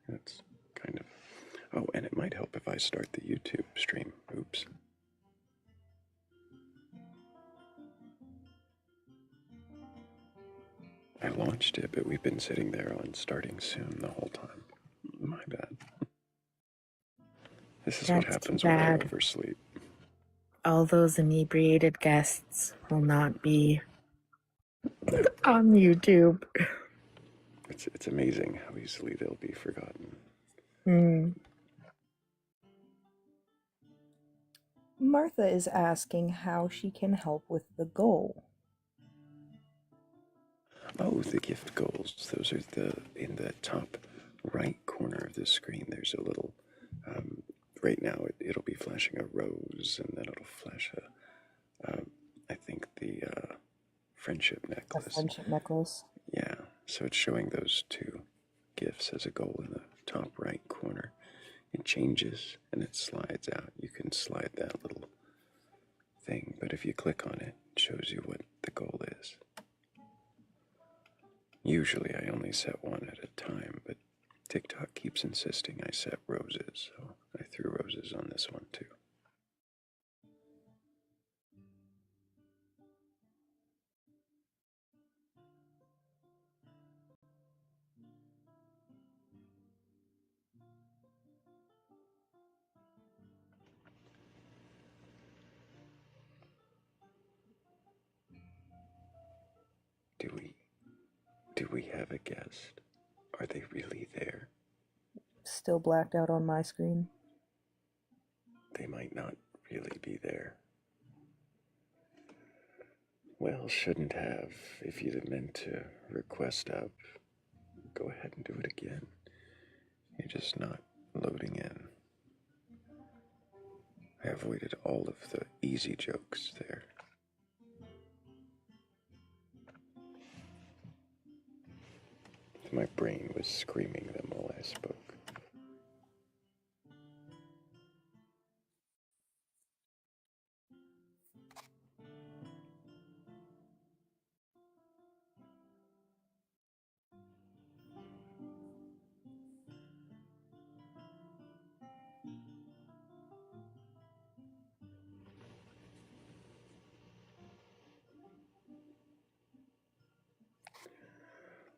That's kind of... Oh, and it might help if I start the YouTube stream. Oops. I launched it, but we've been sitting there on starting soon the whole time. My bad. This is what happens when I oversleep. All those inebriated guests will not be on YouTube. It's amazing how easily they'll be forgotten. Martha is asking how she can help with the goal. Oh, the gift goals. Those are in the top right corner of the screen. There's a little, right now it'll be flashing a rose, and then it'll flash I think the friendship necklace. A friendship necklace? Yeah, so it's showing those two gifts as a goal in the top right corner. It changes and it slides out. You can slide that little thing, but if you click on it, it shows you what the goal is. Usually I only set one at a time, but TikTok keeps insisting I set roses, so I threw roses on this one too. Do we have a guest? Are they really there? Still blacked out on my screen. They might not really be there. Well, shouldn't have. If you'd have meant to request up, go ahead and do it again. You're just not loading in. I avoided all of the easy jokes there. My brain was screaming them while I spoke.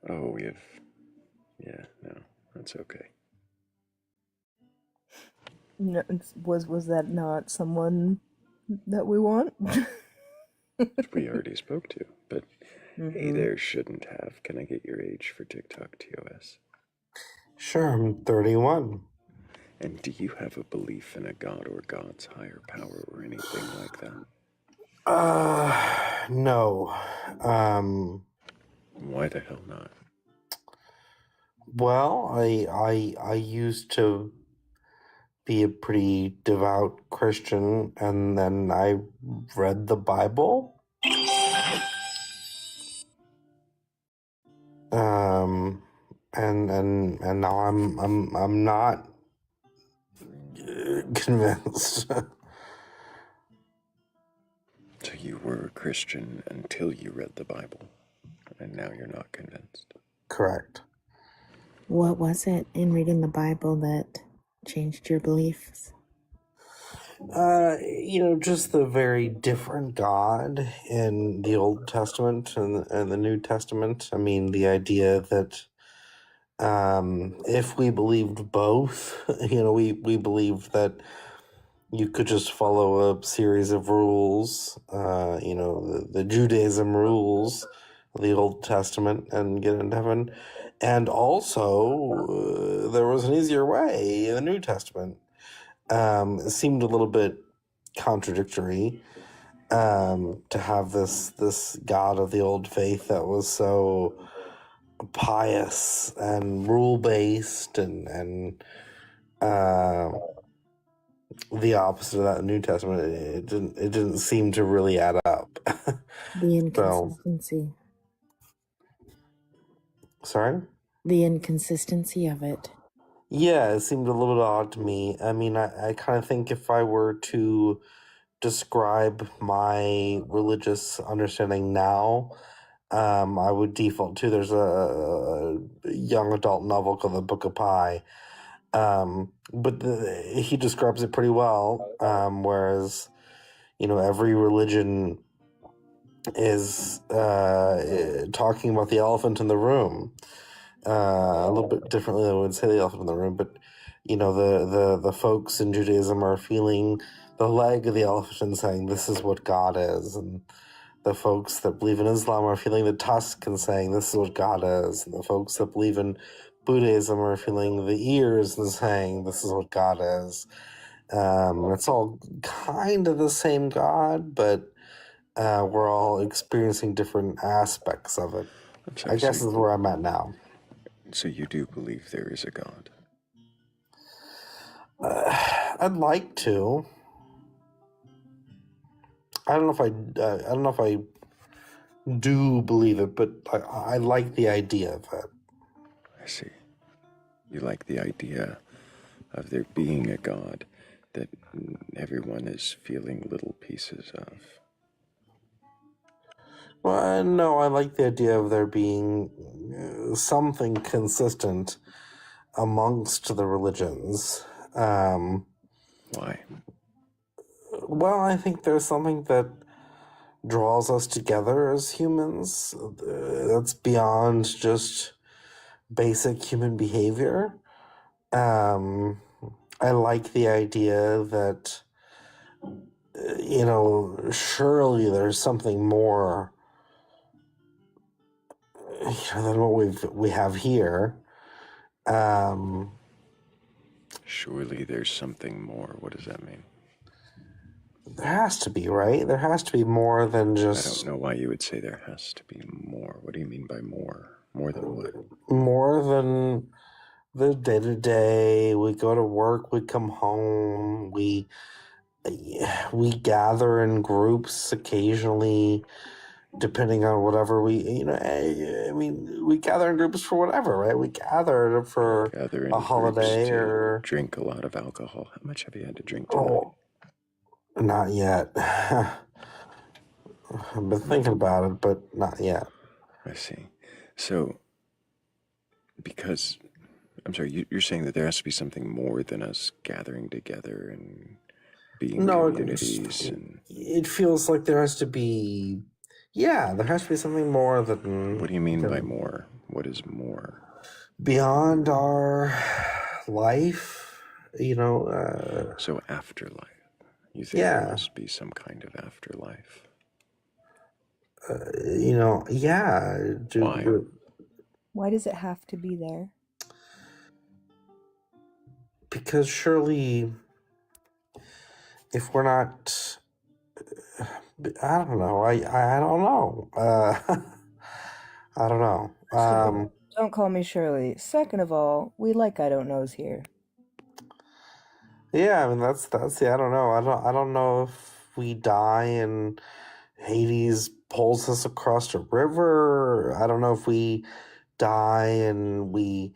Oh, we have... Yeah, no, that's okay. No, was that not someone that we want? We already spoke to, but hey there, shouldn't have. Can I get your age for TikTok TOS? Sure, I'm 31. And do you have a belief in a god or God's higher power or anything like that? No. Why the hell not? Well, I used to be a pretty devout Christian, and then I read the Bible. And now I'm not convinced. So you were a Christian until you read the Bible, and now you're not convinced. Correct. What was it in reading the Bible that changed your beliefs? Just the very different God in the Old Testament and the New Testament. I mean, the idea that if we believed both, we believed that you could just follow a series of rules, the Judaism rules of the Old Testament and get into heaven. And also, there was an easier way in the New Testament. It seemed a little bit contradictory to have this God of the old faith that was so pious and rule-based and the opposite of that in the New Testament. It didn't seem to really add up. The inconsistency. Sorry? The inconsistency of it. Yeah, it seemed a little bit odd to me. I mean, I kind of think if I were to describe my religious understanding now, I would default to. There's a young adult novel called The Book of Pie, but he describes it pretty well. Whereas, every religion is talking about the elephant in the room a little bit differently than I would say the elephant in the room. But the folks in Judaism are feeling the leg of the elephant and saying this is what God is, and the folks that believe in Islam are feeling the tusk and saying this is what God is, and the folks that believe in Buddhism are feeling the ears and saying this is what God is. It's all kind of the same God, but we're all experiencing different aspects of it. I'm sorry, I guess is where I'm at now. So you do believe there is a God? I'd like to. I don't know if I do believe it, but I like the idea of it. I see. You like the idea of there being a God that everyone is feeling little pieces of. Well, no, I like the idea of there being something consistent amongst the religions. Why? Well, I think there's something that draws us together as humans that's beyond just basic human behavior. I like the idea that, surely there's something more than what we have here. Surely there's something more. What does that mean? There has to be, right? There has to be more than I just... don't know why you would say there has to be more. What do you mean by more? More than what? More than the day-to-day. We go to work, we come home, we gather in groups occasionally, depending on whatever we gather in groups for whatever, right? We gather for a holiday or drink a lot of alcohol. How much have you had to drink tonight? Oh, not yet. I've been thinking about it, but not yet. I see. So, because, I'm sorry, you're saying that there has to be something more than us gathering together and being communities. It feels like there has to be, there has to be something more than... What do you mean by more? What is more? Beyond our life, So afterlife. You think there must be some kind of afterlife? Why? Why does it have to be there? Because surely, if we're not, I don't know. I don't know. I don't know. Don't call me Shirley. Second of all, we like I don't knows here. Yeah, I mean that's I don't know. I don't know if we die and Hades pulls us across a river. I don't know if we die and we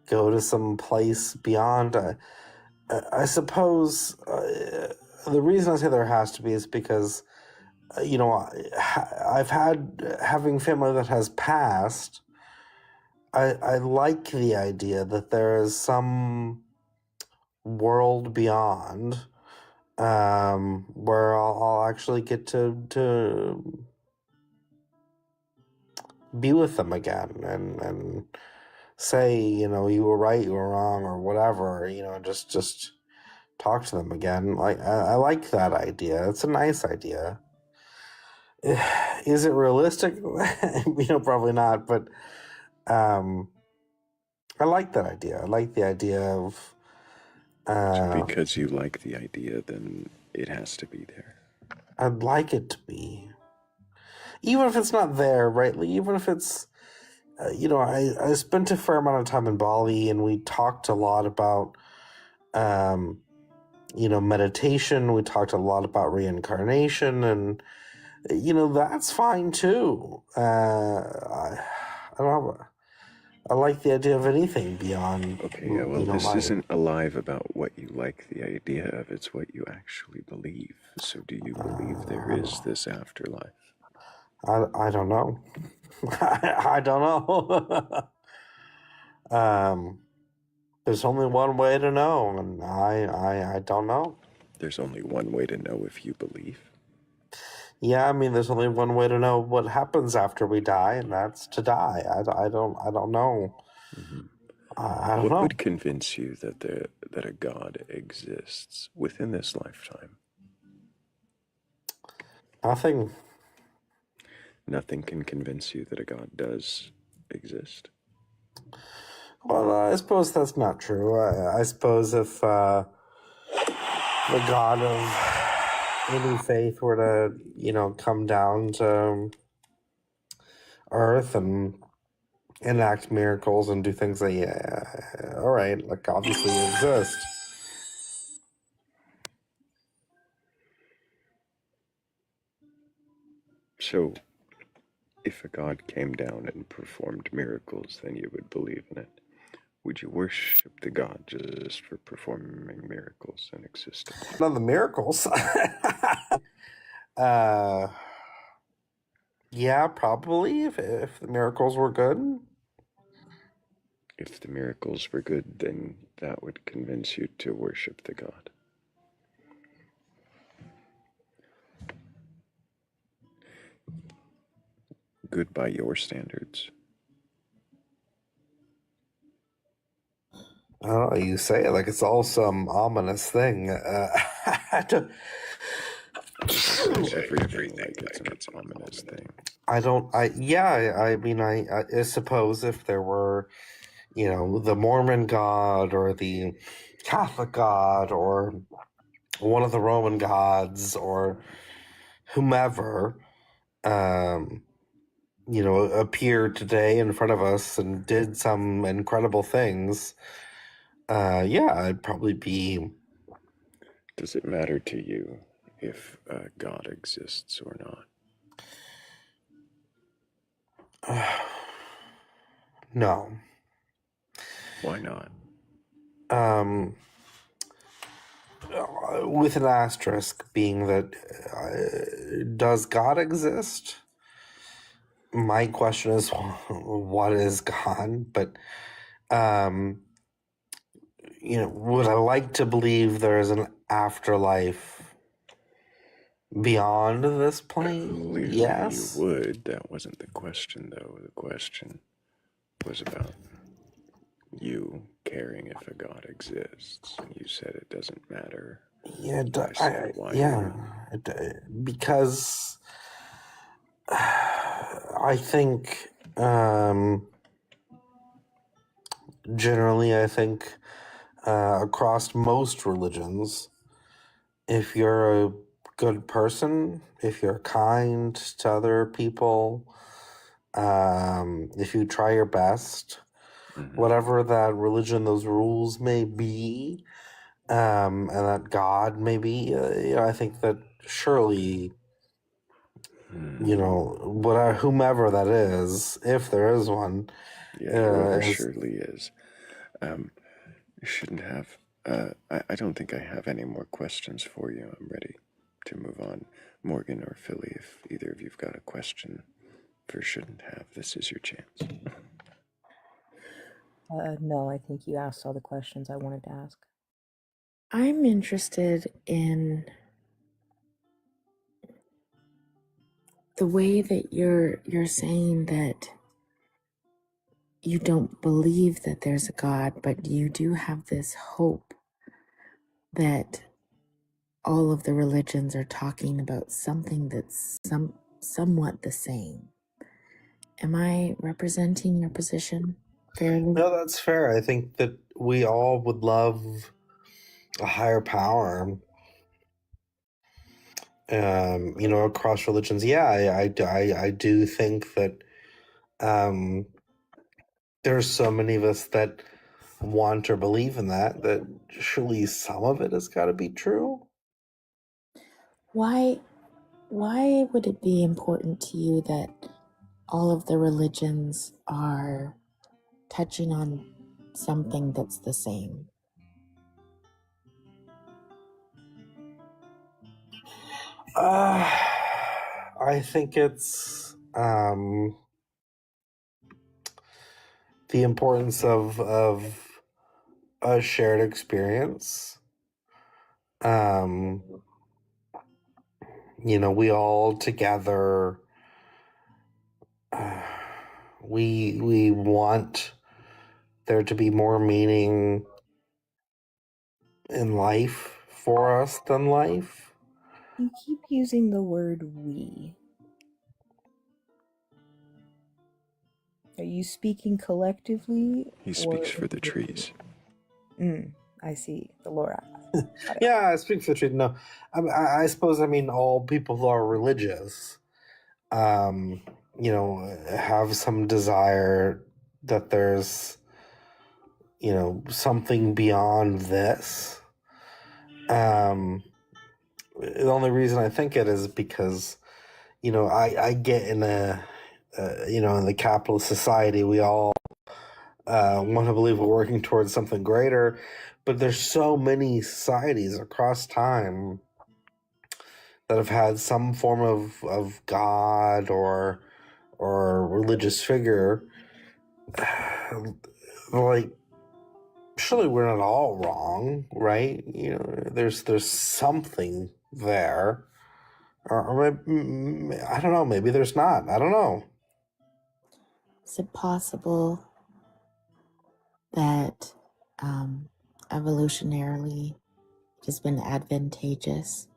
go to some place beyond. I suppose the reason I say there has to be is because I've having family that has passed. I like the idea that there is some world beyond where I'll actually get to be with them again and say, you were right, you were wrong, or whatever, just talk to them again. Like I like that idea. It's a nice idea. Is it realistic? Probably not, but I like that idea. I like the idea of so because you like the idea, then it has to be there. I'd like it to be. Even if it's not there, right? Even if it's, I spent a fair amount of time in Bali, and we talked a lot about, meditation. We talked a lot about reincarnation, and, that's fine too. I don't know. I like the idea of anything beyond. Okay, yeah, well, this isn't alive about what you like the idea of, it's what you actually believe. So do you believe there is this afterlife? I don't know. I don't know. There's only one way to know, and I don't know. There's only one way to know if you believe. Yeah, I mean, there's only one way to know what happens after we die, and that's to die. I don't know. Mm-hmm. I don't What know. would convince you that a God exists within this lifetime? Nothing. Nothing can convince you that a God does exist. Well, I suppose that's not true. I suppose if the God of any faith were to, come down to Earth and enact miracles and do things that, yeah, all right, like obviously exist. So, if a God came down and performed miracles, then you would believe in it. Would you worship the God just for performing miracles and existing? None of the miracles. Yeah, probably if the miracles were good. If the miracles were good, then that would convince you to worship the God. Good by your standards. I don't know, you say it like it's all some ominous thing. I don't, Everything like it's an ominous thing. I suppose if there were, the Mormon God or the Catholic God or one of the Roman gods or whomever, appeared today in front of us and did some incredible things, I'd probably be. Does it matter to you if God exists or not? No. Why not? With an asterisk being that, does God exist? My question is, what is God? But, would I like to believe there is an afterlife beyond this plane? Clearly Yes. you would. That wasn't the question, though. The question was about you caring if a God exists. And you said it doesn't matter. Yeah, I said, why? because I think, generally, across most religions, if you're a good person, if you're kind to other people, if you try your best, whatever that religion, those rules may be, and that God may be, I think that surely, whomever that is, if there is one, Yeah, whoever surely is. Shouldn't have. I don't think I have any more questions for you. I'm ready to move on. Morgan or Philly, if either of you've got a question for shouldn't have, this is your chance. No, I think you asked all the questions I wanted to ask. I'm interested in the way that you're saying that you don't believe that there's a God, but you do have this hope that all of the religions are talking about something that's somewhat the same. Am I representing your position fairly? No, that's fair. I think that we all would love a higher power, across religions. Yeah, I do think that, there's so many of us that want or believe in that surely some of it has got to be true. Why would it be important to you that all of the religions are touching on something that's the same? I think it's the importance of a shared experience. We all together, we want there to be more meaning in life for us than life. You keep using the word we. Are you speaking collectively? He or speaks for the individually? trees. I see. The Laura. Yeah, I speak for the truth. No, I suppose, all people who are religious, have some desire that there's, something beyond this. The only reason I think it is because, I get in in the capitalist society, we all want to believe we're working towards something greater, but there's so many societies across time that have had some form of god or religious figure. Like, surely we're not all wrong, right? There's something there, or I don't know. Maybe there's not. I don't know. Is it possible that evolutionarily it has been advantageous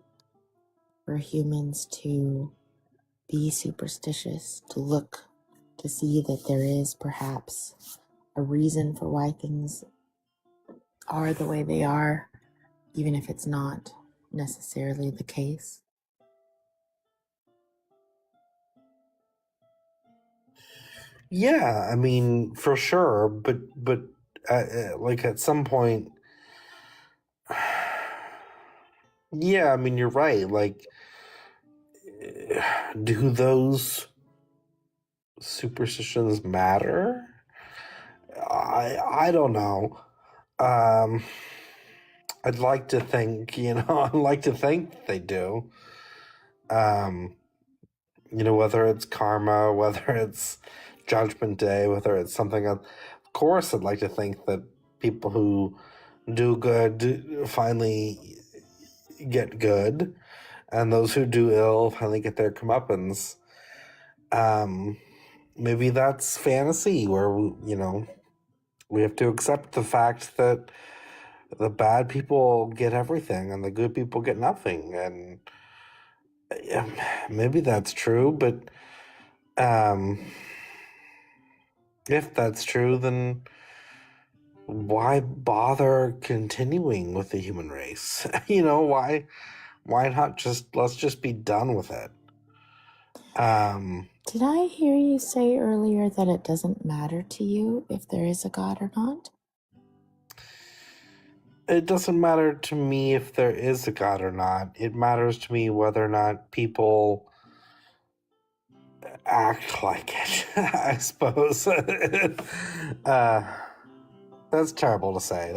for humans to be superstitious, to look to see that there is perhaps a reason for why things are the way they are, even if it's not necessarily the case? Yeah, for sure, but like at some point, yeah, you're right. Like, do those superstitions matter? I don't know. Um, I'd like to think, I'd like to think they do. Whether it's karma, whether it's Judgment Day, whether it's something else. Of course, I'd like to think that people who do good finally get good, and those who do ill finally get their comeuppance. Maybe that's fantasy, where we have to accept the fact that the bad people get everything and the good people get nothing, and maybe that's true. But if that's true, then why bother continuing with the human race? Why not let's just be done with it? Did I hear you say earlier that it doesn't matter to you if there is a God or not? It doesn't matter to me if there is a God or not. It matters to me whether or not people act like it, I suppose. That's terrible to say.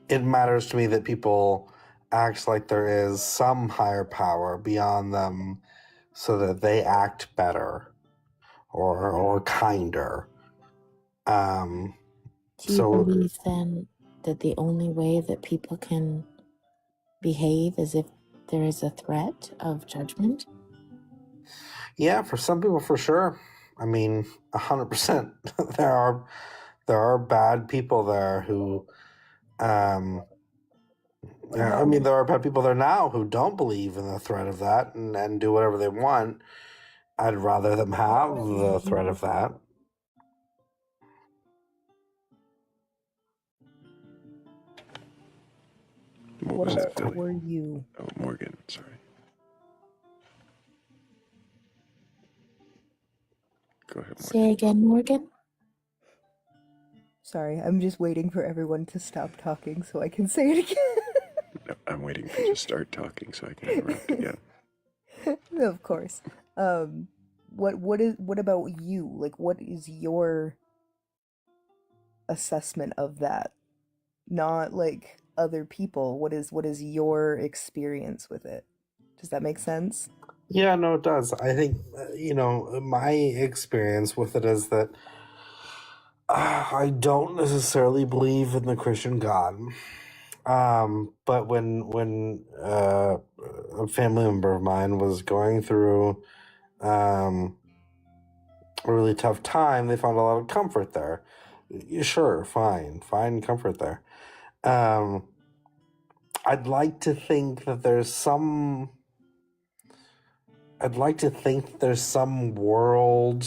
It matters to me that people act like there is some higher power beyond them so that they act better or kinder. Do you believe then that the only way that people can behave is if there is a threat of judgment? Yeah, for some people, for sure. 100%. There are bad people there who, there are bad people there now who don't believe in the threat of that and do whatever they want. I'd rather them have the threat of that. What was that, Philly? Were you? Oh, Morgan, sorry. Go ahead, Morgan. Say again, Morgan. Sorry, I'm just waiting for everyone to stop talking so I can say it again. No, I'm waiting for you to start talking so I can interrupt again. Of course. What about you? Like, what is your assessment of that? Not like other people. What is your experience with it? Does that make sense? Yeah, no, it does. I think, my experience with it is that I don't necessarily believe in the Christian God. But when a family member of mine was going through a really tough time, they found a lot of comfort there. Sure, fine, find comfort there. I'd like to think that there's some. I'd like to think that there's some world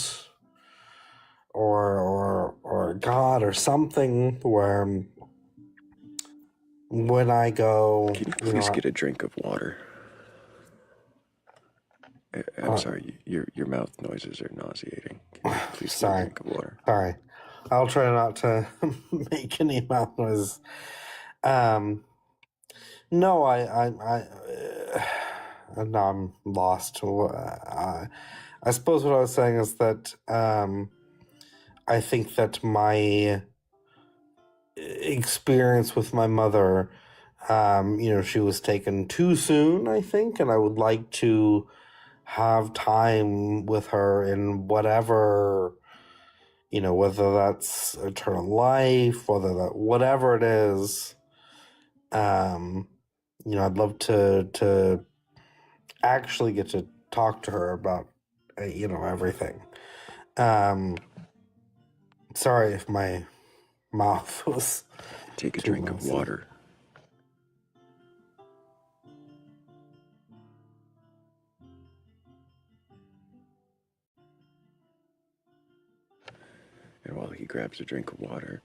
or God or something where when I go, Can you please get a drink of water? I'm sorry, your mouth noises are nauseating. Can you please get a sorry, drink of water? sorry. I'll try not to make any mouth noises. No, no, I'm lost. I suppose what I was saying is that I think that my experience with my mother, she was taken too soon, I think, and I would like to have time with her in whatever, whether that's eternal life, whatever it is. I'd love to actually get to talk to her about, everything. Sorry if my mouth was Take a too drink of messy. water. And while he grabs a drink of water,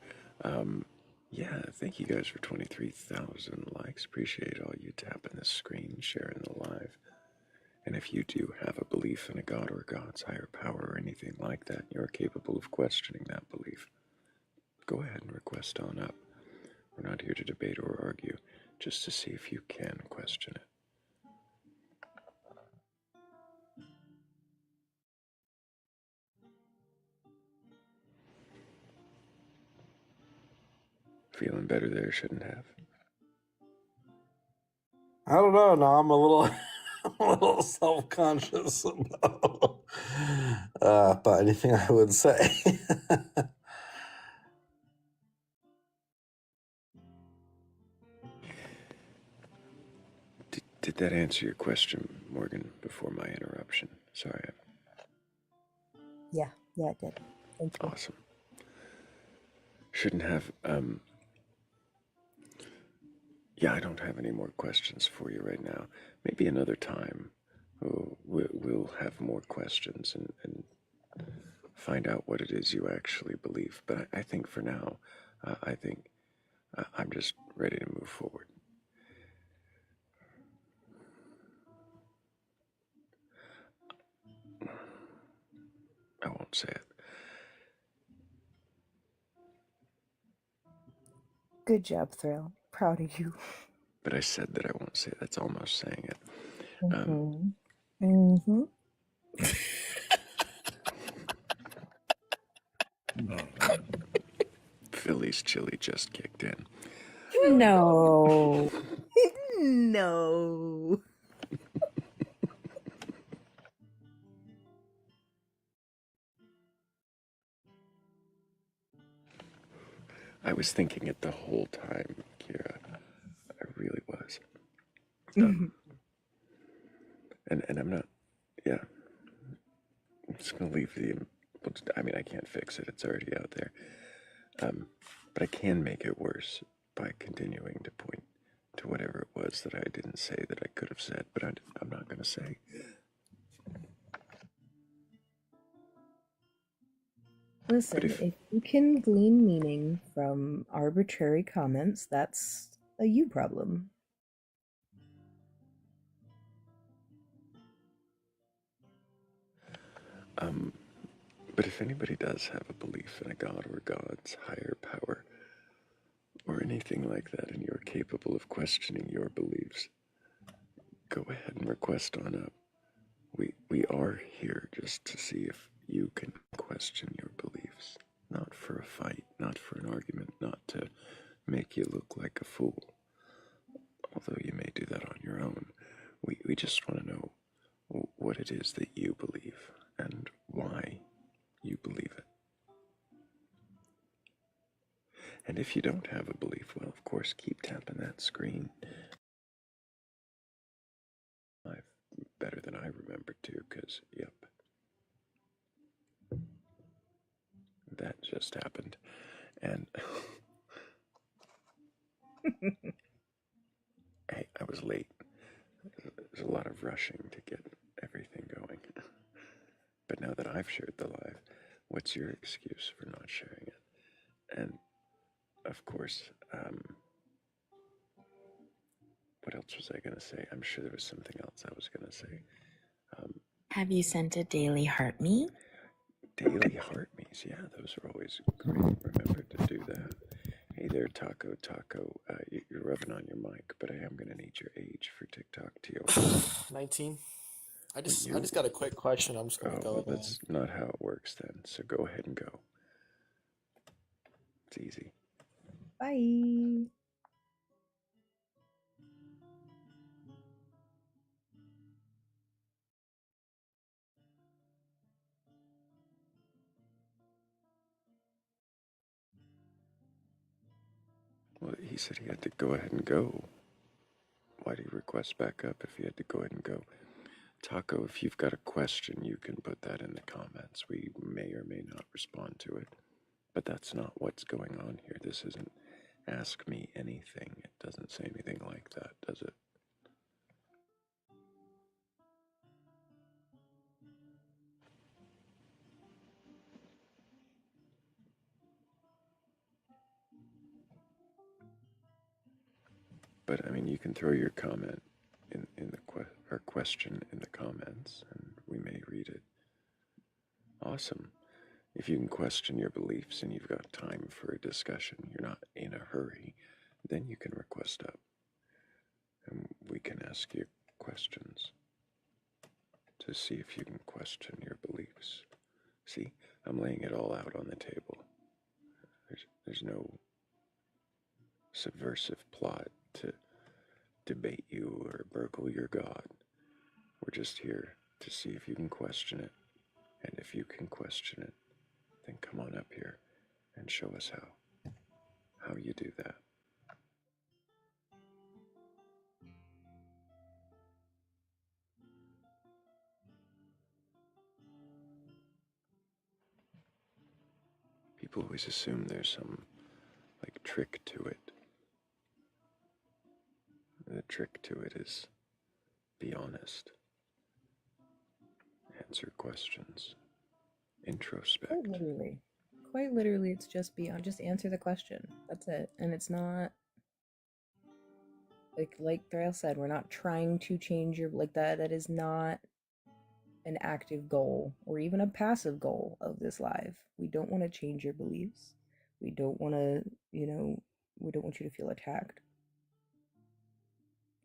yeah, thank you guys for 23,000 likes. Appreciate all you tapping the screen, sharing the live. And if you do have a belief in a God or God's higher power or anything like that, you're capable of questioning that belief, go ahead and request on up. We're not here to debate or argue, just to see if you can question it. Feeling better there, shouldn't have. I don't know. Now I'm a little, a little self-conscious about anything I would say. Did that answer your question, Morgan, before my interruption? Sorry. Yeah, it did. Thank you. Awesome. Shouldn't have, yeah, I don't have any more questions for you right now. Maybe another time we'll have more questions and find out what it is you actually believe. But I think for now, I think I'm just ready to move forward. I won't say it. Good job, Thrayle. Proud of you. But I said that I won't say it. That's almost saying it. Philly's chili just kicked in. No. No. I was thinking it the whole time, Kira. I really was. And I'm not, yeah. I'm just going to leave I mean, I can't fix it. It's already out there. But I can make it worse by continuing to point to whatever it was that I didn't say that I could have said, but I'm not going to say. Listen, if you can glean meaning from arbitrary comments, that's a you problem. But if anybody does have a belief in a God or God's higher power, or anything like that, and you're capable of questioning your beliefs, go ahead and request on up. We are here just to see if you can question your beliefs. Not for a fight, not for an argument, not to make you look like a fool. Although you may do that on your own. We just want to know what it is that you believe and why you believe it. And if you don't have a belief, well, of course, keep tapping that screen. Better than I remembered to, because, yep, that just happened. And hey, I was late. There's a lot of rushing to get everything going. But now that I've shared the live, what's your excuse for not sharing it? And of course, what else was I going to say? I'm sure there was something else I was going to say. Have you sent a daily heart me? Daily heart me's, yeah, those are always great. Remember to do that. Hey there, Taco. You're rubbing on your mic, but I am going to need your age for TikTok, Tio. 19. I Well, just got a quick question. I'm just gonna Oh, go. well, that's not how it works then. So go ahead and go. It's easy. Bye. Well, he said he had to go ahead and go. Why do you request back up if he had to go ahead and go? Taco, if you've got a question, you can put that in the comments. We may or may not respond to it. But that's not what's going on here. This isn't ask me anything. It doesn't say anything like that, does it? But I mean, you can throw your comment in the or question in the comments, and we may read it. Awesome. If you can question your beliefs and you've got time for a discussion, you're not in a hurry, then you can request up, and we can ask you questions to see if you can question your beliefs. See, I'm laying it all out on the table. There's no subversive plot to debate you or burgle your God. We're just here to see if you can question it. And if you can question it, then come on up here and show us how you do that. People always assume there's some like trick to it. The trick to it is be honest, answer questions, introspect. Quite literally, it's just just answer the question. That's it. And it's not like Thrayle said, we're not trying to change your that is not an active goal or even a passive goal of this live. We don't want to change your beliefs. We don't want to, we don't want you to feel attacked.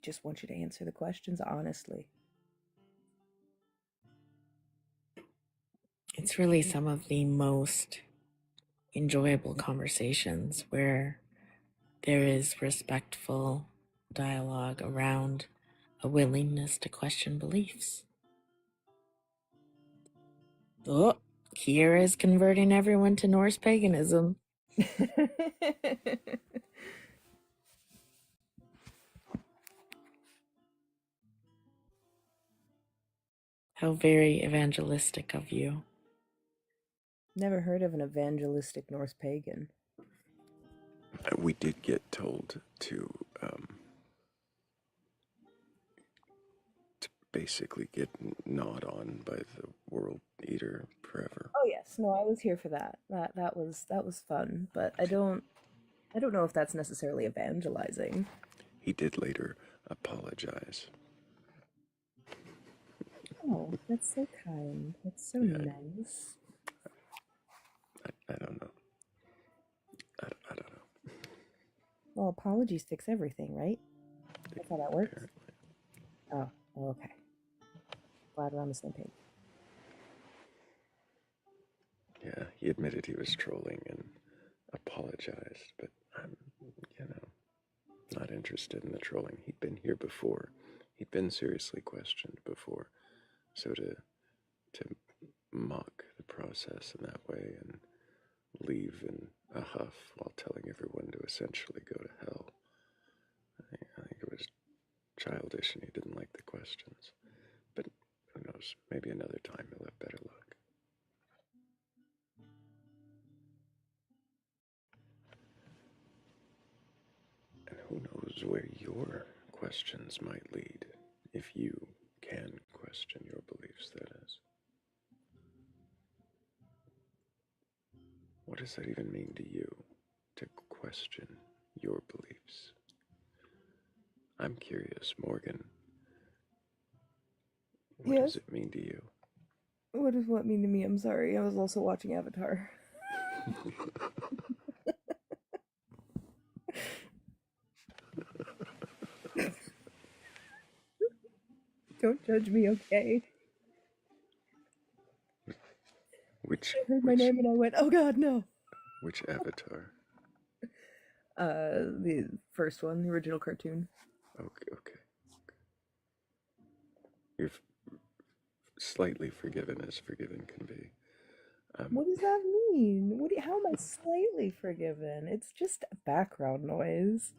Just want you to answer the questions honestly. It's really some of the most enjoyable conversations where there is respectful dialogue around a willingness to question beliefs. Oh, Kiera is converting everyone to Norse paganism. How very evangelistic of you. Never heard of an evangelistic Norse pagan. We did get told to basically get gnawed on by the world eater forever. Oh yes, no, I was here for that. That was fun, but I don't know if that's necessarily evangelizing. He did later apologize. Oh, that's so kind. That's so nice. I don't know. I don't know. Well, apologies fix everything, right? That's how that works. Apparently. Oh, okay. Glad we're on the same page. Yeah, he admitted he was trolling and apologized, but I'm, not interested in the trolling. He'd been here before. he'd been seriously questioned before, so to mock the process in that way and leave in a huff while telling everyone to essentially go to hell. I think it was childish and he didn't like the questions. But who knows, maybe another time he'll have better luck. And who knows where your questions might lead, if you can question your beliefs, that is. What does that even mean to you, to question your beliefs? I'm curious, Morgan. What Yes? does it mean to you? What does what mean to me? I'm sorry. I was also watching Avatar. Don't judge me, okay? I heard my name and I went, oh god, no! Which Avatar? The first one, the original cartoon. Okay. You're slightly forgiven as forgiven can be. What does that mean? How am I slightly forgiven? It's just background noise.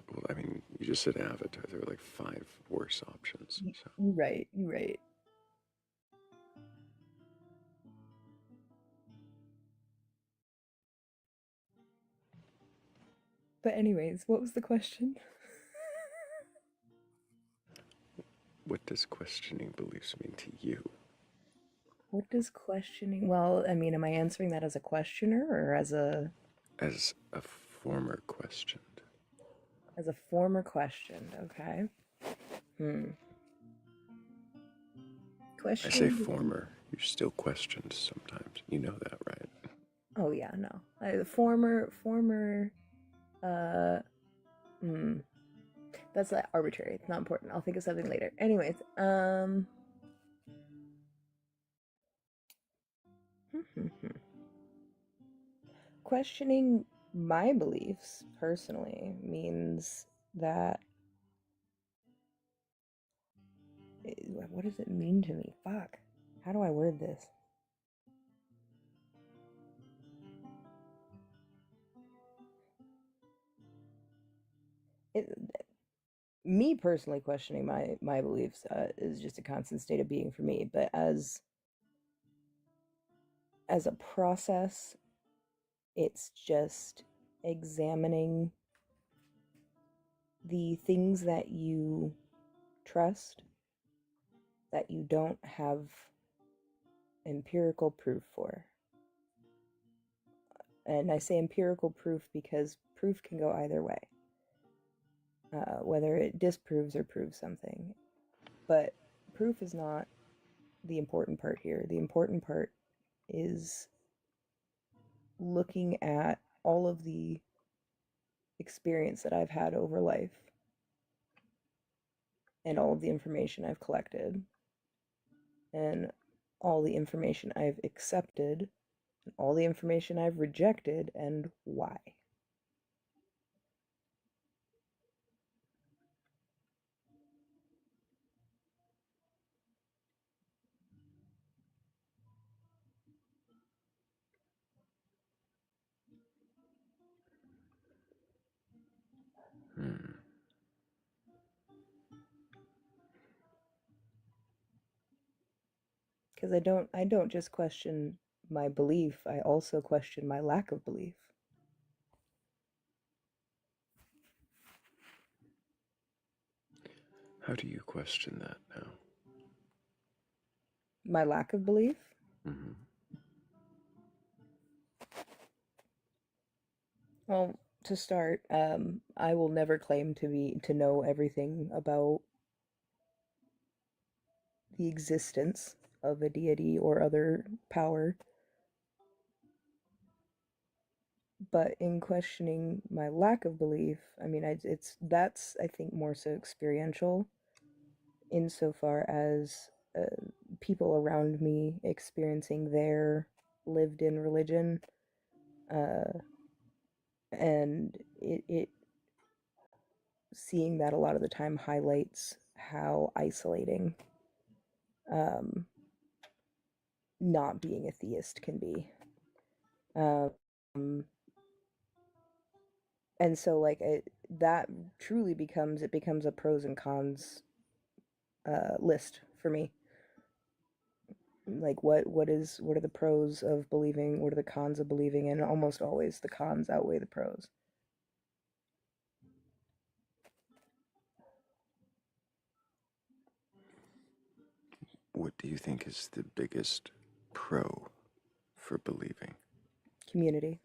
Well, I mean, you just said Avatar. There were like 5 worse options. So. You're right. But anyways, what was the question? What does questioning beliefs mean to you? What does questioning... Well, I mean, am I answering that as a questioner or as a... As a former questioned. As a former questioned, okay. I say former. You're still questioned sometimes. You know that, right? Oh yeah, no. That's arbitrary. It's not important. I'll think of something later. Anyways, questioning my beliefs personally means that... What does it mean to me? Fuck. How do I word this? Me personally questioning my beliefs is just a constant state of being for me. But as a process, it's just examining the things that you trust that you don't have empirical proof for. And I say empirical proof because proof can go either way, whether it disproves or proves something. But proof is not the important part here. The important part is looking at all of the experience that I've had over life and all of the information I've collected and all the information I've accepted and all the information I've rejected and why. Because I don't just question my belief, I also question my lack of belief. How do you question that now? My lack of belief? Mm-hmm. Well, to start, I will never claim to know everything about the existence of a deity or other power. But in questioning my lack of belief, I mean, that's I think more so experiential, insofar as people around me experiencing their lived-in religion, and it seeing that a lot of the time highlights how isolating not being a theist can be. And so like that truly becomes a pros and cons list for me. Like what are the pros of believing, what are the cons of believing, and almost always the cons outweigh the pros. What do you think is the biggest pro for believing? Community.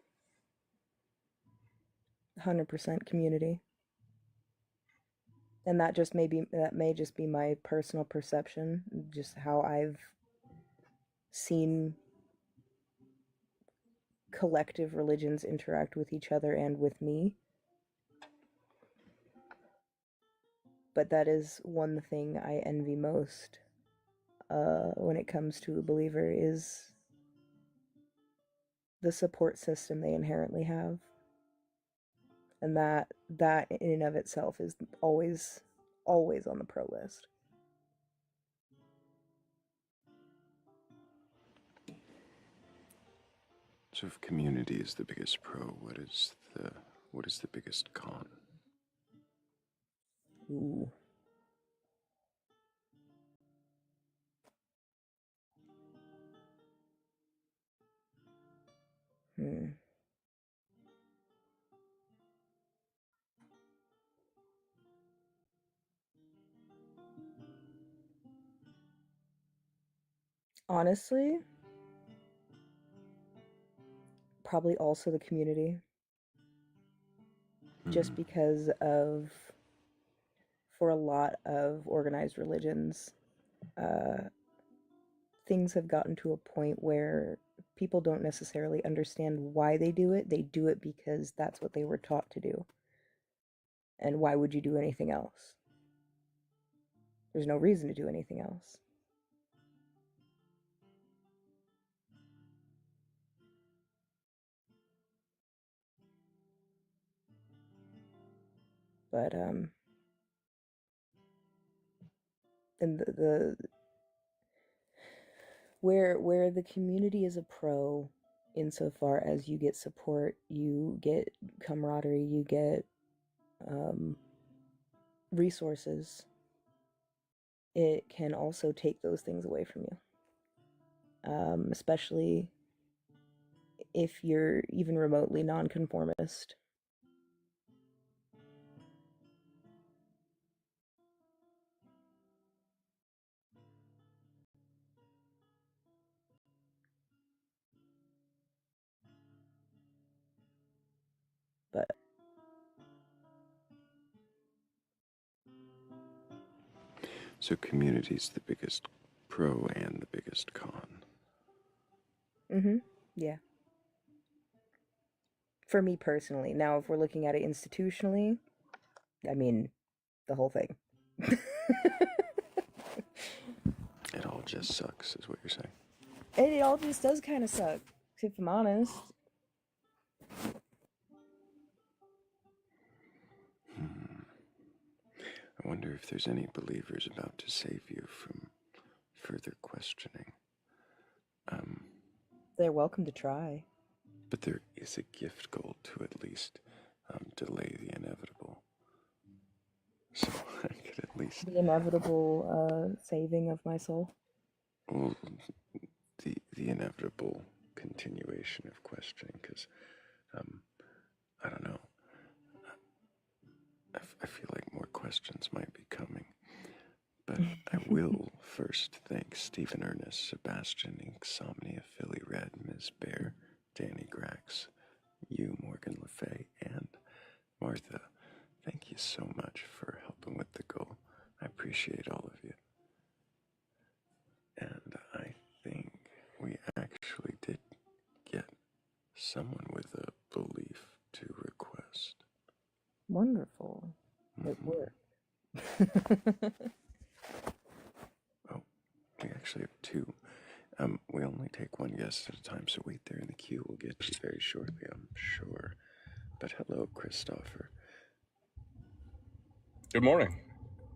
100% community. And that may just be my personal perception, just how I've seen collective religions interact with each other and with me. But that is one thing I envy most when it comes to a believer, is the support system they inherently have. And that in and of itself is always on the pro list. So if community is the biggest pro, what is the biggest con? Ooh. Honestly, probably also the community. Just because of, for a lot of organized religions, things have gotten to a point where people don't necessarily understand why they do it. They do it because that's what they were taught to do. And why would you do anything else? There's no reason to do anything else. But and the where the community is a pro, insofar as you get support, you get camaraderie, you get resources, it can also take those things away from you, especially if you're even remotely nonconformist. But So community's the biggest pro and the biggest con. yeah. For me personally. Now, if we're looking at it institutionally, I mean, the whole thing. It all just sucks, is what you're saying. And it all just does kind of suck, if I'm honest. I wonder if there's any believers about to save you from further questioning. They're welcome to try. But there is a gift goal to at least delay the inevitable. So I could at least... The inevitable saving of my soul. Well, the inevitable continuation of questioning, because I don't know. I feel like more questions might be coming. But I will first thank Stephen Ernest, Sebastian, Insomnia, Philly Red, Ms. Bear, Danny Grax, you, Morgan Le Fay, and Martha. Thank you so much for helping with the goal. I appreciate all of you. And I think we actually did get someone with a belief to request. Wonderful. It worked. Oh, we actually have two. We only take one guest at a time, so wait there in the queue. We'll get to you very shortly, I'm sure. But hello, Christopher. Good morning.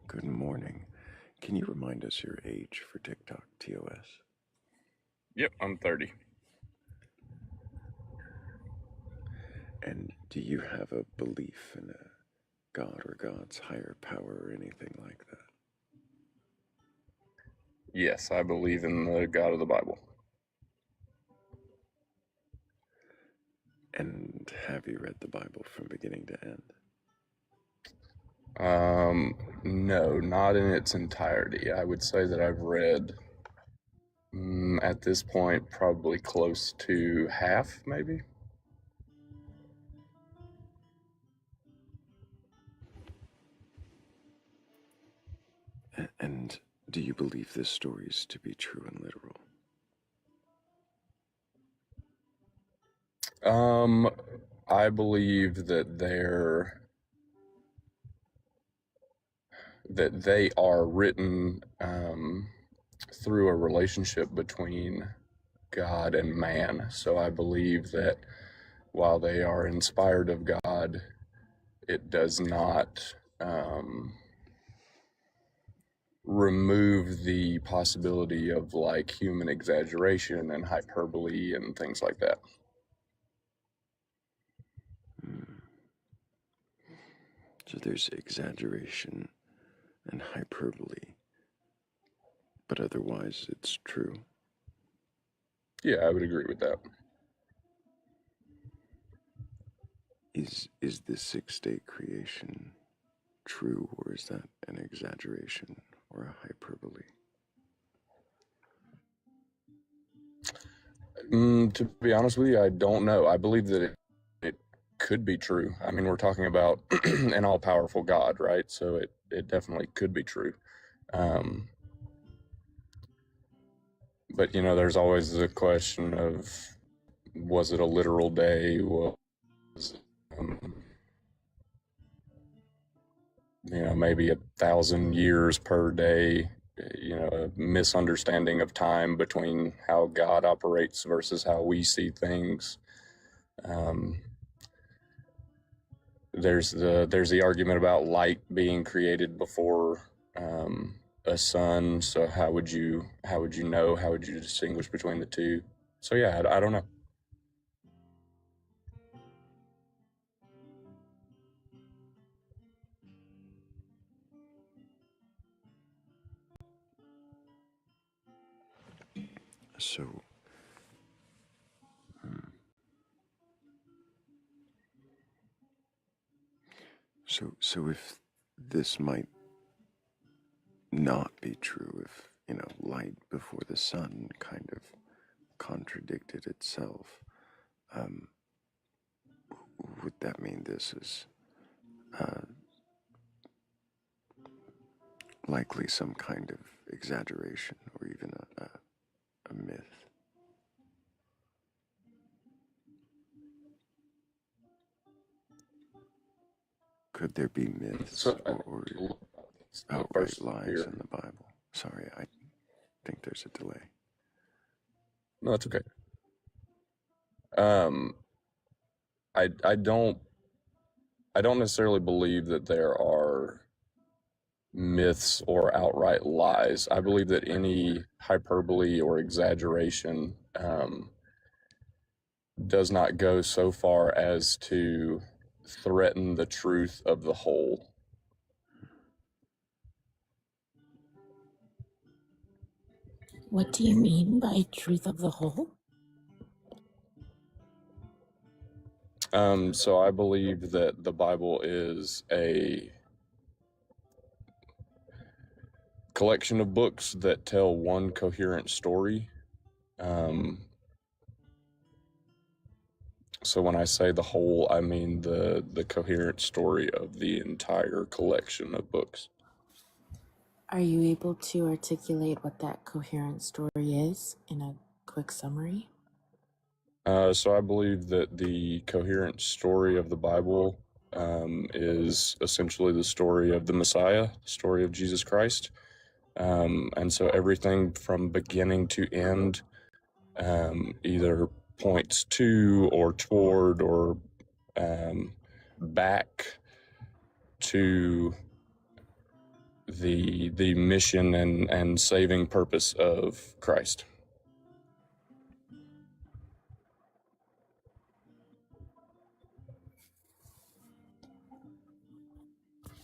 Good morning. Can you remind us your age for TikTok, TOS? Yep, I'm 30. And do you have a belief in a God or God's higher power or anything like that? Yes, I believe in the God of the Bible. And have you read the Bible from beginning to end? No, not in its entirety. I would say that I've read, at this point, probably close to half, maybe. And do you believe this story is to be true and literal? I believe that they are written through a relationship between God and man. So I believe that while they are inspired of God, it does not remove the possibility of like human exaggeration and hyperbole and things like that. So there's exaggeration and hyperbole, but otherwise it's true. Yeah, I would agree with that. Is the six-day creation true, or is that an exaggeration or a hyperbole? To be honest with you, I don't know. I believe that it could be true. I mean, we're talking about an all-powerful God, right? So it definitely could be true. But, you know, there's always the question of, was it a literal day? Was, you know, maybe 1,000 years per day, you know, a misunderstanding of time between how God operates versus how we see things. There's the argument about light being created before a sun. So how would you know? How would you distinguish between the two? So yeah, I don't know. So, so if this might not be true, if, you know, light before the sun kind of contradicted itself, would that mean this is likely some kind of exaggeration or even a myth? Could there be myths So or outright first lies here. in the Bible? Sorry, I think there's a delay. No, it's okay. I don't necessarily believe that there are myths or outright lies. I believe that any hyperbole or exaggeration does not go so far as to threaten the truth of the whole. What do you mean by truth of the whole? So I believe that the Bible is a collection of books that tell one coherent story. So when I say the whole, I mean the coherent story of the entire collection of books. Are you able to articulate what that coherent story is in a quick summary? So I believe that the coherent story of the Bible is essentially the story of the Messiah, the story of Jesus Christ. And so everything from beginning to end either points to or toward or back to the mission and saving purpose of Christ.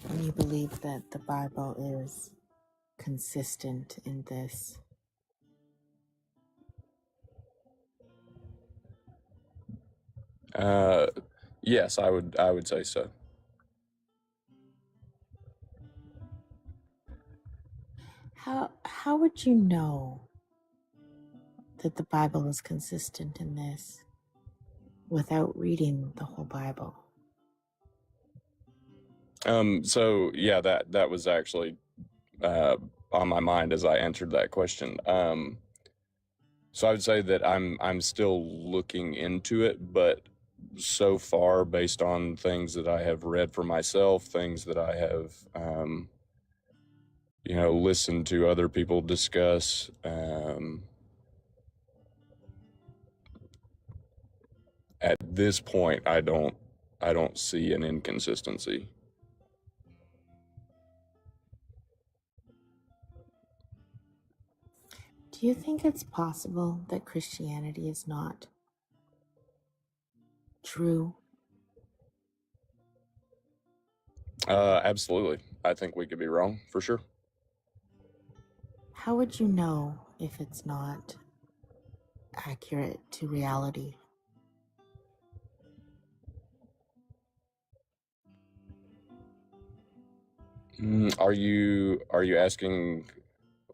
And you believe that the Bible is consistent in this? Yes, I would say so. How would you know that the Bible is consistent in this without reading the whole Bible? So yeah, that was actually on my mind as I answered that question. So I would say that I'm still looking into it, but so far, based on things that I have read for myself, things that I have listened to other people discuss, at this point, I don't see an inconsistency. Do you think it's possible that Christianity is not true? Absolutely. I think we could be wrong, for sure. How would you know if it's not accurate to reality? Are you asking,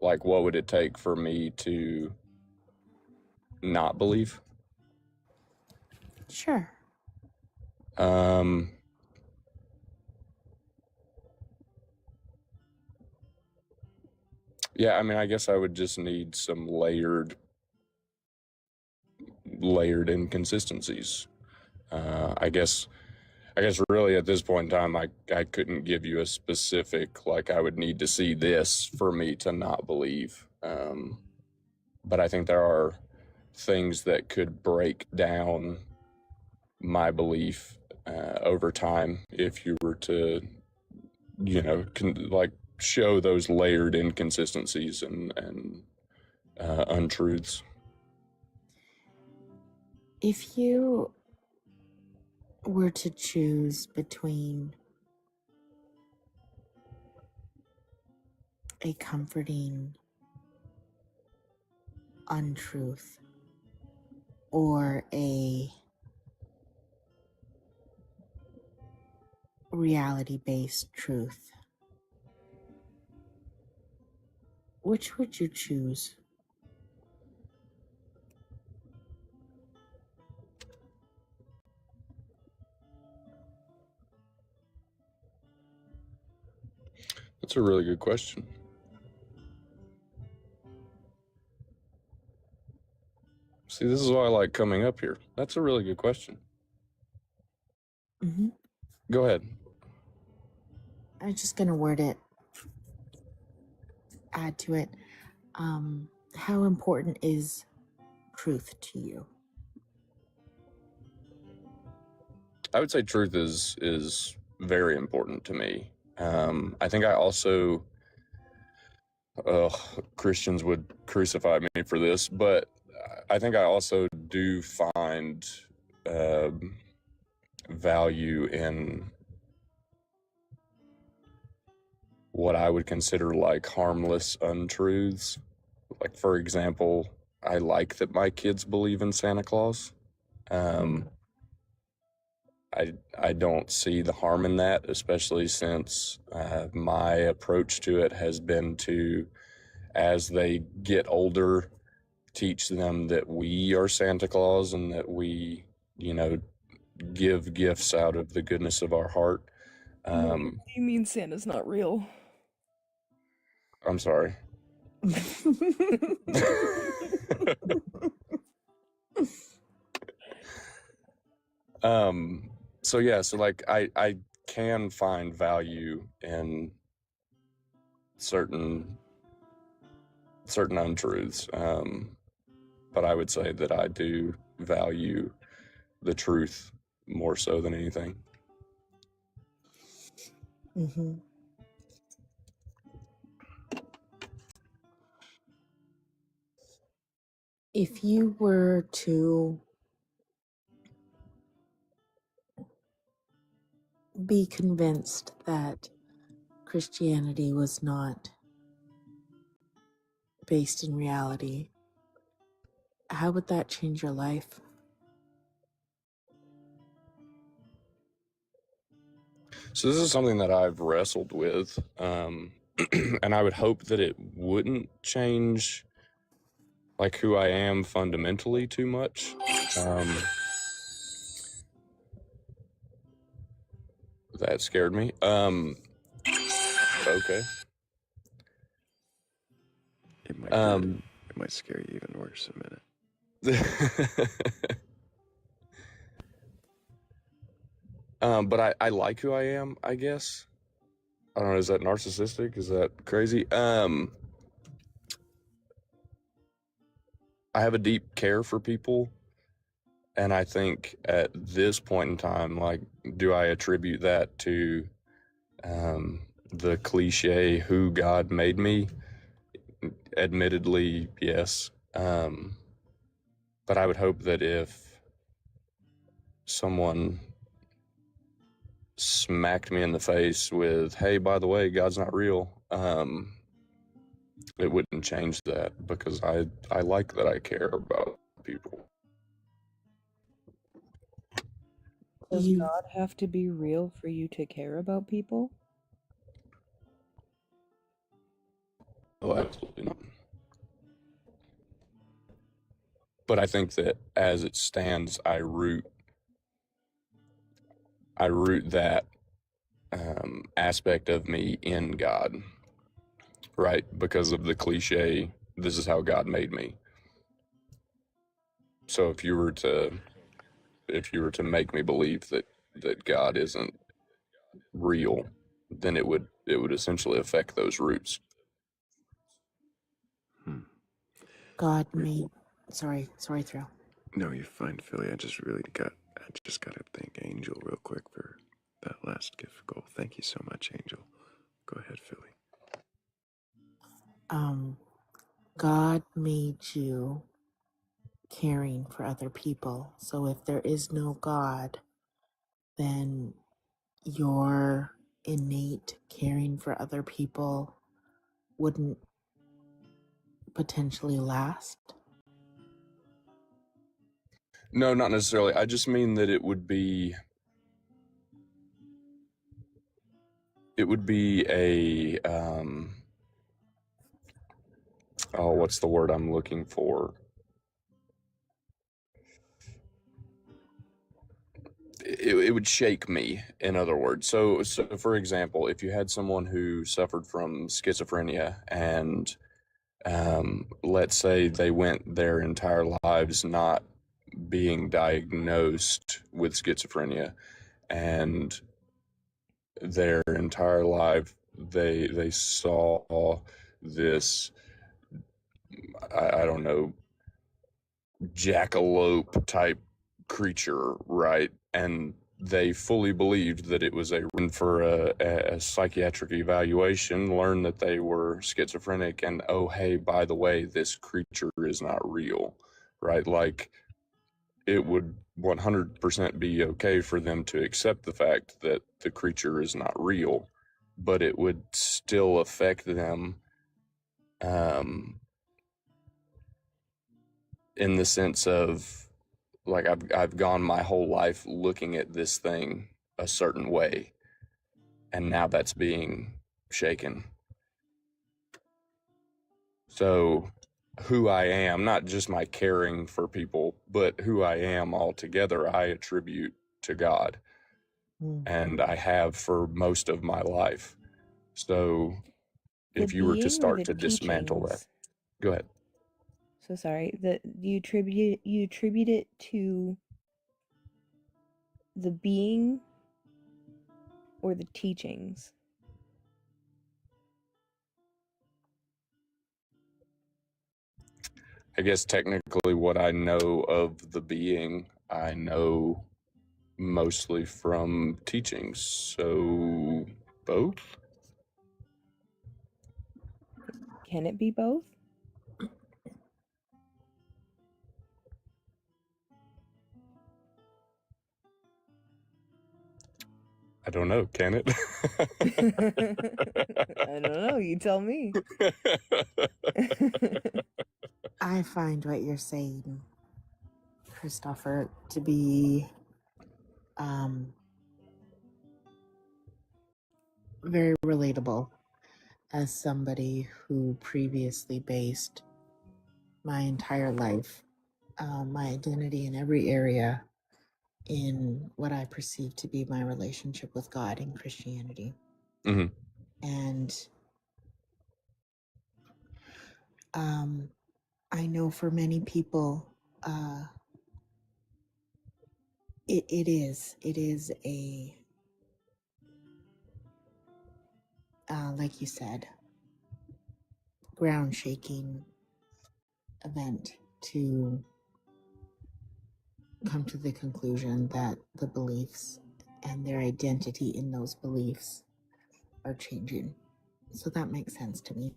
like, what would it take for me to not believe? Sure. Yeah, I mean, I guess I would just need some layered inconsistencies. I guess really at this point in time, I couldn't give you a specific, like, I would need to see this for me to not believe. But I think there are things that could break down my belief over time if you were to, show those layered inconsistencies and untruths. If you were to choose between a comforting untruth or a reality-based truth, which would you choose? That's a really good question. See, this is why I like coming up here. That's a really good question. Mm-hmm. Go ahead. I'm just going to word it, add to it. How important is truth to you? I would say truth is very important to me. I think I also, Christians would crucify me for this, but I think I also do find value in what I would consider like harmless untruths. Like, for example, I like that my kids believe in Santa Claus. I don't see the harm in that, especially since my approach to it has been to, as they get older, teach them that we are Santa Claus and that we, give gifts out of the goodness of our heart. You mean Santa's not real? I'm sorry. So yeah, so like I can find value in certain untruths, but I would say that I do value the truth more so than anything. Mm-hmm. if you were to be convinced that Christianity was not based in reality, how would that change your life? So this is something that I've wrestled with, and I would hope that it wouldn't change like who I am fundamentally too much. That scared me. Okay. It might scare you even worse in a minute. But I like who I am, I guess. I don't know, is that narcissistic? Is that crazy? I have a deep care for people, and I think at this point in time, like, do I attribute that to the cliche who God made me? Admittedly, yes. But I would hope that if someone smacked me in the face with, hey, by the way, God's not real, it wouldn't change that, because I like that I care about people. Does You, God have to be real for you to care about people? Oh, absolutely not. But I think that as it stands, I root that aspect of me in God, right? Because of the cliche, this is how God made me. So if you were to make me believe that God isn't real, then it would essentially affect those roots. God made. Sorry, Thrayle. No, you're fine, Philly. I just got to thank Angel real quick for that last gift goal. Thank you so much, Angel. Go ahead, Philly. God made you caring for other people. So if there is no God, then your innate caring for other people wouldn't potentially last. No, not necessarily. I just mean that it would be a oh, what's the word I'm looking for? It would shake me, in other words. So for example, if you had someone who suffered from schizophrenia, and let's say they went their entire lives not being diagnosed with schizophrenia, and their entire life they saw this, I don't know, jackalope type creature, right? And they fully believed that it was for a psychiatric evaluation, learned that they were schizophrenic, and oh, hey, by the way, this creature is not real, right? Like, it would 100% be okay for them to accept the fact that the creature is not real, but it would still affect them in the sense of, like, I've gone my whole life looking at this thing a certain way, and now that's being shaken. So who I am, not just my caring for people, but who I am altogether, I attribute to God, and I have for most of my life. So The if you were to being or start the to dismantle that, teachings? go ahead. So sorry. That you attribute it to the being or the teachings? I guess technically what I know of the being, I know mostly from teachings. So both? Can it be both? I don't know. Can it? I don't know. You tell me. I find what you're saying, Christopher, to be very relatable as somebody who previously based my entire life, my identity in every area, in what I perceive to be my relationship with God in Christianity. Mm-hmm. And I know for many people, it is a, like you said, ground shaking event to come to the conclusion that the beliefs and their identity in those beliefs are changing. So that makes sense to me.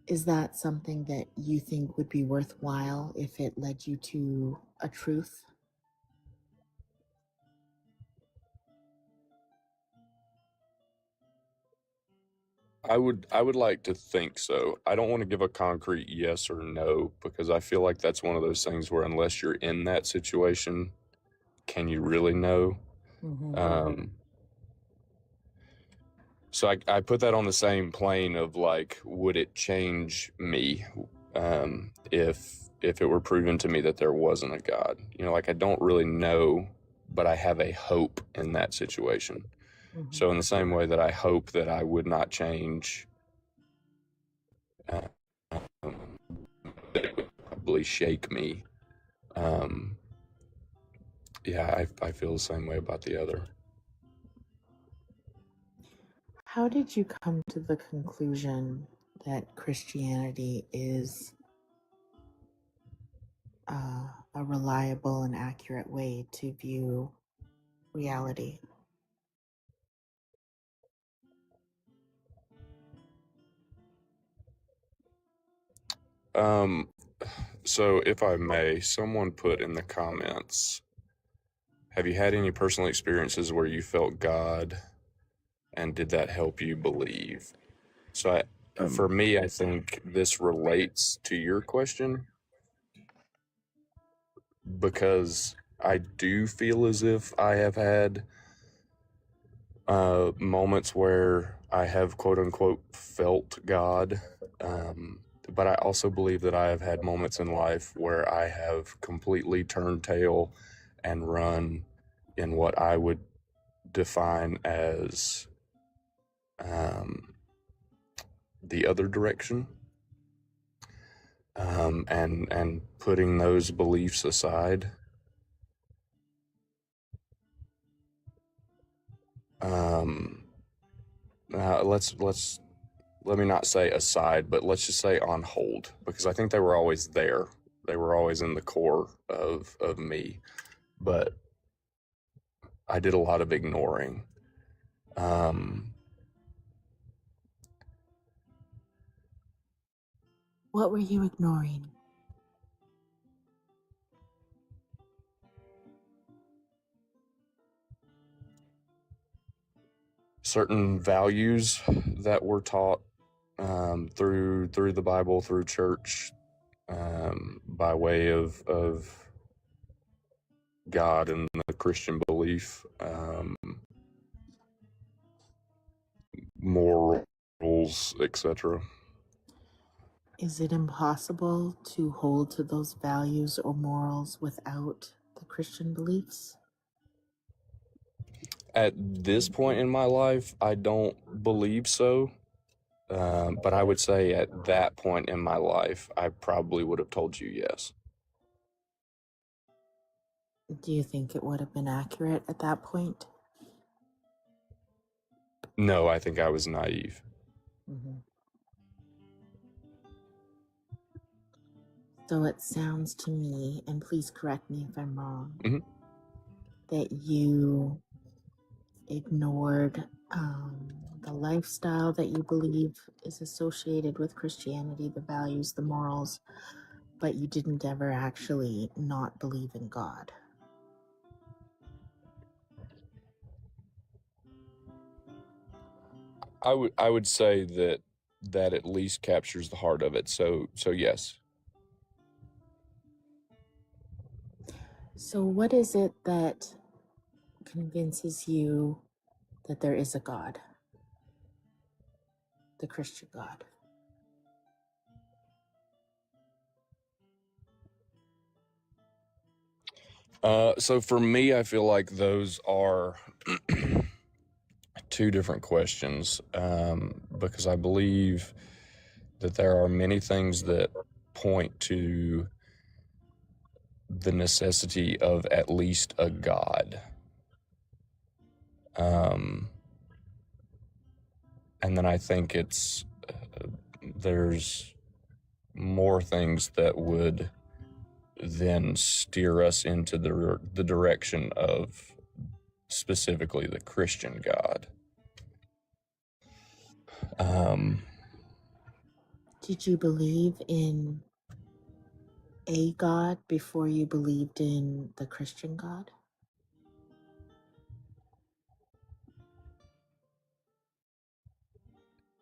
Is that something that you think would be worthwhile if it led you to a truth? I would like to think so. I don't want to give a concrete yes or no because I feel like that's one of those things where unless you're in that situation, can you really know? Mm-hmm. So I put that on the same plane of like, would it change me if it were proven to me that there wasn't a God? You know, like I don't really know, but I have a hope in that situation. Mm-hmm. So in the same way that I hope that I would not change, that it would probably shake me. Yeah, I feel the same way about the other. How did you come to the conclusion that Christianity is a reliable and accurate way to view reality? So if I may, someone put in the comments, have you had any personal experiences where you felt God and did that help you believe? So for me, I think this relates to your question because I do feel as if I have had moments where I have quote unquote felt God. But I also believe that I have had moments in life where I have completely turned tail and run in what I would define as the other direction. And putting those beliefs aside. Let me not say aside, but let's just say on hold, because I think they were always there. They were always in the core of me, but I did a lot of ignoring. What were you ignoring? Certain values that were taught through the Bible, through church, by way of God and the Christian belief, morals, etc. Is it impossible to hold to those values or morals without the Christian beliefs? At this point in my life, I don't believe so. But I would say at that point in my life, I probably would have told you yes. Do you think it would have been accurate at that point? No, I think I was naive. Mm-hmm. So it sounds to me, and please correct me if I'm wrong, that you ignored the lifestyle that you believe is associated with Christianity, the values, the morals, but you didn't ever actually not believe in God. I would say that at least captures the heart of it. So yes. So, what is it that convinces you that there is a God, the Christian God? So for me, I feel like those are two different questions, because I believe that there are many things that point to the necessity of at least a God. And then I think there's more things that would then steer us into the direction of specifically the Christian God. Did you believe in a God before you believed in the Christian God?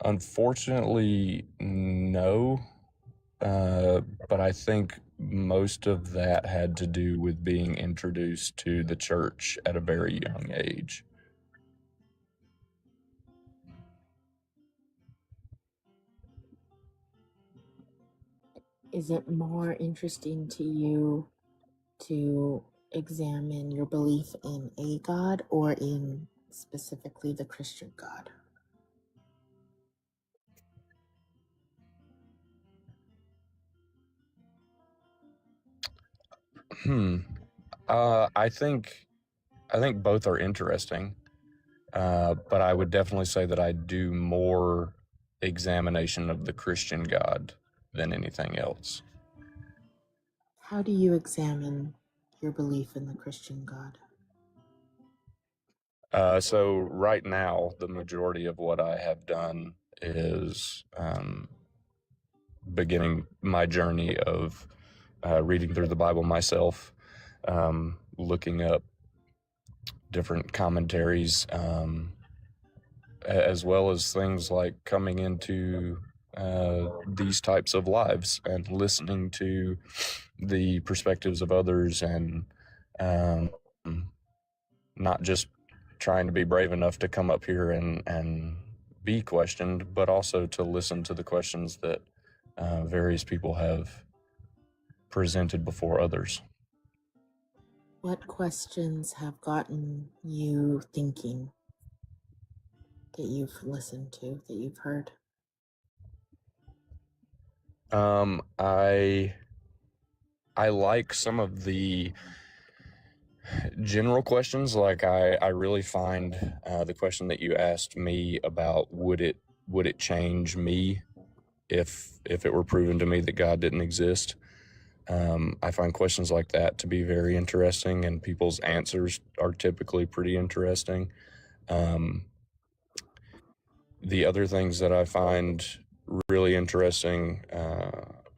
Unfortunately, no. But I think most of that had to do with being introduced to the church at a very young age. Is it more interesting to you to examine your belief in a God or in specifically the Christian God? I think both are interesting, but I would definitely say that I do more examination of the Christian God than anything else. How do you examine your belief in the Christian God? So right now, the majority of what I have done is beginning my journey of reading through the Bible myself, looking up different commentaries, as well as things like coming into these types of lives and listening to the perspectives of others, and not just trying to be brave enough to come up here and be questioned, but also to listen to the questions that various people have presented before others. What questions have gotten you thinking that you've listened to, that you've heard? I like some of the general questions. Like I really find the question that you asked me about would it change me if it were proven to me that God didn't exist. I find questions like that to be very interesting, and people's answers are typically pretty interesting. The other things that I find really interesting,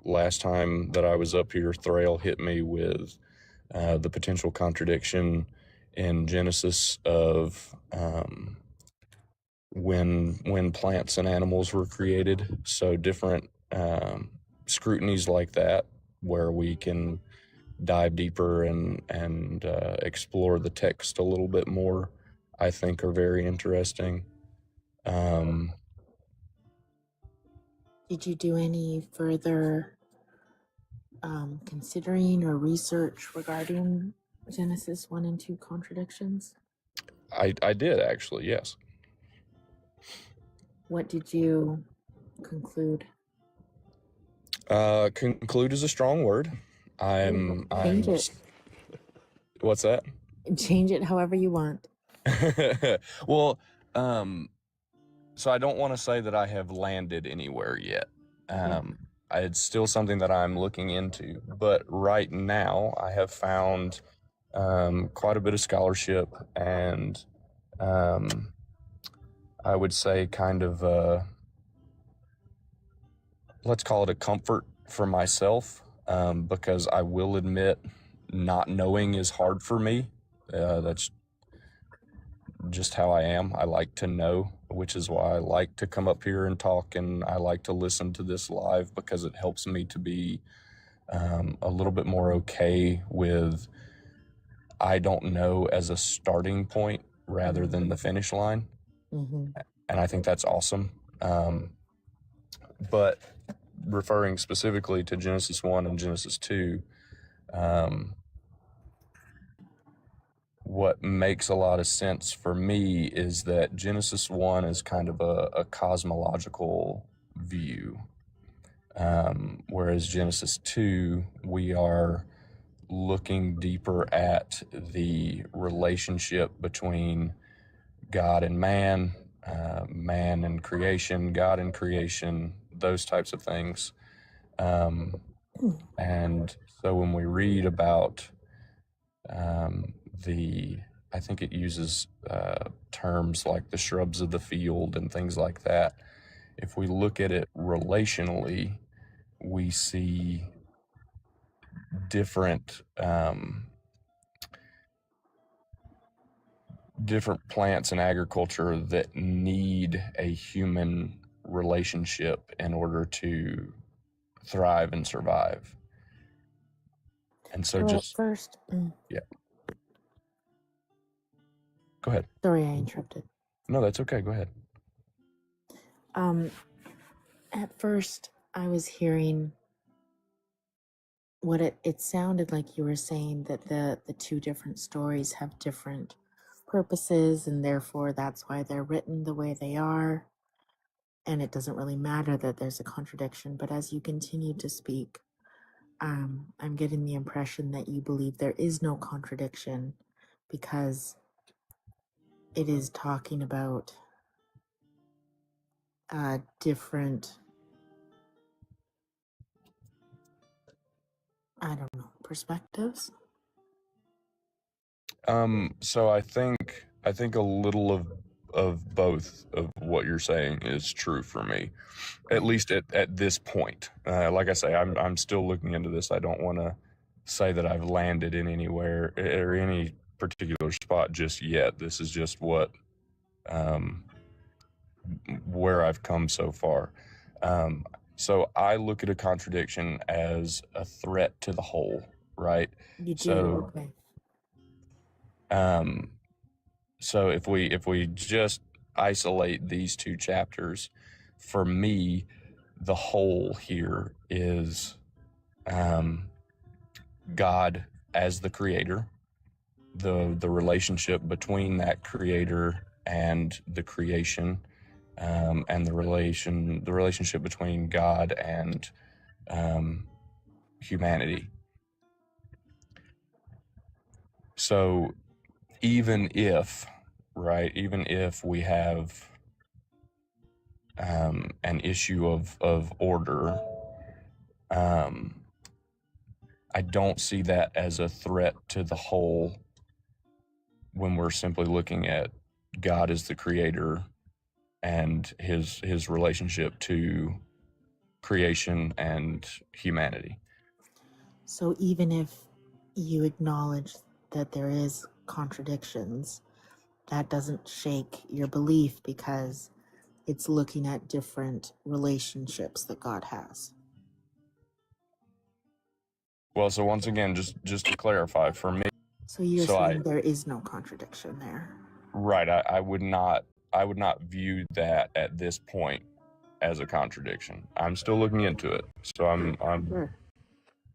last time that I was up here, Thrayle hit me with the potential contradiction in Genesis of when plants and animals were created. So different scrutinies like that, where we can dive deeper and explore the text a little bit more, I think are very interesting. Did you do any further considering or research regarding Genesis 1 and 2 contradictions? I did actually, yes. What did you conclude? Conclude is a strong word. Change it. What's that? Change it however you want. Well, so I don't want to say that I have landed anywhere yet. It's still something that I'm looking into, but right now I have found quite a bit of scholarship and I would say kind of let's call it a comfort for myself, because I will admit not knowing is hard for me. That's just how I am. I like to know which is why I like to come up here and talk, and I like to listen to this live, because it helps me to be a little bit more okay with I don't know as a starting point rather than the finish line. Mm-hmm. And I think that's awesome. But referring specifically to Genesis 1 and Genesis 2, what makes a lot of sense for me is that Genesis 1 is kind of a cosmological view, whereas Genesis 2, we are looking deeper at the relationship between God and man, man and creation, God and creation, those types of things. And so when we read about I think it uses terms like the shrubs of the field and things like that. If we look at it relationally, we see different different plants in agriculture that need a human relationship in order to thrive and survive. And so At just, first, yeah. Go ahead. sorry, I interrupted. No, that's okay. Go ahead. At first, I was hearing what it sounded like you were saying, that the two different stories have different purposes, and therefore that's why they're written the way they are, and it doesn't really matter that there's a contradiction. But as you continue to speak, I'm getting the impression that you believe there is no contradiction, because it is talking about different, I don't know, perspectives. So I think a little of both of what you're saying is true for me, at least at this point. Like I say, I'm still looking into this. I don't want to say that I've landed in anywhere or any particular spot just yet. This is just what where I've come so far. So I look at a contradiction as a threat to the whole, right? You do, So, okay. So if we just isolate these two chapters, for me, the whole here is God as the creator, the relationship between that creator and the creation, and the relationship between God and humanity. So even if we have an issue of order, I don't see that as a threat to the whole when we're simply looking at God as the creator and his relationship to creation and humanity. So even if you acknowledge that there is contradictions, that doesn't shake your belief, because it's looking at different relationships that God has. Well, so once again, just to clarify, for me, So you're saying there is no contradiction there. Right, I would not view that at this point as a contradiction. I'm still looking into it, so I'm Sure.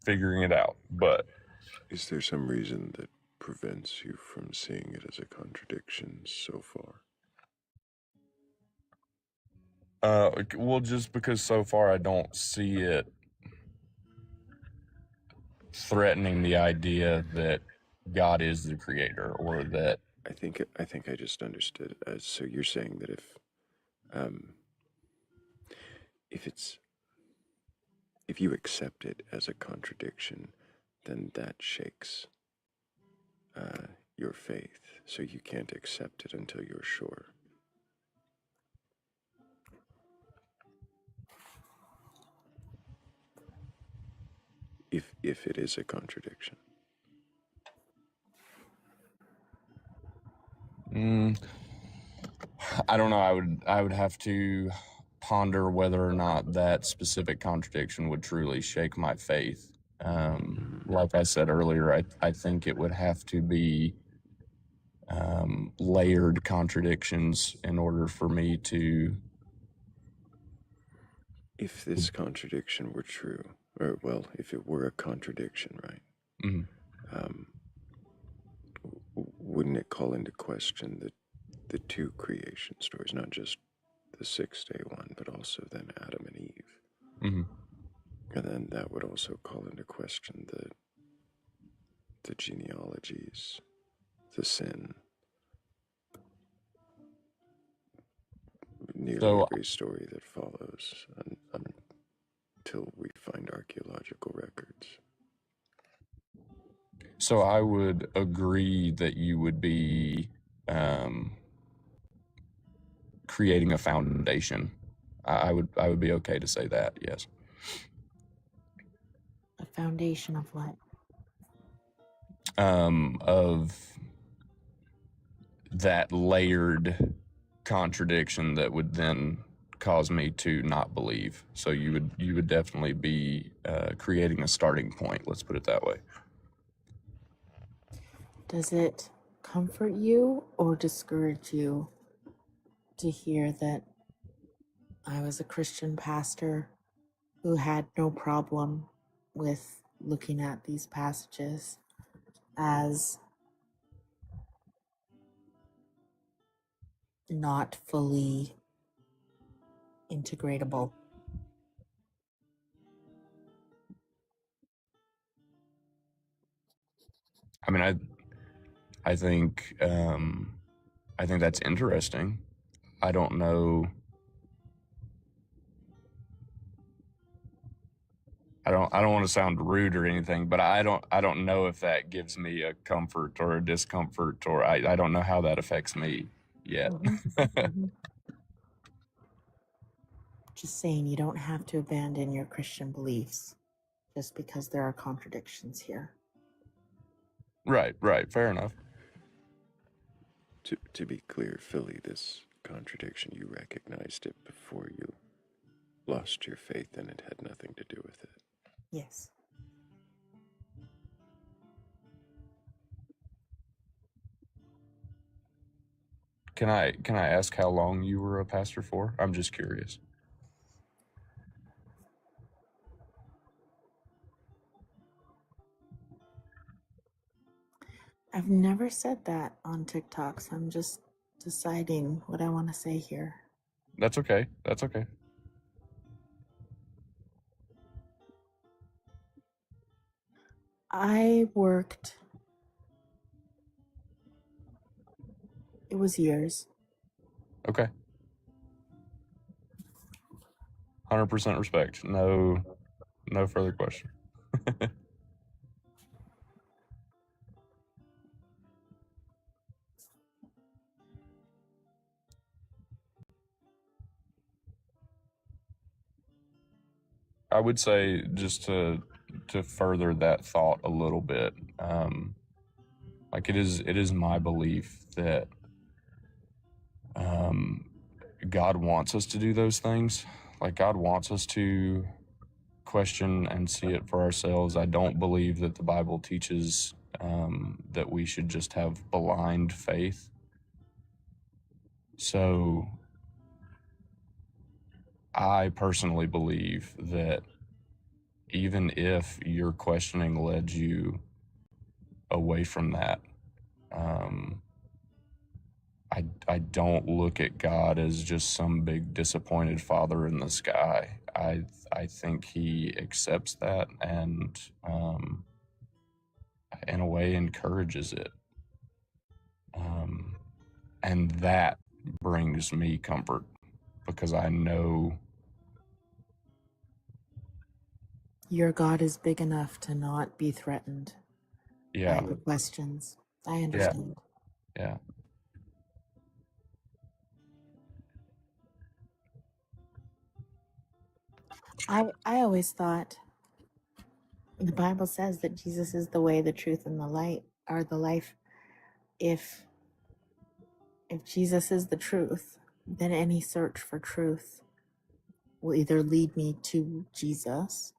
figuring it out. But Is there some reason that prevents you from seeing it as a contradiction so far? well, just because so far I don't see it threatening the idea that God is the creator, or that I think I just understood. So you're saying that if you accept it as a contradiction, then that shakes your faith. So you can't accept it until you're sure. If it is a contradiction. I don't know. I would have to ponder whether or not that specific contradiction would truly shake my faith. Like I said earlier, I think it would have to be layered contradictions in order for me to. If this contradiction were true, or well, if it were a contradiction, right? Mhm. Wouldn't it call into question the two creation stories, not just the 6-day one, but also then Adam and Eve? Mhm. And then that would also call into question the genealogies, the sin, nearly So every story that follows until we find archaeological records. So I would agree that you would be creating a foundation. I would be okay to say that, yes. A foundation of what? Of that layered contradiction that would then cause me to not believe. So you would definitely be creating a starting point. Let's put it that way. Does it comfort you or discourage you to hear that I was a Christian pastor who had no problem with looking at these passages as not fully integratable? I mean, I think that's interesting. I don't know. I don't want to sound rude or anything, but I don't know if that gives me a comfort or a discomfort, or I don't know how that affects me yet. Mhm. Just saying, you don't have to abandon your Christian beliefs just because there are contradictions here. Right, fair enough. To be clear, Philly, this contradiction, you recognized it before you lost your faith, and it had nothing to do with it. Yes. Can I ask how long you were a pastor for? I'm just curious. I've never said that on TikTok, so I'm just deciding what I want to say here. That's okay. That's okay. I worked, it was years. Okay. 100% respect. No further question. I would say, just to further that thought a little bit, like it is my belief that God wants us to do those things. Like, God wants us to question and see it for ourselves. I don't believe that the Bible teaches that we should just have blind faith. So I personally believe that even if your questioning led you away from that, I don't look at God as just some big disappointed father in the sky. I think he accepts that and in a way encourages it. And that brings me comfort because I know. Your God is big enough to not be threatened Yeah, by your questions. I yeah, understand. yeah. I always thought the Bible says that Jesus is the way, the truth, and the light, or the life. If If Jesus is the truth, then any search for truth will either lead me to Jesus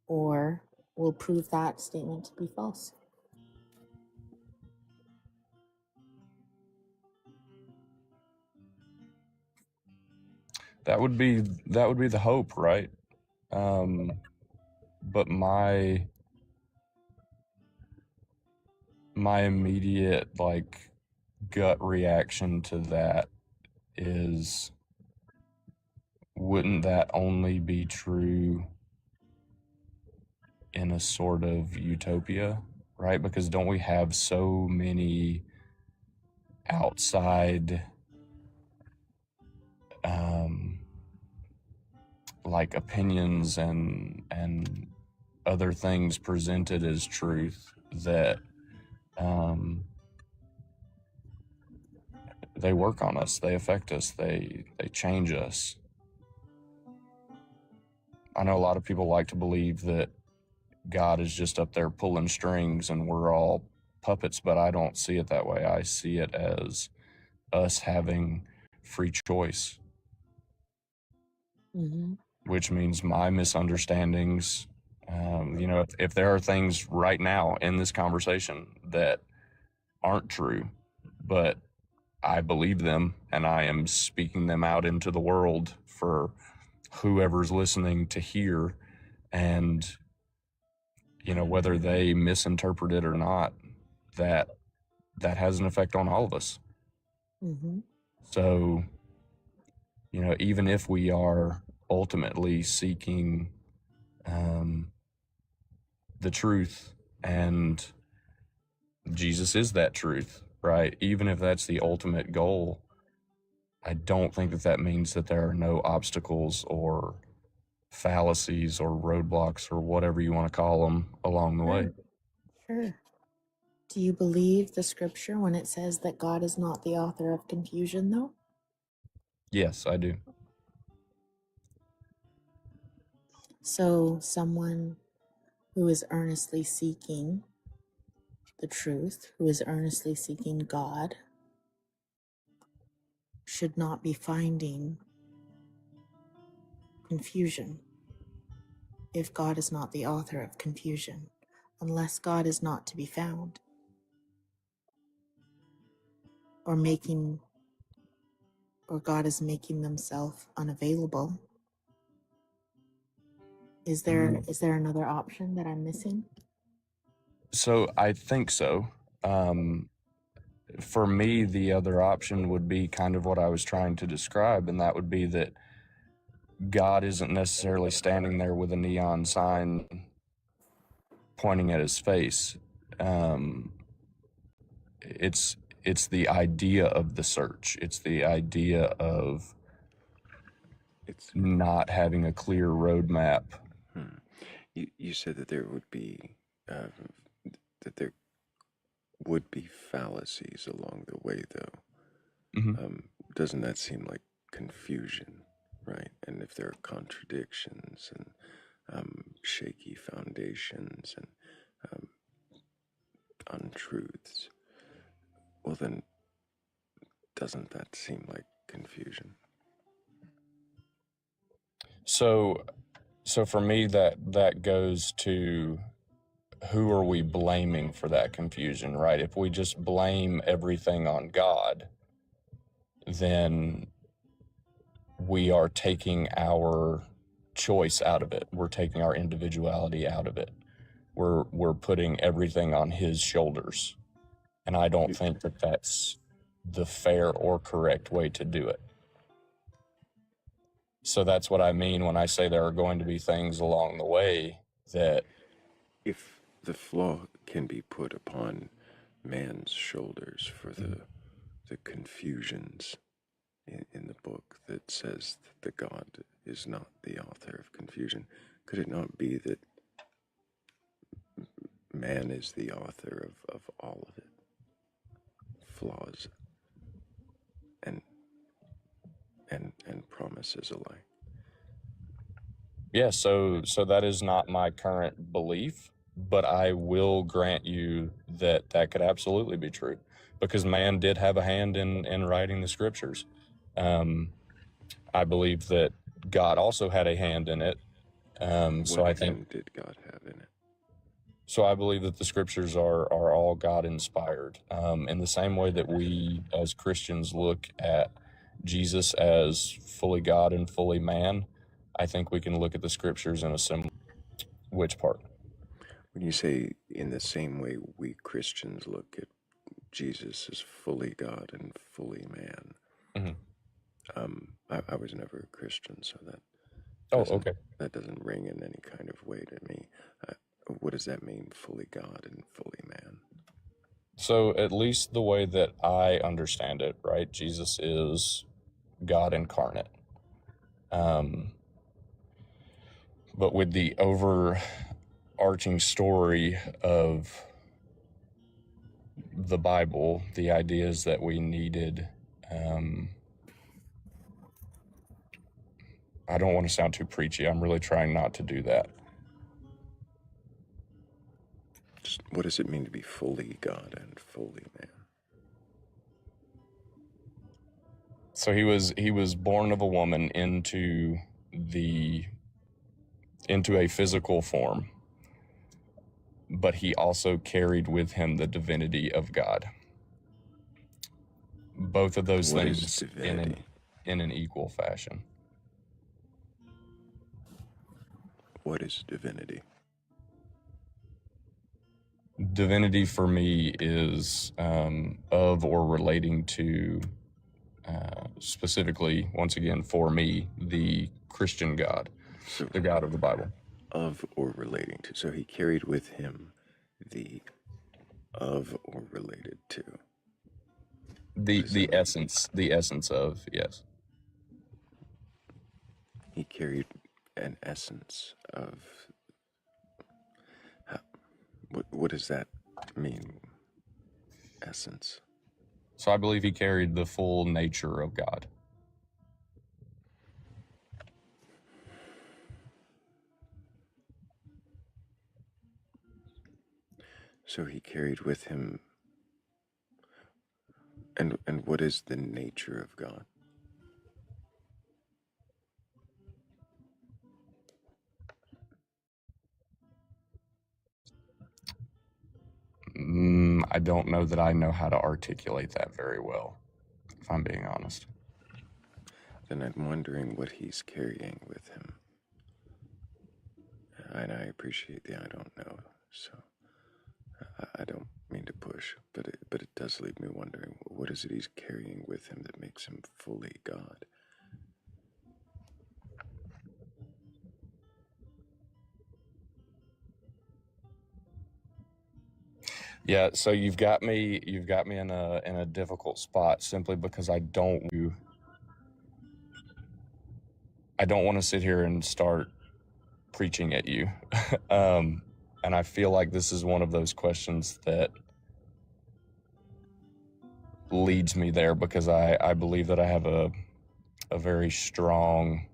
or will prove that statement to be false. That would be the hope, right? But my immediate like gut reaction to that is, wouldn't that only be true in a sort of utopia, right? Because don't we have so many outside like opinions and other things presented as truth that they work on us, they affect us, they change us. I know a lot of people like to believe that God is just up there pulling strings and we're all puppets, but I don't see it that way. I see it as us having free choice, which means my misunderstandings, if there are things right now in this conversation that aren't true, but I believe them and I am speaking them out into the world for whoever's listening to hear, and whether they misinterpret it or not, that has an effect on all of us. So even if we are ultimately seeking the truth, and Jesus is that truth, right? Even if that's the ultimate goal, I don't think that means that there are no obstacles or fallacies or roadblocks or whatever you want to call them along the way. Sure. Do you believe the scripture when it says that God is not the author of confusion, though? Yes, I do. So someone who is earnestly seeking the truth, who is earnestly seeking God, should not be finding confusion if God is not the author of confusion, unless God is not to be found, or God is making themselves unavailable. Is there another option that I'm missing? So I think so. For me, the other option would be kind of what I was trying to describe, and that would be that God isn't necessarily standing there with a neon sign pointing at his face. It's the idea of the search. It's the idea of not having a clear roadmap. You said that there would be fallacies along the way, though. Doesn't that seem like confusion, right? And if there are contradictions and shaky foundations and untruths, well then, doesn't that seem like confusion? So for me, that goes to, who are we blaming for that confusion, right? If we just blame everything on God, then we are taking our choice out of it. We're taking our individuality out of it. We're putting everything on his shoulders. And I don't think that that's the fair or correct way to do it. So that's what I mean when I say there are going to be things along the way that... If the flaw can be put upon man's shoulders for the confusions in the book that says that the God is not the author of confusion, could it not be that man is the author of all of it? Flaws and promises alike. Yeah, so that is not my current belief, but I will grant you that could absolutely be true, because man did have a hand in writing the scriptures. I believe that God also had a hand in it. So I What think hand did God have in it? so. I believe that the scriptures are all God inspired. In the same way that we as Christians look at Jesus as fully God and fully man, I think we can look at the scriptures in a similar. Which part? When you say in the same way we Christians look at Jesus as fully God and fully man, Mm-hmm. I was never a Christian, so Oh, doesn't okay. that doesn't ring in any kind of way to me. What does that mean, fully God and fully man? So at least the way that I understand it, right? Jesus is God incarnate. But with the overarching story of the Bible, the idea is that we needed, I don't want to sound too preachy. I'm really trying not to do that. Just what does it mean to be fully God and fully man? So he was born of a woman into a physical form, but he also carried with him the divinity of God. Both of those What is things divinity? in an equal fashion. What is divinity? Divinity for me is of or relating to, specifically, once again, for me, the Christian God, So the God of the Bible. of or relating to. So he carried with him the of or related to. The essence of, yes. He carried an essence of. What does that mean? Essence. So I believe he carried the full nature of God. So he carried with him. And what is the nature of God? I don't know that I know how to articulate that very well, if I'm being honest. Then I'm wondering what he's carrying with him. And I appreciate the I don't know, so I don't mean to push, but it does leave me wondering, what is it he's carrying with him that makes him fully God? Yeah, so you've got me in a difficult spot, simply because I don't want to sit here and start preaching at you. And I feel like this is one of those questions that leads me there, because I believe that I have a very strong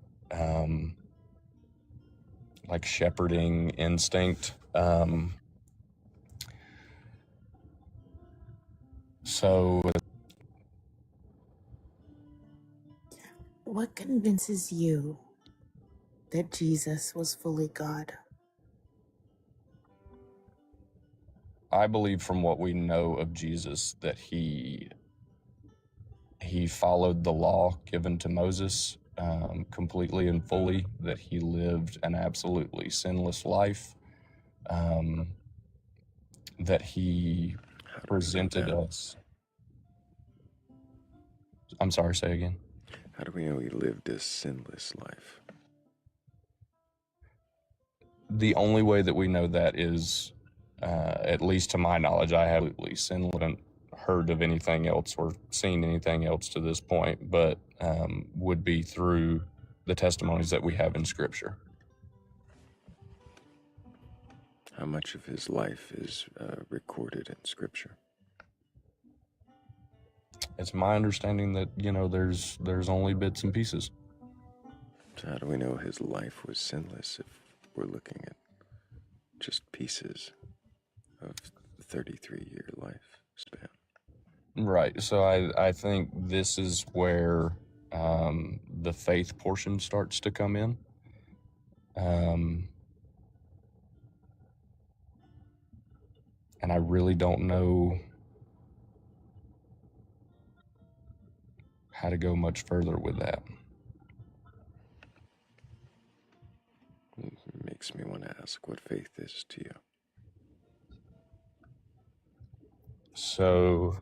like shepherding instinct. So What convinces you that Jesus was fully God? I believe, from what we know of Jesus, that he followed the law given to Moses completely and fully, that he lived an absolutely sinless life, that he How do we know presented that? us. I'm sorry, say again. How do we know he lived a sinless life? The only way that we know that is, at least to my knowledge, I haven't heard of anything else or seen anything else to this point, but would be through the testimonies that we have in Scripture. How much of his life is recorded in Scripture? It's my understanding that, there's only bits and pieces. So how do we know his life was sinless if we're looking at just pieces of 33-year lifespan. Right. So I think this is where the faith portion starts to come in. And I really don't know how to go much further with that. It makes me want to ask what faith is to you. So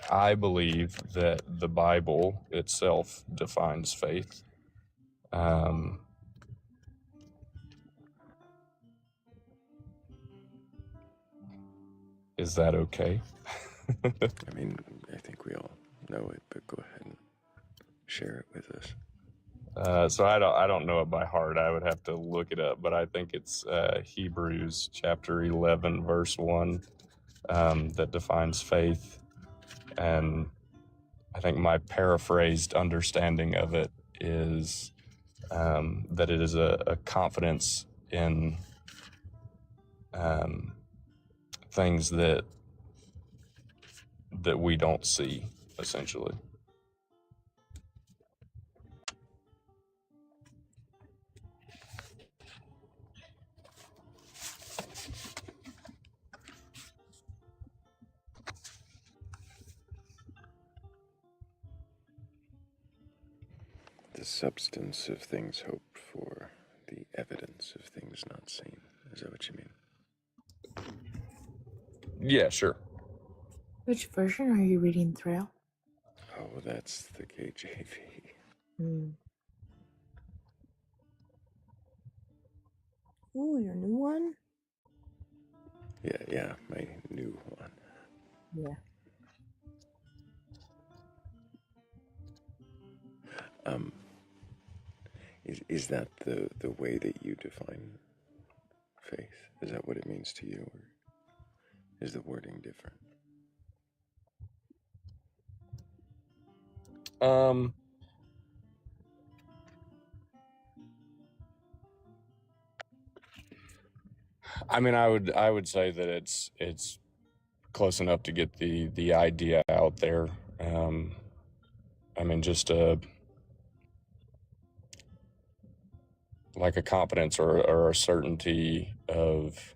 I believe that the Bible itself defines faith. Is that okay? I mean, I think we all know it, but go ahead and share it with us. So I don't know it by heart. I would have to look it up, but I think it's Hebrews chapter 11, verse 1, that defines faith. And I think my paraphrased understanding of it is that it is a confidence in things that we don't see, essentially. The substance of things hoped for, the evidence of things not seen. Is that what you mean? Yeah, sure. Which version are you reading, Thrayle? Oh, that's the KJV. Ooh, your new one? Yeah, my new one. Yeah. Is that the way that you define faith? Is that what it means to you, or is the wording different? I mean, I would say that it's close enough to get the idea out there. I mean, just like a confidence or a certainty of,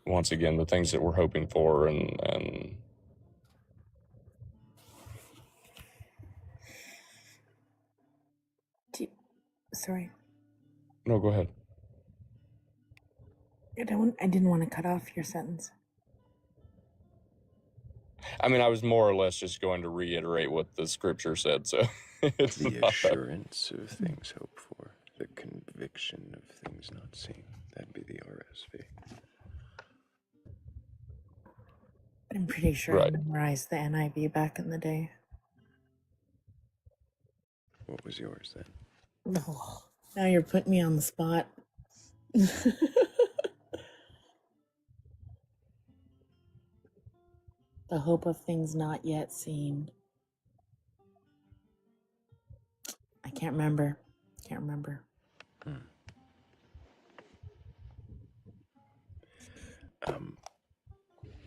once again, the things that we're hoping for and Sorry. No, go ahead. I didn't want to cut off your sentence. I mean, I was more or less just going to reiterate what the scripture said, so it's The not assurance of things hoped for, the conviction of things not seen. That'd be the RSV. I'm pretty sure Right. I memorized the NIV back in the day. What was yours then? Oh, now you're putting me on the spot. The hope of things not yet seen. I can't remember.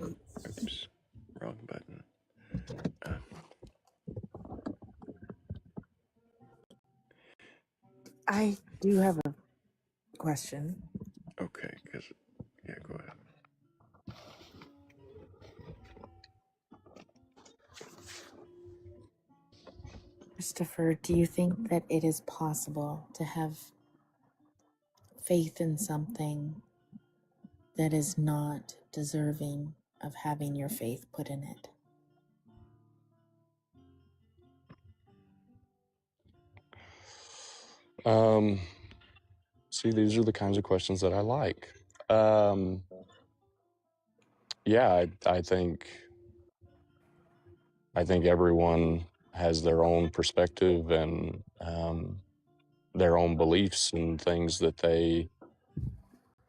Oops, wrong button. I do have a question. Okay, yeah, go ahead. Christopher, do you think that it is possible to have faith in something that is not deserving of having your faith put in it? See, these are the kinds of questions that I like. Yeah, I think everyone has their own perspective and their own beliefs and things that they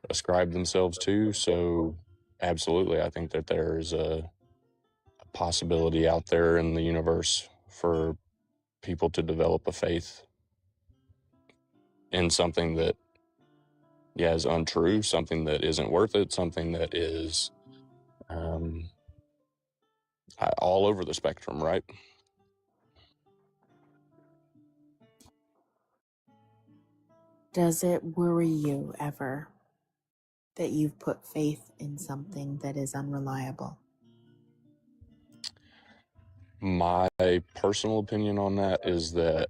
ascribe themselves to. So, absolutely, I think that there's a possibility out there in the universe for people to develop a faith in something that, yeah, is untrue, something that isn't worth it, something that is all over the spectrum, right? Does it worry you ever that you've put faith in something that is unreliable? My personal opinion on that is that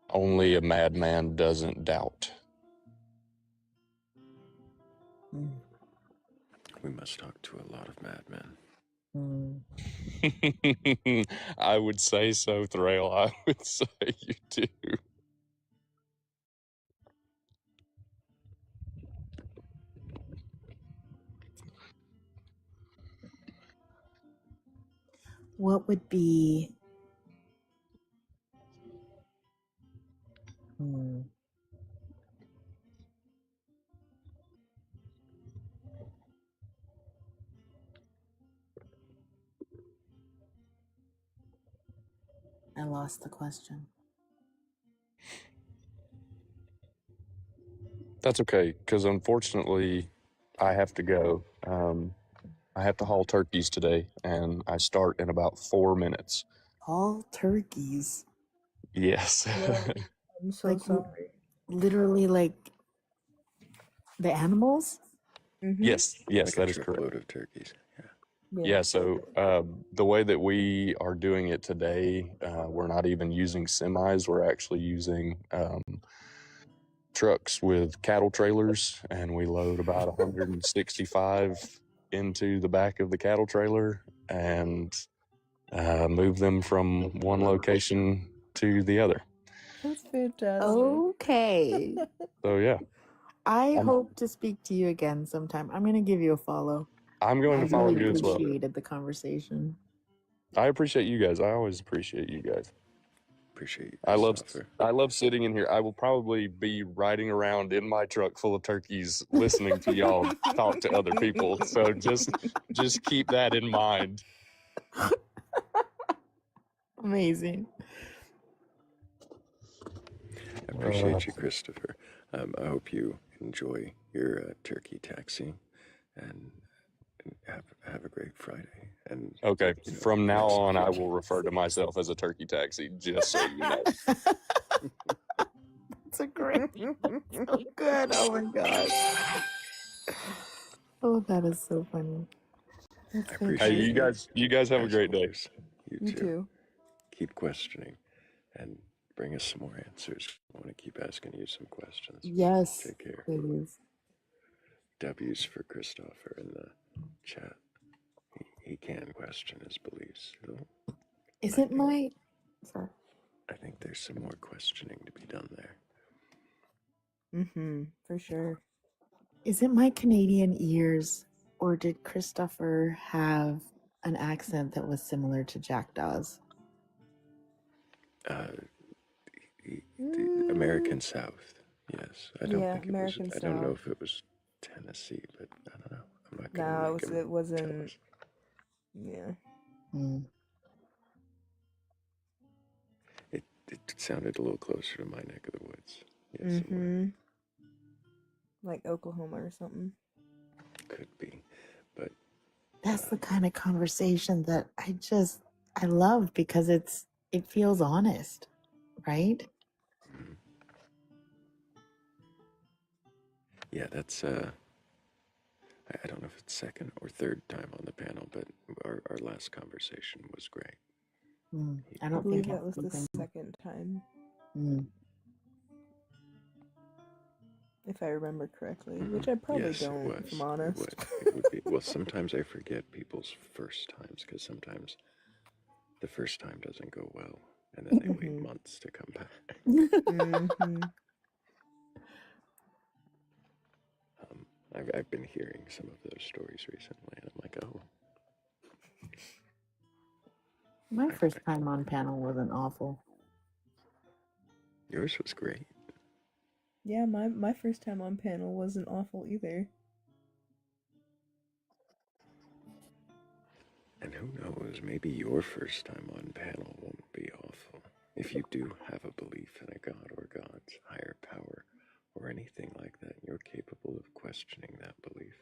only a madman doesn't doubt. Mm. We must talk to a lot of madmen. Mm. I would say so, Thrayle. I would say you do. What would be I lost the question. That's okay, because unfortunately, I have to go. I have to haul turkeys today, and I start in about 4 minutes. All turkeys. Yes. I'm so Like, sorry. literally, like the animals? Yes, Like a that is correct. truckload of turkeys. Yeah. Yeah, so the way that we are doing it today, we're not even using semis. We're actually using trucks with cattle trailers, and we load about 165 into the back of the cattle trailer and move them from one location to the other. That's fantastic. Okay. So yeah, I I'm- hope to speak to you again sometime. I'm going to give you a follow. I'm going I to follow really you as well. appreciated the conversation. I appreciate you guys. I always appreciate you guys. Appreciate you, I Christopher. love sitting in here. I will probably be riding around in my truck full of turkeys, listening to y'all talk to other people. So just keep that in mind. Amazing. I appreciate you, Christopher. I hope you enjoy your turkey taxi, and have a great Friday. And Okay, from now next on, I week- will refer to myself as a turkey taxi, just so you know. It's a great. So good. Oh my gosh. Oh, that is so funny. That's I Hey, appreciate you guys have a as great day. always. You You too. too. Keep questioning, and bring us some more answers. I want to keep asking you some questions. Yes, Take care. please. W's for Christopher in the chat. He can question his beliefs. Isn't my. Sorry. I think there's some more questioning to be done there. For sure. Is it my Canadian ears, or did Christopher have an accent that was similar to Jackdaw's? The American South. Yes, I don't Yeah, think it American was. I don't know South. if it was Tennessee, but I don't know. I'm not No, gonna make him it wasn't. tell us. Yeah. It sounded a little closer to my neck of the woods. Yes, it would. Like Oklahoma or something. Could be, but That's the kind of conversation that I love because it feels honest, right? yeah, that's I don't know if it's second or third time on the panel, but our last conversation was great. I I don't believe think that was the it's second time, been. if I remember correctly, which I probably Yes, don't, it was. if I'm honest. It would be. Well, sometimes I forget people's first times because sometimes the first time doesn't go well, and then they wait months to come back. I've been hearing some of those stories recently, and I'm like, oh. My first time on panel wasn't awful. Yours was great. Yeah, my first time on panel wasn't awful either. And who knows, maybe your first time on panel won't be awful. If you do have a belief in a god or God's higher power or anything like that, you're capable of questioning that belief.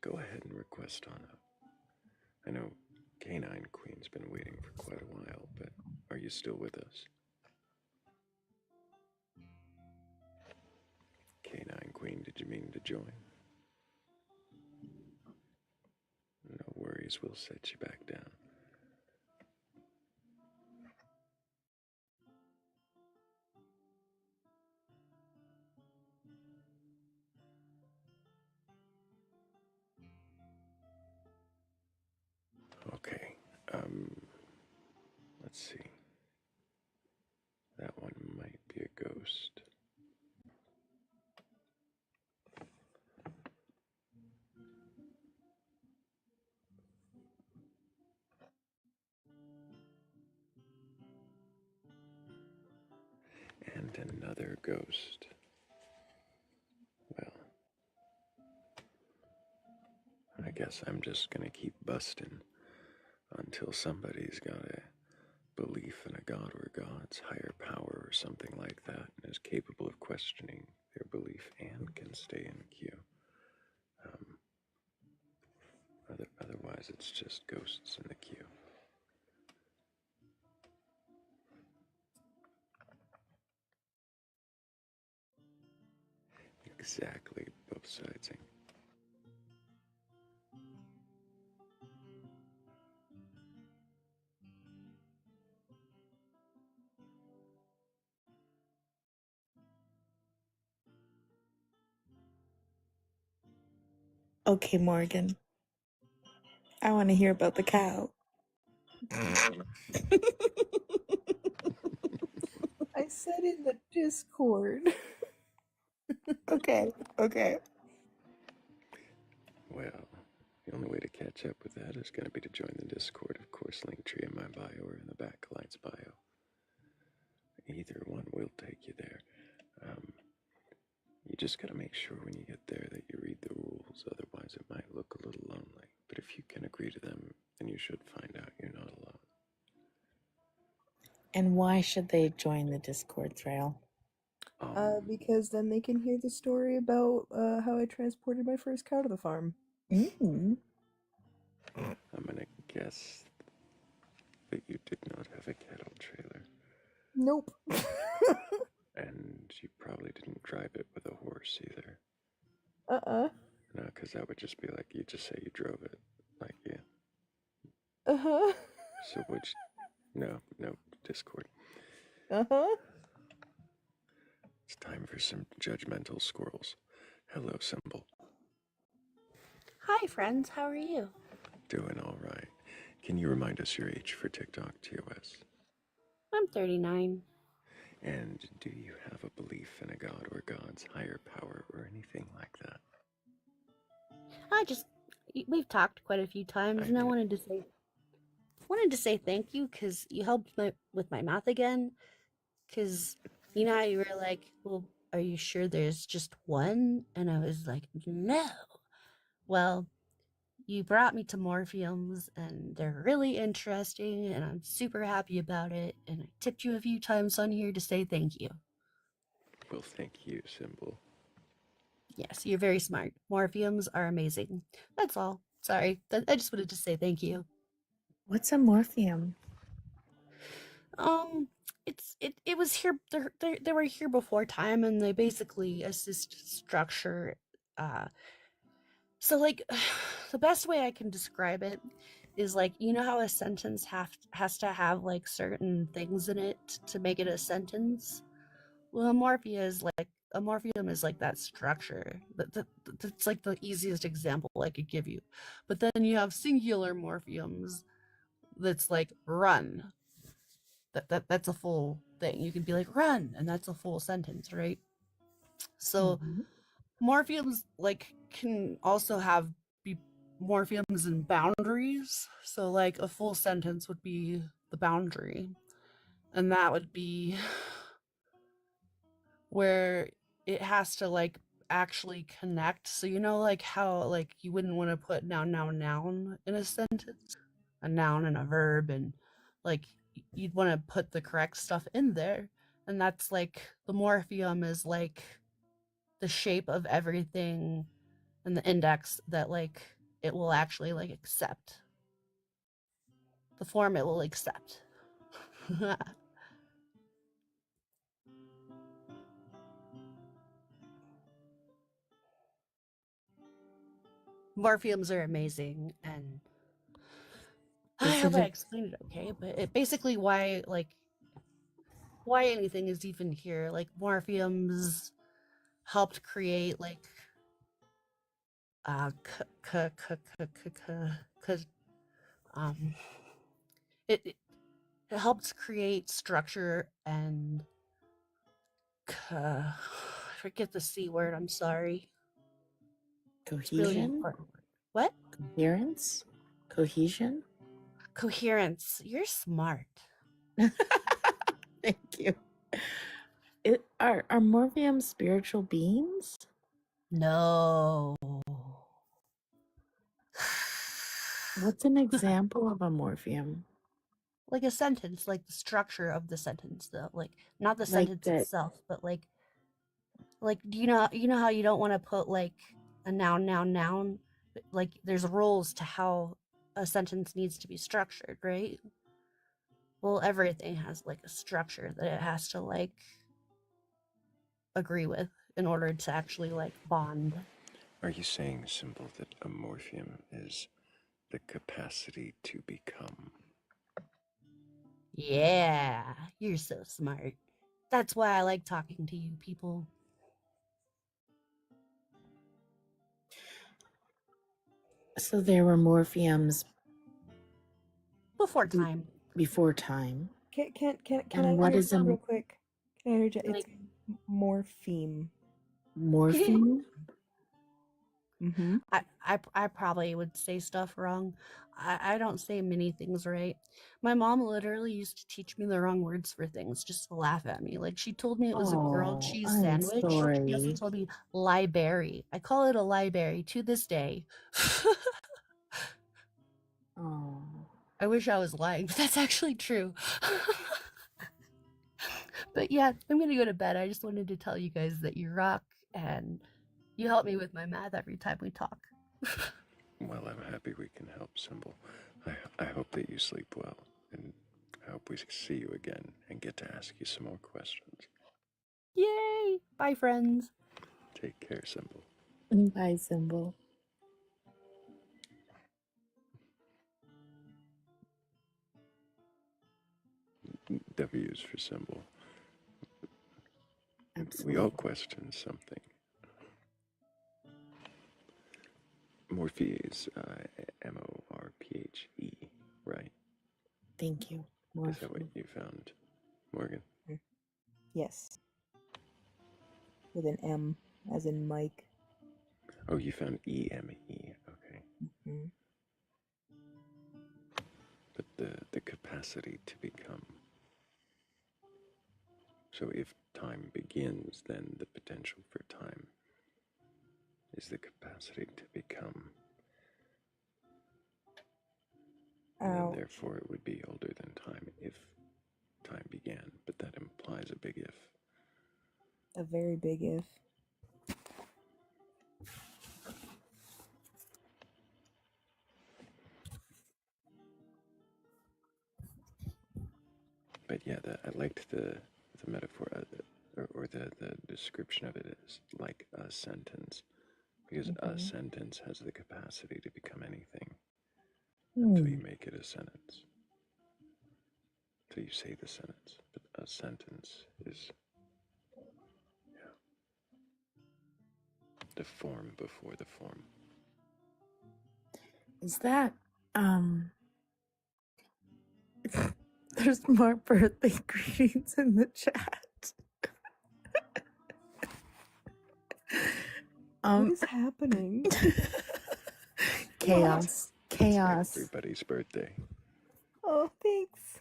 Go ahead and request on up. I know Canine Queen's been waiting for quite a while, but are you still with us? Canine Queen, did you mean to join? No worries, we'll set you back down. Okay, let's see. That one might be a ghost. And another ghost. Well, I guess I'm just gonna keep busting until somebody's got a belief in a god or God's higher power or something like that and is capable of questioning their belief and can stay in queue. Otherwise, it's just ghosts in the queue. Exactly, both sides. Okay, Morgan. I want to hear about the cow. I said in the Discord. Okay. Well, the only way to catch up with that is going to be to join the Discord, of course, link tree in my bio or in the Batcolyte's bio. Either one will take you there. You just gotta make sure when you get there that you read the rules, otherwise it might look a little lonely. But if you can agree to them, then you should find out you're not alone. And why should they join the Discord, Thrayle? Because then they can hear the story about how I transported my first cow to the farm. Mm-hmm. I'm gonna guess that you did not have a cattle trailer. Nope. And you probably didn't drive it with a horse either. No, because that would just be like, you just say you drove it. Like, yeah. So would you... No, Discord. It's time for some judgmental squirrels. Hello, Symbol. Hi, friends. How are you? Doing all right. Can you remind us your age for TikTok TOS? I'm 39. And do you have a belief in a god or God's higher power or anything like that? We've talked quite a few times, and I wanted to say thank you because you helped with my math again. Because you know how you were like, well, are you sure there's just one? And I was like, no. Well, you brought me to morphemes, and they're really interesting, and I'm super happy about it. And I tipped you a few times on here to say thank you. Well, thank you, Symbol. Yes, you're very smart. Morphemes are amazing. That's all. Sorry. I just wanted to say thank you. What's a morpheum? It was here. They were here before time, and they basically assist structure. So like, the best way I can describe it is like, you know how a sentence has to have like certain things in it to make it a sentence. Well, a morpheum is like that structure. That's like the easiest example I could give you. But then you have singular morphemes that's like run. That's a full thing. You can be like run, and that's a full sentence, right? So morphemes like can also be morphemes and boundaries. So like a full sentence would be the boundary, and that would be where it has to like actually connect. So you know like how like you wouldn't want to put noun in a sentence, a noun and a verb, and like you'd want to put the correct stuff in there. And that's like the morphium is like the shape of everything and the index that like it will actually like accept. The form it will accept. Morphemes are amazing, and I Is hope it I a, explained it okay, but it basically why anything is even here. Like morphemes helped create like um it helps create structure and I forget the C word, I'm sorry. It's really cohesion? important. What? Coherence? Cohesion? Coherence. You're smart. Thank you. Are morphiums spiritual beings? No. What's an example of a morphium? Like a sentence, like the structure of the sentence, though. Like not the Like sentence that. itself, but like do you know how you don't want to put like a noun? Like there's rules to how a sentence needs to be structured, right? Well, everything has like a structure that it has to like agree with in order to actually like bond. Are you saying, Symbol, that a morphium is the capacity to become? Yeah, you're so smart. That's why I like talking to you people. So there were morphiums Before time. before time. Can And I what is interject a real quick? Can I interject? Like, It's morpheme. morpheme? Mm-hmm. I probably would say stuff wrong. I don't say many things right. My mom literally used to teach me the wrong words for things just to laugh at me. Like she told me it was a grilled Oh, cheese I'm sandwich. She also sorry. told me library. I call it a library to this day. Oh. I wish I was lying, but that's actually true. But yeah, I'm gonna go to bed. I just wanted to tell you guys that you rock and you help me with my math every time we talk. Well, I'm happy we can help, Symbol. I hope that you sleep well, and I hope we see you again and get to ask you some more questions. Yay! Bye, friends. Take care, Symbol. Bye, Symbol. W's for Symbol. Absolutely. We all question something. Morphe is Morphe, right? Thank you. Is that what you found, Morgan? Yes. With an M, as in Mike. Oh, you found EME. Okay. Mm-hmm. But the capacity to become. So if time begins, then the potential for time is the capacity to become. And then therefore it would be older than time if time began. But that implies a big if. A very big if. But yeah, I liked the metaphor or the description of it as like a sentence, because a sentence has the capacity to become anything until you make it a sentence. Until you say the sentence, but a sentence is the form before the form. Is that there's more birthday greetings in the chat. What is happening? Chaos. Chaos. It's everybody's birthday. Oh, thanks.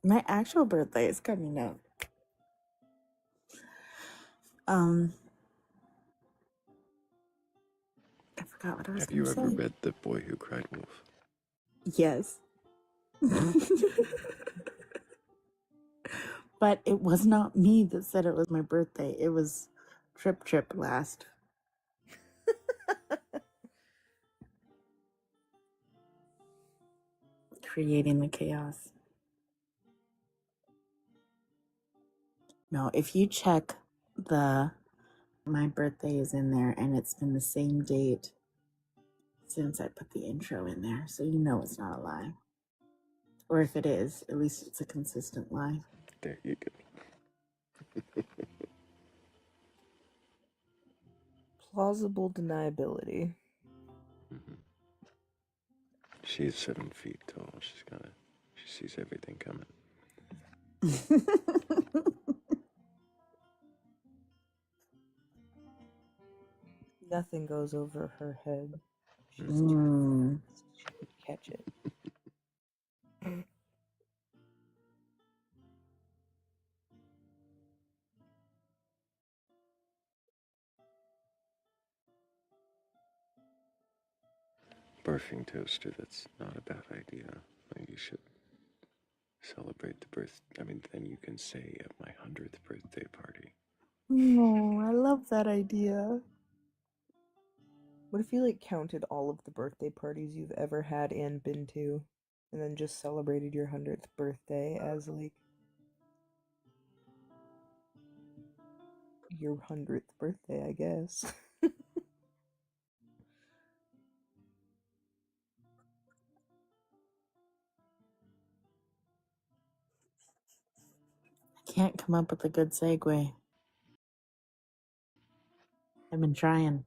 My actual birthday is coming up. I forgot forgot what I was Have you going to ever say. read The Boy Who Cried Wolf? Yes. But it was not me that said it was my birthday. It was Trip last. Creating the chaos. No, if you check my birthday is in there and it's been the same date since I put the intro in there, so you know it's not a lie. Or if it is, at least it's a consistent lie. There you go. Plausible deniability. She's 7 feet tall. She sees everything coming. Nothing goes over her head. She's Mm. too fast. She could catch it. Barfing toaster, that's not a bad idea. You should celebrate the birth. I mean, then you can say at my 100th birthday party. Oh, I love that idea. What if you like counted all of the birthday parties you've ever had and been to, and then just celebrated your 100th birthday as like your 100th birthday, I guess. I can't come up with a good segue. I've been trying.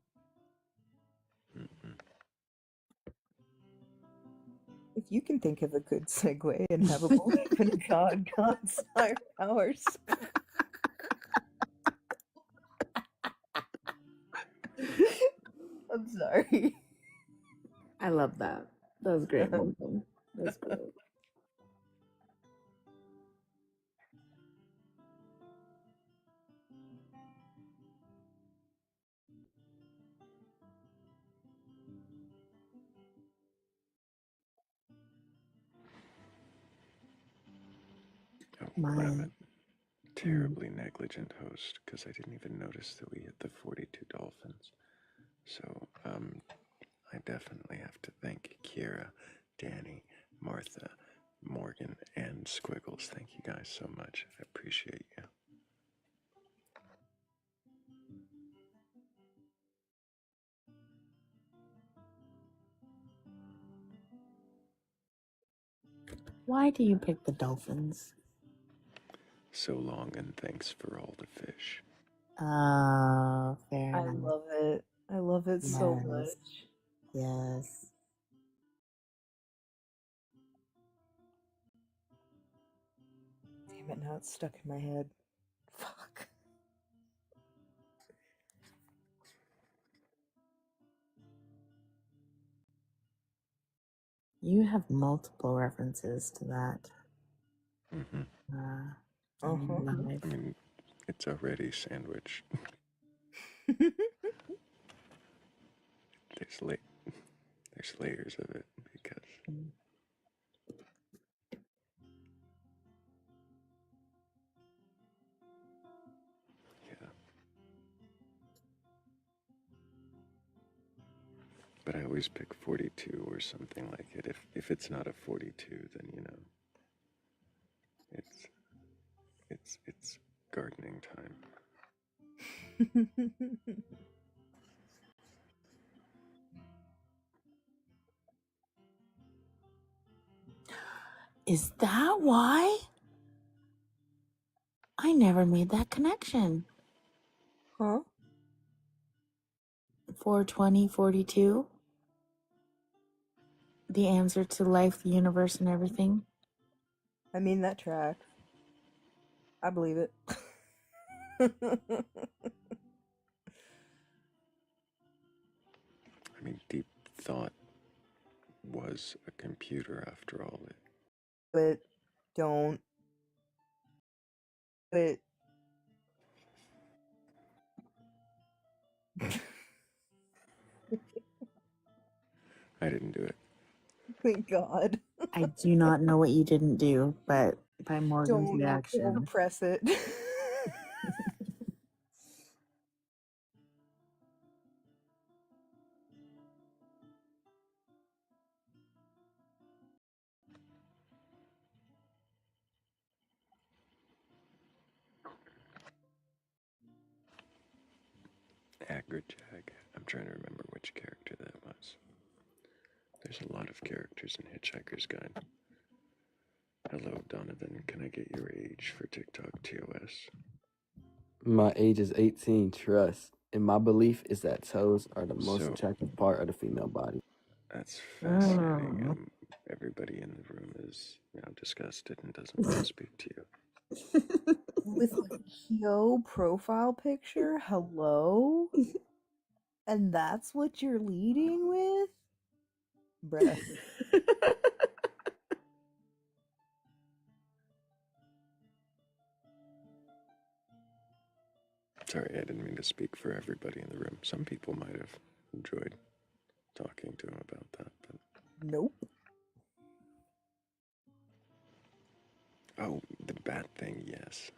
If you can think of a good segue and have a belief in God's higher powers. I'm sorry. I love that. That was great, Malcolm. That's great. Oh, My crap it. Terribly negligent host, because I didn't even notice that we hit the 42 dolphins. So, I definitely have to thank Kira, Danny, Martha, Morgan, and Squiggles. Thank you guys so much. I appreciate you. Why do you pick the dolphins? So long, and thanks for all the fish. Oh, fair I enough. love it. I love it so much. Yes. Damn it, now it's stuck in my head. Fuck. You have multiple references to that. Mm-hmm. Uh-huh. I mean, it's already sandwiched. There's layers of it because yeah. But I always pick 42 or something like it. If it's not a 42, then you know it's gardening time. Is that why? I never made that connection. Huh? 420, 42? The answer to life, the universe, and everything? I mean, that tracks. I believe it. I mean, deep thought was a computer after all. But don't. But. I didn't do it. Thank God. I do not know what you didn't do, but by Morgan's Don't reaction. press it. Agrajag. I'm trying to remember which character that was. There's a lot of characters in Hitchhiker's Guide. Hello, Donovan. Can I get your age for TikTok TOS? My age is 18, trust. And my belief is that toes are the most So- attractive part of the female body. That's fascinating. Mm. Everybody in the room is now disgusted and doesn't want to speak to you. With a Kyo profile picture? Hello? And that's what you're leading with? Bruh. Sorry, I didn't mean to speak for everybody in the room. Some people might have enjoyed talking to him about that, but Nope. oh, the bat thing, yes.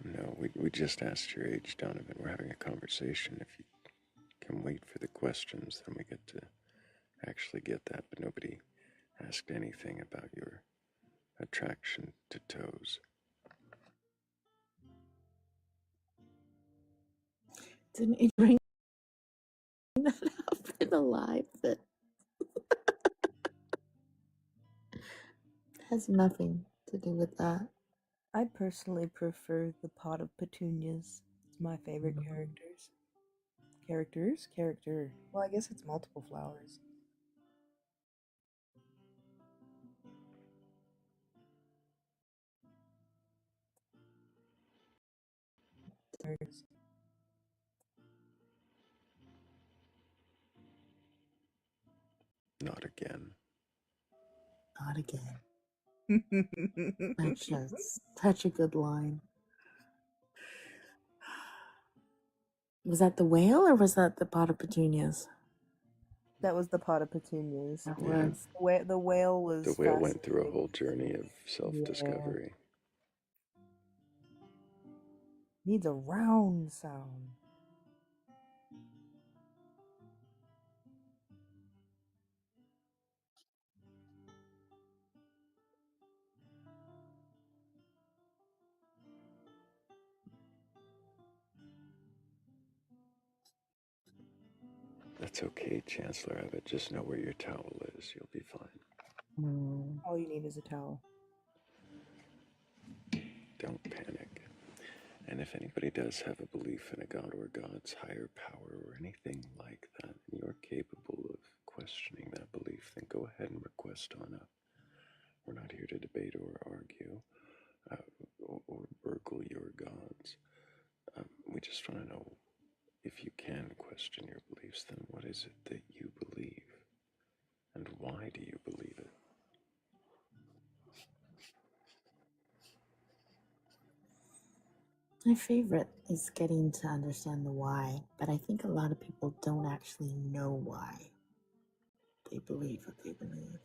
No, we just asked your age, Donovan. We're having a conversation. If you can wait for the questions, then we get to actually get that. But nobody asked anything about your attraction to toes. Didn't it bring that up in the live that has nothing to do with that? I personally prefer the pot of petunias. It's my favorite characters. Character. Well, I guess it's multiple flowers. Not again. Not again. That's such a good line. Was that the whale or was that the pot of petunias? That was the pot of petunias. That Yeah. was. The whale was. The whale went through a whole journey of self-discovery. Needs a round sound. That's okay, Chancellor Abbott. Just know where your towel is. You'll be fine. All you need is a towel. Don't panic. And if anybody does have a belief in a god or God's higher power or anything like that, and you're capable of questioning that belief, then go ahead and request on up. We're not here to debate or argue or burgle your gods. We just want to know, if you can question your beliefs, then what is it that you believe? And why do you believe it? My favorite is getting to understand the why, but I think a lot of people don't actually know why they believe what they believe.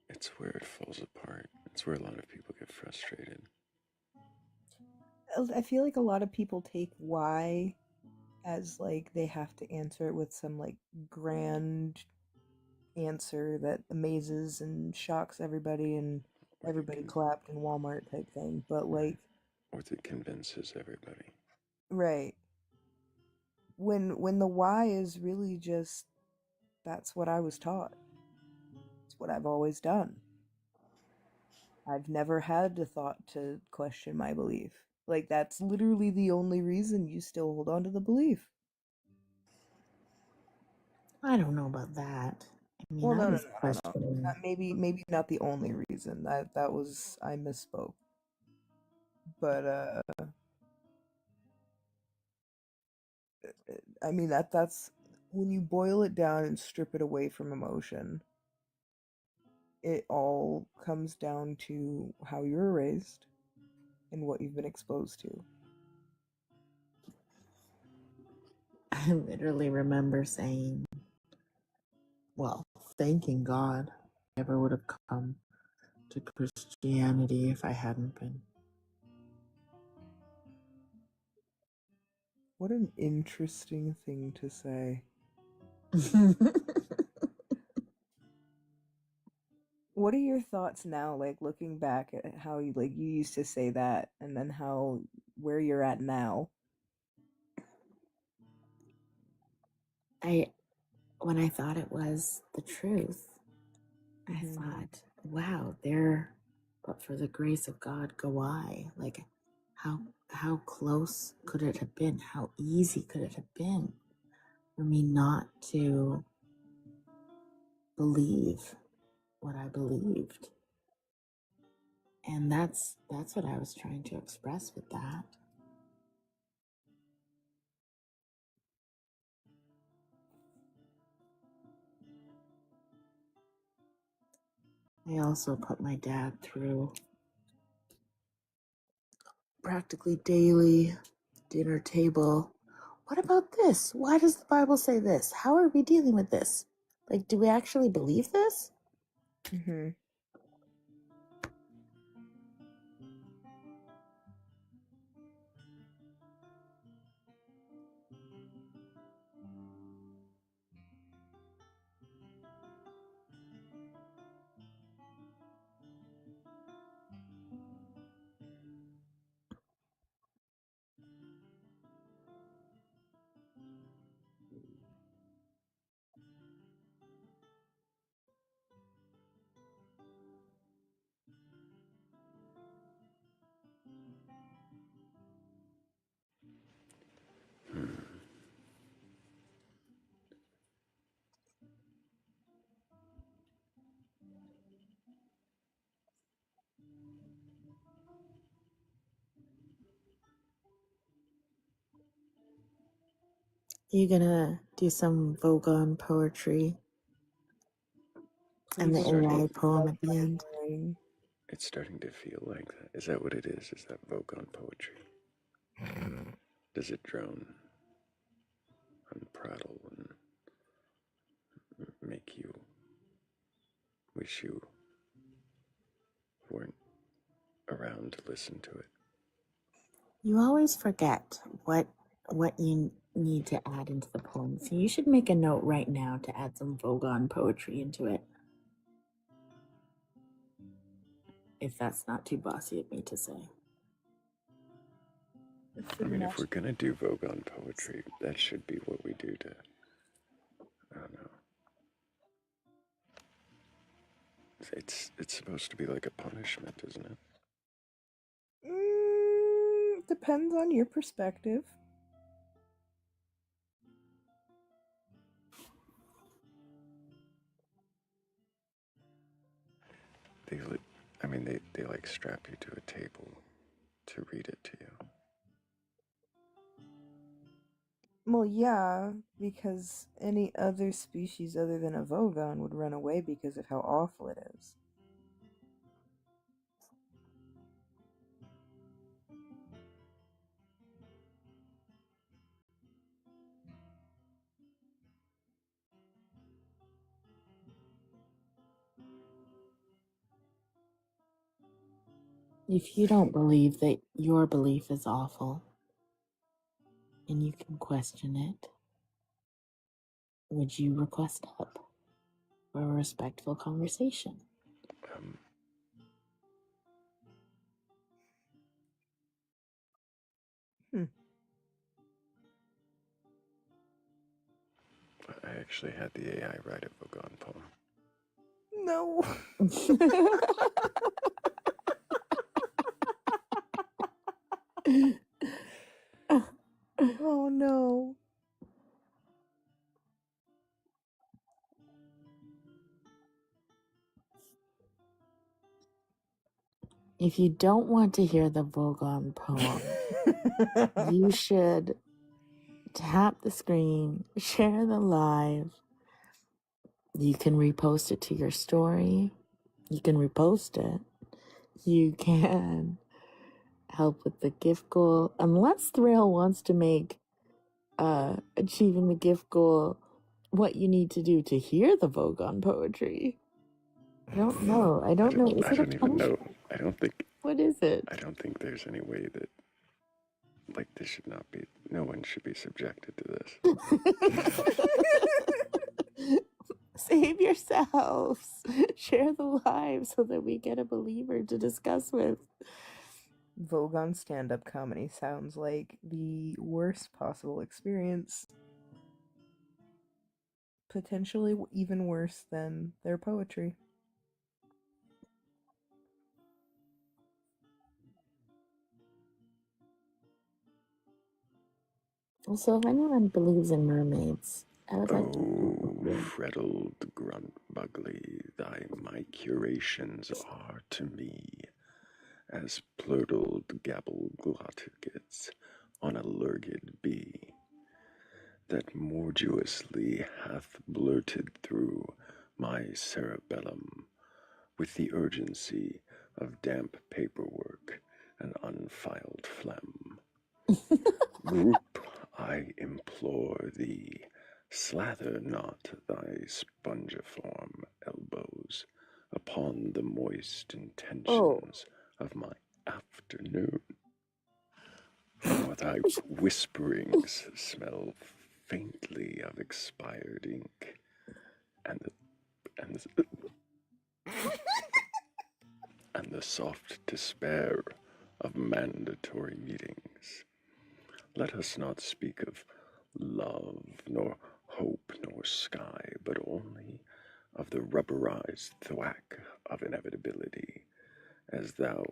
It's where it falls apart. It's where a lot of people get frustrated. I feel like a lot of people take why as like they have to answer it with some like grand answer that amazes and shocks everybody and everybody clapped in Walmart type thing. But like, or that convinces everybody. right. When the why is really just, that's what I was taught. It's what I've always done. I've never had the thought to question my belief. Like, that's literally the only reason you still hold on to the belief. I don't know about that. I mean, Well, I no. was questioning. Maybe not the only reason. That was, I misspoke. But I mean that's when you boil it down and strip it away from emotion, it all comes down to how you were raised and what you've been exposed to. I literally remember saying, well, thanking God I never would have come to Christianity if I hadn't been. What an interesting thing to say. What are your thoughts now, like looking back at how you used to say that and then how where you're at now? When I thought it was the truth, I thought, wow, but for the grace of God go I. Like, how close could it have been? How easy could it have been for me not to believe what I believed? And that's what I was trying to express with that. I also put my dad through practically daily dinner table. What about this? Why does the Bible say this? How are we dealing with this? Like, do we actually believe this? Mm-hmm. You gonna do some Vogon poetry and the AI poem at the end? It's starting to feel like that. Is that what it is? Is that Vogon poetry? Does it drone and prattle and make you wish you weren't around to listen to it? You always forget what you need to add into the poem. So you should make a note right now to add some Vogon poetry into it. If that's not too bossy of me to say. I mean, if we're gonna do Vogon poetry, that should be what we do to, I don't know. It's supposed to be like a punishment, isn't it? Depends on your perspective. They like strap you to a table to read it to you. Well, yeah, because any other species other than a Vogon would run away because of how awful it is. If you don't believe that your belief is awful and you can question it, would you request help for a respectful conversation? I actually had the AI write a Vogon poem. No. Oh no. If you don't want to hear the Vogon poem, you should tap the screen, share the live. You can repost it to your story. You can repost it. You can help with the gift goal. Unless Thrayle wants to make achieving the gift goal what you need to do to hear the Vogon poetry. I don't know. I don't know. Is I it a don't even know. punishment? I don't think. What is it? I don't think there's any way that, like, this should not be. No one should be subjected to this. Save yourselves. Share the live so that we get a believer to discuss with. Vogon stand-up comedy sounds like the worst possible experience. Potentially even worse than their poetry. Also, if anyone believes in mermaids, I would like to. Oh, freddled grunt bugly, my curations are to me as plurtled gabble glotticates on a lurgid bee, that morduously hath blurted through my cerebellum with the urgency of damp paperwork and unfiled phlegm. Group, I implore thee, slather not thy spongiform elbows upon the moist intentions of my afternoon, for thy whisperings smell faintly of expired ink, and the soft despair of mandatory meetings. Let us not speak of love, nor hope, nor sky, but only of the rubberized thwack of inevitability, as thou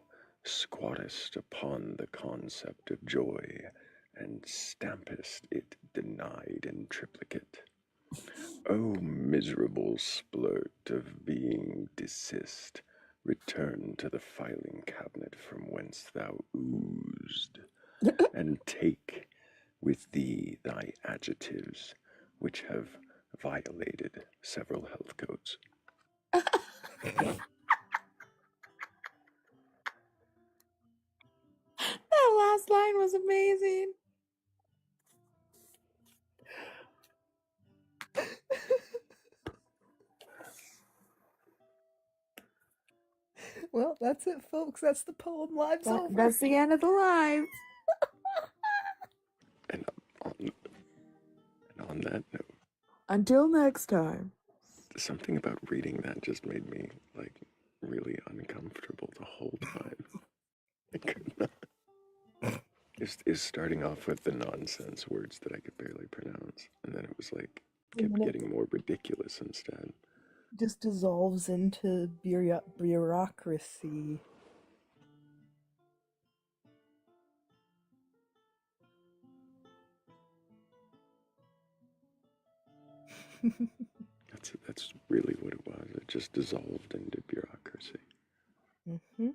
squattest upon the concept of joy and stampest it denied in triplicate. O miserable splurt of being desist, return to the filing cabinet from whence thou oozed, and take with thee thy adjectives, which have violated several health codes. That last line was amazing. Well, that's it, folks. That's the poem. Live's over. That's the end of the live. And on that note, Until next time. something about reading that just made me, like, really uncomfortable the whole time. I could not. Is starting off with the nonsense words that I could barely pronounce, and then it was like kept getting more ridiculous instead. Just dissolves into bureaucracy. That's really what it was. It just dissolved into bureaucracy. Mm-hmm.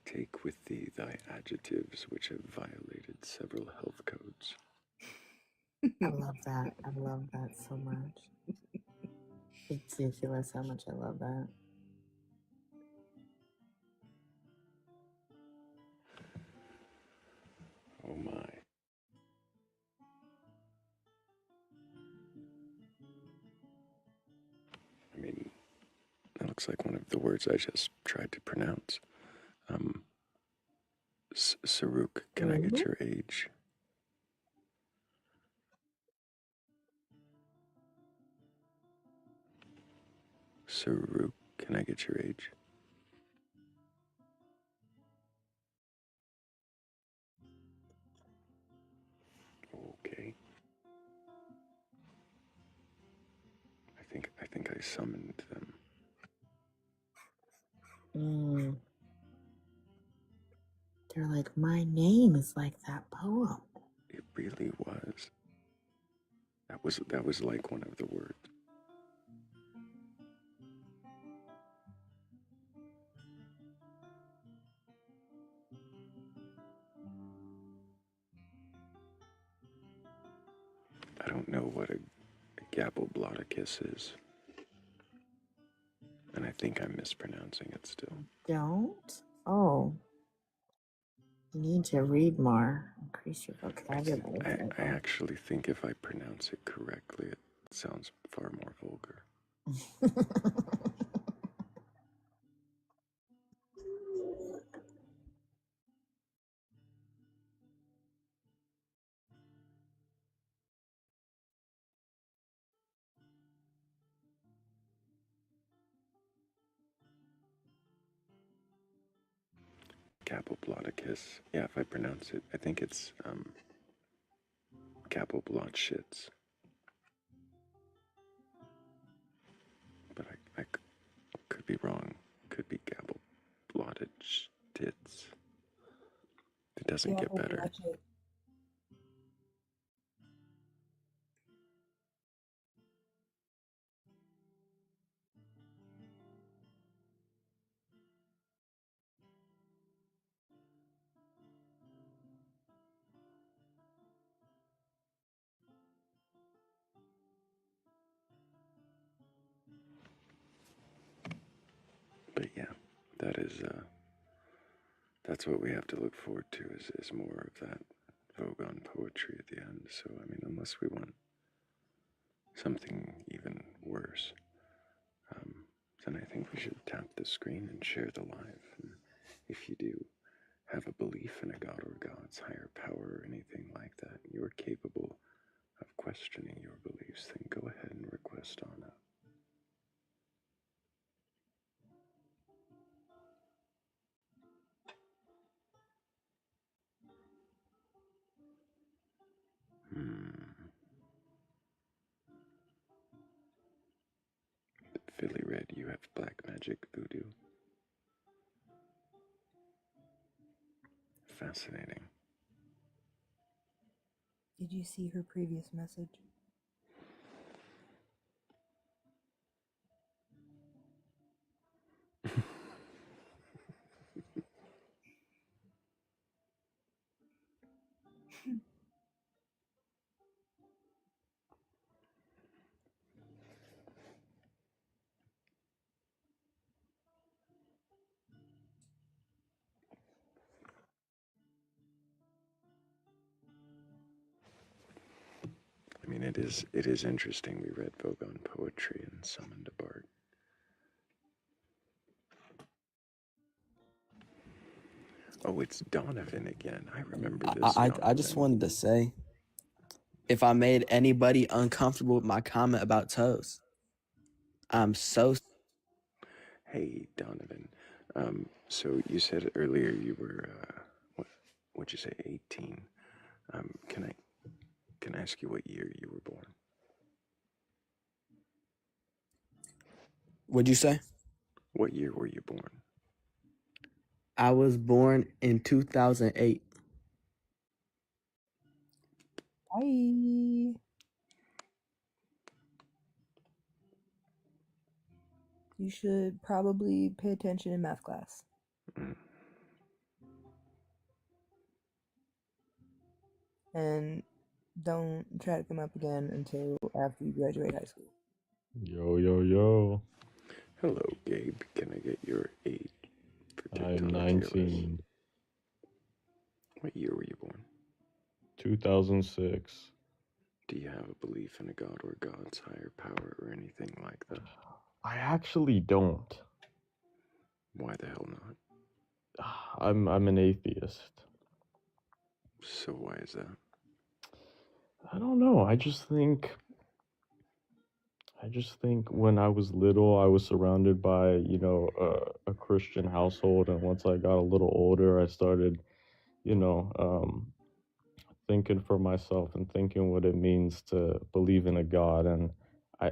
Take with thee thy adjectives which have violated several health codes. I love that. I love that so much. Ridiculous how much I love that. Oh my. I mean, that looks like one of the words I just tried to pronounce. Saruk, can I get your age? Saruk, can I get your age? Okay. I think I summoned them. They're like, my name is like that poem. It really was. That was like one of the words. I don't know what a Gaboblotticus is. And I think I'm mispronouncing it still. Don't? Oh. You need to read more. Increase your I vocabulary. actually think if I pronounce it correctly, it sounds far more vulgar. Gaboblotticus. Yeah, if I pronounce it, I think it's Gaboblotshits. But I could be wrong. Could be Gaboblottage tits. It doesn't get better. But yeah, that's what we have to look forward to is more of that Vogon poetry at the end. So I mean, unless we want something even worse, then I think we should tap the screen and share the live. And if you do have a belief in a god or god's higher power or anything like that, you're capable of questioning your beliefs, then go ahead and request on up. Philly Red, you have black magic voodoo. Fascinating. Did you see her previous message? I mean, it is interesting. We read Vogon poetry and summoned a bard. Oh, it's Donovan again. I remember this. I just wanted to say, if I made anybody uncomfortable with my comment about toes, I'm so. Hey, Donovan. So you said earlier you were what'd you say, 18? Can I ask you what year you were born? What'd you say? What year were you born? I was born in 2008. Bye. You should probably pay attention in math class. And don't try to come up again until after you graduate high school. Yo, yo, yo. Hello, Gabe. Can I get your age for I'm TikTok? 19. What year were you born? 2006. Do you have a belief in a god or god's higher power or anything like that? I actually don't. Why the hell not? I'm an atheist. So why is that? I don't know. I just think when I was little, I was surrounded by, a Christian household, and once I got a little older, I started, thinking for myself and thinking what it means to believe in a God. And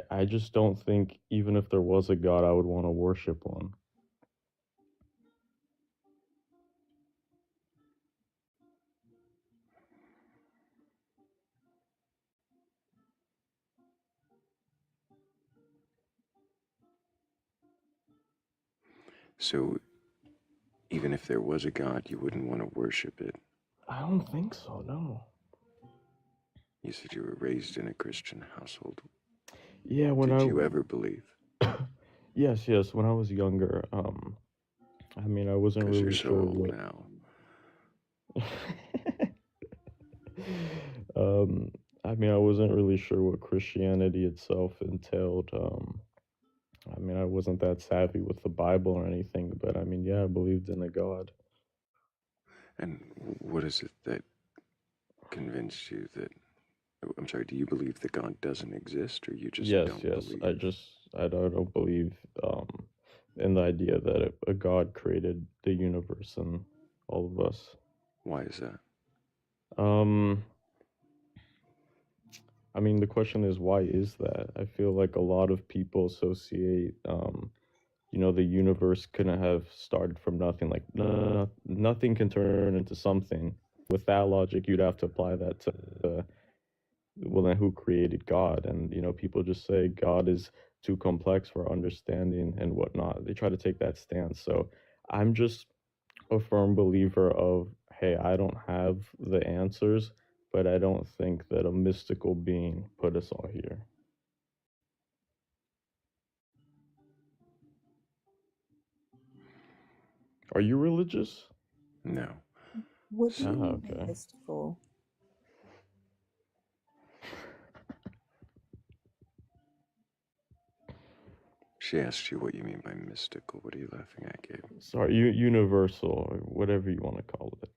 I just don't think, even if there was a God, I would want to worship one. So even if there was a God, you wouldn't want to worship it. I don't think so, no. You said you were raised in a Christian household. Yeah, when Did I you ever believe? yes, when I was younger, I mean, I wasn't Because you're really so sure old what now. um I mean, I wasn't really sure what Christianity itself entailed. I mean, I wasn't that savvy with the Bible or anything, but I mean, yeah, I believed in a God. And what is it that convinced you that, I'm sorry, do you believe that God doesn't exist, or you just Yes, don't believe? I don't believe in the idea that a God created the universe and all of us. Why is that? Um, I mean, the question is, why is that? I feel like a lot of people associate, the universe couldn't have started from nothing. Like, no, nothing can turn into something. With that logic, you'd have to apply that to, well, then who created God? And, people just say God is too complex for understanding and whatnot. They try to take that stance. So I'm just a firm believer of, hey, I don't have the answers, but I don't think that a mystical being put us all here. Are you religious? No. What do you So, mean by Okay. mystical? she asked you what you mean by mystical. What are you laughing at, Gabe? Sorry, universal, or whatever you want to call it.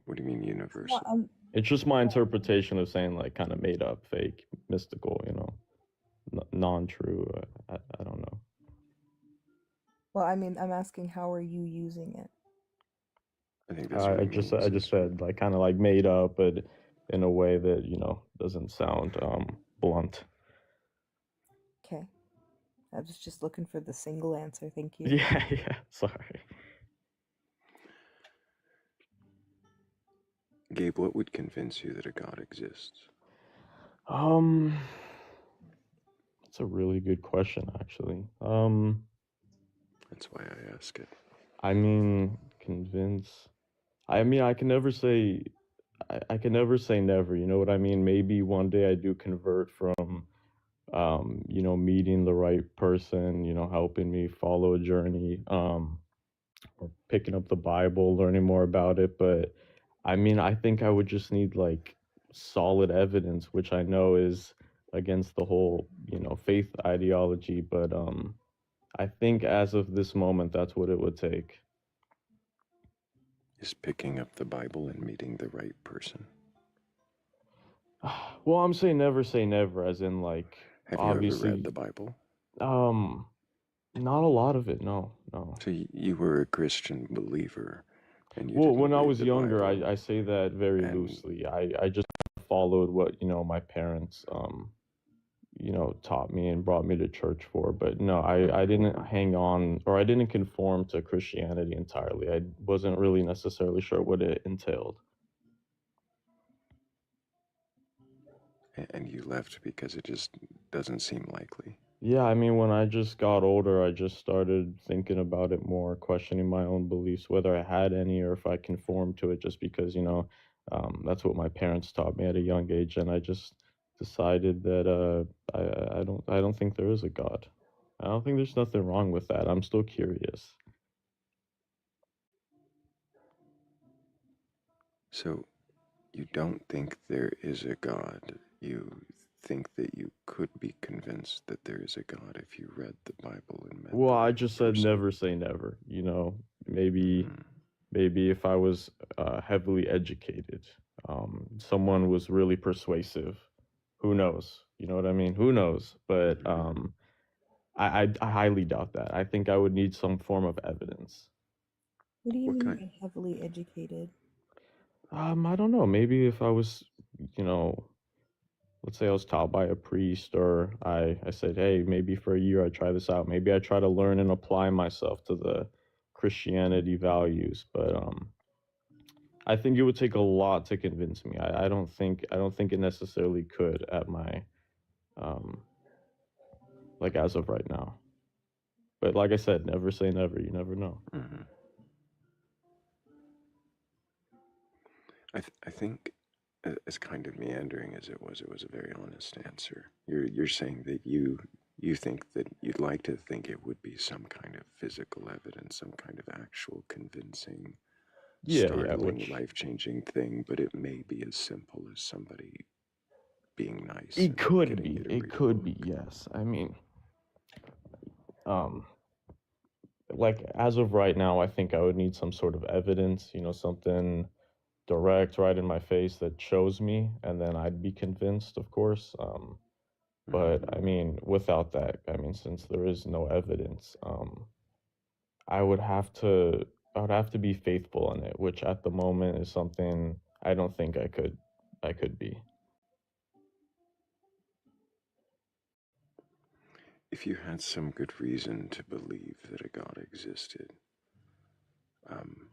What do you mean Well, universal? It's just my interpretation of saying, like, kind of made up, fake, mystical, non-true. I don't know. well, I mean, I'm asking how are you using it? I think that's what I he just means. I just said, like, kind of like made up, but in a way that doesn't sound blunt. Okay. I was just looking for the single answer. Thank you. Yeah. Sorry. Gabe, what would convince you that a God exists? That's a really good question, actually. That's why I ask it. I mean, convince. I mean, I can never say. I can never say never. You know what I mean? Maybe one day I do convert from, meeting the right person. Helping me follow a journey. Or picking up the Bible, learning more about it. But I mean, I think I would just need like solid evidence, which I know is against the whole, faith ideology. But I think as of this moment, that's what it would take. Is picking up the Bible and meeting the right person? Well, I'm saying never say never, as in, like, Have you ever obviously, read the Bible? not a lot of it. No. So you were a Christian believer, and you Well, didn't when I read was the younger, Bible. I say that very And loosely. I just followed what, my parents, taught me and brought me to church for. But no, I didn't hang on, or I didn't conform to Christianity entirely. I wasn't really necessarily sure what it entailed. and you left because it just doesn't seem likely. Yeah, I mean, when I just got older, I just started thinking about it more, questioning my own beliefs, whether I had any or if I conformed to it, just because, that's what my parents taught me at a young age, and I just decided that I don't think there is a God. I don't think there's nothing wrong with that. I'm still curious. So you don't think there is a God. You think that you could be convinced that there is a God if you read the Bible and met Well, the I right just said person. never say never. Maybe Mhm. maybe if I was heavily educated, someone was really persuasive. Who knows? You know what I mean? Who knows? But I highly doubt that. I think I would need some form of evidence. What do you What mean kind? by heavily educated? I don't know. Maybe if I was, let's say I was taught by a priest, or I said, hey, maybe for a year I try this out. Maybe I try to learn and apply myself to the Christianity values. But I think it would take a lot to convince me. I don't think it necessarily could at my, like, as of right now. But like I said, never say never. You never know. Mm-hmm. I think, as kind of meandering as it was a very honest answer. You're saying that you think that you'd like to think it would be some kind of physical evidence, some kind of actual convincing, Yeah, startling, which life-changing thing, but it may be as simple as somebody being nice it and could getting you be. to It read a could be, book. yes. I mean, um, like as of right now, I think I would need some sort of evidence, something direct right in my face that shows me, and then I'd be convinced, of course. But I mean, without that, I mean, since there is no evidence, I would have to I would have to be faithful in it, which at the moment is something I don't think I could be. If you had some good reason to believe that a God existed, um,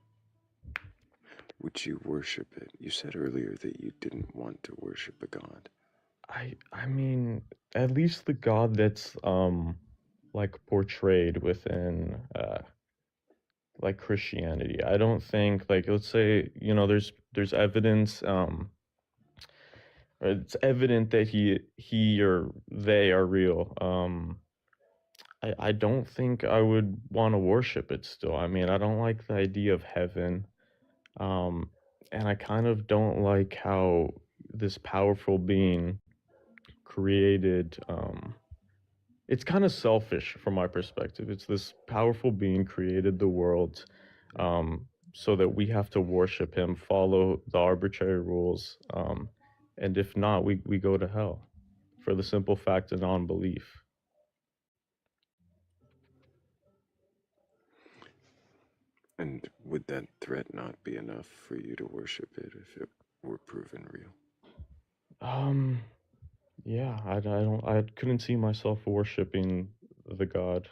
would you worship it? You said earlier that you didn't want to worship a God. I mean, at least the God that's like portrayed within like Christianity. I don't think, like, let's say, there's evidence, or it's evident that he or they are real. I don't think I would want to worship it still. I mean, I don't like the idea of heaven. Um, and I kind of don't like how this powerful being created, it's kind of selfish from my perspective. It's this powerful being created the world, um, so that we have to worship him, follow the arbitrary rules, and if not, we go to hell for the simple fact of non-belief. And would that threat not be enough for you to worship it if it were proven real? Um, yeah, I couldn't see myself worshiping the God.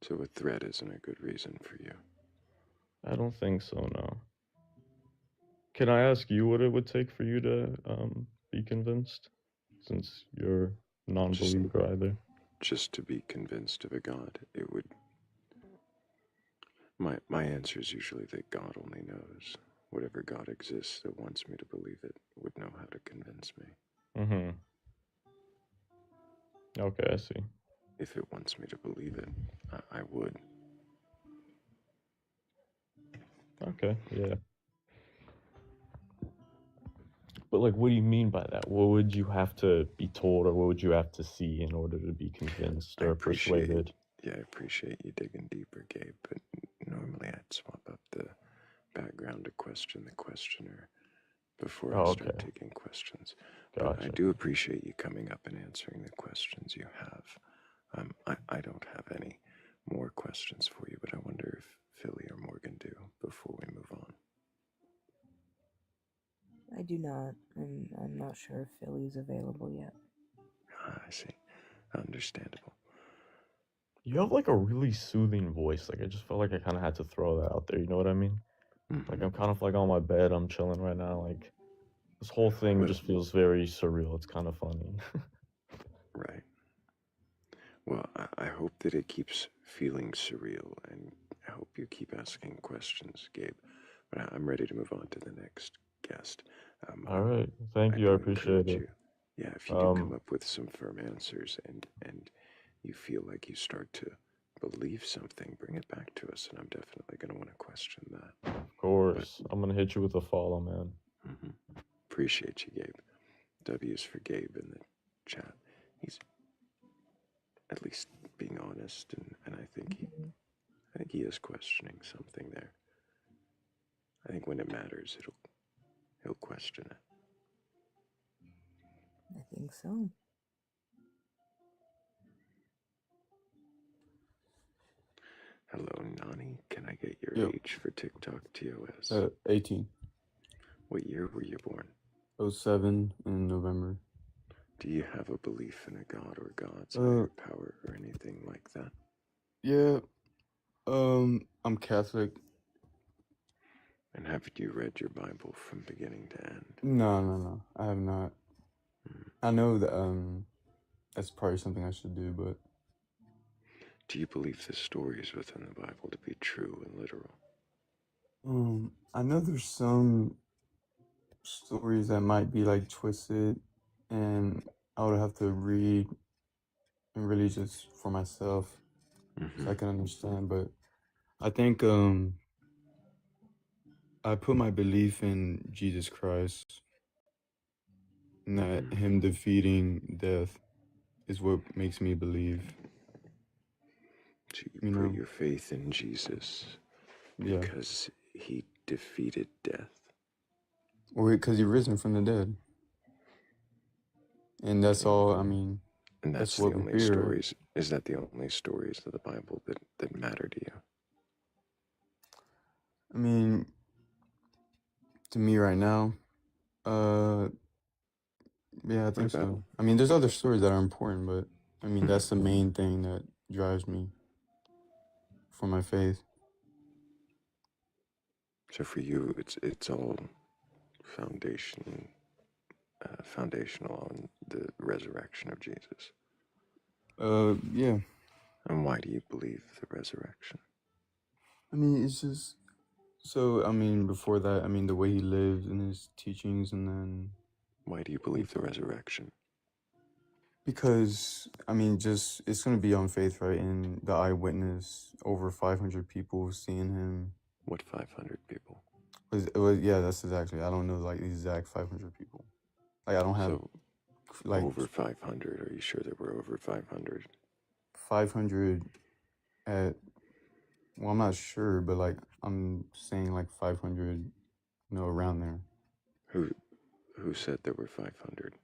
So a threat isn't a good reason for you. I don't think so, no. Can I ask you what it would take for you to be convinced, since you're a Just non-believer either? just to be convinced of a God, it would. My answer is usually that God only knows. Whatever God exists that wants me to believe it would know how to convince me. Mm-hmm. Okay, I see. If it wants me to believe it, I would. Okay, yeah. But like, what do you mean by that? What would you have to be told, or what would you have to see in order to be convinced I or appreciate, persuaded? yeah, I appreciate you digging deeper, Gabe, but normally I'd swap up the background to question the questioner before I Oh, start okay, taking questions. But I gotcha. do appreciate you coming up and answering the questions you have. I don't have any more questions for you, but I wonder if Philly or Morgan do before we move on. I do not. I'm not sure if Philly's available yet. I see. Understandable. You have like a really soothing voice. Like, I just felt like I kind of had to throw that out there. You know what I mean? Like, I'm kind of like on my bed, I'm chilling right now. Like, this whole thing Well, just feels very surreal. It's kind of funny. right. Well, I hope that it keeps feeling surreal, and I hope you keep asking questions, Gabe. But I'm ready to move on to the next guest. All right, thank I you. I do appreciate encourage it. you. Yeah, if you do come up with some firm answers and you feel like you start to believe something, bring it back to us, and I'm definitely going to want to question that. Of course, I'm gonna hit you with a follow, man. Appreciate you, Gabe. W's for Gabe in the chat. He's at least being honest, and I think he is questioning something there. I think when it matters, he'll question it. I think so. Hello, Nani. Can I get your Yep. age for TikTok TOS? 18. What year were you born? 07 in November. Do you have a belief in a god or gods, higher power, or anything like that? Yeah. I'm Catholic. And have you read your Bible from beginning to end? No. I have not. I know that that's probably something I should do. But Do you believe the stories within the Bible to be true and literal? I know there's some stories that might be like twisted, and I would have to read and really just for myself so I can understand. But I think I put my belief in Jesus Christ and that him defeating death is what makes me believe. So you put your faith in Jesus Yeah. because he defeated death. Or because he risen from the dead. And that's all, I mean, And that's what the we only fear. stories. Is that the only stories of the Bible that matter to you? I mean, to me right now, yeah, I think so. I mean, there's other stories that are important, but I mean, that's the main thing that drives me for my faith. So for you, it's all foundational on the resurrection of Jesus. Yeah. And why do you believe the resurrection? I mean, it's just so. I mean, before that, I mean, the way he lived and his teachings, and then. Why do you believe the resurrection? Because I mean, just it's gonna be on faith, right? And the eyewitness, over 500 people seeing him. What 500 people? It was yeah, that's exactly. I don't know like the exact 500 people. Like I don't have So, like over 500. Are you sure there were over 500? 500 at. Well, I'm not sure, but like I'm saying like 500, around there. Who said there were 500?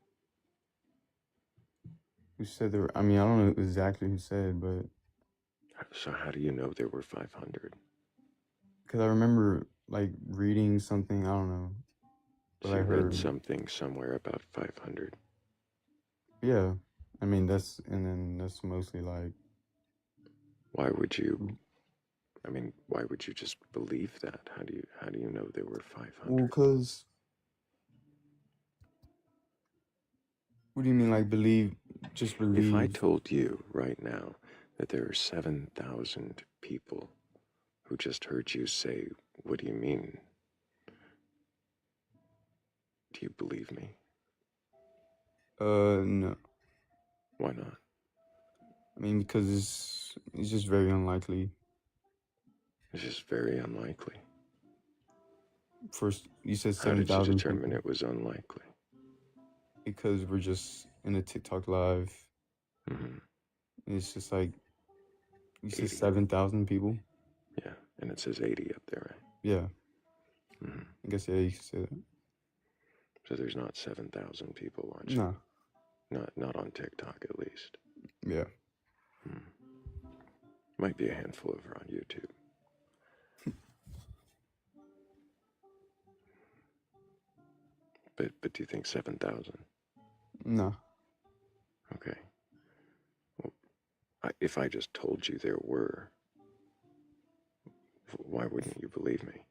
Who said there? I mean, I don't know exactly who said, but. So how do you know there were 500? Because I remember like reading something. I don't know. But So I you heard read something somewhere about 500. Yeah, I mean that's mostly like. Why would you? I mean, why would you just believe that? How do you know there were 500? Well, because. What do you mean, like believe? Just believe. If I told you right now that there are 7,000 people who just heard you say, "What do you mean?" Do you believe me? No. Why not? I mean, because it's just very unlikely. It's just very unlikely. First, you said How did 7,000 you determine people. it was unlikely? Because we're just in a TikTok live. It's just like you said 7,000 people. Yeah, and it says 80 up there, right? Yeah. I guess yeah, you could say that. So there's not 7,000 people watching. No. Not on TikTok, at least. Yeah. Might be a handful over on YouTube. But do you think 7,000? No. Okay. Well, if I just told you there were, why wouldn't you believe me?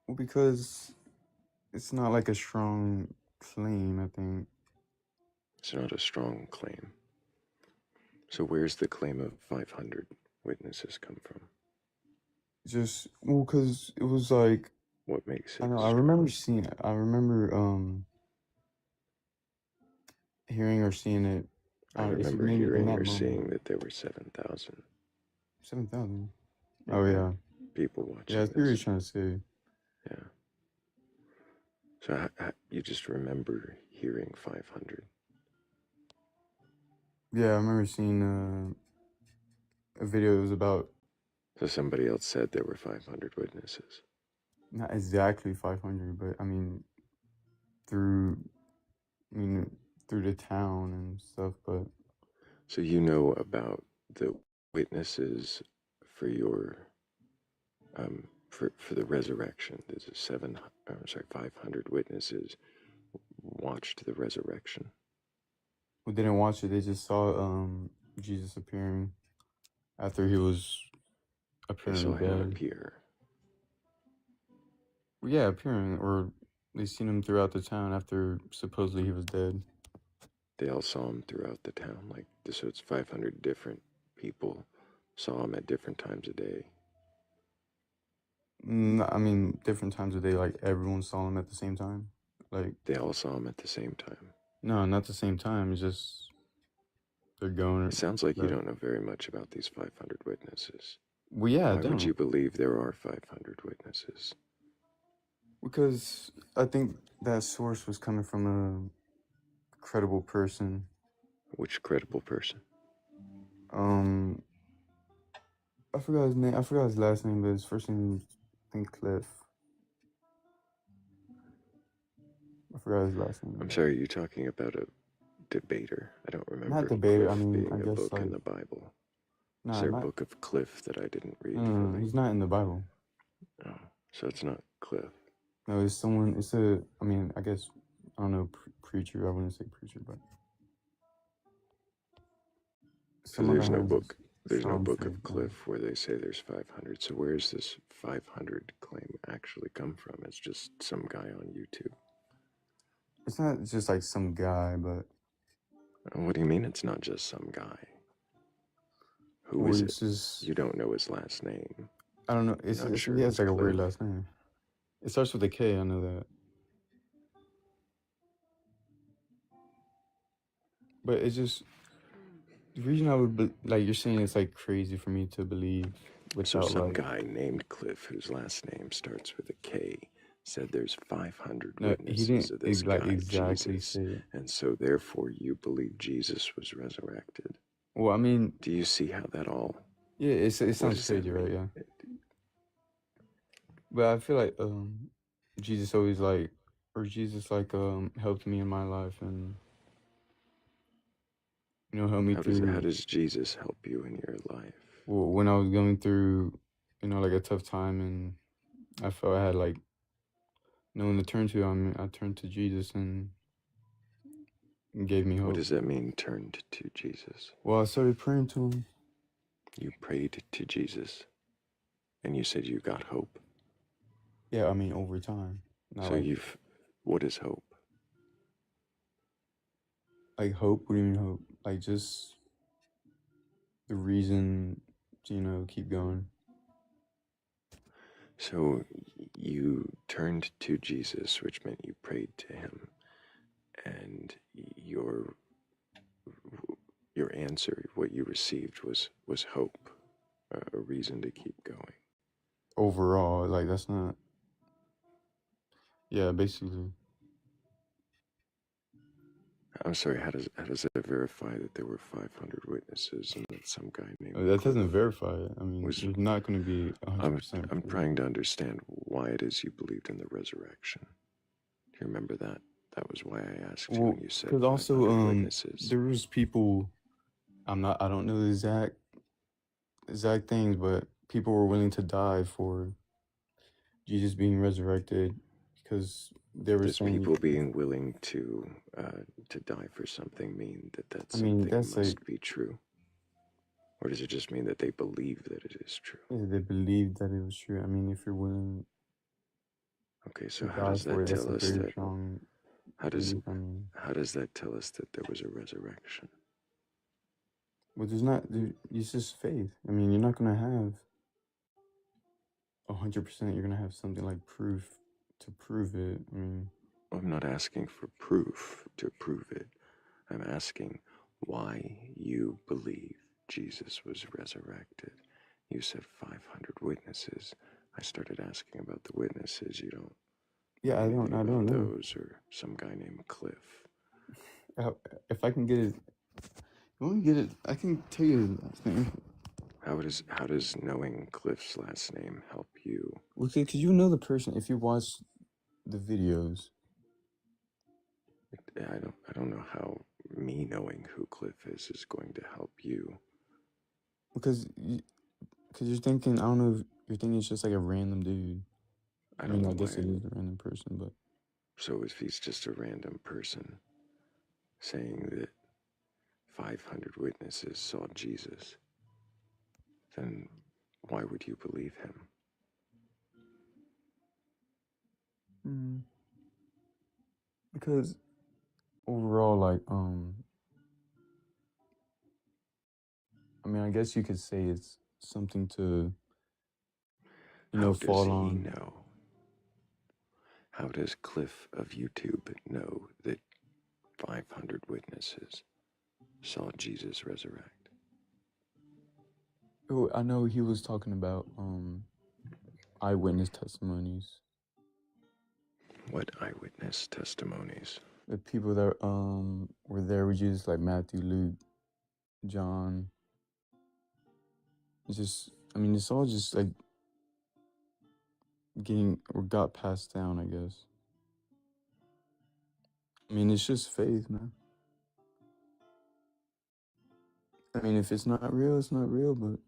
Well, because it's not like a strong claim, I think. It's not a strong claim. So where's the claim of 500 witnesses come from? Just, well, because it was like. What makes it I know, I strong? remember seeing it. I remember hearing or seeing it. I remember hearing or seeing that there were 7,000. 7,000? Oh, yeah. People watching. Yeah, that's what you're trying to say. Yeah. So you just remember hearing 500? Yeah, I remember seeing a video. It was about. So somebody else said there were 500 witnesses. Not exactly 500, but I mean, through the town and stuff. But so you know about the witnesses for your for the resurrection. There's 500 witnesses watched the resurrection. who didn't watch it? They just saw Jesus appearing after he was appearing. They saw him appear. Well, yeah, appearing, or they seen him throughout the town after supposedly he was dead. They all saw him throughout the town, like, so it's 500 different people saw him at different times of day. I mean, different times of day, like everyone saw him at the same time. Like They all saw him at the same time. no, not the same time. It's just they're going. It sounds like you like- don't know very much about these 500 witnesses. Well, yeah, I Why would don't. you believe there are 500 witnesses? Because I think that source was coming from a credible person. Which credible person? I forgot his name. I forgot his last name, but his first name, I think Cliff. I forgot his last name. I'm sorry, you're talking about a debater. I don't remember Not debater. Cliff I mean, being I a guess book in like the Bible. no, Is there not. a book of Cliff that I didn't read? No, he's not in the Bible. Oh, so it's not Cliff. No, it's someone. It's a. I mean, I guess I don't know. Preacher. I wouldn't say preacher, but So someone there's that no has book. There's no strong book faith, of yeah. Cliff where they say there's 500. So where does this 500 claim actually come from? It's just some guy on YouTube. It's not just like some guy, but What do you mean it's not just some guy? Who well, is it's it? just You don't know his last name. I don't know. It's Not it's sure he it has was like a weird Cliff. last name. It starts with a K. I know that. But it's just the reason I would like you're saying it's like crazy for me to believe So without some like guy named Cliff, whose last name starts with a K, said there's 500 no, he witnesses of this didn't like guy, exactly Jesus, say it. and so therefore you believe Jesus was resurrected. Well, I mean, Do you see how that all? yeah, it What sounds does that crazy, right? mean? Yeah, but I feel like Jesus always like or Jesus like helped me in my life and helped me How through. does Jesus help you in your life? Well, when I was going through like a tough time and I felt I had like no one to turn to. I turned to Jesus and gave me What hope. does that mean, turned to Jesus? Well, I started praying to him. You prayed to Jesus, and you said you got hope. Yeah, I mean over time. Not So like what is hope? hope. What do you mean hope? Like just the reason to keep going. So you turned to Jesus, which meant you prayed to him, and your answer, what you received, was hope, a reason to keep going. Overall, like that's not. Yeah, basically. I'm sorry. How does that verify that there were 500 witnesses and that some guy named That Cliff doesn't verify it. I mean, was? there's not going to be 100%. I'm trying to understand why it is you believed in the resurrection. Do you remember that? That was why I asked you when you said because 500 also witnesses. there was people. I don't know the exact things, but people were willing to die for Jesus being resurrected because they were Does saying. people being willing to die for something mean that I mean, something that's must like be true? Or does it just mean that they believe that it is true? yeah, they believed that it was true. I mean, if you're willing Okay, to so how die does for that it, that's tell a us very that? strong How does belief. I mean, how does that tell us that there was a resurrection? but it's just faith. I mean, you're not gonna have 100%. You're gonna have something like proof to prove it. I mean, I'm not asking for proof to prove it. I'm asking why you believe Jesus was resurrected. You said 500 witnesses. I started asking about the witnesses. You don't yeah, I anything don't about know. those or some guy named Cliff. If I can get it, you want to get it? I can tell you his last name. How does knowing Cliff's last name help you? Well, because you know the person if you watch the videos. I don't know how me knowing who Cliff is going to help you. Because you're thinking, I don't know if you're thinking it's just like a random dude. I don't know I guess why. it is a random person, but. So if he's just a random person saying that 500 witnesses saw Jesus, then why would you believe him? Because overall, like, I mean, I guess you could say it's something to, How does fall he on. know? How does Cliff of YouTube know that 500 witnesses saw Jesus resurrect? Oh, I know he was talking about eyewitness testimonies. What eyewitness testimonies? The people that were there with Jesus, like Matthew, Luke, John. It's just, I mean, it's all just like got passed down, I guess. I mean, it's just faith, man. I mean, if it's not real, it's not real, but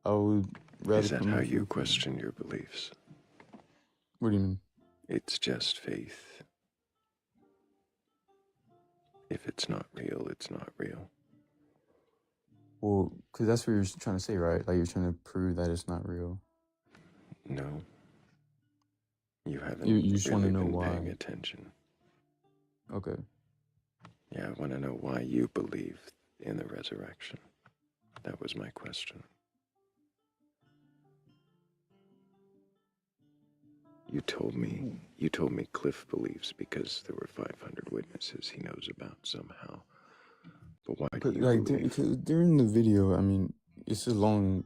I would rather Is that put how my you faith in it. question your beliefs? What do you mean? It's just faith. If it's not real, it's not real. Well, because that's what you're trying to say, right? Like, you're trying to prove that it's not real. No. You haven't You just want really to know been paying why. attention. Okay. Yeah, I want to know why you believe in the resurrection. That was my question. You told me Cliff believes because there were 500 witnesses he knows about somehow. But why do you believe? During the video, I mean, it's a long.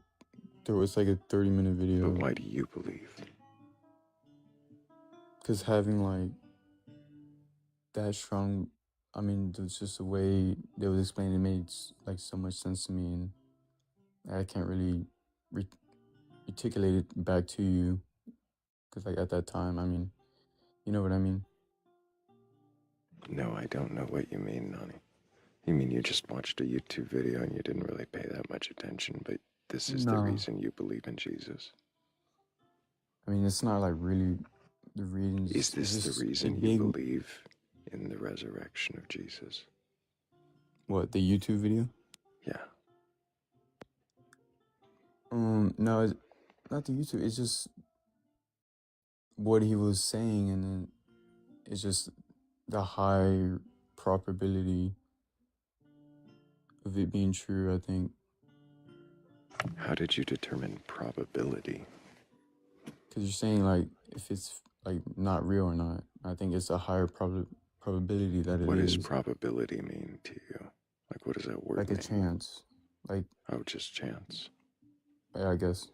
There was like a 30-minute video. But why do you believe? Because having like that strong, I mean, it's just the way they was explaining it made like so much sense to me, and I can't really articulate it back to you. Because like at that time, I mean, you know what I mean? No, I don't know what you mean, Nani. You mean you just watched a YouTube video and you didn't really pay that much attention, but this is the No. reason you believe in Jesus? I mean, it's not like really the reason. Is this the reason you believe in the resurrection of Jesus? What, the YouTube video? Yeah. No, it's not the YouTube. It's just what he was saying, and then it's just the high probability of it being true, I think. How did you determine probability? Because you're saying, like, if it's, like, not real or not. I think it's a higher probability that it is. What does probability mean to you? Like, what does that word mean? Like a chance. Like... Oh, just chance. Yeah, I guess.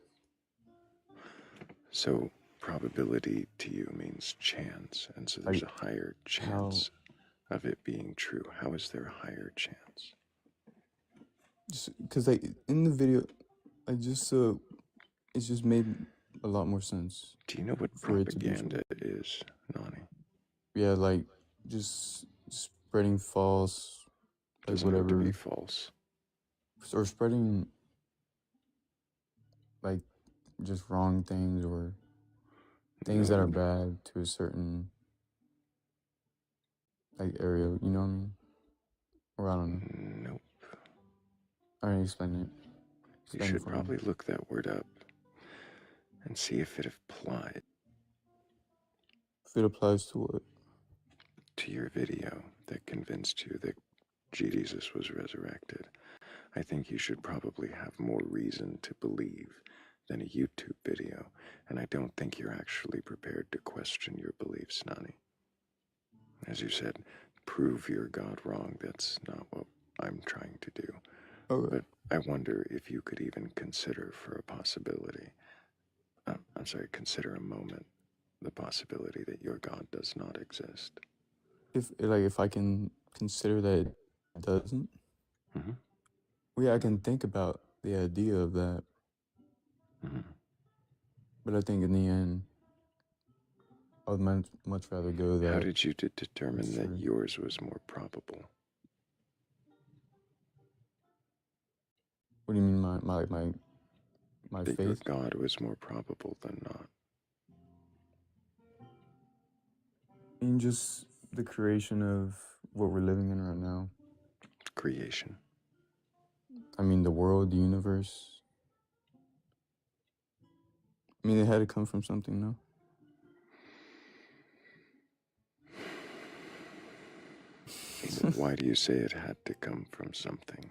So, probability to you means chance, and so there's a higher chance of it being true. How is there a higher chance? Because, like, in the video, like, just so... It just made a lot more sense. Do you know what propaganda is, Nani? Yeah, like, just spreading false, like, Doesn't whatever. have to be false. Or spreading, like, just wrong things or things that are bad to a certain, like, area, you know what I mean? Or I don't know. Nope. All right, explain it. You should probably look that word up and see if it applies. If it applies to what? To your video that convinced you that Jesus was resurrected. I think you should probably have more reason to believe than a YouTube video, and I don't think you're actually prepared to question your beliefs, Nani. As you said, prove your God wrong. That's not what I'm trying to do. Okay. But I wonder if you could even consider for a possibility, consider a moment the possibility that your God does not exist. If I can consider that it doesn't? Mm-hmm. Well, yeah, I can think about the idea of that. Mm-hmm. But I think in the end, I would much rather go that. How did you determine that yours was more probable? What do you mean, my that faith? Your God was more probable than not. In just the creation of what we're living in right now. Creation. I mean, the world, the universe. I mean, it had to come from something, no? And why do you say it had to come from something?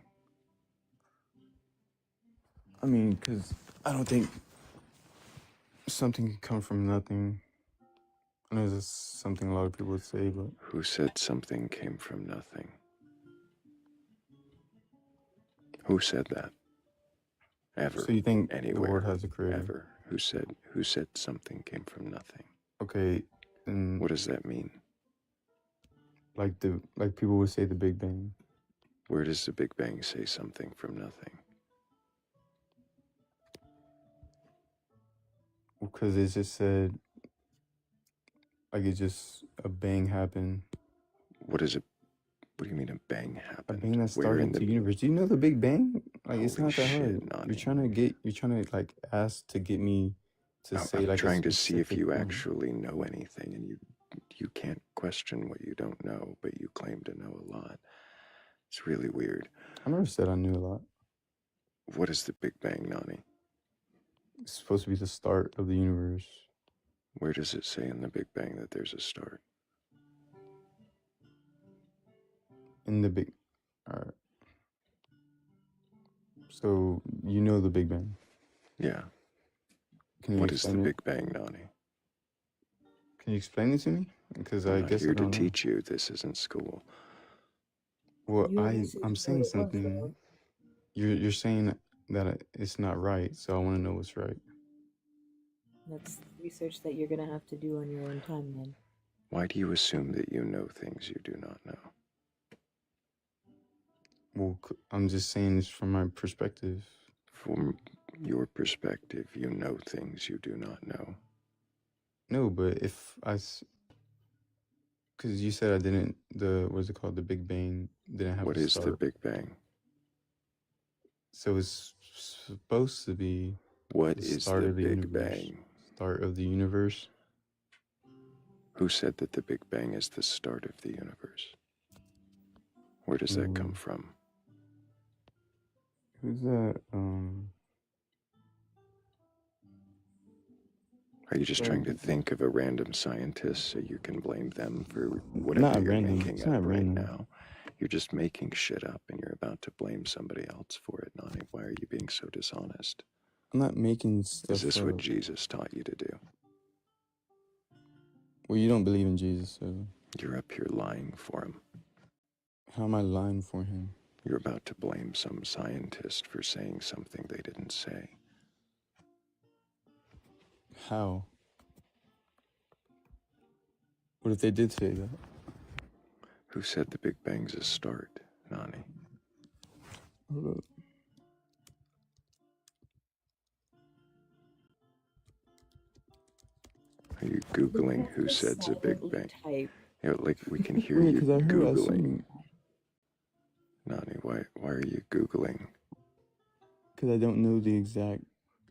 I mean, because I don't think something can come from nothing. I know that's something a lot of people would say, but Who said something came from nothing? Who said that? Ever? so you think the Anywhere? world has a creator? Ever? Who said something came from nothing? Okay, and What does that mean? like people would say the Big Bang. Where does the Big Bang say something from nothing? Because it just said, like, it just a bang happened. What is it? What do you mean a bang A happened? bang that Where in started the the universe. Do you know the Big Bang? Like, it's Holy not that shit, hard. Nani. You're trying to like ask to get me to say I'm like trying a to see if specific you thing. actually know anything, and you can't question what you don't know, but you claim to know a lot. It's really weird. I never said I knew a lot. What is the Big Bang, Nani? It's supposed to be the start of the universe. Where does it say in the Big Bang that there's a start? In the big, all right. So you know the Big Bang. Yeah. Can you What is the explain it? Big Bang, Nani? Can you explain it to me? Because I'm I not guess I here to don't know. teach you. This isn't school. Well, You researched I'm what saying it was, something. though. You're saying that it's not right, so I want to know what's right. That's research that you're gonna have to do on your own time, then. Why do you assume that you know things you do not know? Well, I'm just saying this from my perspective. From your perspective, you know things you do not know. No, but if because you said I didn't, what's it called? The Big Bang didn't have What a is the start. Big Bang? So it's supposed to be What the is start the of the Big universe. Bang? Start of the universe. Who said that the Big Bang is the start of the universe? Where does that come from? Who's that? Are you just trying to think of a random scientist so you can blame them for whatever Not you're random. making It's up not right random. now? You're just making shit up and you're about to blame somebody else for it, Nani. Why are you being so dishonest? I'm not making Is stuff this up. what Jesus taught you to do? Well, you don't believe in Jesus, so You're up here lying for him. how am I lying for him? You're about to blame some scientist for saying something they didn't say. How? What if they did say that? Who said the Big Bang's a start, Nani? Hold up. Are you Googling who said the Big Bang? Type. You know, like we can hear Yeah, you because I heard Googling. Nani, why are you Googling? Because I don't know the exact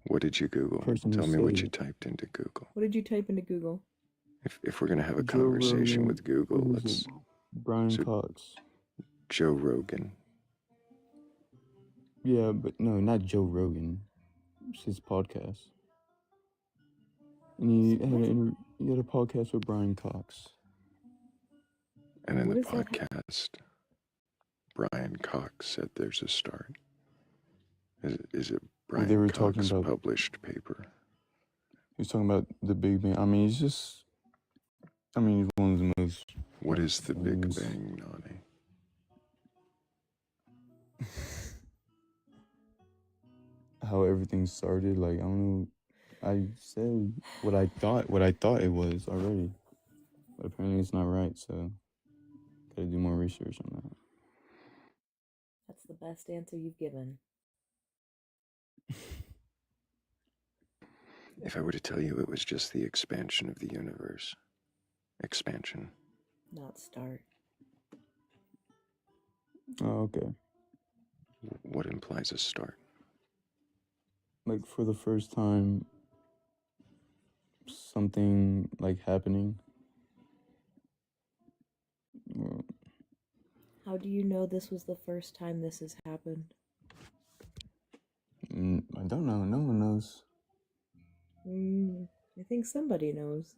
What did you Google? person who Tell me what said you it. typed into Google. What did you type into Google? If we're going to have a Joe conversation Rogan, with Google, who's let's... it? Brian so- Cox. Joe Rogan. Yeah, but no, not Joe Rogan. It's his podcast. And he had a podcast with Brian Cox. And in What the does that have- podcast, Brian Cox said there's a start. Is it Well, they Brian were talking Cox about- published paper? He was talking about the Big Bang. I mean, he's one of the most... What is the Big famous- Bang, Nani? How everything started. Like, I don't know. I said what I thought it was already. But apparently it's not right, so gotta do more research on that. That's the best answer you've given. If I were to tell you it was just the expansion of the universe. Expansion. Not start. Oh, okay. What implies a start? Like, for the first time, something, like, happening. How do you know this was the first time this has happened? I don't know. No one knows. I think somebody knows.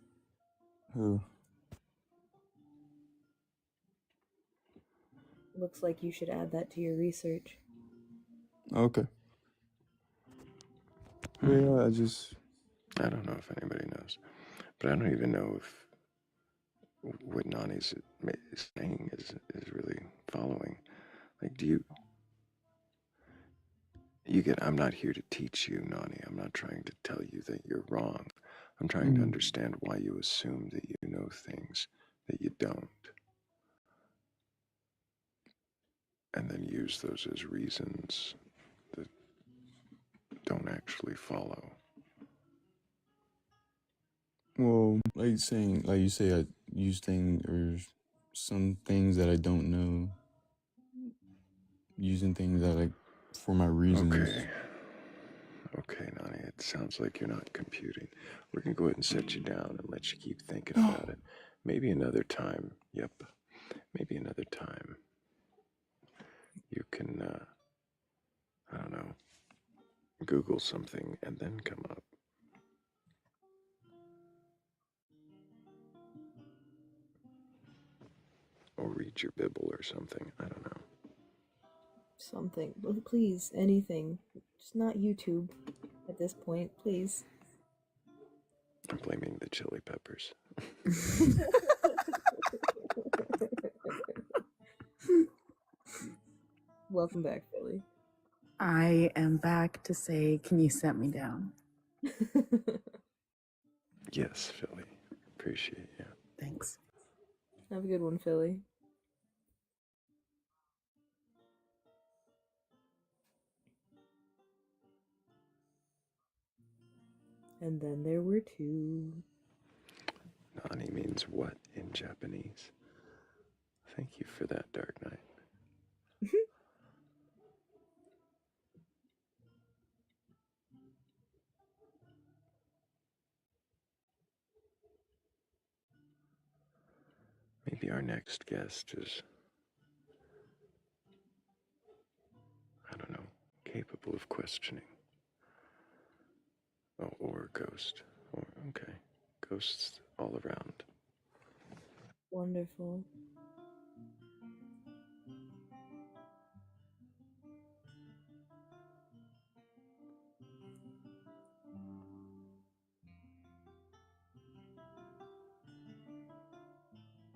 Who? Looks like you should add that to your research. Okay. Yeah, I don't know if anybody knows, but I don't even know if what Nani's saying is really following. Like, you get, I'm not here to teach you, Nani. I'm not trying to tell you that you're wrong. I'm trying to understand why you assume that you know things that you don't. And then use those as reasons that don't actually follow. well, like you say, I use things or some things that I don't know, using things that like for my reasons. Okay, Nani, it sounds like you're not computing. We're going to go ahead and set you down and let you keep thinking about it. Maybe another time, maybe another time you can, I don't know, Google something and then come up. Or read your Bible or something. I don't know. Something. Please, anything. Just not YouTube at this point, please. I'm blaming the chili peppers. Welcome back, Philly. I am back to say, can you set me down? Yes, Philly. Appreciate you. Thanks. Have a good one, Philly. And then there were two. Nani means what in Japanese? Thank you for that, Dark Knight. Maybe our next guest is, I don't know, capable of questioning. Oh, or a ghost. Okay. Ghosts all around. Wonderful.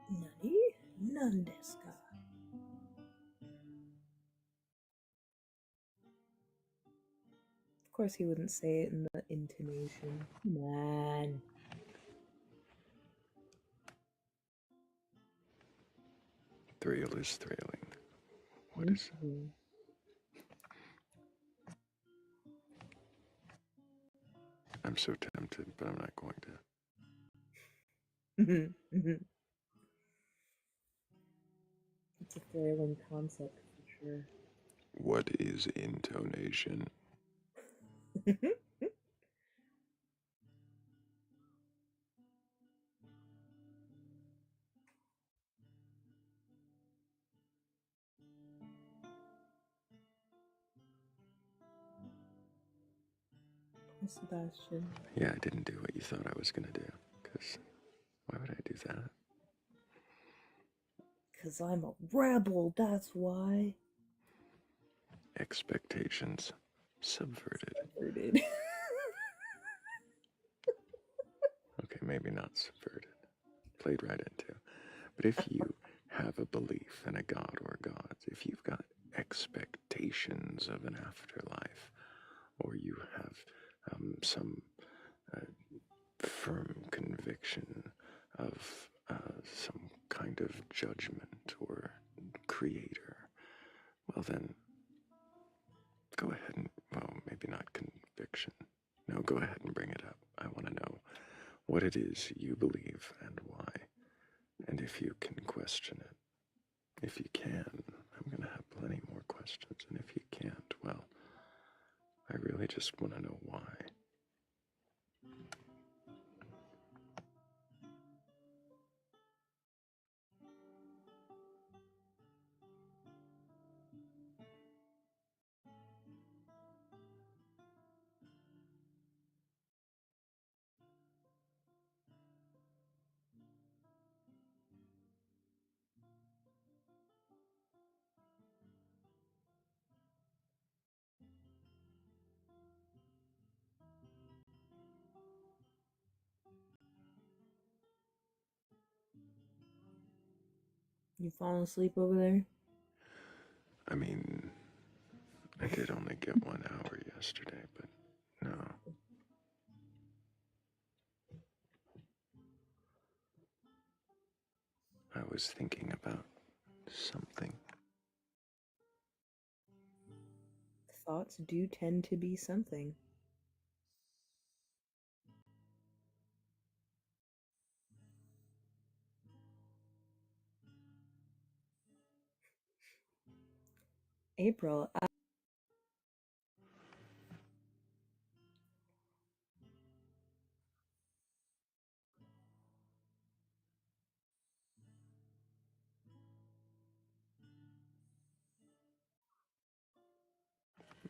Nani? None desu ka? Of course he wouldn't say it in the intonation. Man. Thrayle is thrailing. What is... I'm so tempted, but I'm not going to. It's a thrilling concept for sure. What is intonation? Sebastian. Yeah, I didn't do what you thought I was going to do. Because why would I do that? Because I'm a rebel, that's why. Expectations subverted. Okay, maybe not subverted. Played right into. But if you have a belief in a god or gods, if you've got expectations of an afterlife, or you have some firm conviction of some kind of judgment or creator, well then, go ahead and, well, maybe not conviction. No, go ahead and bring it up. I want to know what it is you believe and why, and if you can question it. If you can, I'm going to have plenty more questions, and if you can't, well, I really just want to know why. You falling asleep over there? I mean, I did only get 1 hour yesterday, but no. I was thinking about something. Thoughts do tend to be something. April,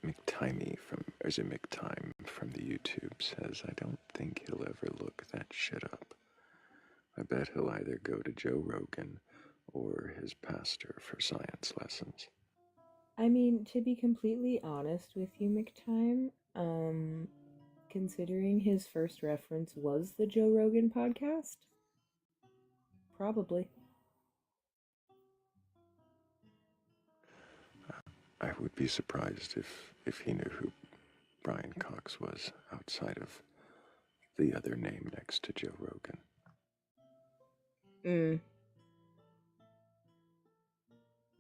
McTimey McTime from the YouTube says, I don't think he'll ever look that shit up. I bet he'll either go to Joe Rogan or his pastor for science lessons. I mean, to be completely honest with you, McTime, considering his first reference was the Joe Rogan podcast, probably. I would be surprised if he knew who Brian Cox was outside of the other name next to Joe Rogan.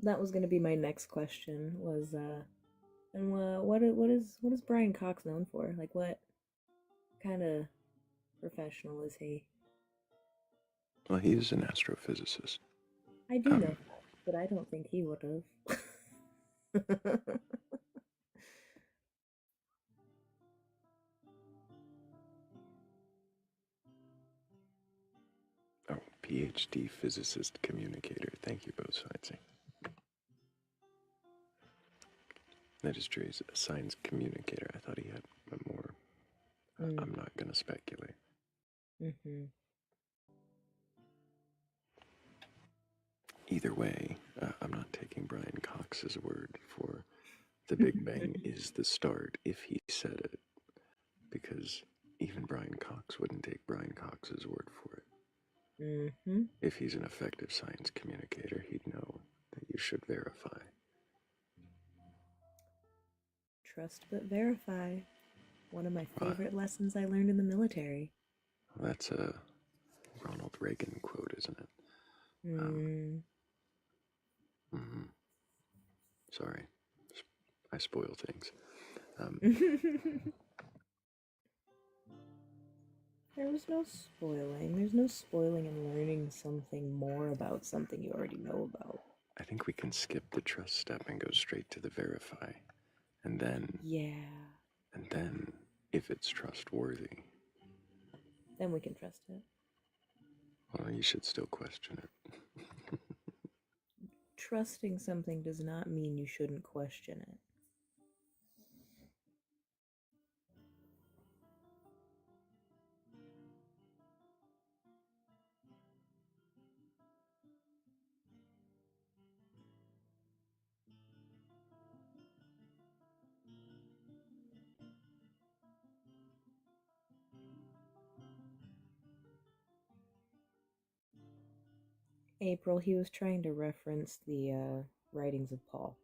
That was going to be my next question. And what is Brian Cox known for? Like, what kind of professional is he? Well, he is an astrophysicist. I do know that, but I don't think he would have. Oh, PhD physicist communicator. Thank you, both sides. That is true. He's a science communicator. I thought he had a more. I'm not going to speculate. Either way, I'm not taking Brian Cox's word for the Big Bang is the start if he said it, because even Brian Cox wouldn't take Brian Cox's word for it. If he's an effective science communicator, he'd know that you should verify. Trust but verify. One of my favorite lessons I learned in the military. Well, that's a Ronald Reagan quote, isn't it? Sorry, I spoil things. There was no spoiling. There's no spoiling in learning something more about something you already know about. I think we can skip the trust step and go straight to the verify. And then... Yeah. And then, if it's trustworthy... Then we can trust it. Well, you should still question it. Trusting something does not mean you shouldn't question it. April, he was trying to reference the writings of Paul.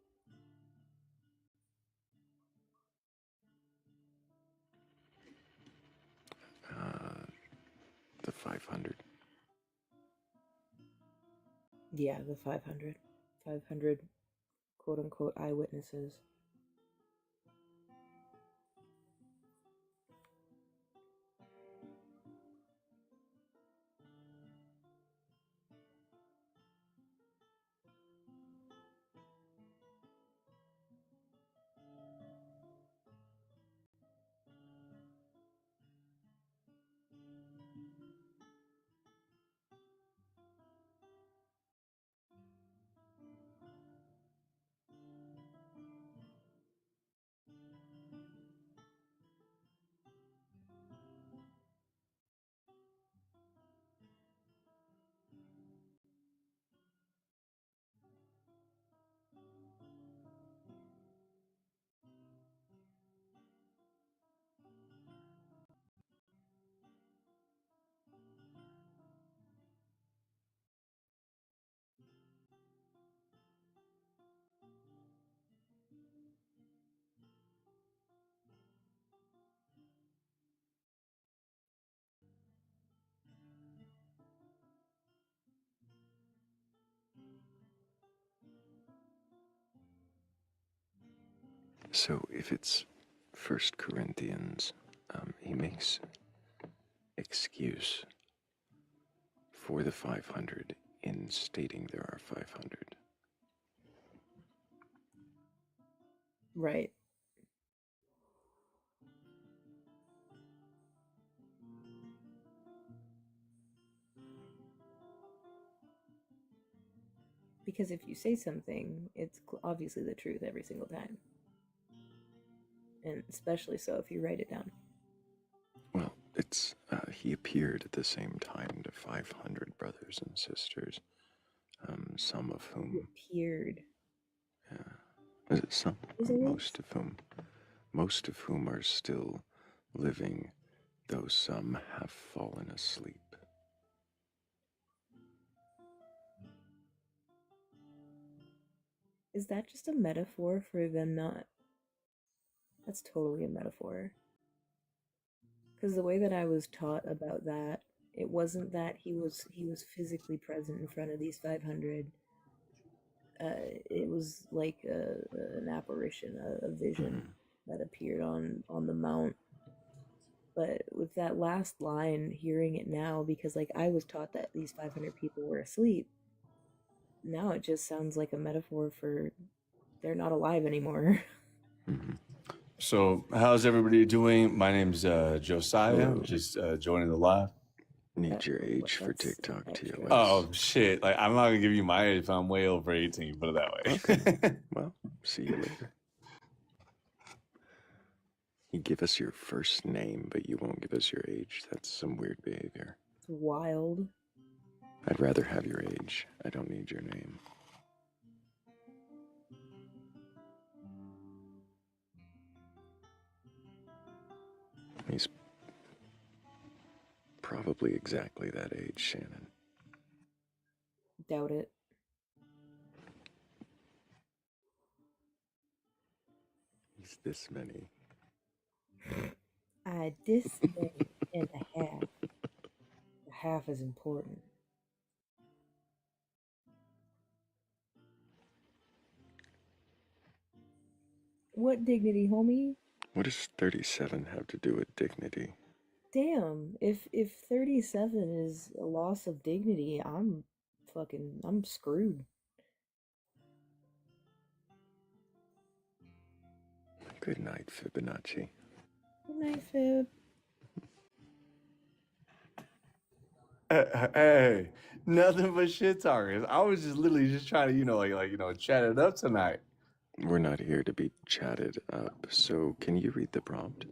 The 500. Yeah, the 500. 500 quote-unquote eyewitnesses. So if it's 1 Corinthians, he makes excuse for the 500 in stating there are 500. Right. Because if you say something, it's obviously the truth every single time. And especially so if you write it down. Well, it's he appeared at the same time to 500 brothers and sisters, some of whom He appeared. Yeah, is it some? Most of whom are still living, though some have fallen asleep. Is that just a metaphor for them not? That's totally a metaphor. Because the way that I was taught about that, it wasn't that he was physically present in front of these 500. It was like an apparition, a vision that appeared on the mount. But with that last line, hearing it now, because like I was taught that these 500 people were asleep, now it just sounds like a metaphor for they're not alive anymore. So, how's everybody doing? My name's Josiah. Hello. Just joining the live. Need your age for TikTok TOS. Oh shit! Like I'm not gonna give you my age if I'm way over 18. Put it that way. Okay. Well, see you later. You give us your first name, but you won't give us your age. That's some weird behavior. It's wild. I'd rather have your age. I don't need your name. He's probably exactly that age, Shannon. Doubt it. He's this many. This many and a half. The half is important. What dignity, homie? What does 37 have to do with dignity? Damn, if 37 is a loss of dignity, I'm screwed. Good night, Fibonacci. Good night, Fib. Hey, nothing but shit talkers. I was just literally just trying to, chat it up tonight. We're not here to be chatted up, so can you read the prompt?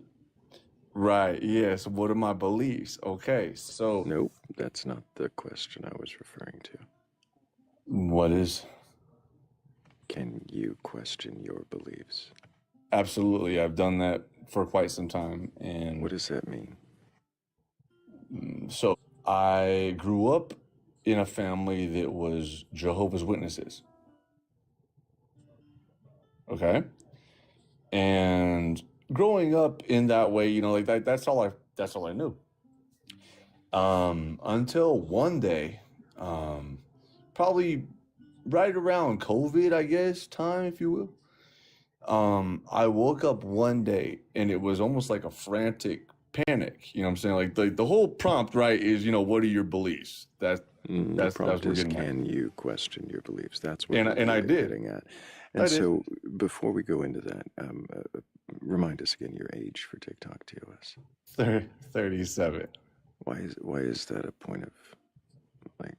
Right, yes. What are my beliefs? Okay, so... Nope, that's not the question I was referring to. What is? Can you question your beliefs? Absolutely, I've done that for quite some time. And what does that mean? So, I grew up in a family that was Jehovah's Witnesses. Okay? And growing up in that way, that's all I knew. Until one day, probably right around COVID, I guess, time, if you will. I woke up one day and it was almost like a frantic panic. You know what I'm saying? Like the whole prompt, right, is, what are your beliefs? That's the prompt is, can you question your beliefs? That's what and I did. Getting at. And so before we go into that, remind us again your age for TikTok TOS. 37. Why is that a point of, like?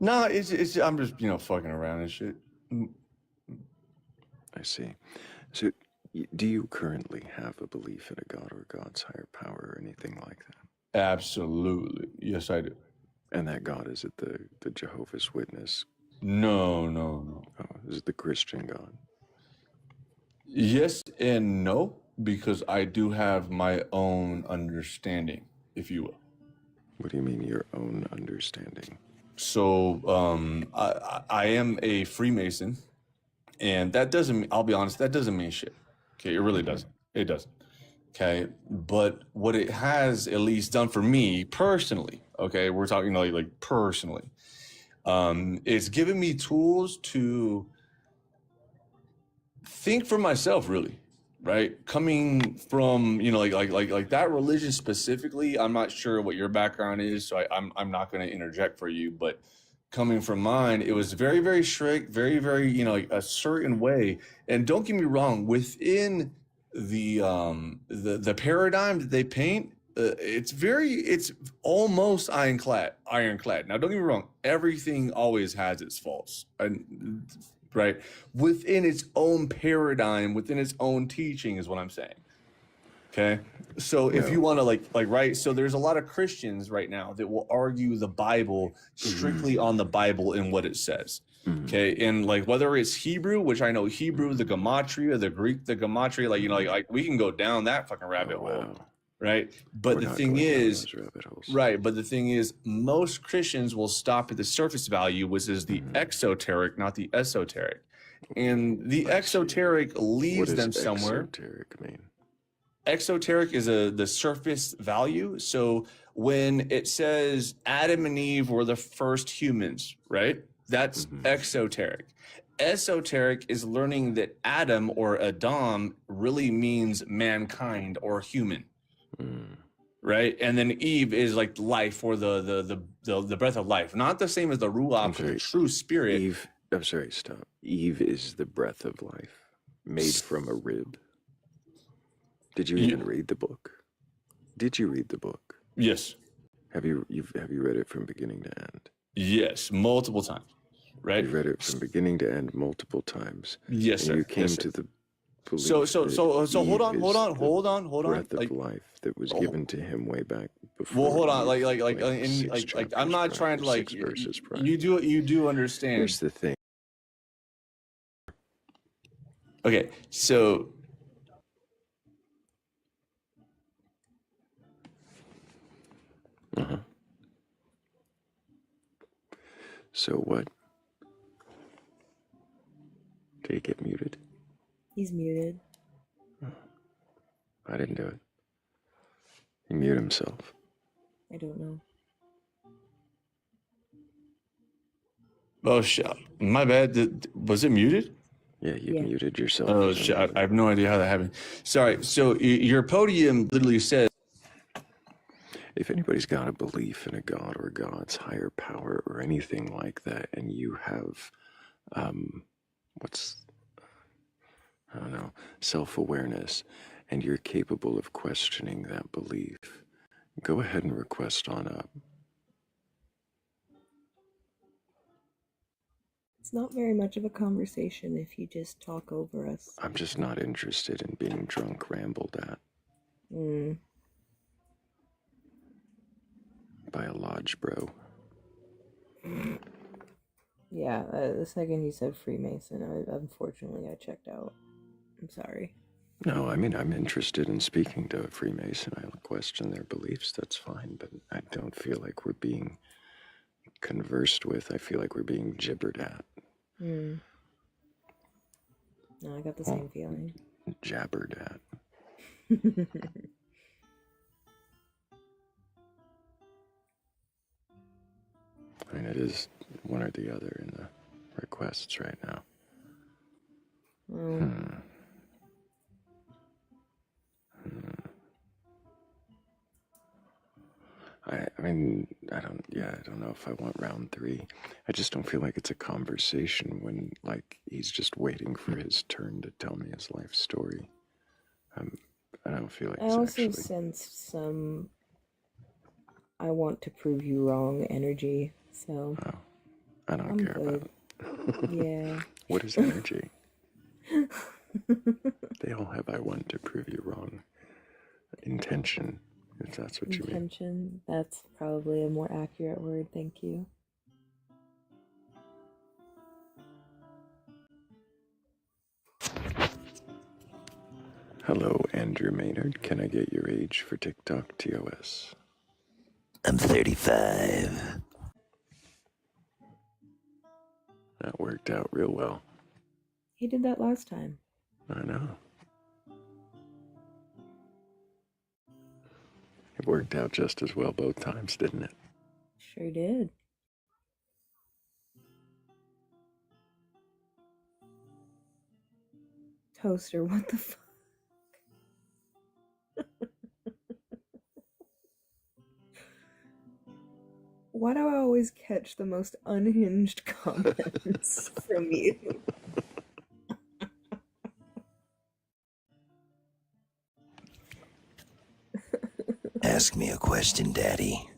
No, it's I'm just fucking around and shit. I see. So, do you currently have a belief in a God or God's higher power or anything like that? Absolutely, yes, I do. And that God, is it the Jehovah's Witness? No. Oh, is it the Christian God? Yes and no, because I do have my own understanding, if you will. What do you mean your own understanding? So, I am a Freemason, and that doesn't, I'll be honest, that doesn't mean shit. Okay, it really doesn't. It doesn't. Okay, but what it has at least done for me personally, okay, we're talking like personally, it's given me tools to think for myself, really. right? Coming from, you know, like that religion specifically, I'm not sure what your background is, so I'm not going to interject for you, but coming from mine, it was very, very strict, very, very, you know, like a certain way. And don't get me wrong, within the paradigm that they paint, it's almost ironclad. Now, don't get me wrong, everything always has its faults, and right within its own paradigm, within its own teaching, is what I'm saying. Okay, so if you want to like right, so there's a lot of Christians right now that will argue the Bible strictly on the Bible and what it says. Okay, and like whether it's Hebrew, which I know Hebrew, the gematria, the Greek, the gematria, like, you know, like we can go down that fucking rabbit hole, right? But the thing is, right? But the thing is, most Christians will stop at the surface value, which is the exoteric, not the esoteric, and the exoteric leads them somewhere. What does exoteric mean? Exoteric is the surface value. So when it says Adam and Eve were the first humans, right? That's exoteric. Esoteric is learning that Adam or Adam really means mankind or human, right? And then Eve is like life, or the breath of life. Not the same as the ruach, the true spirit. Eve, I'm sorry, stop. Eve is the breath of life, made from a rib. Did you even read the book? Did you read the book? Yes. Have you read it from beginning to end? Yes, multiple times. Right. You've read it from beginning to end multiple times. Yes, sir. You came Yes, to the belief so that hold on. breath of life that was given to him way back before. Well, hold on. Six I'm not chapters trying to prior, 6 verses prior. you do understand. Here's the thing. Okay, so So what? Did he get muted? He's muted. I didn't do it. He muted himself. I don't know. oh shit, my bad. Was it muted? Yeah, you muted yourself. Oh shit, I have no idea how that happened. Sorry. So your podium literally says, if anybody's got a belief in a god or God's higher power or anything like that, and you have, self-awareness, and you're capable of questioning that belief, go ahead and request on up. It's not very much of a conversation if you just talk over us. I'm just not interested in being drunk rambled at by a lodge bro. Yeah, the second you said Freemason, unfortunately I checked out. I'm sorry. No, I mean, I'm interested in speaking to a Freemason. I'll question their beliefs, that's fine, but I don't feel like we're being conversed with. I feel like we're being gibbered at. No, I got the same feeling. Jabbered at. I mean, it is one or the other in the requests right now. I mean, I don't know if I want round 3. I just don't feel like it's a conversation when, like, he's just waiting for his turn to tell me his life story. I don't feel like I also sense some I want to prove you wrong energy, so I don't care about it. Yeah. What is energy? They all have I want to prove you wrong intention, if that's what you mean. Intention, that's probably a more accurate word, thank you. Hello, Andrew Maynard. Can I get your age for TikTok TOS? I'm 35. That worked out real well. He did that last time. I know. It worked out just as well both times, didn't it? Sure did. Toaster, what the fuck? Why do I always catch the most unhinged comments from you? Ask me a question, Daddy.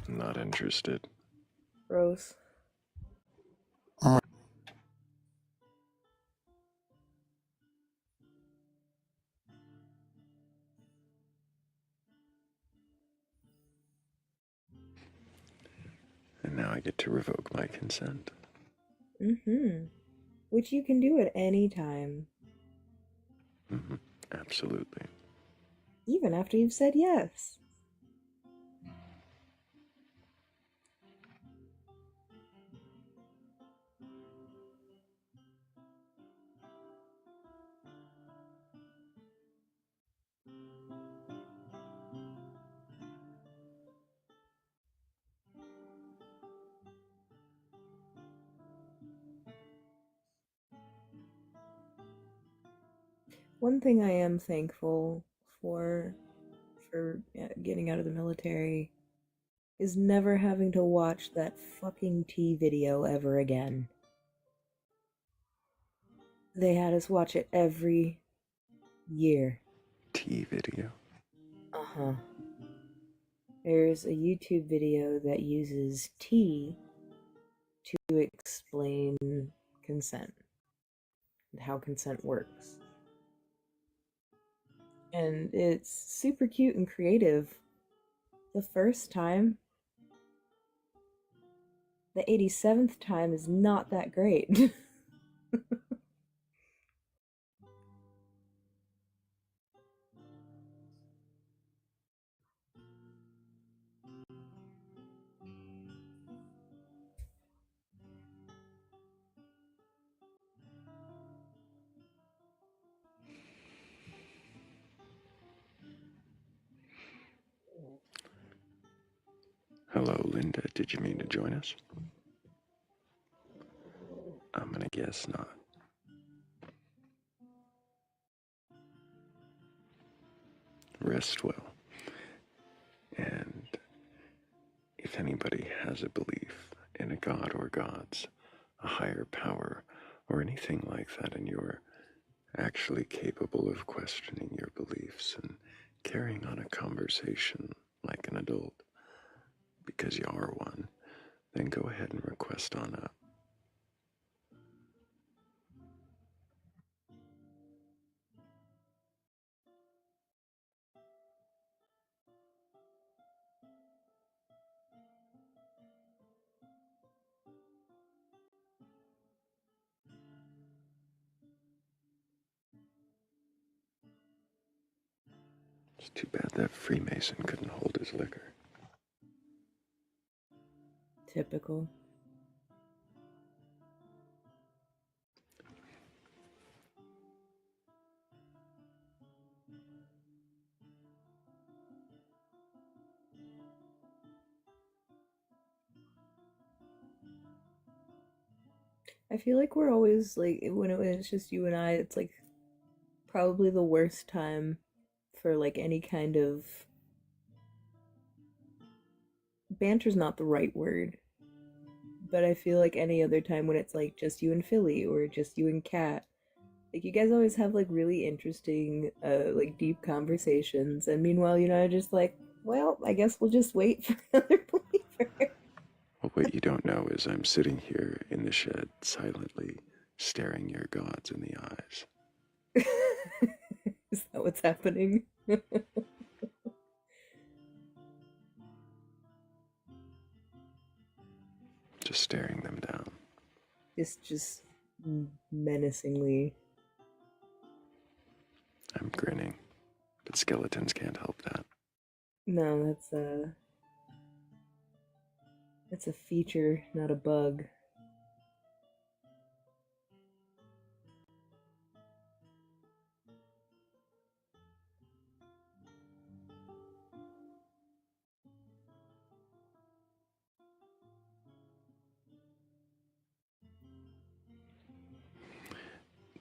I'm not interested. Gross. And now I get to revoke my consent. Mm-hmm. Which you can do at any time. Mm-hmm. Absolutely. Even after you've said yes. One thing I am thankful for getting out of the military is never having to watch that fucking tea video ever again. They had us watch it every year. Tea video. Uh-huh. There's a YouTube video that uses tea to explain consent and how consent works. And it's super cute and creative. The first time, the 87th time is not that great. Hello, Linda. Did you mean to join us? I'm gonna guess not. Rest well. And if anybody has a belief in a god or gods, a higher power, or anything like that, and you're actually capable of questioning your beliefs and carrying on a conversation like an adult, because you are one, then go ahead and request on up. It's too bad that Freemason couldn't hold his liquor. Typical. I feel like we're always like when it's just you and I, it's like probably the worst time for like any kind of banter's not the right word, but I feel like any other time when it's like just you and Philly or just you and Kat, like you guys always have like really interesting like deep conversations, and meanwhile you know just like, well, I guess we'll just wait for another believer. Well, what you don't know is I'm sitting here in the shed silently staring your gods in the eyes. Is that what's happening? Just staring them down. Just menacingly. I'm grinning, but skeletons can't help that. No, that's a feature, not a bug.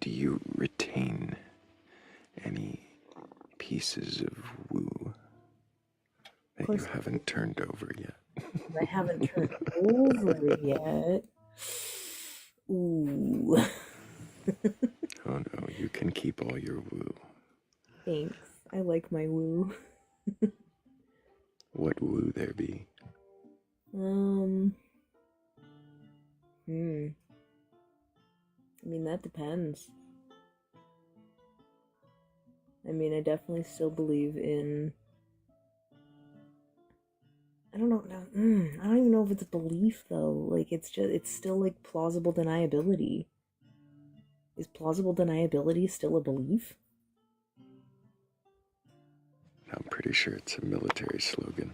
Do you retain any pieces of woo that you haven't turned over yet? I haven't turned over yet. Ooh. Oh no, you can keep all your woo. Thanks. I like my woo. What woo there be? I mean, that depends. I mean, I definitely still believe in... I don't know. I don't even know if it's a belief, though. Like, it's still, like, plausible deniability. Is plausible deniability still a belief? I'm pretty sure it's a military slogan.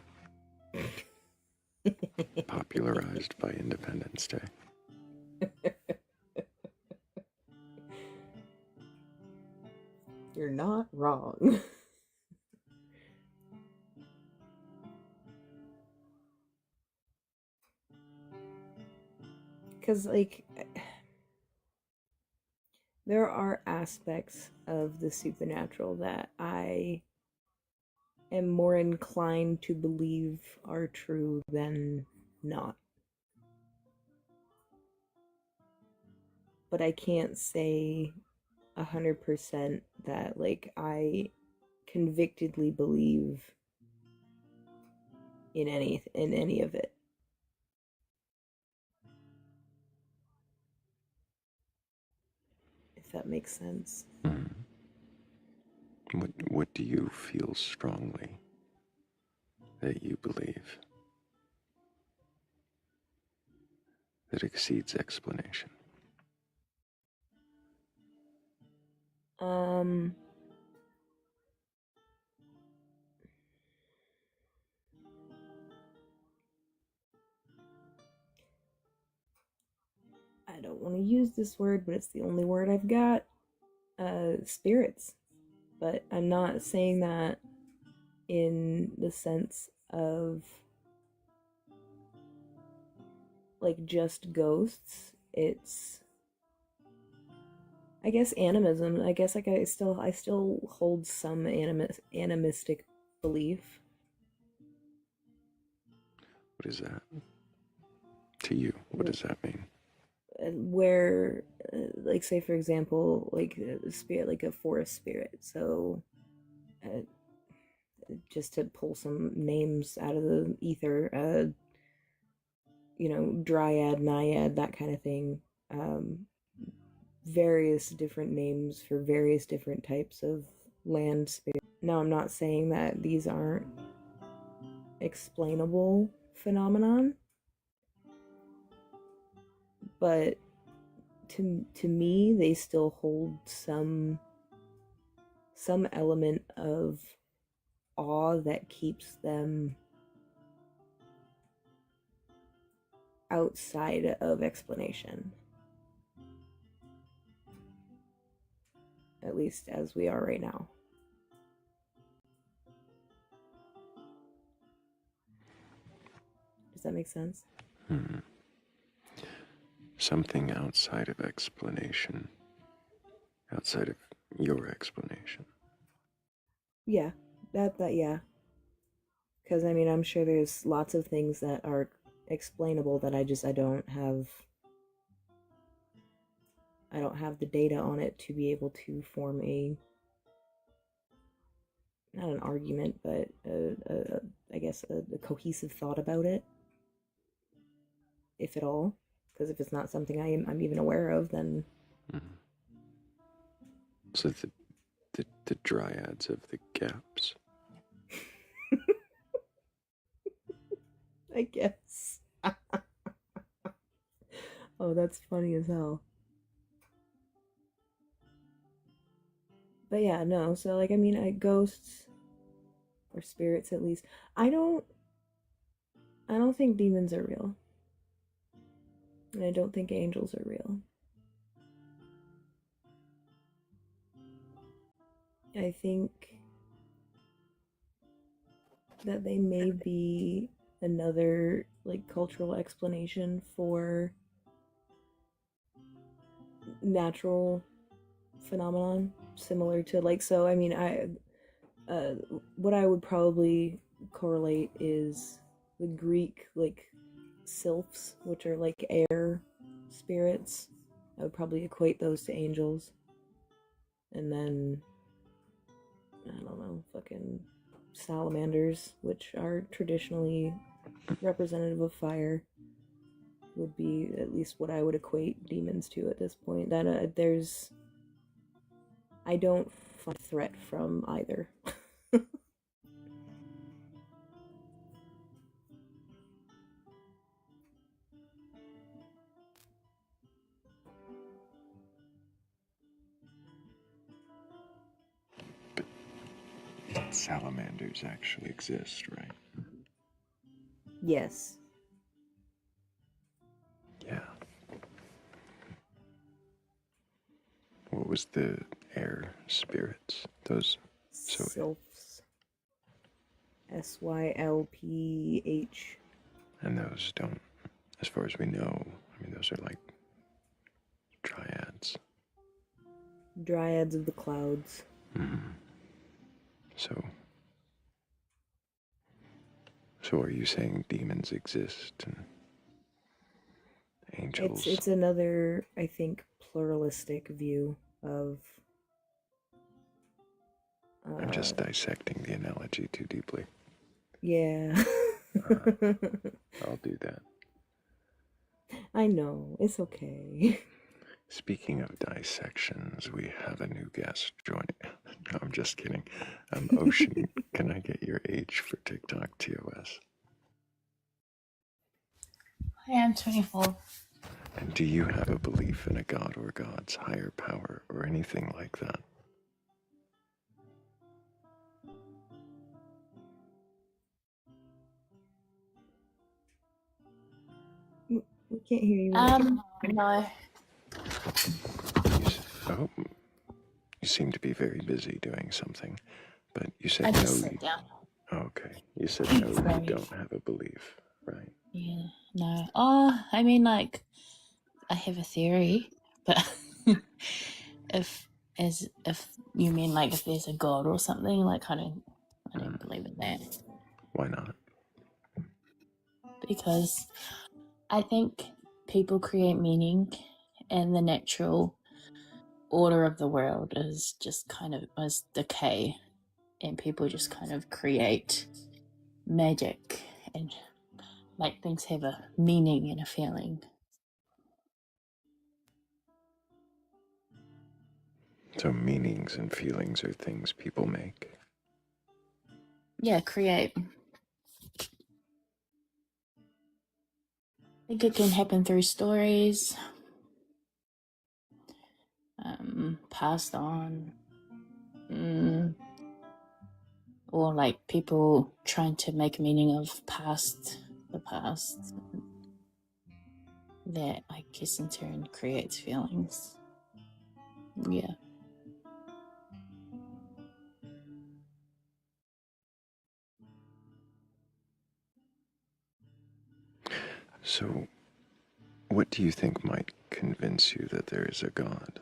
Popularized by Independence Day. You're not wrong. Because, like, there are aspects of the supernatural that I am more inclined to believe are true than not. But I can't say 100% that, like, I convictedly believe in any of it. If that makes sense. What do you feel strongly that you believe that exceeds explanation? I don't want to use this word, but it's the only word I've got. Spirits. But I'm not saying that in the sense of like just ghosts. It's, I guess, animism. I guess, like, I still hold some animistic belief. What is that? To you, what does that mean? Where, like, say for example, like a spirit, like a forest spirit. So, just to pull some names out of the ether, dryad, naiad, that kind of thing. Various different names for various different types of land spirit. Now, I'm not saying that these aren't explainable phenomenon, but to me, they still hold some element of awe that keeps them outside of explanation. At least as we are right now. Does that make sense? Something outside of explanation. Outside of your explanation. Yeah, yeah. Because, I mean, I'm sure there's lots of things that are explainable that I don't have the data on it to be able to form not an argument, but I guess a cohesive thought about it, if at all. Because if it's not something I'm even aware of, then... So the dryads of the gaps. I guess. Oh, that's funny as hell. But yeah, no, so, like, I mean, ghosts, or spirits at least, I don't think demons are real. And I don't think angels are real. I think that they may be another, like, cultural explanation for natural phenomenon, similar to, like, so, I mean, what I would probably correlate is the Greek like sylphs, which are like air spirits. I would probably equate those to angels. And then I don't know, fucking salamanders, which are traditionally representative of fire, would be at least what I would equate demons to at this point. That I don't find a threat from either. Salamanders actually exist, right? Yes. Yeah. What was the air spirits? Those. So. Sylphs. Sylph. And those don't, as far as we know, I mean, those are like dryads. Dryads of the clouds. Mm-hmm. So are you saying demons exist and angels? It's another, I think, pluralistic view of. I'm just dissecting the analogy too deeply. Yeah. I'll do that. I know, it's okay. Speaking of dissections, we have a new guest joining. No, I'm just kidding. Ocean, can I get your age for TikTok TOS? I am 24. And do you have a belief in a god or gods, higher power, or anything like that? We can't hear you. No. Oh, you seem to be very busy doing something, but you said I no. just sat down. Okay, you said no, you don't have a belief, right? Yeah, no. Oh, I mean, like, I have a theory, but if you mean like if there's a god or something, like I don't believe in that. Why not? Because I think people create meaning, and the natural order of the world is just kind of is decay, and people just kind of create magic and make things have a meaning and a feeling. So meanings and feelings are things people make? Yeah, create. I think it can happen through stories, passed on, or like people trying to make meaning of the past. That, I guess, in turn creates feelings. Yeah. So, what do you think might convince you that there is a God?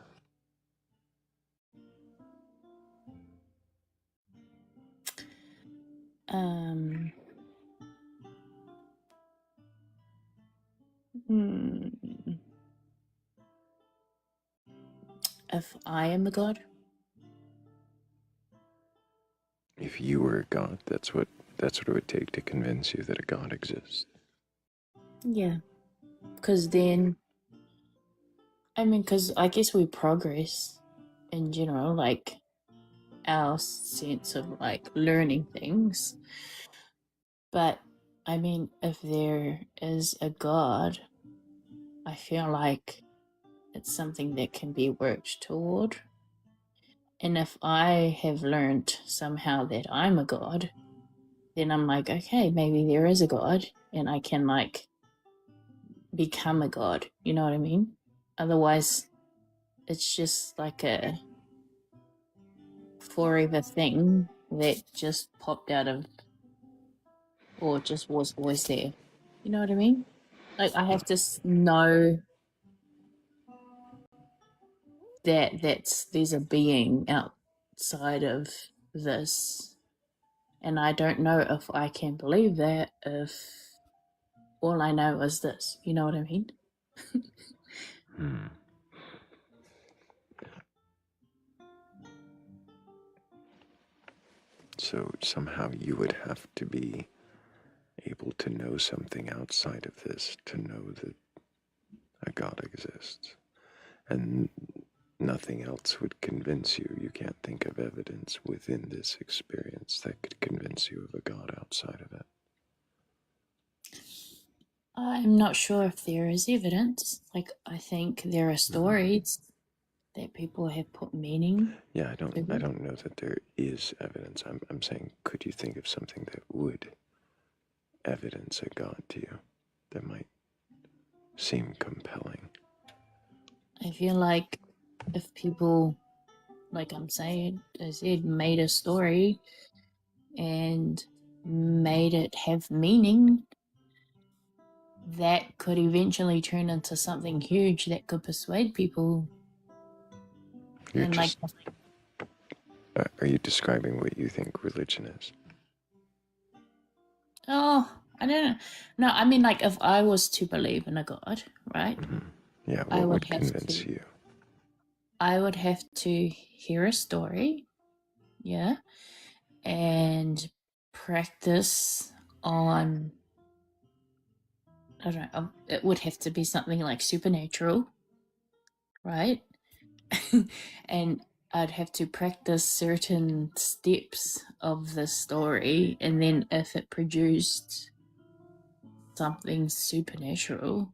If I am a god? If you were a god, that's what it would take to convince you that a God exists. Yeah. Because then, because I guess we progress in general, like our sense of like learning things. But if there is a God, I feel like it's something that can be worked toward. And if I have learned somehow that I'm a god, then I'm like, okay, maybe there is a God, and I can like become a god. You know what I mean? Otherwise, it's just like a forever thing that just popped out of, or just was always there. You know what I mean? Like, I have to know that there's a being outside of this, And I don't know if I can believe that if all I know is this. You know what I mean? Hmm. So somehow you would have to be able to know something outside of this to know that a God exists. And nothing else would convince you. You can't think of evidence within this experience that could convince you of a God outside of it. I'm not sure if there is evidence. Like, I think there are stories that people have put meaning. Yeah, I don't know that there is evidence. I'm saying, could you think of something that would evidence a God to you that might seem compelling? I feel like if people, like I said, made a story and made it have meaning, that could eventually turn into something huge that could persuade people. You're And just, are you describing what you think religion is? oh, I don't know. No, I mean, like, if I was to believe in a God, right? Yeah, I what would would have convince to. you? I would have to hear a story, yeah, and practice on. I don't know. It would have to be something like supernatural, right? And I'd have to practice certain steps of the story, and then if it produced something supernatural,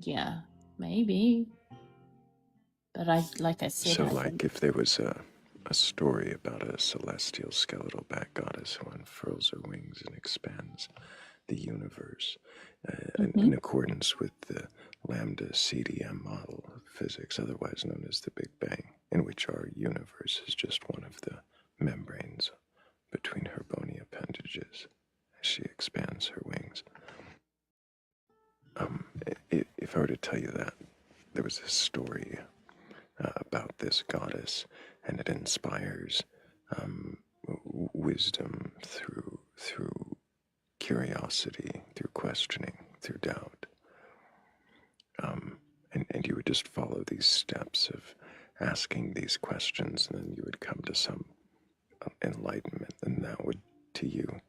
yeah, maybe. But like I said, So, I like, think if there was a story about a celestial skeletal bat goddess who unfurls her wings and expands the universe in accordance with the lambda CDM model of physics, otherwise known as the Big Bang, in which our universe is just one of the membranes between her bony appendages as she expands her wings. If I were to tell you that there was this story about this goddess, and it inspires wisdom through curiosity, through questioning, through doubt, and you would just follow these steps of asking these questions, and then you would come to some enlightenment, and that would, to you,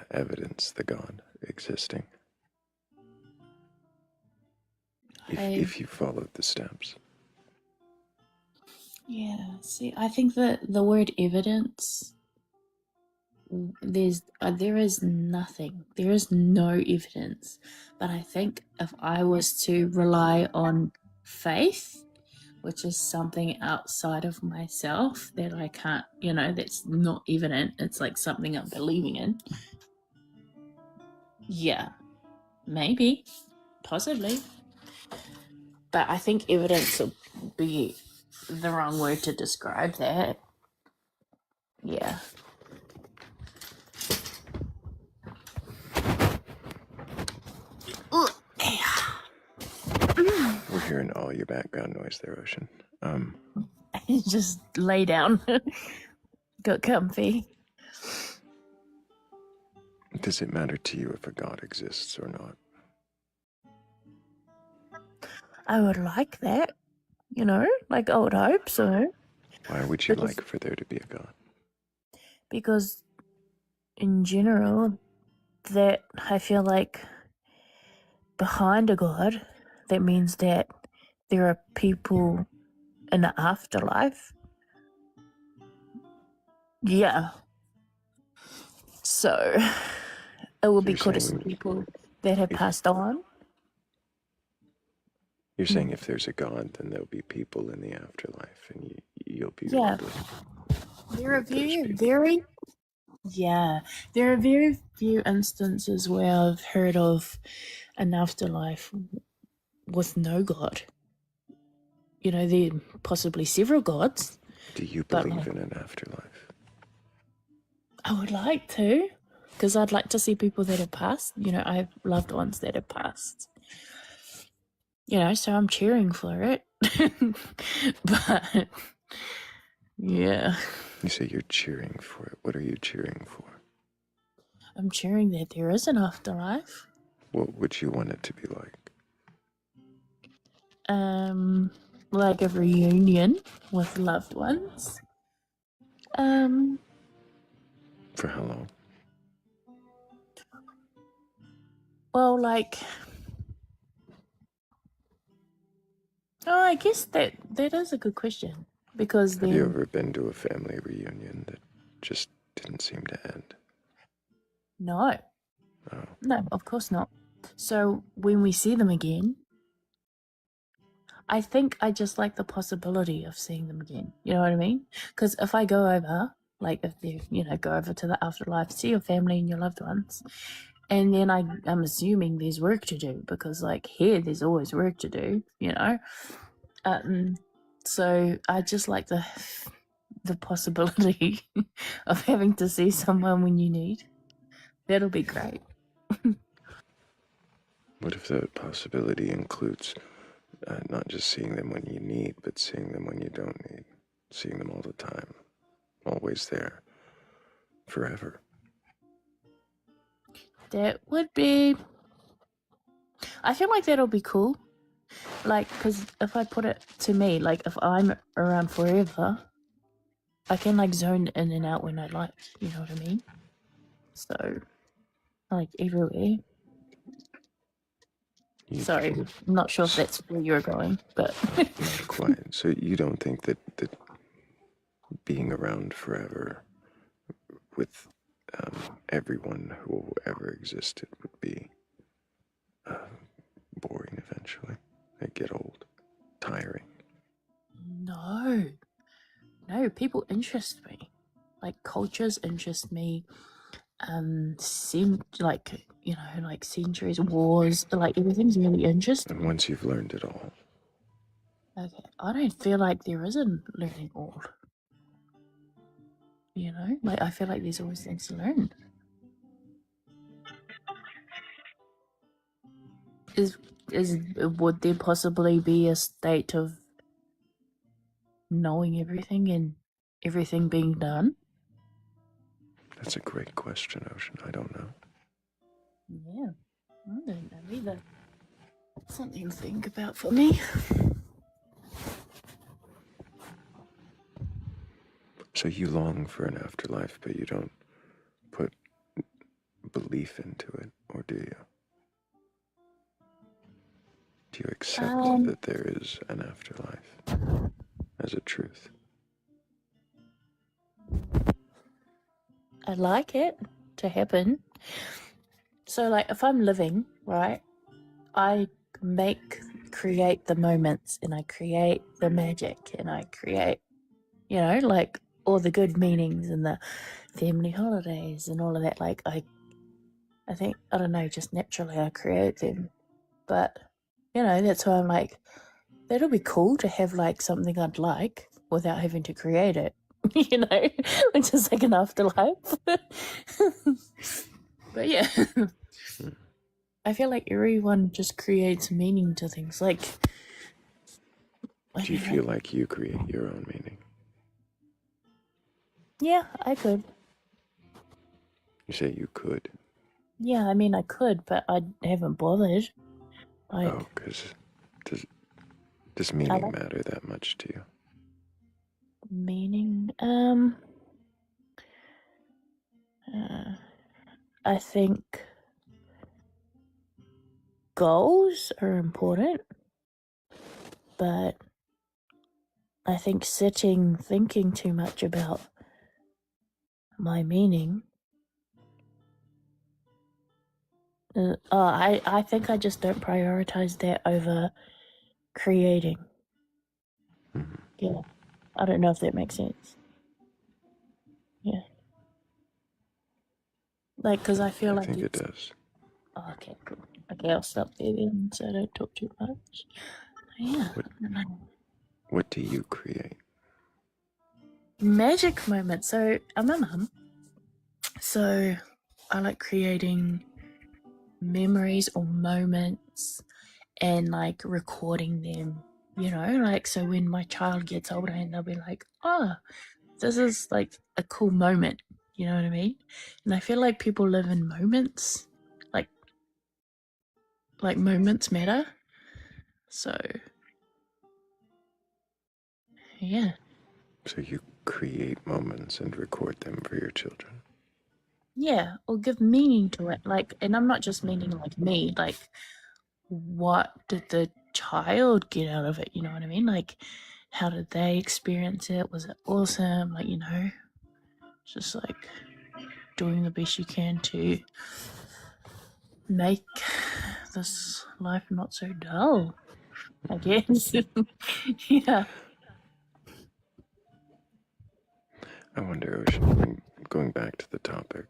evidence the God existing. If you followed the steps. Yeah, see, I think that the word evidence, there is nothing, there is no evidence. But I think if I was to rely on faith, which is something outside of myself that I can't, that's not evident, it's like something I'm believing in. Yeah, maybe, possibly. But I think evidence would be the wrong word to describe that. Yeah. We're hearing all your background noise there, Ocean. Just lay down. Got comfy. Does it matter to you if a God exists or not? I would like that, like I would hope so. Why would you like for there to be a God? Because in general, that I feel like behind a God, that means that there are people in the afterlife. Yeah. So it would be cool to see people that have passed on. You're saying if there's a God, then there'll be people in the afterlife, and you'll be Yeah. There are very few instances where I've heard of an afterlife with no God. There are possibly several gods. Do you believe in an afterlife? I would like to, because I'd like to see people that have passed. I have loved ones that have passed. So I'm cheering for it. But, yeah. You say you're cheering for it. What are you cheering for? I'm cheering that there is an afterlife. What would you want it to be like? Like a reunion with loved ones. For how long? Well, like, oh, I guess that is a good question because Have you then ever been to a family reunion that just didn't seem to end? no, Oh, no, of course not. So when we see them again, I think I just like the possibility of seeing them again. You know what I mean? Because if I go over, like if you go over to the afterlife, see your family and your loved ones, and then I'm assuming there's work to do because like here there's always work to do. So I just like the possibility of having to see someone when you need. That'll be great. what if the possibility includes not just seeing them when you need, but seeing them when you don't need? Seeing them all the time, always there, forever. That would be. I feel like that'll be cool. Like, because if I put it to me, like if I'm around forever, I can like zone in and out when I like. You know what I mean? So, like everywhere. Sorry, I'm not sure if that's where you're going, but Not quite. So you don't think that being around forever with everyone who ever existed would be boring eventually? They'd get old, tiring. no, people interest me. Like cultures interest me. Like centuries, wars, like everything's really interesting. And once you've learned it all, Okay, I don't feel like there is a learning all. Like I feel like there's always things to learn. Would there possibly be a state of knowing everything and everything being done? that's a great question, Ocean. I don't know. Yeah, I don't know either. Something to think about for me. So you long for an afterlife, but you don't put belief into it, or do you? Do you accept that there is an afterlife as a truth? I'd like it to happen. So, like, if I'm living, right, I create the moments and I create the magic and I create, like all the good meanings and the family holidays and all of that. Like, I think, I don't know, just naturally I create them. But, that's why I'm like, that'll be cool to have like something I'd like without having to create it, which is like an afterlife. But yeah, I feel like everyone just creates meaning to things. Like, Do you feel like you create your own meaning? Yeah, I could. You say you could. Yeah, I mean, I could, but I haven't bothered. Like, Oh, because does meaning matter that much to you? Meaning, I think goals are important, but I think thinking too much about my meaning. I think I just don't prioritize that over creating. Mm-hmm. Yeah, I don't know if that makes sense. Yeah, like because I feel I like think it does. Oh, okay, cool. Okay, I'll stop there then, so I don't talk too much. Yeah. What do you create? Magic moments. So I'm a mum. So I like creating memories or moments and like recording them, like so when my child gets older and they'll be like, oh, this is like a cool moment. You know what I mean? And I feel like people live in moments, like moments matter. So yeah. So you create moments and record them for your children. Yeah, or give meaning to it. Like, and I'm not just meaning like me, like what did the child get out of it? You know what I mean? Like, how did they experience it? Was it awesome? Like, you know, just like doing the best you can to make this life not so dull, I guess. Yeah. I wonder, Ocean, going back to the topic,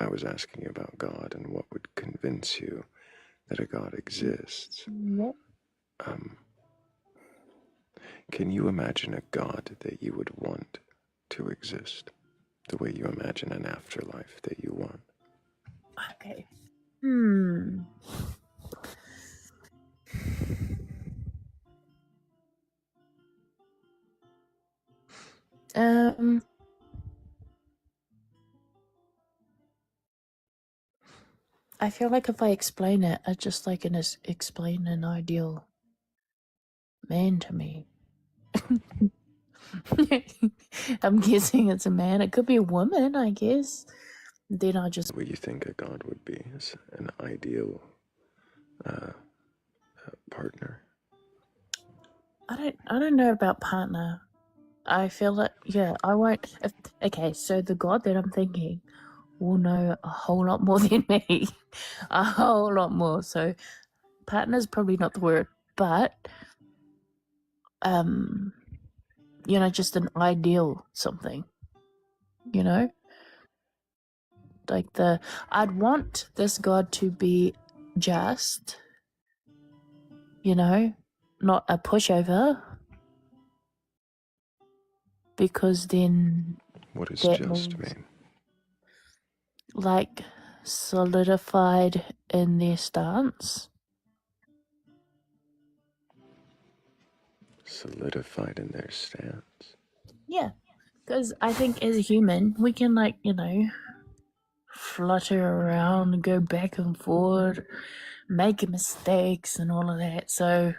I was asking you about God and what would convince you that a God exists. Yep. Can you imagine a God that you would want to exist? The way you imagine an afterlife that you want? Okay. I feel like if I explain it, I just like explain an ideal man to me. I'm guessing it's a man. It could be a woman, I guess. Then I just. What you think a God would be is an ideal partner. I don't know about partner. I feel like I won't. Okay, so the God that I'm thinking will know a whole lot more than me, a whole lot more. So partner's probably not the word, but just an ideal something. You know, like I'd want this God to be just. You know, not a pushover. Because then What does that just means mean? like solidified in their stance. Solidified in their stance. Yeah, because I think as a human, we can flutter around, go back and forth, make mistakes and all of that. So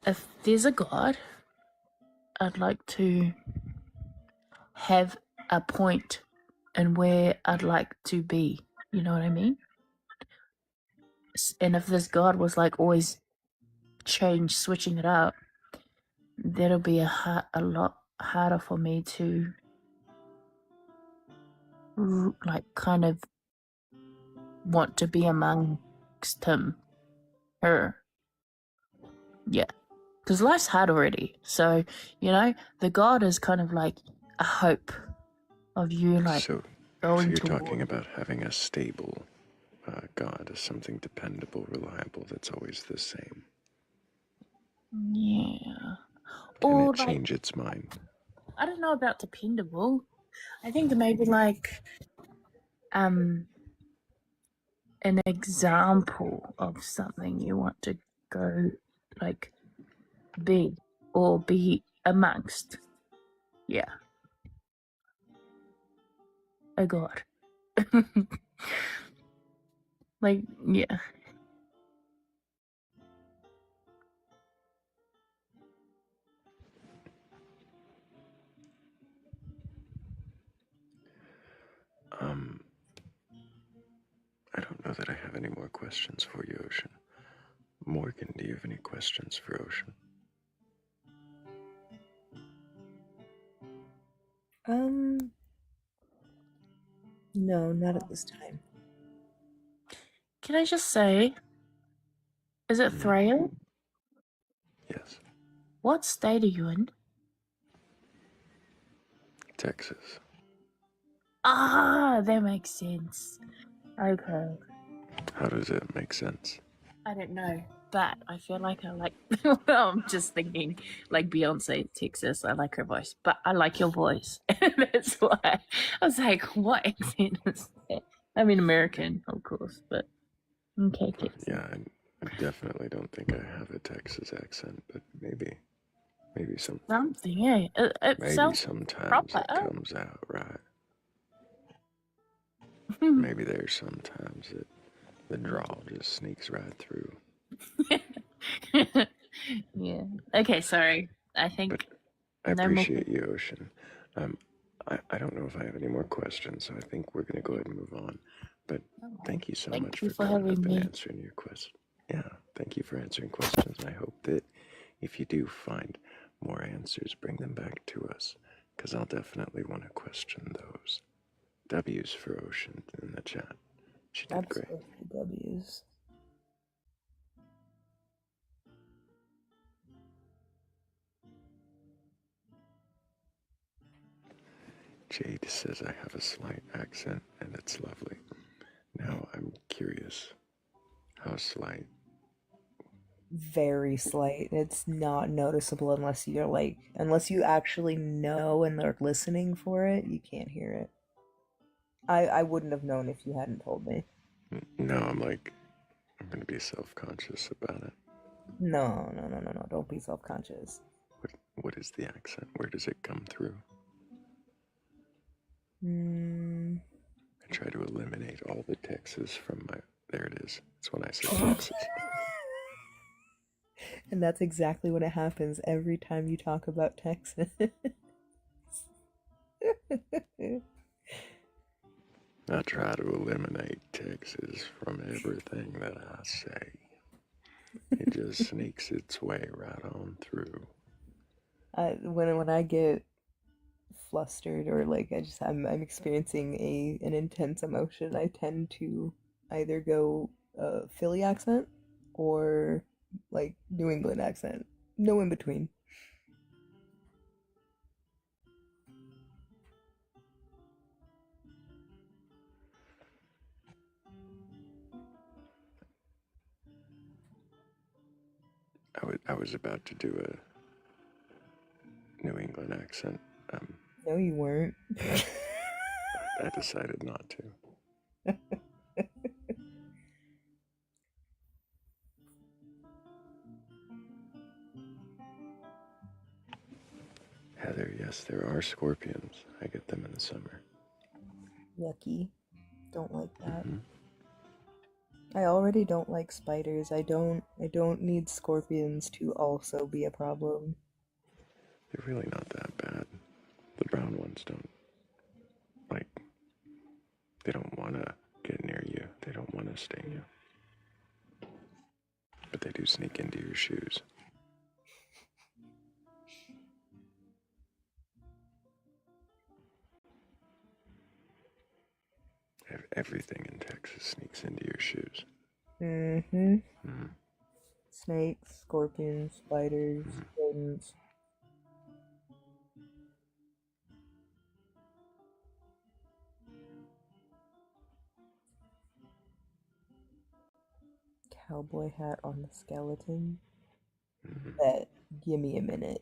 if there's a God, I'd like to have a point in where I'd like to be. You know what I mean? And if this God was like always switching it up, that'll be a lot harder for me to kind of want to be amongst her. Yeah, because life's hard already. So the God is kind of like a hope of you So going you're toward. talking about having a stable God, as something dependable, reliable, that's always the same. Yeah. Can Or it change its mind? I don't know about dependable. I think maybe an example of something you want to go be or be amongst. Yeah. A God. Yeah. I don't know that I have any more questions for you, Ocean. Morgan, do you have any questions for Ocean? No, not at this time. Can I just say, is it Thrayle? Yes. What state are you in? Texas. Ah, that makes sense. Okay. How does it make sense? I don't know, but I feel like I like. Well, I'm just thinking, like Beyonce, Texas. I like her voice, but I like your voice. That's why I was like, "What accent is that?" I mean, American, of course, but okay, Texas. Yeah, I definitely don't think I have a Texas accent, but maybe. Maybe some. Something, yeah. It Maybe sounds sometimes proper. it comes out right. Hmm. Maybe there's sometimes that the drawl just sneaks right through. Yeah. Okay, sorry. I think But I no more. appreciate you, Ocean. I don't know if I have any more questions, so I think we're going to go ahead and move on. But thank you so Thank much you for for coming having up and me. answering your question. Yeah, thank you for answering questions. And I hope that if you do find more answers, bring them back to us, because I'll definitely want to question those. W's for Ocean in the chat. She did great. Absolutely W's. Jade says I have a slight accent, and it's lovely. Now I'm curious. How slight? Very slight. It's not noticeable unless unless you actually know and are listening for it, you can't hear it. I wouldn't have known if you hadn't told me. No, I'm going to be self-conscious about it. No. Don't be self-conscious. What is the accent? Where does it come through? I try to eliminate all the Texas from my... There it is. That's when I say Texas. And that's exactly what happens every time you talk about Texas. I try to eliminate Texas from everything that I say. It just sneaks its way right on through. When I get flustered or I'm experiencing an intense emotion, I tend to either go Philly accent or like New England accent. No in between. I was about to do a New England accent. No, you weren't. I decided not to. Heather, yes, there are scorpions. I get them in the summer. Yucky. Don't like that. I already don't like spiders. I don't need scorpions to also be a problem. They're really not that bad. The brown ones don't, like, they don't want to get near you. They don't want to sting you. But they do sneak into your shoes. Everything in Texas sneaks into your shoes. Snakes, scorpions, spiders, rodents. Cowboy hat on the skeleton. Bet. Give me a minute.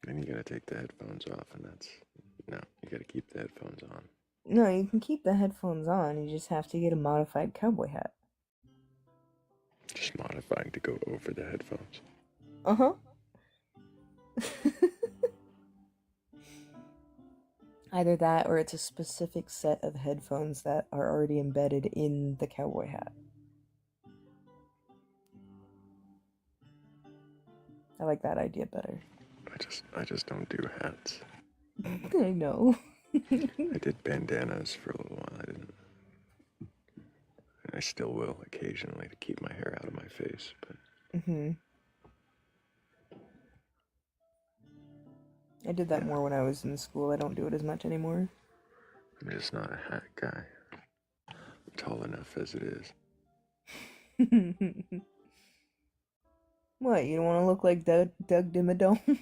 Then you gotta take the headphones off, and that's... No, you gotta keep the headphones on. No, you can keep the headphones on. You just have to get a modified cowboy hat. Just modifying to go over the headphones. Uh-huh. Either that or it's a specific set of headphones that are already embedded in the cowboy hat. I like that idea better. I just don't do hats. I know. I did bandanas for a little while. I didn't. I still will occasionally to keep my hair out of my face, but... I did that more when I was in school. I don't do it as much anymore. I'm just not a hat guy. I'm tall enough as it is. What, you don't want to look like Doug Dimmadome?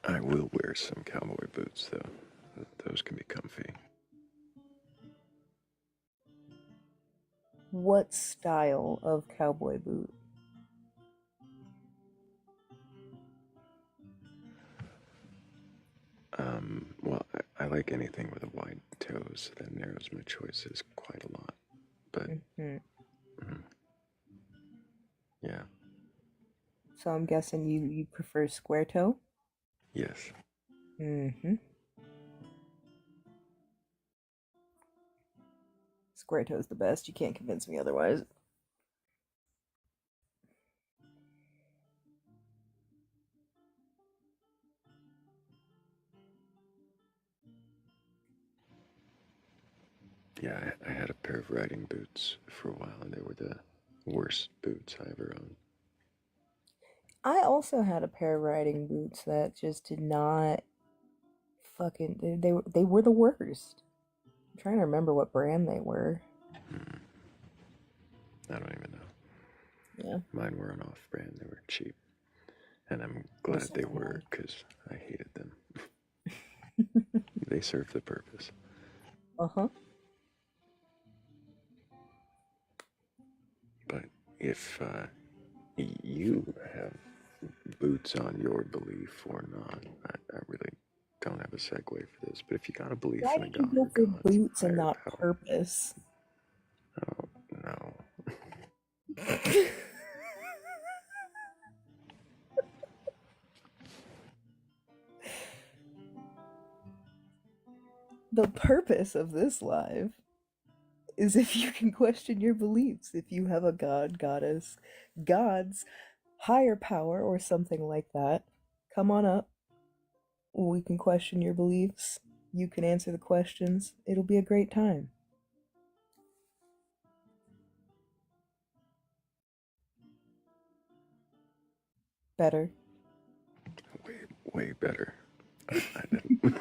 I will wear some cowboy boots, though. Those can be comfy. What style of cowboy boot? like anything with a wide toe, so that narrows my choices quite a lot. But yeah. So I'm guessing you prefer square toe? Yes. Square toe's the best. You can't convince me otherwise. Yeah, I had a pair of riding boots for a while, and they were the worst boots I ever owned. I also had a pair of riding boots that just did not fucking they were the worst. I'm trying to remember what brand they were. I don't even know. Yeah. Mine were an off-brand. They were cheap. And I'm glad they were, because I hated them. They serve the purpose. Uh-huh. But if you have boots on your belief or not, I really don't have a segue for this. But if you got a belief Why in a did you God go or for gods, boots and higher not power. purpose? Oh, no. The purpose of this live is if you can question your beliefs, if you have a god, goddess, gods, higher power, or something like that, come on up. We can question your beliefs. You can answer the questions. It'll be a great time. Better. Way better. I didn't.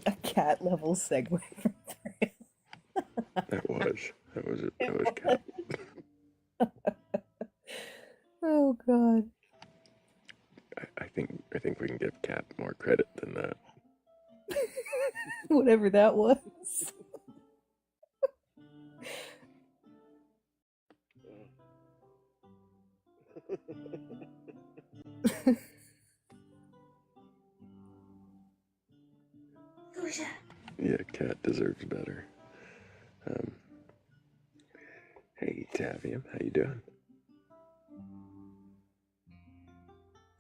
A cat level segue from Thrayle. That was cat. Oh god. I think we can give Cat more credit than that. Whatever that was. Yeah, Cat deserves better. Hey, Tavium, how you doing?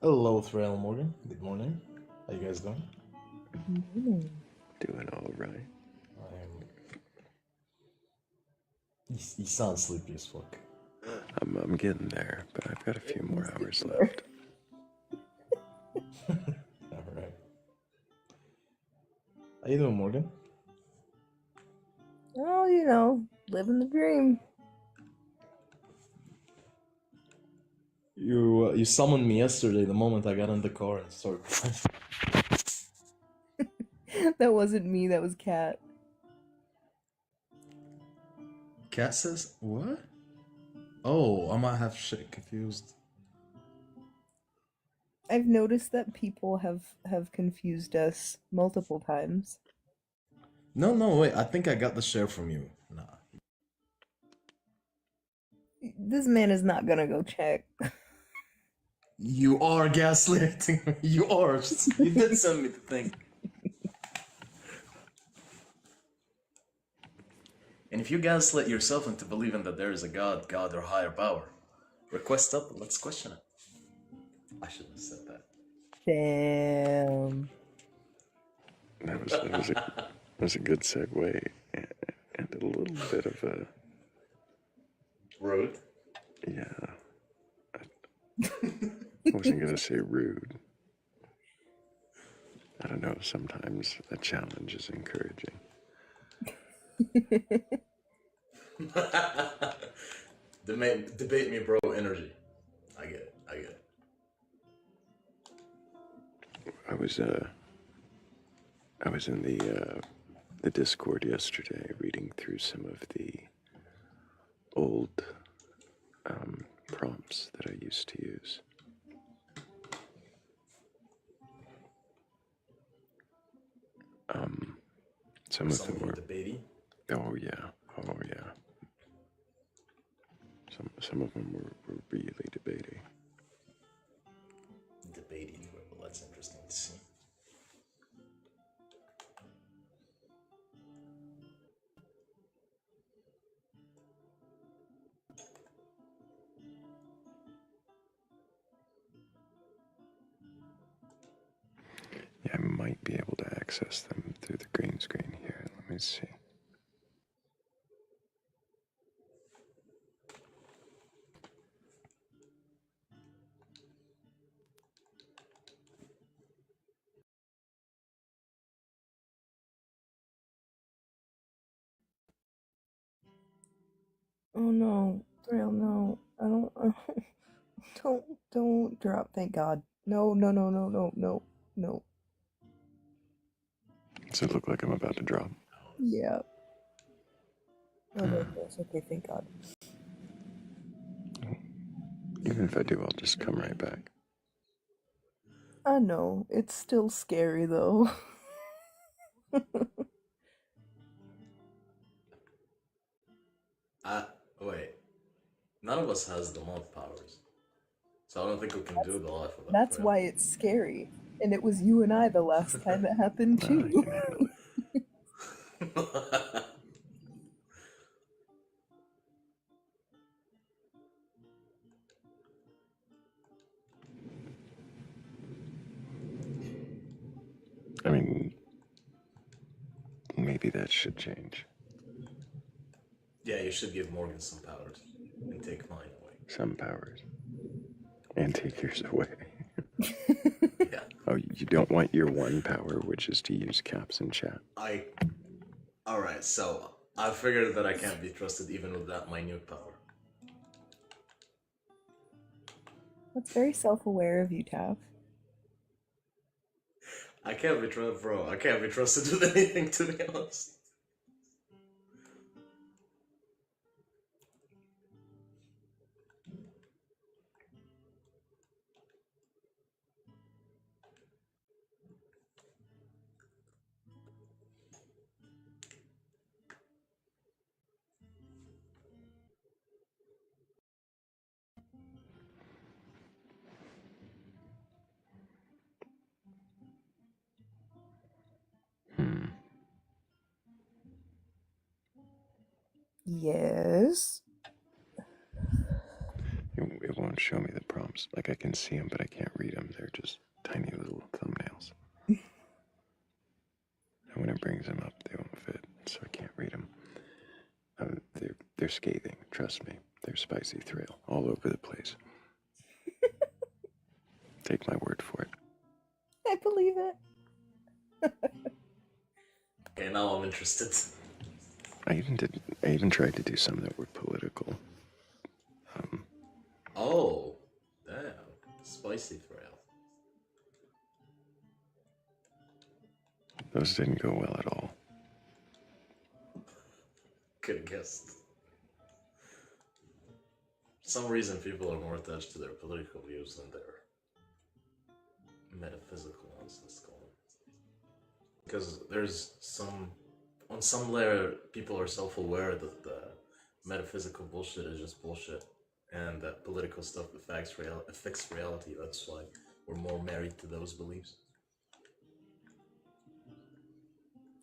Hello, Thrayle Morgan. Good morning. How you guys doing? Doing all right. You sound sleepy as fuck. I'm getting there, but I've got a few more hours left. Alright. How you doing, Morgan? Oh, you know, living the dream. You summoned me yesterday the moment I got in the car and started crying. That wasn't me, that was Cat. Cat says, what? Oh, I might have shit confused. I've noticed that people have confused us multiple times. No, wait. I think I got the share from you. Nah. This man is not gonna go check. You are gaslighting me. You are. You did send me the thing. And if you gaslit yourself into believing that there is a God or higher power, request up and let's question it. I shouldn't have said that. Damn. That was a good segue and a little bit of a rude. Yeah. I wasn't gonna say rude. I don't know. Sometimes a challenge is encouraging. Debate me, bro. Energy. I get it. I was in the Discord yesterday reading through some of the old prompts that I used to use. Some of them were debating. Oh yeah. Some of them were really debating. lady Thrayle. That's interesting to see. Yeah, I might be able to access them through the green screen here. Let me see. Oh no, Thrayle, no. I don't. Don't drop. Thank God. No, no, no, no, no, no, no. Does it look like I'm about to drop? Yeah. Oh no, it's okay. Thank God. Even if I do, I'll just come right back. I know. It's still scary though. Wait. None of us has the mod powers. So I don't think we can do the life without That's Thrayle. why it's scary. And it was you and I the last time it happened too. I can handle it. I mean, maybe that should change. Yeah, you should give Morgan some powers and take mine away. Some powers. And take yours away. Yeah. Oh, you don't want your one power, which is to use caps in chat. Alright, so I figured that I can't be trusted even with that minute power. That's very self-aware of you, Tav. I can't be trusted, bro. I can't be trusted with anything, to be honest. Yes. It won't show me the prompts. Like, I can see them, but I can't read them. They're just tiny little thumbnails. And when it brings them up, they won't fit, so I can't read them. They're scathing, trust me. They're spicy Thrayle all over the place. Take my word for it. I believe it. Okay, now I'm interested. I even tried to do some that were political. Oh, damn. Spicy Thrayle. Those didn't go well at all. Could've guessed. For some reason, people are more attached to their political views than their metaphysical ones, let's call them. Because there's on some layer, people are self-aware that the metaphysical bullshit is just bullshit, and that political stuff affects reality. That's why we're more married to those beliefs.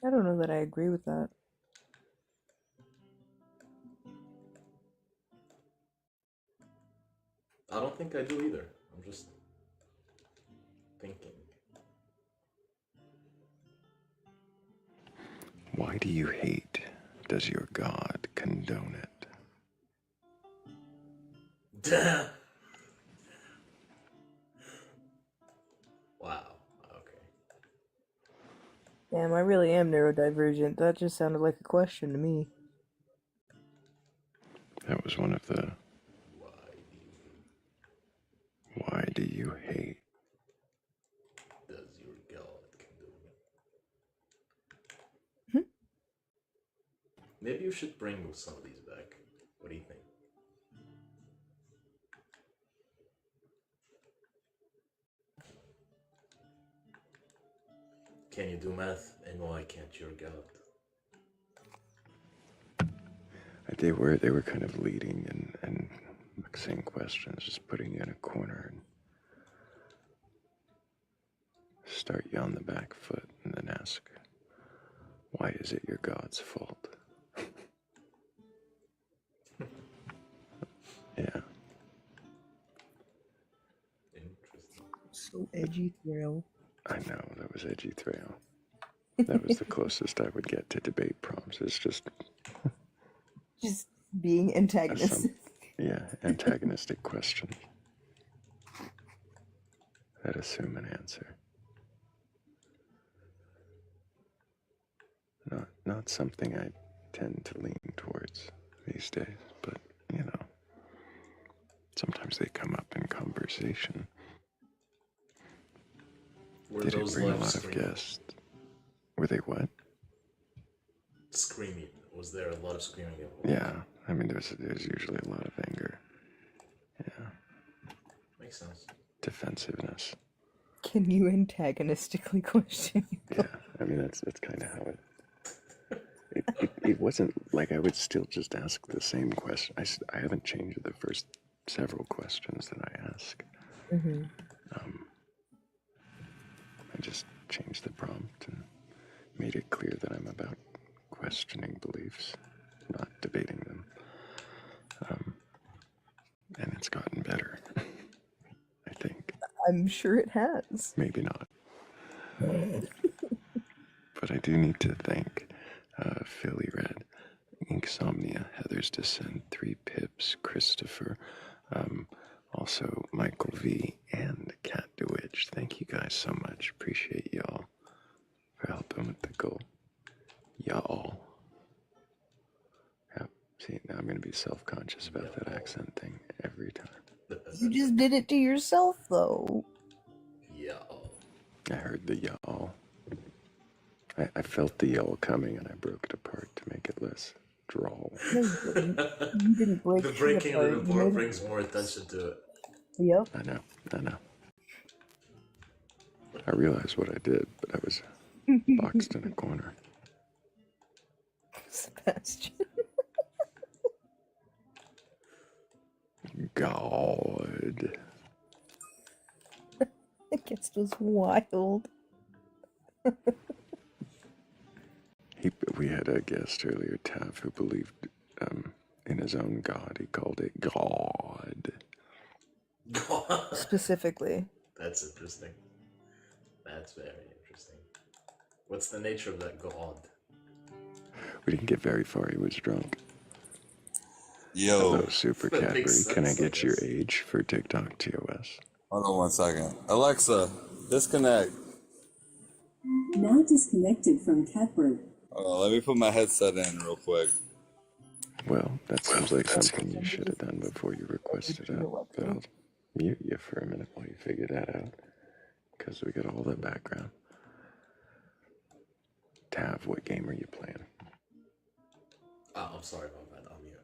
I don't know that I agree with that. I don't think I do either. I'm just thinking. Why do you hate? Does your God condone it? Damn. Wow. Okay. Damn, I really am neurodivergent. That just sounded like a question to me. That was one of the... Why do you hate? Does your God condone it? Maybe you should bring some of these back. What do you think? Can you do math? And why can't your God? They were kind of leading and mixing questions, just putting you in a corner. And start you on the back foot and then ask, why is it your God's fault? Yeah. So edgy, Thrayle. I know, that was edgy, Thrayle. That was the closest I would get to debate prompts. It's just being antagonistic. Antagonistic questions that assume an answer. Not something I tend to lean towards these days, but sometimes they come up in conversation. Did it bring a lot of guests? Were they what? Screaming. Was there a lot of screaming? Yeah, I mean, there's usually a lot of anger. Yeah. Makes sense. Defensiveness. Can you antagonistically question? Yeah, I mean, that's kind of how it wasn't like I would still just ask the same question. I haven't changed the first several questions that I ask. Mm-hmm. I just changed the prompt and made it clear that I'm about questioning beliefs, not debating them. And it's gotten better, I think. I'm sure it has. Maybe not. But I do need to thank Philly Red, Inksomnia, Heather's Descent, 3 Pips, Christopher, also Michael V, and Cat DeWitch. Thank you guys so much. Appreciate y'all for helping with the goal. Y'all. Yep. See, now I'm going to be self-conscious about that accent thing every time. You just did it to yourself, though. Y'all. I heard the y'all. I felt the y'all coming and I broke it apart to make it less drawl. No, you didn't break The it breaking of apart. the report brings more attention to it. Yep. I know. I realized what I did, but I was boxed in a corner. Sebastian. God. That guest was wild. We had a guest earlier, Tav, who believed in his own God. He called it God. Specifically. That's interesting. That's very interesting. What's the nature of that God? We didn't get very far. He was drunk. Yo. Hello, Super That Cadbury. makes Can I sense, I get your guess. age for TikTok TOS? Hold on 1 second. Alexa, disconnect. Now disconnected from Cadbury. Hold on, let me put my headset in real quick. Well, that seems like something you should have done before you requested it. But I'll mute you for a minute while you figure that out, because we got all the background. Tav, what game are you playing? Oh, I'm sorry about that. I'll mute.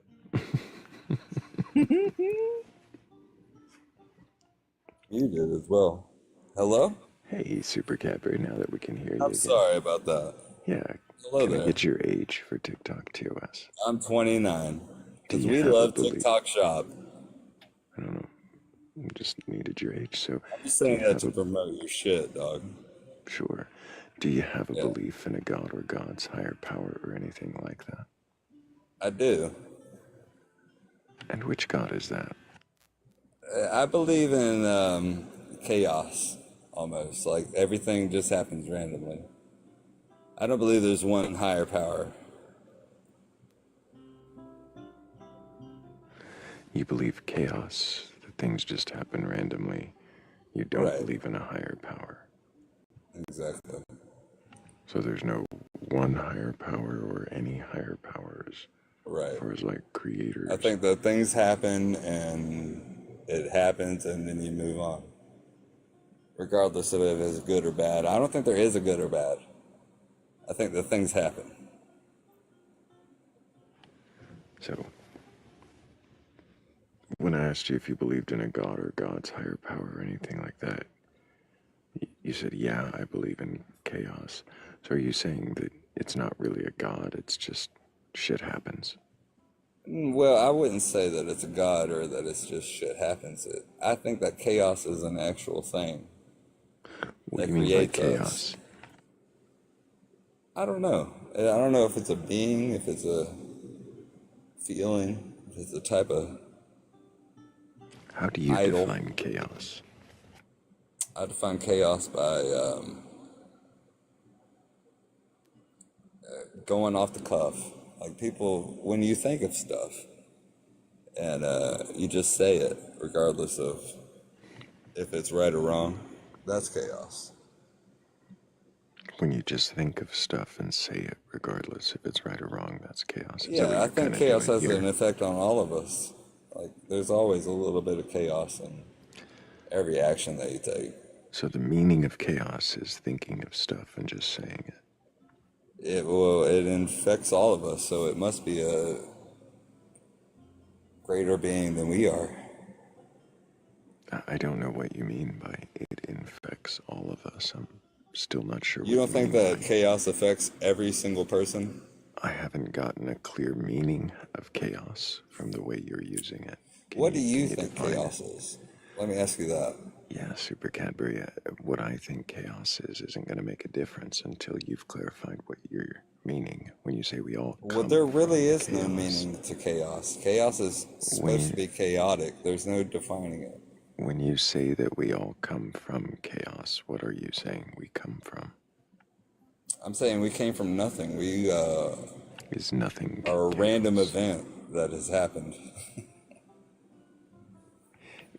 You did as well. Hello? Hey, Super Cadbury, now that we can hear you I'm again. sorry about that. Yeah. Hello Can I there. get your age for TikTok TOS? I'm 29. Do Because you we have a love belief? TikTok Shop. I don't know. I just needed your age, so I'm just do you saying that have to a... promote your shit, dog. Sure. Do you have a Yeah. belief in a god or god's higher power or anything like that? I do. And which god is that? I believe in chaos, almost. Like everything just happens randomly. I don't believe there's one higher power. You believe chaos, that things just happen randomly. You don't Right. believe in a higher power. Exactly. So there's no one higher power or any higher powers. Right. As far as like creators. I think that things happen and it happens and then you move on. Regardless of if it's good or bad. I don't think there is a good or bad. I think that things happen. So, when I asked you if you believed in a god or god's higher power or anything like that, you said, yeah, I believe in chaos. So are you saying that it's not really a god, it's just shit happens? Well, I wouldn't say that it's a god or that it's just shit happens. I think that chaos is an actual thing. What that do you mean by creates us. chaos? I don't know. I don't know if it's a being, if it's a feeling, if it's a type of How do you idol. define chaos? I define chaos by going off the cuff. Like people, when you think of stuff and you just say it, regardless of if it's right or wrong, that's chaos. When you just think of stuff and say it, regardless if it's right or wrong, that's chaos. Is that Yeah, what I you're think kinda chaos doing has here? an effect on all of us. Like, there's always a little bit of chaos in every action that you take. So the meaning of chaos is thinking of stuff and just saying it. It infects all of us, so it must be a greater being than we are. I don't know what you mean by it infects all of us. I'm still not sure You what don't think mean that by chaos affects every single person? I haven't gotten a clear meaning of chaos from the way you're using it. What do you can think define chaos it? is? Let me ask you that. Yeah, Super Cadbury, what I think chaos is isn't going to make a difference until you've clarified what you're meaning when you say we all Well, come there really from is no chaos. meaning to chaos. Chaos is supposed to be chaotic. There's no defining it. When you say that we all come from chaos, what are you saying we come from? I'm saying we came from nothing. We is nothing are a chaos? random event that has happened.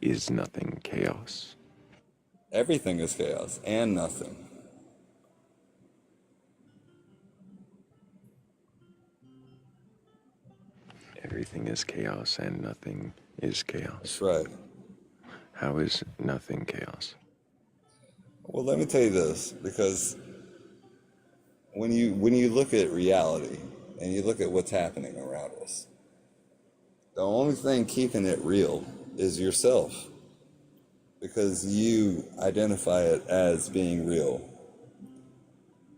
Is nothing chaos? Everything is chaos and nothing. Everything is chaos and nothing is chaos. That's right. How is nothing chaos? Well, let me tell you this, because when you look at reality and you look at what's happening around us, the only thing keeping it real is yourself, because you identify it as being real.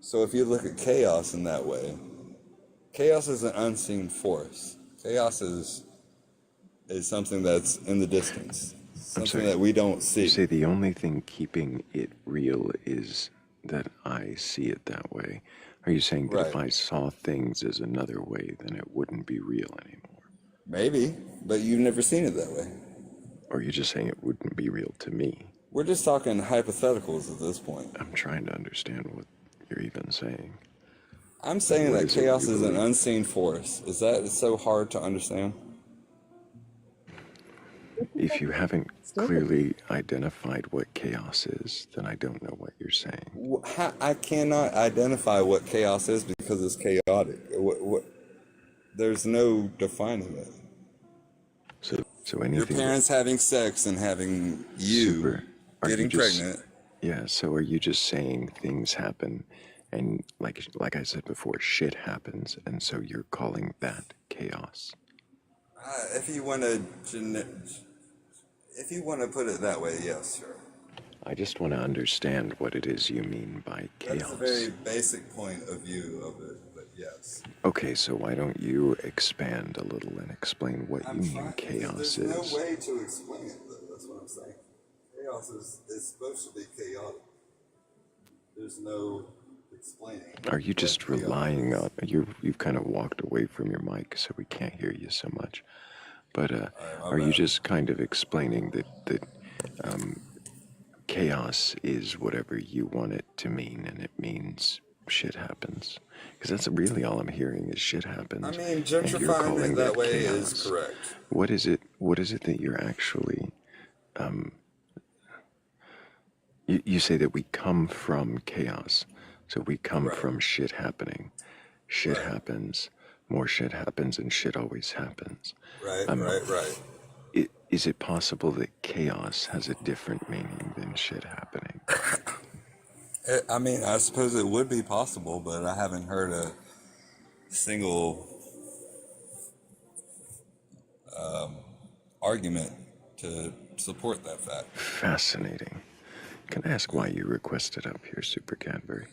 So if you look at chaos in that way, chaos is an unseen force. Chaos is something that's in the distance, something that we don't see. You say the only thing keeping it real is that I see it that way. Are you saying that if I saw things as another way, then it wouldn't be real anymore? Maybe, but you've never seen it that way. Or you're just saying it wouldn't be real to me? We're just talking hypotheticals at this point. I'm trying to understand what you're even saying. I'm saying that chaos is an unseen force. Is that so hard to understand? If you haven't clearly identified what chaos is, then I don't know what you're saying. I cannot identify what chaos is because it's chaotic. There's no defining it. So anything. Your parents having sex and having you getting pregnant. Yeah. So are you just saying things happen, and like I said before, shit happens, and so you're calling that chaos? If you want to put it that way, yes, sure. I just want to understand what it is you mean by chaos. That's a very basic point of view of it, but yes. Okay, so why don't you expand a little and explain what you mean chaos is? There's no way to explain it, though. That's what I'm saying. Chaos is supposed to be chaotic. There's no explaining. Are you just relying on you've kind of walked away from your mic, so we can't hear you so much? But are you just kind of explaining that chaos is whatever you want it to mean, and it means shit happens? Because that's really all I'm hearing is shit happens. I mean, gentrifying it that way is correct. What is it that you're actually... You say that we come from chaos, so we come from shit happening. Shit happens, more shit happens, and shit always happens. Right. Is it possible that chaos has a different meaning than shit happening? I mean, I suppose it would be possible, but I haven't heard a single argument to support that fact. Fascinating. Can I ask why you requested up here, Super Cadbury?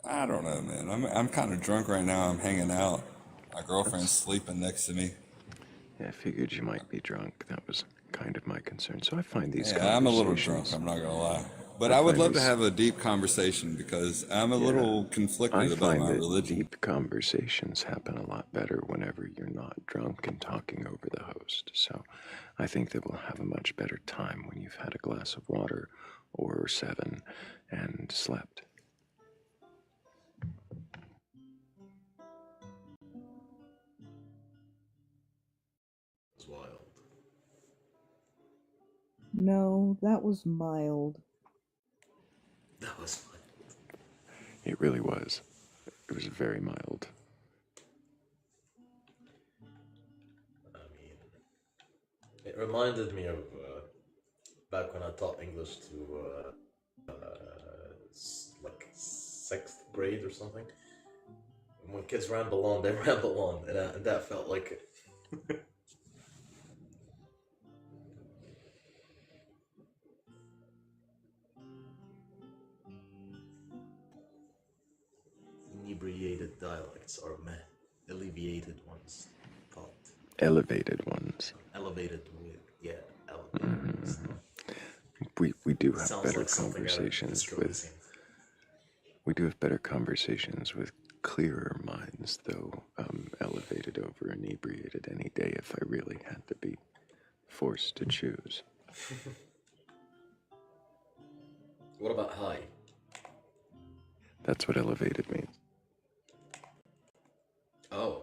I don't know, man. I'm kind of drunk right now. I'm hanging out. My girlfriend's sleeping next to me. Yeah, I figured you might be drunk. That was kind of my concern. So I find these I'm a little conversations... drunk, I'm not going to lie. But I would love to have a deep conversation because I'm a little conflicted about find my that religion. deep conversations happen a lot better whenever you're not drunk and talking over the host. So I think that we'll have a much better time when you've had a glass of water or 7 and slept. It's wild. No, that was mild. That was wild. It really was. It was very mild. I mean, it reminded me of back when I taught English to like 6th grade or something. And when kids ramble on, they ramble on, and that felt like it. Inebriated dialects are meh. Alleviated ones, thought. Elevated ones. Elevated with, yeah, elevated ones. We do have Sounds better like something out of conversations Disco with. Elysium. We do have better conversations with clearer minds, though elevated over inebriated any day if I really had to be forced to choose. What about high? That's what elevated means. Oh.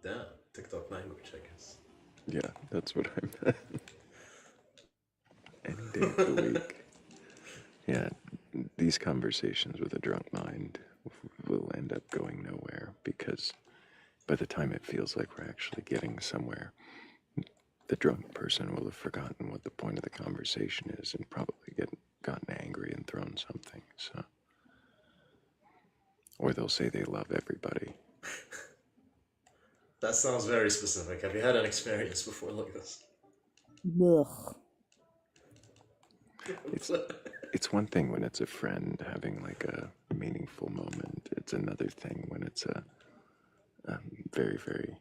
Damn, TikTok language, I guess. Yeah, that's what I meant. Any day of the week. Yeah, these conversations with a drunk mind will end up going nowhere because by the time it feels like we're actually getting somewhere, the drunk person will have forgotten what the point of the conversation is and probably gotten angry and thrown something. So, or they'll say they love everybody. That sounds very specific. Have you had an experience before like this? Ugh. It's one thing when it's a friend having like a meaningful moment. It's another thing when it's a very, very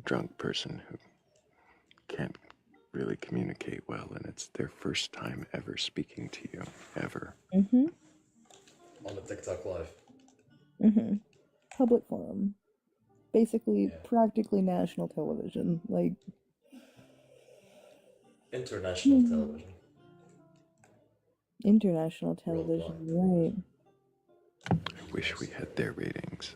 drunk person who can't really communicate well, and it's their first time ever speaking to you, ever. Mm-hmm. On the TikTok live. Mm-hmm. Public forum. Basically, practically national television. Like, International television. International television, right. I wish we had their ratings.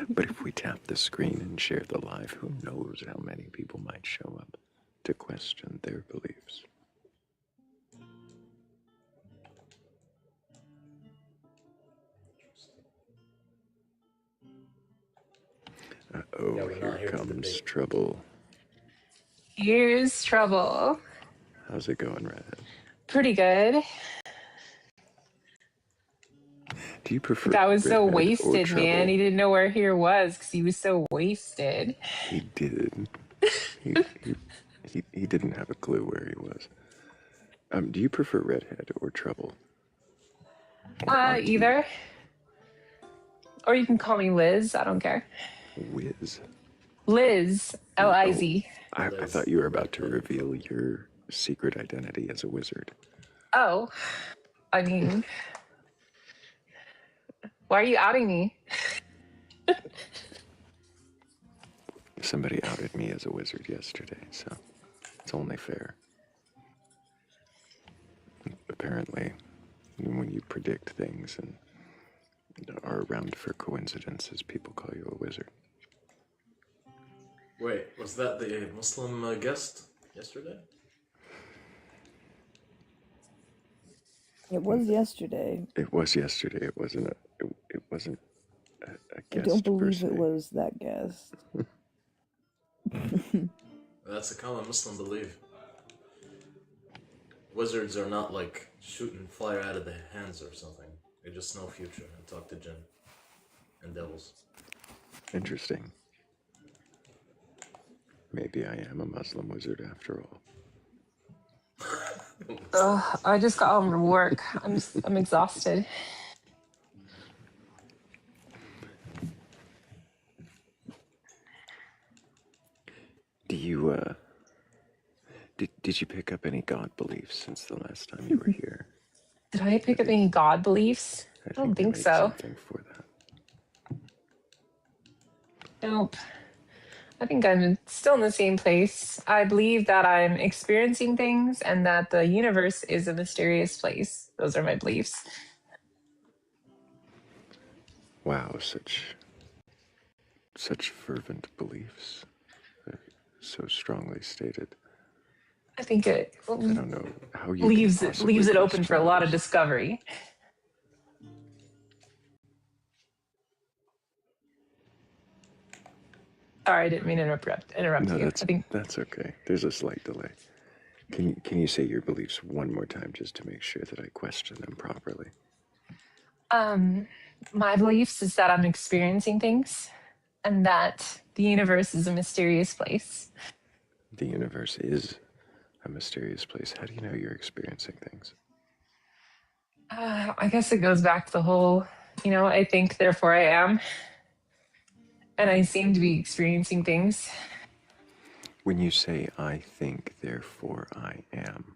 But if we tap the screen and share the live, who knows how many people might show up to question their beliefs. Uh-oh, Yeah, we're here not here to comes debate. trouble. Here's trouble. How's it going, Redhead? Pretty good. Do you prefer That was so Redhead or wasted, Trouble? man. He didn't know where he was because he was so wasted. He did. He didn't have a clue where he was. Do you prefer Redhead or Trouble? Either. Or you can call me Liz. I don't care. Wiz. Liz. L-I-Z. I thought you were about to reveal your secret identity as a wizard. Oh. I mean, why are you outing me? Somebody outed me as a wizard yesterday, so it's only fair. Apparently, when you predict things and are around for coincidences, people call you a wizard. Wait, was that the Muslim guest yesterday? It was yesterday. It was yesterday. It wasn't it wasn't a I guest don't believe per it se. was that guest. That's a common Muslim belief. Wizards are not like shooting fire out of their hands or something. They just know future and talk to jinn and devils. Interesting. Maybe I am a Muslim wizard after all. Ugh, I just got home from work. I'm exhausted. Do you Did you pick up any God beliefs since the last time you were here? Did I pick up any God beliefs? I don't think Made so. something for that. Nope. I think I'm still in the same place. I believe that I'm experiencing things and that the universe is a mysterious place. Those are my beliefs. Wow, such fervent beliefs, so strongly stated. I think it I don't know how you leaves can it leaves it open for a lot of those. discovery. Sorry, I didn't mean to interrupt No, you. I think that's okay. There's a slight delay. Can you say your beliefs one more time just to make sure that I question them properly? my beliefs is that I'm experiencing things and that the universe is a mysterious place. The universe is a mysterious place. How do you know you're experiencing things? I guess it goes back to the whole, I think, therefore I am. And I seem to be experiencing things. When you say I think, therefore I am,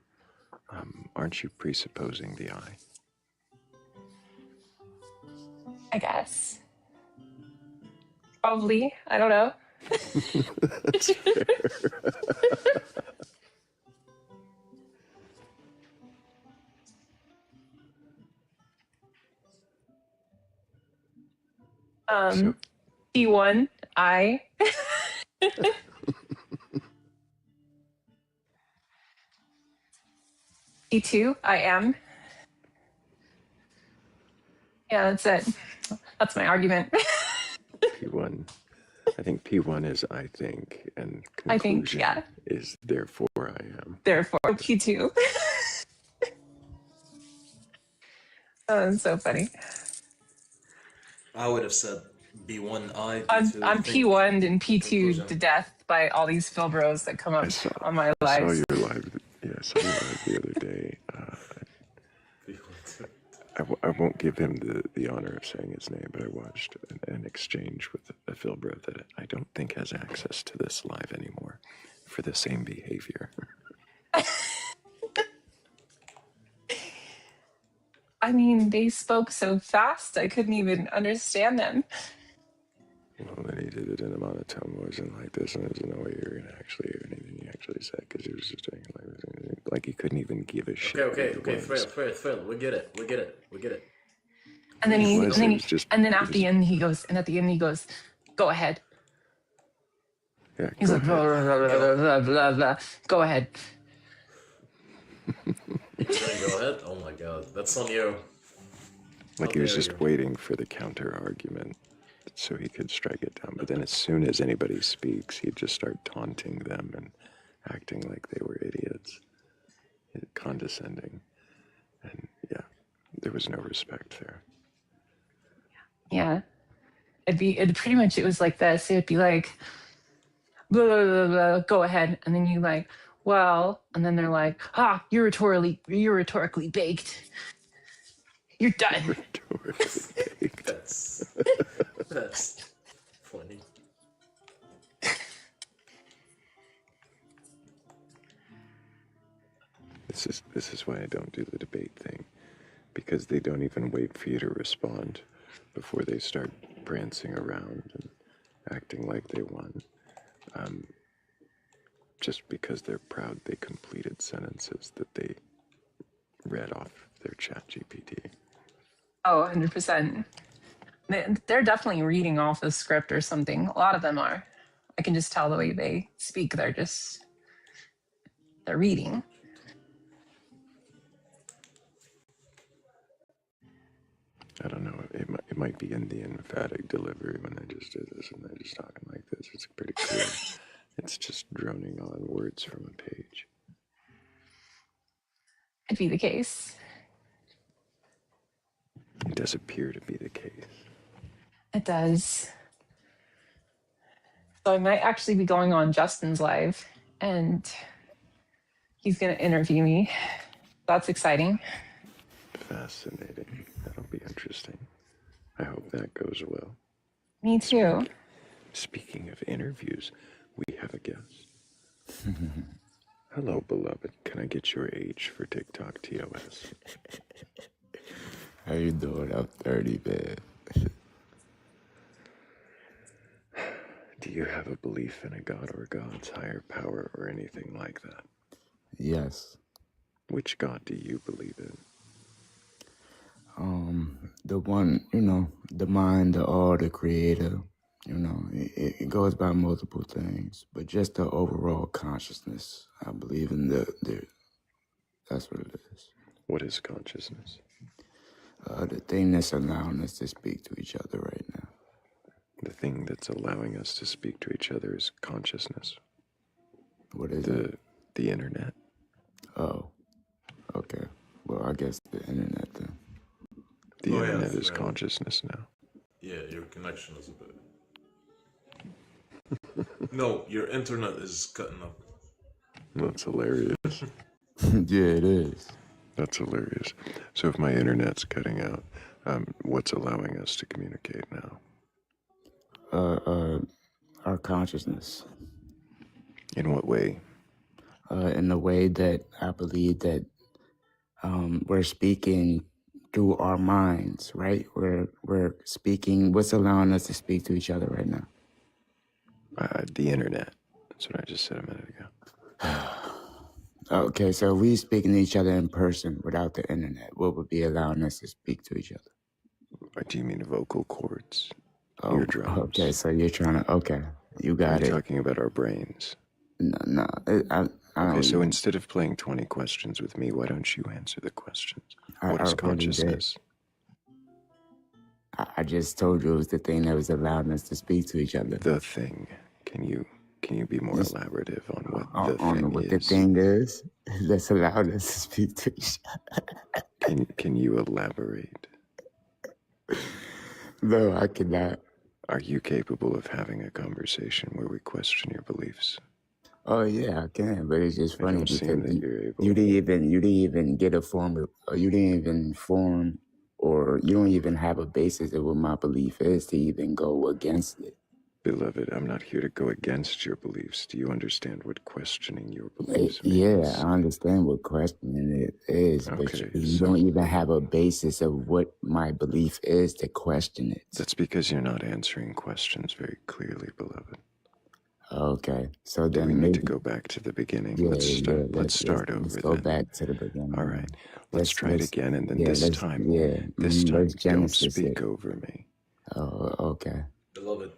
aren't you presupposing the I? I guess. Probably. I don't know. That's fair. P1, I. P2, I am. Yeah, that's it. That's my argument. P1. I think P1 is I think, and conclusion I think, yeah. is therefore I am. Therefore, P2. Oh, that's so funny. I would have said B1I. I'm P1'd and P2'd to death by all these Phil bros that come up on my I saw lives. your live. Yeah, I saw your live the other day. I won't give him the honor of saying his name, but I watched an exchange with a Philbro that I don't think has access to this live anymore for the same behavior. I mean, they spoke so fast, I couldn't even understand them. Well, then he did it in a monotone voice and like this, and there's no way you're gonna actually hear anything he actually said because he was just saying like he couldn't even give a shit. Okay, Thrayle, we get it. And then at the end he goes, go ahead. Yeah, he's like, blah, blah, blah, blah, blah, blah. Go ahead. Go ahead. Oh my god, that's on you. Like he was just waiting for the counter argument so he could strike it down. But then as soon as anybody speaks, he'd just start taunting them and acting like they were idiots, condescending. And yeah, there was no respect there. Yeah. It was like this. It'd be like, blah, blah, blah, blah, go ahead. And then you like, well, and then they're like, you're rhetorically baked. You're done. That's funny. This is why I don't do the debate thing, because they don't even wait for you to respond before they start prancing around and acting like they won. Just because they're proud they completed sentences that they read off their chat GPT. Oh, 100%. They're definitely reading off the script or something. A lot of them are. I can just tell the way they speak. They're reading. I don't know. It might be in the emphatic delivery when they just did this and they're just talking like this. It's pretty clear. It's just droning on words from a page. Could be the case. It does appear to be the case. It does. So I might actually be going on Justin's live and he's going to interview me. That's exciting. Fascinating. That'll be interesting. I hope that goes well. Me too. Speaking of interviews, we have a guest. Hello, beloved. Can I get your age for TikTok TOS? How you doing? I'm 30, man. Do you have a belief in a god or God's higher power or anything like that? Yes. Which God do you believe in? The one, the mind, the all, the creator. It goes by multiple things, but just the overall consciousness. I believe in that's what it is. What is consciousness? The thing that's allowing us to speak to each other right now. The thing that's allowing us to speak to each other is consciousness. What is it? The internet. Oh, okay. Well, I guess the internet then. The internet is consciousness now. Yeah, your connection is a bit. No, your internet is cutting up. That's hilarious. Yeah, it is. That's hilarious. So if my internet's cutting out, what's allowing us to communicate now? Our consciousness. In what way? In the way that I believe that we're speaking through our minds, right? We're speaking. What's allowing us to speak to each other right now? The internet. That's what I just said a minute ago. Okay, so we speaking to each other in person without the internet. What would be allowing us to speak to each other? Do you mean vocal cords? Oh, eardrums? okay, so you're trying to. Okay, you got Are you it. talking about our brains? No. I Okay, don't, so instead of playing 20 questions with me, why don't you answer the questions? What is consciousness? I just told you it was the thing that was allowing us to speak to each other. The thing. Can you be more elaborative on what the thing is that's allowed us to speak to each other? Can you elaborate? No, I cannot. Are you capable of having a conversation where we question your beliefs? Oh yeah, I can, but it's just funny because you didn't even get a form of, or you didn't even form, or you don't even have a basis of what my belief is to even go against it. Beloved, I'm not here to go against your beliefs. Do you understand what questioning your beliefs means? Yeah, I understand what questioning it is, but you don't even have a basis of what my belief is to question it. That's because you're not answering questions very clearly, beloved. Okay, so then we need to go back to the beginning. Yeah, let's start over. Let's go back to the beginning. All right, let's try it again, and then this time, don't speak over me. Oh, okay. Beloved.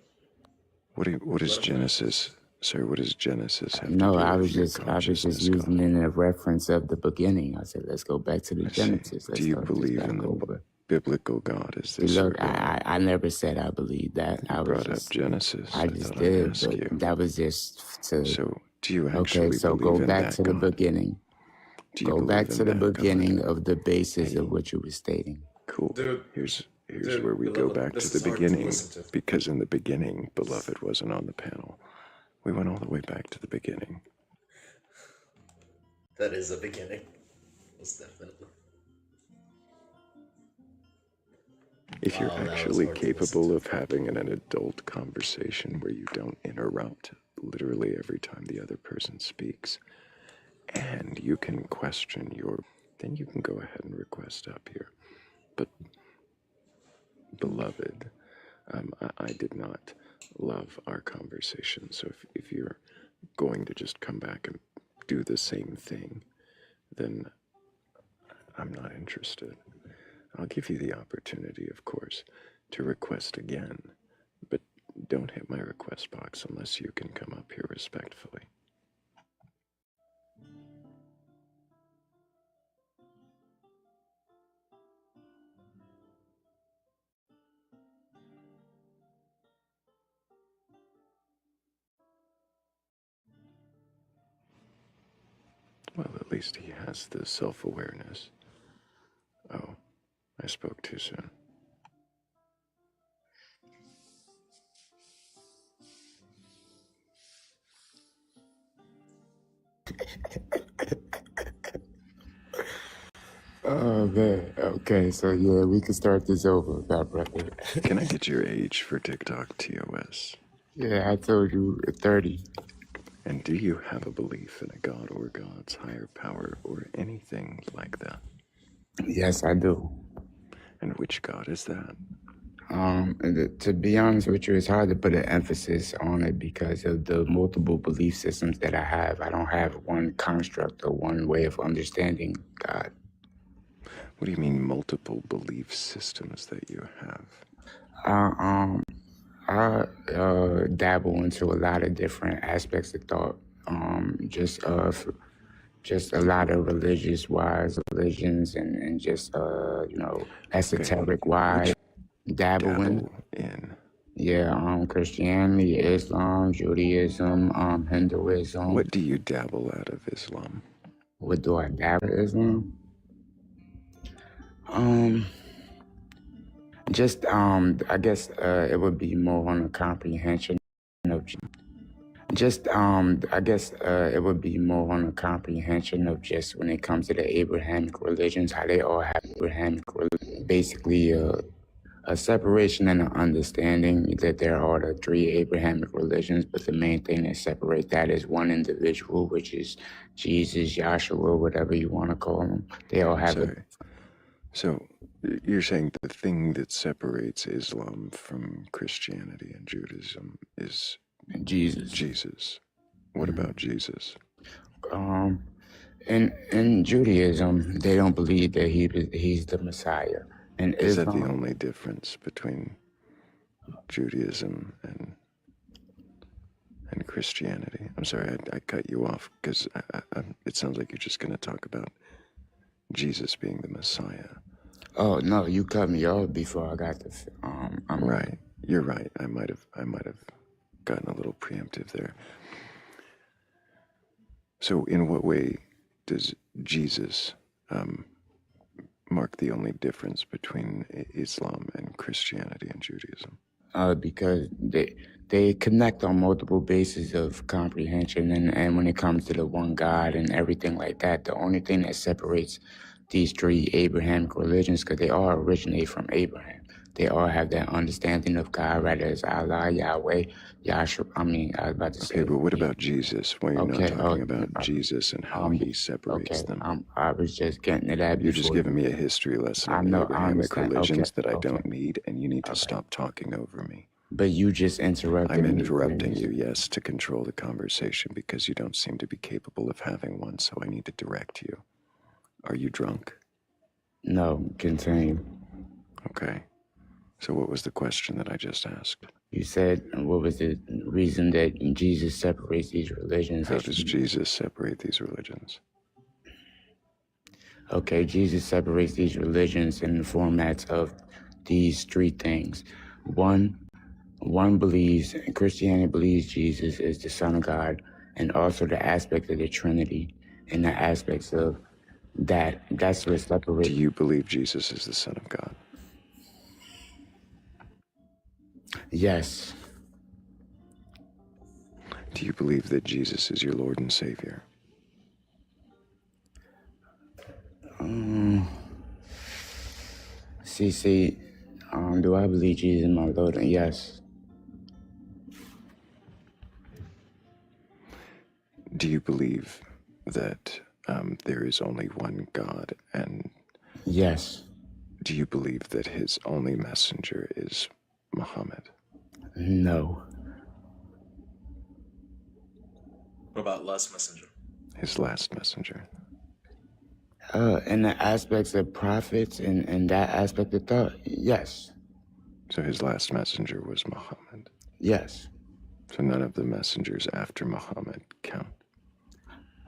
What is Genesis? Sorry, what does Genesis have to do I was with just using it in a reference of the beginning. I said, let's go back to the Genesis. Do you believe in the biblical God? Is this? Look, I never said I believed that. I brought up Genesis. I just did, but that was just to. So, do you actually so believe go in back that to the God? beginning. Go back to the beginning of the basis of what you were stating. Cool. Here's where we go back to the beginning, because in the beginning, beloved wasn't on the panel. We went all the way back to the beginning. That is a beginning. Most definitely. If you're actually capable of having an adult conversation where you don't interrupt literally every time the other person speaks, and you can question then you can go ahead and request up here. But beloved, I did not love our conversation. So if you're going to just come back and do the same thing, then I'm not interested. I'll give you the opportunity, of course, to request again, but don't hit my request box unless you can come up here respectfully. Well, at least he has the self-awareness. Oh, I spoke too soon. Oh man. Okay, so yeah, we can start this over, God brother. Can I get your age for TikTok TOS? Yeah, I told you 30. And do you have a belief in a God or God's higher power or anything like that? Yes, I do. And which God is that? To be honest with you, it's hard to put an emphasis on it because of the multiple belief systems that I have. I don't have one construct or one way of understanding God. What do you mean multiple belief systems that you have? I dabble into a lot of different aspects of thought. Just a lot of religions and just esoteric wise dabbling in. Yeah, Christianity, Islam, Judaism, Hinduism. What do you dabble out of Islam? What do I dabble in Islam? I guess it would be more on the comprehension of it would be more on the comprehension of just when it comes to the Abrahamic religions, how they all have basically a separation and an understanding that there are the three Abrahamic religions, but the main thing that separates that is one individual, which is Jesus, Yahshua, whatever you want to call him. They all have it. So you're saying the thing that separates Islam from Christianity and Judaism is Jesus. Jesus. What about Jesus? In Judaism, they don't believe that he's the Messiah. And is that the only difference between Judaism and Christianity? I'm sorry, I cut you off because it sounds like you're just going to talk about Jesus being the Messiah. Oh no, you cut me off before I got this. I'm right. You're right. I might have gotten a little preemptive there. So, in what way does Jesus mark the only difference between Islam and Christianity and Judaism? Because they connect on multiple bases of comprehension, and when it comes to the one God and everything like that, the only thing that separates these three Abrahamic religions, because they all originate from Abraham, they all have that understanding of God, whether it's Allah, Yahweh, Yahshua. I was about to say. Okay, but what about Jesus? Why are you not talking about Jesus and how he separates them? I was just getting to that. You're just giving me a history lesson on the Abrahamic religions that I don't need, and you need to stop talking over me. But you just interrupted me. I'm interrupting you, yes, to control the conversation because you don't seem to be capable of having one, so I need to direct you. Are you drunk? No, continue. Okay. So what was the question that I just asked? You said, what was the reason that Jesus separates these religions? How does Jesus separate these religions? Okay, Jesus separates these religions in the formats of these three things. One believes, Christianity believes Jesus is the Son of God, and also the aspect of the Trinity, and the aspects of that's what separates. Do you believe Jesus is the Son of God? Yes. Do you believe that Jesus is your Lord and Savior? Do I believe Jesus is my Lord? Yes. Do you believe that there is only one God? And yes. Do you believe that his only messenger is Muhammad? No. What about last messenger? His last messenger. In the aspects of prophets and that aspect of thought, yes. So his last messenger was Muhammad? Yes. So none of the messengers after Muhammad count?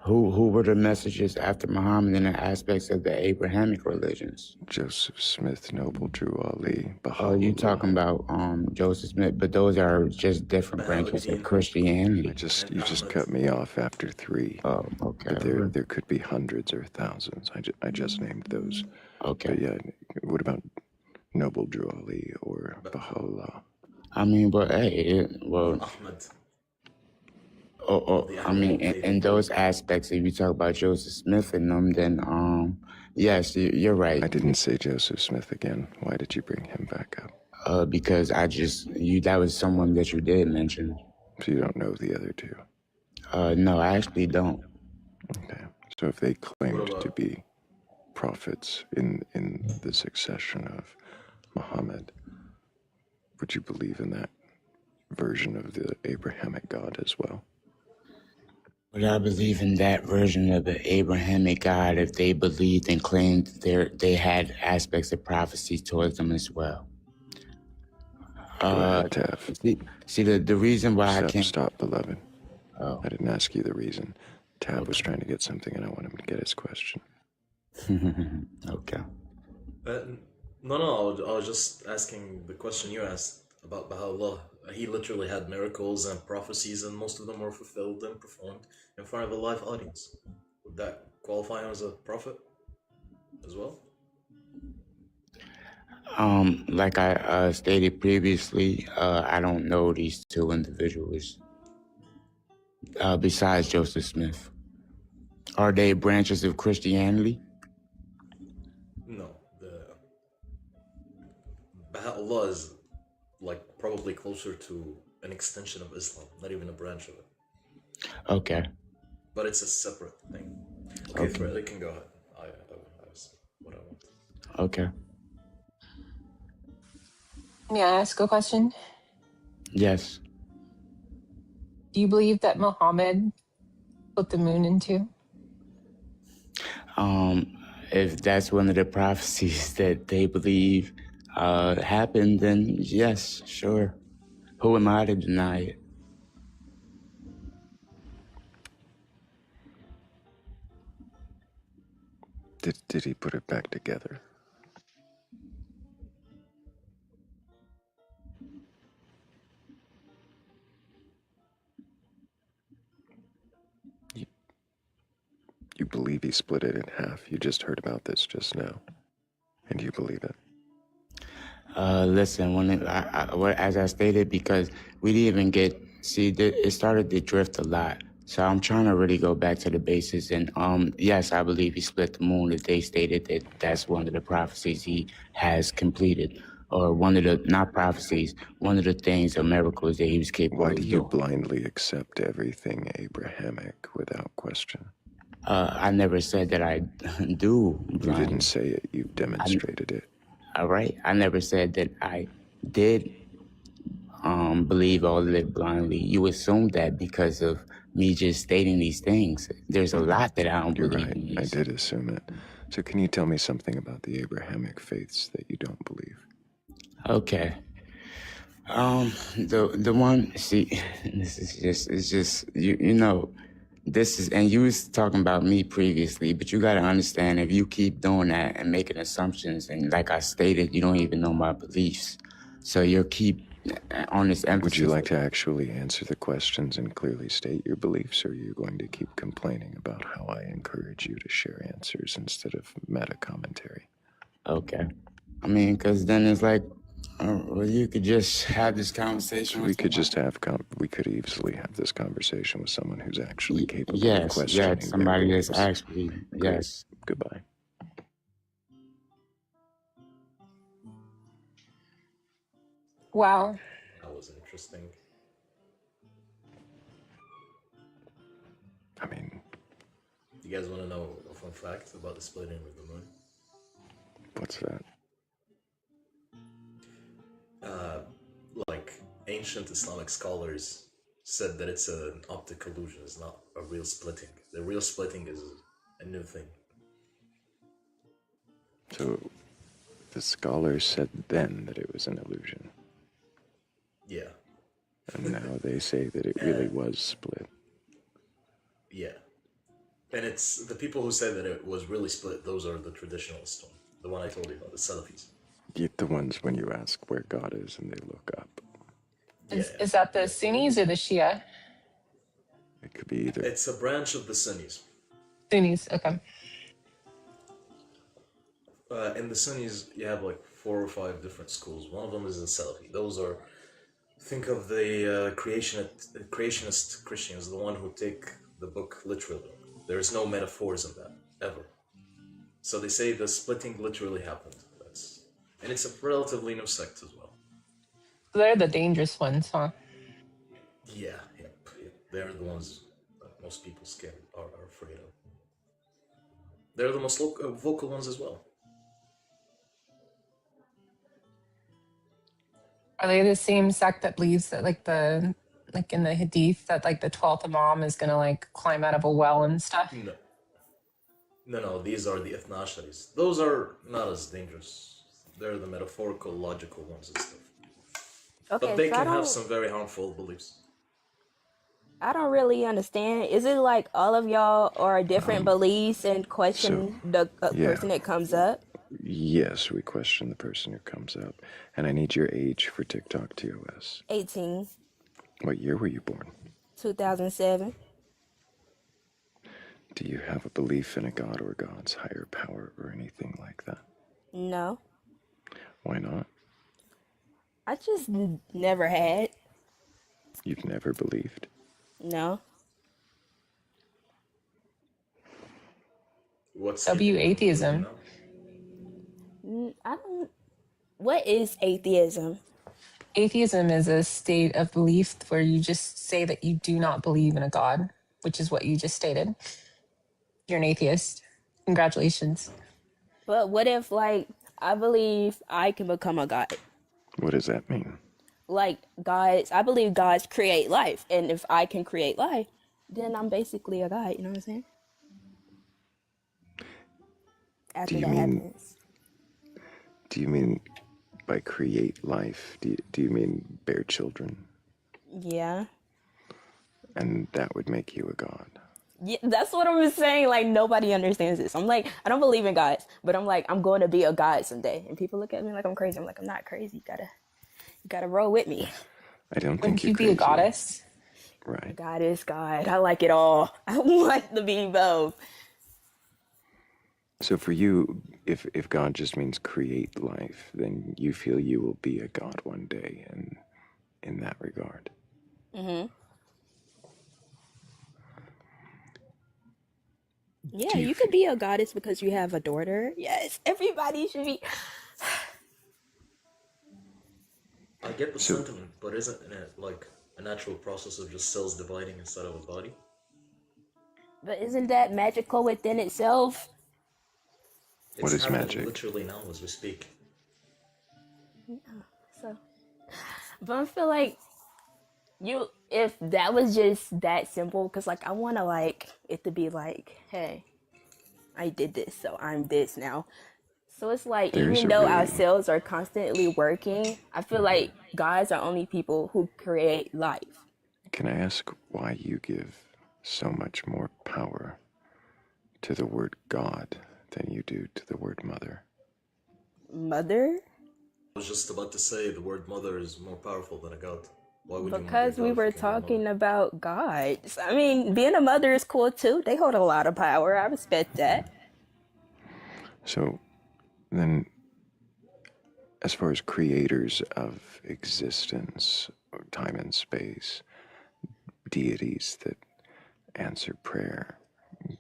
Who were the messages after Muhammad in the aspects of the Abrahamic religions? Joseph Smith, Noble Drew Ali, Baha'u'llah. Oh, you talking about Joseph Smith, but those are just different branches of Christianity. You just cut me off after 3. Oh, okay. But there could be hundreds or thousands. I just named those. Okay. But yeah, what about Noble Drew Ali or Baha'u'llah? But hey, Ahmed. In those aspects, if you talk about Joseph Smith and them, then yes, you're right. I didn't say Joseph Smith again. Why did you bring him back up? Because that was someone that you did mention. So you don't know the other two? No, I actually don't. Okay. So if they claimed What about- to be prophets in the succession of Muhammad, would you believe in that version of the Abrahamic God as well? Would I believe in that version of the Abrahamic God if they believed and claimed they had aspects of prophecy towards them as well? Go ahead, Tav. See the reason why I can't. Stop, beloved. Oh. I didn't ask you the reason. Tab was trying to get something, and I want him to get his question. Okay. No, I was just asking the question you asked about Baha'u'llah. He literally had miracles and prophecies, and most of them were fulfilled and performed in front of a live audience. Would that qualify him as a prophet as well? Like I stated previously, I don't know these two individuals. Besides Joseph Smith, are they branches of Christianity? No, Baha'u'llah is like probably closer to an extension of Islam, not even a branch of it. Okay. But it's a separate thing. Okay, Thrayle, you can go ahead. I was what I want. Okay. May I ask a question? Yes. Do you believe that Muhammad split the moon in two? If that's one of the prophecies that they believe happened, then yes, sure. Who am I to deny it? Did he put it back together? You believe he split it in half. You just heard about this just now. And you believe it? Listen, as I stated, because we didn't even it started to drift a lot. So I'm trying to really go back to the basis. And yes, I believe he split the moon. That they stated that that's one of the prophecies he has completed, or one of the not prophecies, one of the things or miracles that he was capable Why of do you doing. blindly accept everything Abrahamic without question? I never said that I do. You didn't say it. You demonstrated it. All right. I never said that I did believe or live blindly. You assume that because of me just stating these things. There's a lot that I don't You're believe right. in. I did assume it. So can you tell me something about the Abrahamic faiths that you don't believe? Okay. The one, see, this is just, it's just, you know, this is, and you was talking about me previously, but you got to understand, if you keep doing that and making assumptions, and like I stated, you don't even know my beliefs. So you'll keep on this emphasis. Would you like to actually answer the questions and clearly state your beliefs, or are you going to keep complaining about how I encourage you to share answers instead of meta commentary? Okay. I mean, because then it's like, well, you could just have this conversation. We could easily have this conversation with someone who's actually capable of Yes, questioning. yes, somebody their that's beliefs. actually, Great. yes. Goodbye. Wow. That was interesting. I mean, you guys want to know a fun fact about the splitting of the moon? What's that? Like ancient Islamic scholars said that it's an optic illusion. It's not a real splitting. The real splitting is a new thing. So the scholars said then that it was an illusion. Yeah. And now they say that it really was split. Yeah. And it's the people who say that it was really split, those are the traditionalists. The one I told you about, the Salafis. The ones when you ask where God is and they look up. Is that the Sunnis or the Shia? It could be either. It's a branch of the Sunnis. Sunnis, okay. In the Sunnis, you have like 4 or 5 different schools. One of them is the Salafi. Those are, think of the creationist Christians, the one who take the book literally. There's no metaphors in that, ever. So they say the splitting literally happened. And it's a relatively new sect as well. They're the dangerous ones, huh? Yeah. They're the ones most people are afraid of. They're the most vocal ones as well. Are they the same sect that believes that like in the hadith that like the 12th imam is gonna like climb out of a well and stuff? No, these are the Ithna-Asharis. Those are not as dangerous. They're the metaphorical, logical ones and stuff. Okay, But they so can have some very harmful beliefs. I don't really understand. Is it like all of y'all are different beliefs and question the yeah. person that comes up? Yes, we question the person who comes up. And I need your age for TikTok TOS. 18, What year were you born? 2007. Do you have a belief in a god or God's higher power or anything like that? No, Why not? I just never had. You've never believed? No. What's W atheism. I don't. What is atheism? Atheism is a state of belief where you just say that you do not believe in a god, which is what you just stated. You're an atheist. Congratulations. But what if, like, I believe I can become a god? What does that mean? Like, gods, I believe gods create life. And if I can create life, then I'm basically a god. You know what I'm saying? After that happens. Do you mean by create life, do you mean bear children? Yeah. And that would make you a god? Yeah, that's what I'm saying. Like, nobody understands this. I'm like, I don't believe in gods, but I'm like, I'm going to be a god someday. And people look at me like I'm crazy. I'm like, I'm not crazy. You gotta roll with me. I don't Wouldn't think you you're be crazy. a goddess? Right. God is God. I like it all. I want to be both. So for you, if God just means create life, then you feel you will be a god one day in that regard. Mm-hmm. Yeah, you could be a goddess because you have a daughter. Yes, everybody should be. I get the sentiment, but isn't it like a natural process of just cells dividing inside of a body? But isn't that magical within itself? It's happening literally now as we speak. Yeah, so. But I feel like if that was just that simple, because like I want to like it to be like, hey, I did this, so I'm this now. So it's like, even though our cells are constantly working, I feel like gods are only people who create life. Can I ask why you give so much more power to the word God than you do to the word mother? Mother? I was just about to say the word mother is more powerful than a god. Why would Because you we were talking about gods. I mean, being a mother is cool too. They hold a lot of power. I respect that. So then, as far as creators of existence, time and space, deities that answer prayer,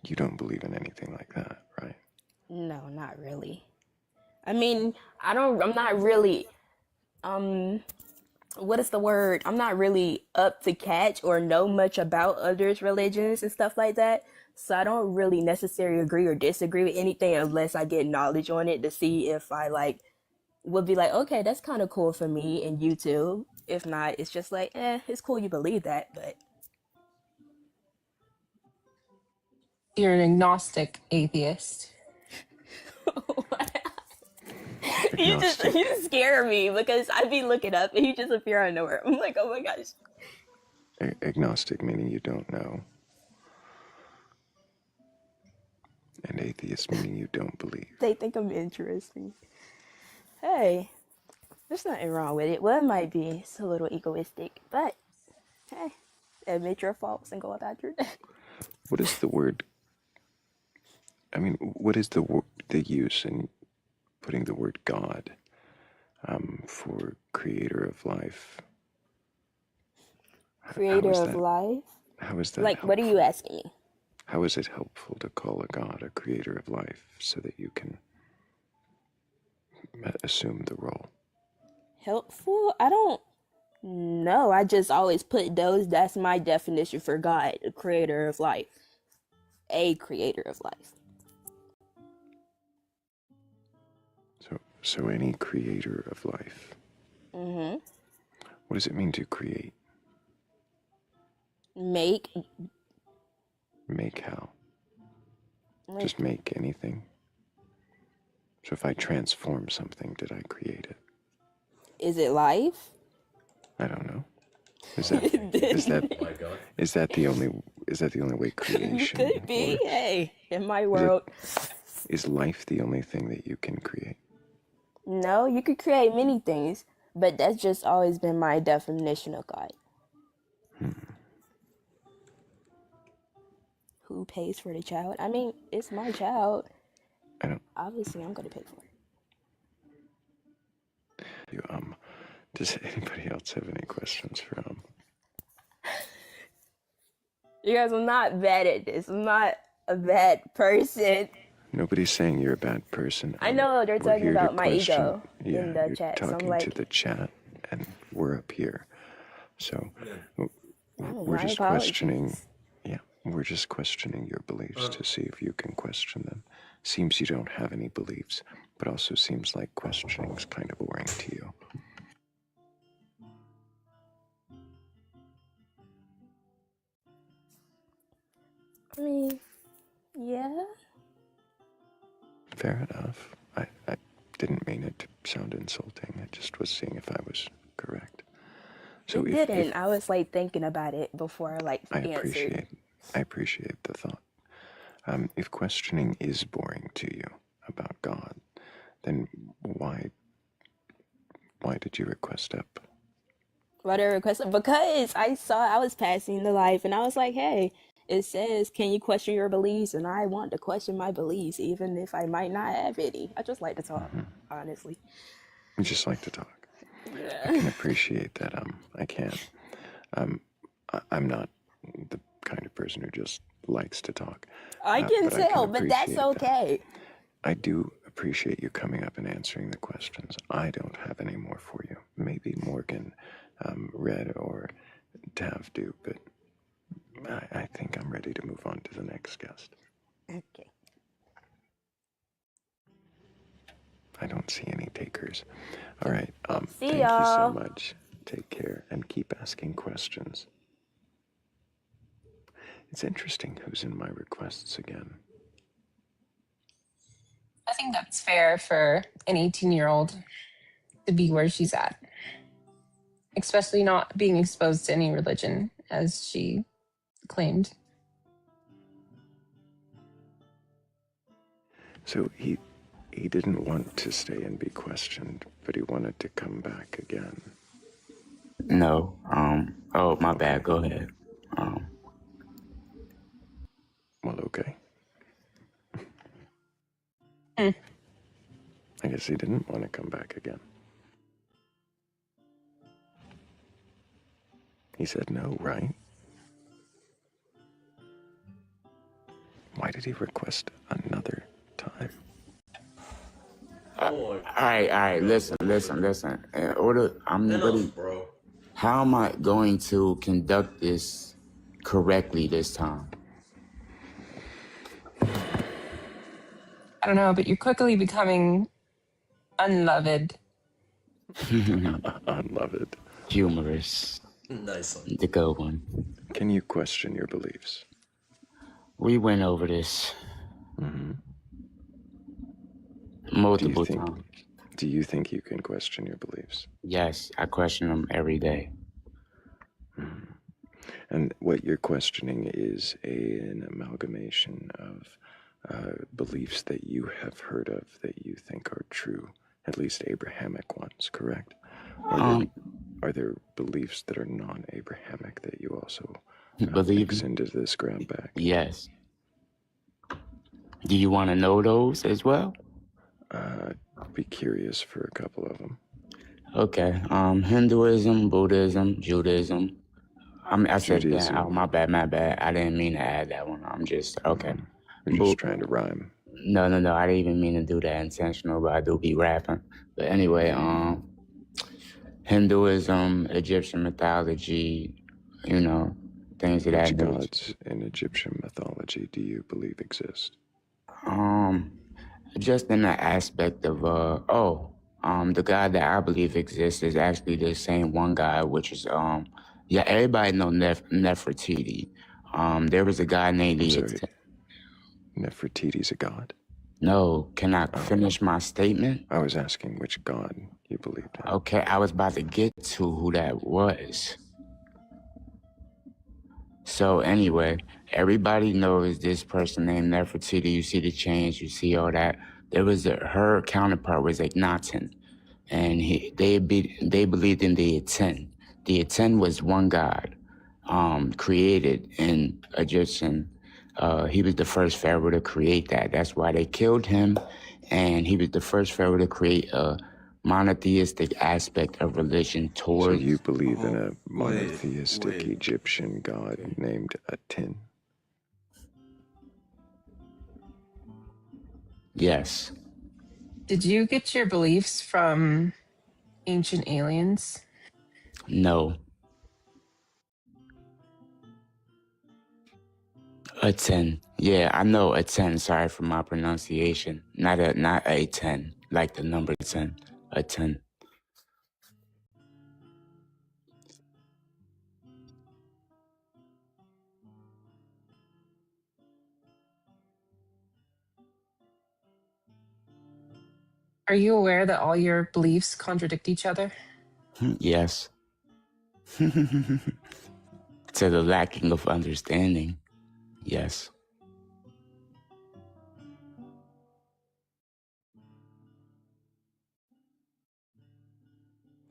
you don't believe in anything like that, right? No, not really. I mean, I'm not really, what is the word? I'm not really up to catch or know much about others' religions and stuff like that. So I don't really necessarily agree or disagree with anything unless I get knowledge on it to see if I like would be like, okay, that's kind of cool for me and you too. If not, it's just like, it's cool you believe that, but You're an agnostic atheist. you just scare me because I be looking up and you just appear out of nowhere. I'm like, oh my gosh. Agnostic meaning you don't know. And atheist meaning you don't believe. They think I'm interesting. Hey, there's nothing wrong with it. Well, it might be. It's a little egoistic, but hey, admit your faults and go about your day. What is the word? I mean, what is the use in putting the word God for creator of life? Creator of life? How is that like, helpful? what are you asking me? How is it helpful to call a God a creator of life so that you can assume the role? Helpful? I don't No, I just always put those. That's my definition for God, the creator of life. A creator of life. So any creator of life. Mm-hmm. What does it mean to create? Make. Make how? Just make anything? So if I transform something, did I create it? Is it life? I don't know. Is that Oh my God. is that the only way creation Could be. works? Hey, in my world. Is life the only thing that you can create? No, you could create many things, but that's just always been my definition of God. Who pays for the child? I mean, it's my child. I don't. Obviously, I'm going to pay for it. Does anybody else have any questions for You guys, I'm not bad at this. I'm not a bad person. Nobody's saying you're a bad person. I know they're We're talking here to about my question- ego Yeah, in the you're chat. So I'm talking like, to the chat, and we're up here. So we're my just apologies. questioning. Yeah, we're just questioning your beliefs to see if you can question them. Seems you don't have any beliefs, but also seems like questioning's kind of boring to you. I mean, yeah. Fair enough. I didn't mean it to sound insulting. I just was seeing if I was correct. So It didn't. I was like thinking about it before I answered. I appreciate the thought. If questioning is boring to you about God, then why did you request up? Why did I request it? Because I was passing the life and I was like, hey, it says, can you question your beliefs? And I want to question my beliefs, even if I might not have any. I just like to talk, honestly. You just like to talk. Yeah. I can appreciate that. I can. I'm not the kind of person who just likes to talk. I can but tell, but that's appreciate okay. that. I do appreciate you coming up and answering the questions. I don't have any more for you. Maybe Morgan, Red, or Tav do, but I think I'm ready to move on to the next guest. Okay. I don't see any takers. All right. See Thank y'all. you so much. Take care and keep asking questions. It's interesting who's in my requests again. I think that's fair for an 18-year-old to be where she's at, especially not being exposed to any religion, as she claimed. So he didn't want to stay and be questioned, but he wanted to come back again. No. Oh, my bad. Go ahead. Well, okay. Mm. I guess he didn't want to come back again. He said no, right? Why did he request another time? All right. Listen. In order, Bro. how am I going to conduct this correctly this time? I don't know, but you're quickly becoming unloved. Unloved. Humorous. Nice one. The good one. Can you question your beliefs? We went over this multiple times. Do you think you can question your beliefs? Yes, I question them every day. And what you're questioning is an amalgamation of beliefs that you have heard of that you think are true, at least Abrahamic ones, correct? Are there beliefs that are non-Abrahamic that you also mix into this ground back? Yes. Do you want to know those as well? I'd be curious for a couple of them. Okay. Hinduism, Buddhism, Judaism. I said that. Oh, my bad. I didn't mean to add that one. I'm just, okay. You're just trying to rhyme. No. I didn't even mean to do that intentional, but I do be rapping. But anyway, Hinduism, Egyptian mythology, you know, things of that Which nature. gods in Egyptian mythology do you believe exist? Just in the aspect of the God that I believe exists is actually the same one God, which is everybody know Nefertiti. There was a guy named I'm sorry. Nefertiti's a god? No, can I finish my statement? I was asking which god you believed in. Okay, I was about to get to who that was. So anyway, everybody knows this person named Nefertiti. You see the chains, you see all that. There was her counterpart was Akhenaten, and they believed in the Aten. The Aten was one god, created in Egyptian. He was the first pharaoh to create that. That's why they killed him, and he was the first pharaoh to create a monotheistic aspect of religion towards. So you believe in a monotheistic Egyptian god named Aten? Yes. Did you get your beliefs from ancient aliens? No. Aten. Yeah, I know Aten. Sorry for my pronunciation. Not a 10, like the number 10. Aten. Are you aware that all your beliefs contradict each other? Yes. To the lacking of understanding. Yes.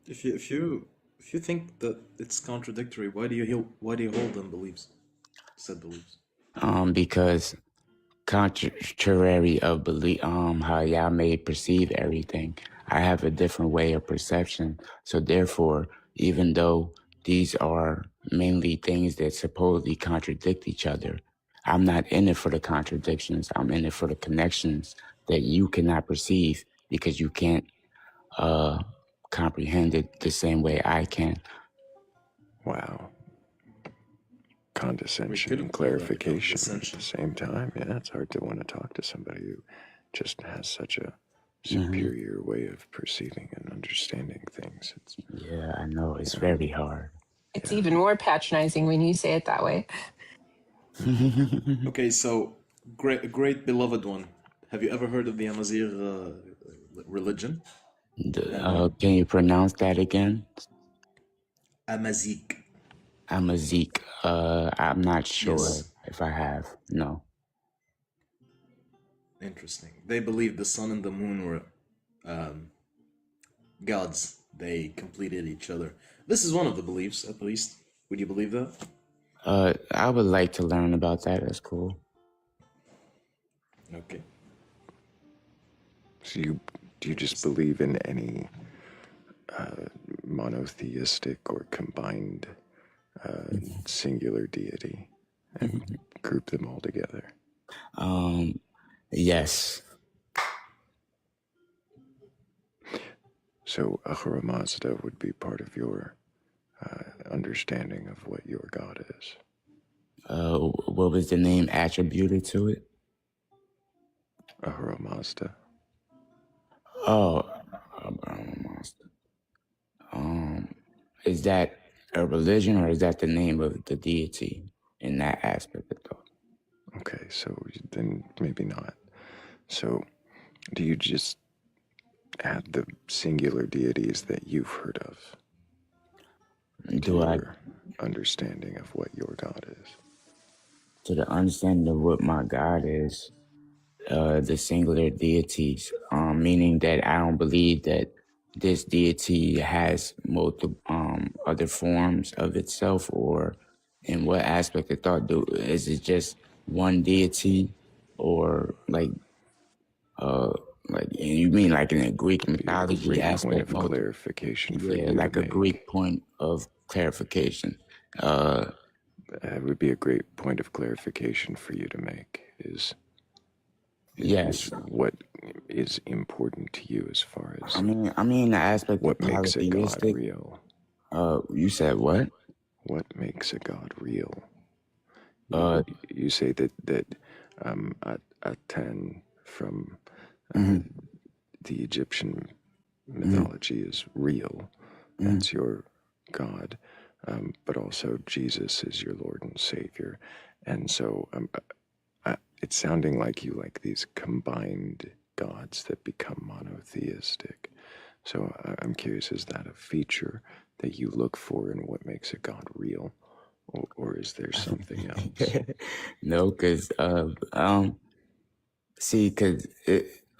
If you think that it's contradictory, why do you hold them beliefs? Said beliefs. Because contrary of belief, how y'all may perceive everything, I have a different way of perception. So therefore, even though these are mainly things that supposedly contradict each other, I'm not in it for the contradictions. I'm in it for the connections that you cannot perceive because you can't comprehend it the same way I can. Wow. Condescension and clarification at the same time. Yeah, it's hard to want to talk to somebody who just has such a superior way of perceiving and understanding things. Yeah, I know. It's very hard. It's even more patronizing when you say it that way. Okay, so great beloved one. Have you ever heard of the Amazigh religion? Can you pronounce that again? Amazigh. Amazigh. I'm not sure Yes. if I have. No. Interesting. They believe the sun and the moon were gods. They completed each other. This is one of the beliefs, at least. Would you believe that? I would like to learn about that. That's cool. Okay. So do you just believe in any monotheistic or combined singular deity and group them all together? Yes. So Ahura Mazda would be part of your understanding of what your God is. What was the name attributed to it? Ahura Mazda. Oh, Ahura Mazda. Is that a religion or is that the name of the deity in that aspect of thought? Okay, so then maybe not. So do you just add the singular deities that you've heard of to your understanding of what your God is? To the understanding of what my God is, the singular deities, meaning that I don't believe that this deity has multiple other forms of itself, or in what aspect of thought is it just one deity, or like you mean like in a Greek mythology aspect? Point of clarification for you like to a make. Greek point of clarification. It would be a great point of clarification for you to make is Yes. Is what is important to you as far as I mean the aspect what of makes a God polytheistic. real? You said what? What makes a God real? Uh, You say that Aten from mhm, the Egyptian mhm, mythology is real. mhm. That's your God. But also Jesus is your Lord and Savior. And so it's sounding like you like these combined gods that become monotheistic. So I'm curious, is that a feature that you look for in what makes a God real? Or is there something else? No, because see,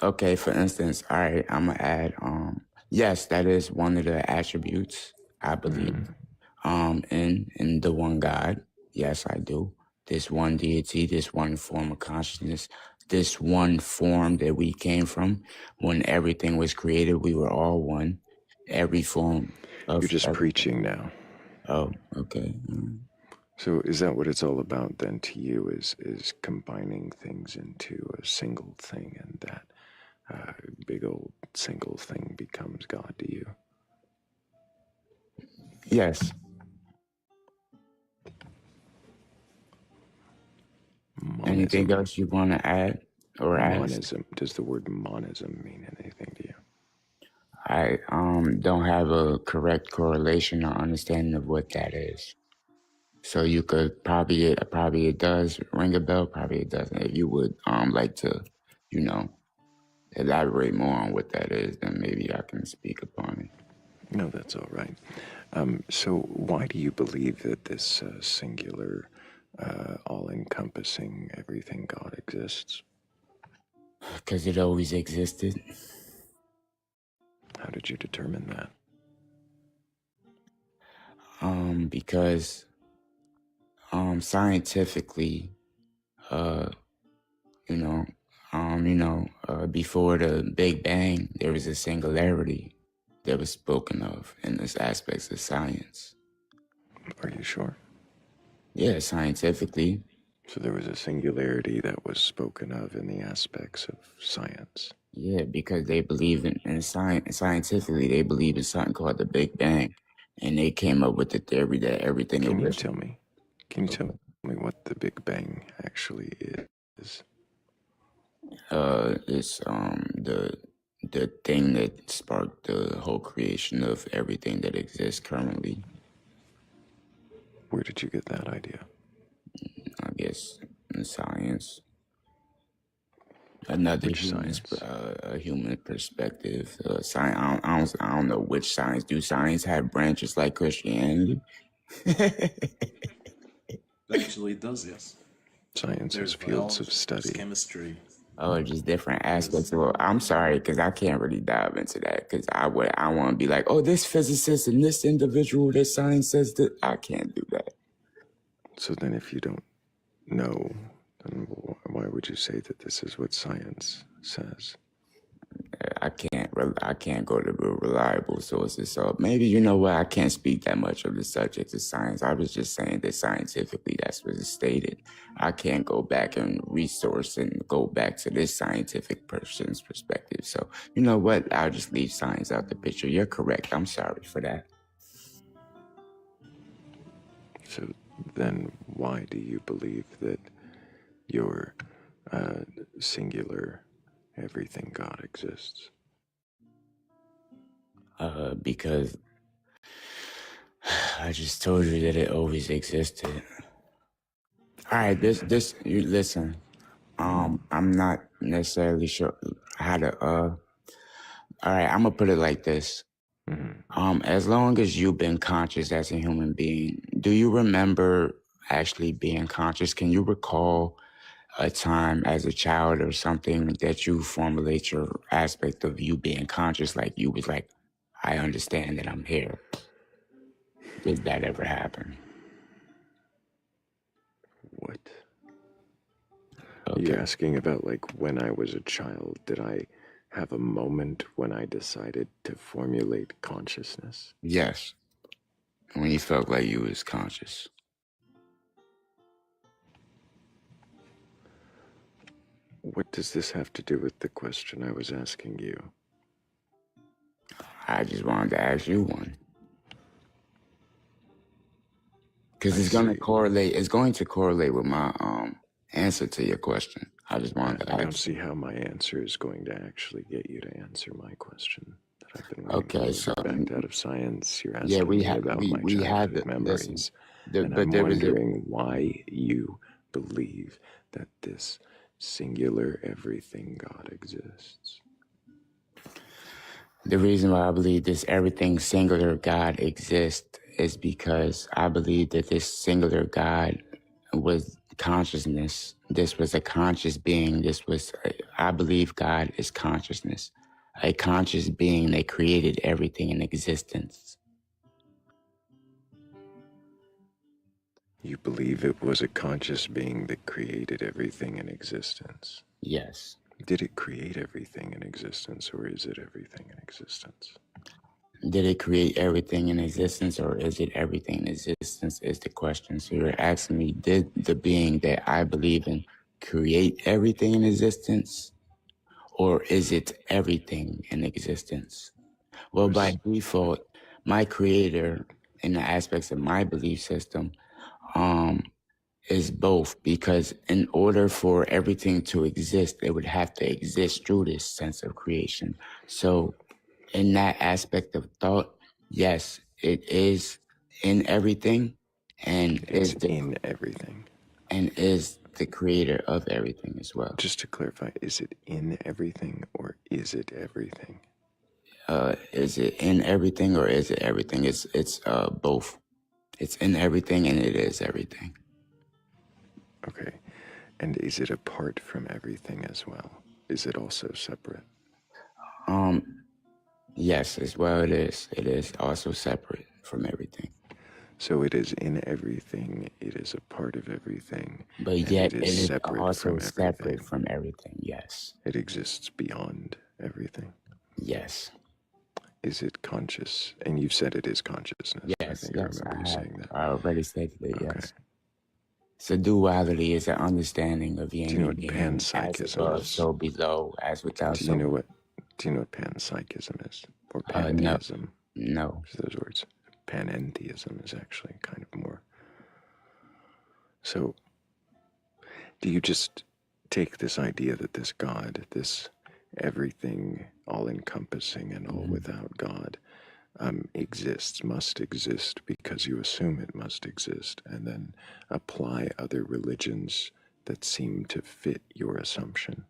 okay, for instance, all right, I'm gonna add yes, that is one of the attributes I believe in the one God. Yes, I do. This one deity, this one form of consciousness, this one form that we came from. When everything was created, we were all one. Every form You're of just everything. preaching now. Oh, okay. So is that what it's all about then to you, is combining things into a single thing, and that big old single thing becomes God to you? Yes. Anything Monism. else you want to add or ask? Monism. Does the word monism mean anything to you? I don't have a correct correlation or understanding of what that is. So you could probably it does ring a bell, probably it doesn't. If you would like to, you know, elaborate more on what that is, then maybe I can speak upon it. No, that's all right. So why do you believe that this singular, all-encompassing everything God exists? Because it always existed. How did you determine that? Because scientifically, uh, before the Big Bang, there was a singularity that was spoken of in this aspects of science. Are you sure? Yeah, scientifically. So there was a singularity that was spoken of in the aspects of science. Yeah, because they believe in science. Scientifically, they believe in something called the Big Bang, and they came up with the theory that everything Can you originally. tell me? Can you tell me what the Big Bang actually is? It's the thing that sparked the whole creation of everything that exists currently. Where did you get that idea? I guess in science. Another Which human, science? a human perspective. Science. I don't know which science. Do science have branches like Christianity? Actually, it does, yes. Science There's has fields biology, of there's study. chemistry. Oh, just different aspects. Well, I'm sorry because I can't really dive into that because I want to be like, oh, this physicist and this individual, this science says that I can't do that. So then, if you don't know, then why would you say that this is what science says? I can't go to reliable sources. So maybe, you know what, I can't speak that much of the subject of science. I was just saying that scientifically, that's what is stated. I can't go back and resource and go back to this scientific person's perspective. So you know what, I'll just leave science out the picture. You're correct. I'm sorry for that. So then, why do you believe that your singular everything God exists? Because I just told you that it always existed. All right, you listen. I'm not necessarily sure how to. All right, I'm gonna put it like this. As long as you've been conscious as a human being, do you remember actually being conscious? Can you recall a time as a child or something that you formulate your aspect of you being conscious? Like you was like, I understand that I'm here. Did that ever happen? What? Okay. You're asking about like when I was a child, did I have a moment when I decided to formulate consciousness? Yes. When you felt like you was conscious. What does this have to do with the question I was asking you? I just wanted to ask you one. Because it's going to correlate with my answer to your question. I just wanted to ask. I don't see how my answer is going to actually get you to answer my question that I've been waiting Okay, for. so Backed out of science, you're asking yeah, me about my childhood memories, listen, and but I'm there was wondering why you believe that this singular everything God exists. the reason why I believe this everything singular God exists is because I believe that this singular God was consciousness. This was a conscious being. I believe God is consciousness, a conscious being that created everything in existence. You believe it was a conscious being that created everything in existence? Yes. Did it create everything in existence, or is it everything in existence? Did it create everything in existence, or is it everything in existence is the question. So you're asking me, did the being that I believe in create everything in existence, or is it everything in existence? Well, by default, my creator in the aspects of my belief system is both, because in order for everything to exist, it would have to exist through this sense of creation. So in that aspect of thought, yes, it is in everything, and it's in everything, and is the creator of everything as well. Just to clarify, is it in everything, or is it everything? Is it in everything, or is it everything? It's both. It's in everything and it is everything. Okay. And is it apart from everything as well? Is it also separate? Yes, as well it is. It is also separate from everything. So it is in everything, it is a part of everything, but yet it is also separate from everything, yes. It exists beyond everything. Yes. Is it conscious? And you've said it is consciousness. Yes, I think I remember you saying that. I already stated it, yes. So duality is an understanding of yin and yang, as above, so below, as without, Do you know what panpsychism is? Or No. pantheism? No. Those words. Panentheism is actually kind of more. So, do you just take this idea that this God, this everything, all-encompassing and all without God, must exist because you assume it must exist, and then apply other religions that seem to fit your assumption?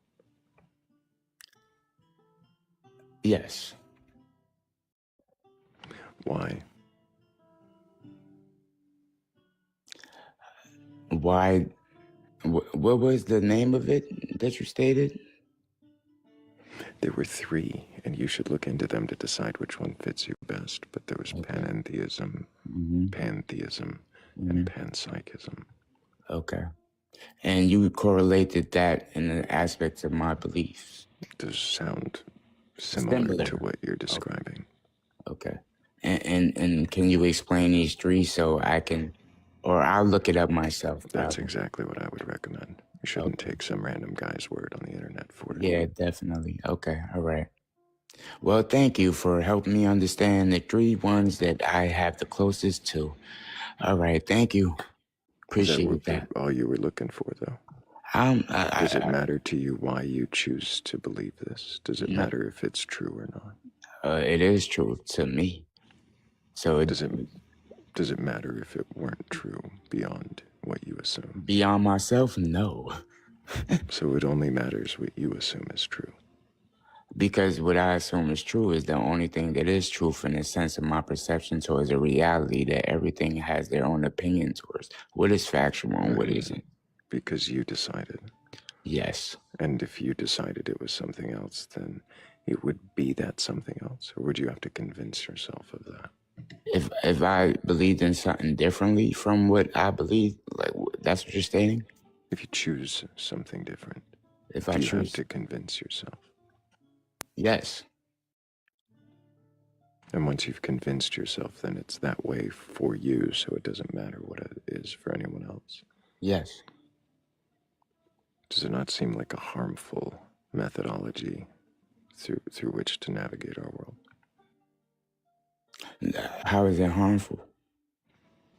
Yes. Why? Why? What was the name of it that you stated? There were three, and you should look into them to decide which one fits you best. But there was panentheism, pantheism, and panpsychism. Okay. And you correlated that in the aspects of my beliefs. Those sound similar to what you're describing. Okay. And can you explain these three so I can, or I'll look it up myself. That's exactly what I would recommend. You shouldn't take some random guy's word on the internet for it. Yeah, definitely. Okay, all right. Well, thank you for helping me understand the three ones that I have the closest to. All right, thank you. Appreciate that. All you were looking for, though? Does it matter to you why you choose to believe this? Does it matter if it's true or not? It is true to me. So does it matter if it weren't true beyond what you assume? Beyond myself, no. So it only matters what you assume is true. Because what I assume is true is the only thing that is truth in the sense of my perception towards a reality that everything has their own opinion towards. What is factual and what isn't? Because you decided. Yes. And if you decided it was something else, then it would be that something else? Or would you have to convince yourself of that? If I believed in something differently from what I believe, like that's what you're stating? If you choose something different, if do I you choose have to convince yourself? Yes. And once you've convinced yourself, then it's that way for you, so it doesn't matter what it is for anyone else. Yes. Does it not seem like a harmful methodology through which to navigate our world? How is it harmful?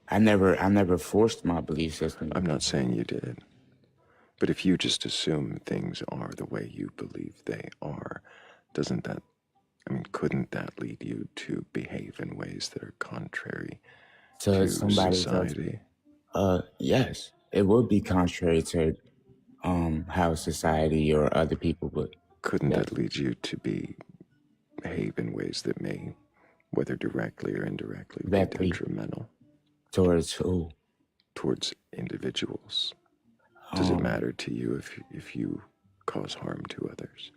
I never forced my belief system. I'm not saying you did. But if you just assume things are the way you believe they are, couldn't that lead you to behave in ways that are contrary to society? Yes, it would be contrary to how society or other people would. Couldn't it lead you to behave in ways that may, whether directly or indirectly, be detrimental? Towards who? Towards individuals. Does it matter to you if you cause harm to others?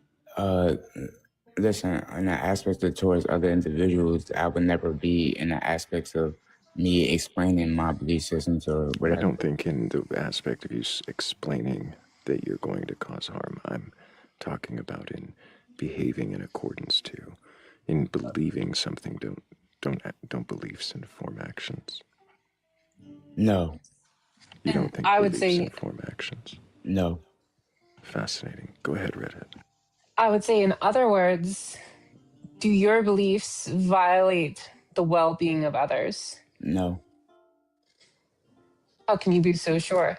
Listen, in the aspects of towards other individuals, I would never be in the aspects of me explaining my belief systems or whatever. I don't think in the aspect of you explaining that you're going to cause harm. I'm talking about in behaving in accordance to, in believing something. Don't beliefs inform actions? No. You don't think I would beliefs say, inform actions? No. Fascinating. Go ahead, Redhead. I would say, in other words, do your beliefs violate the well-being of others? No. How can you be so sure?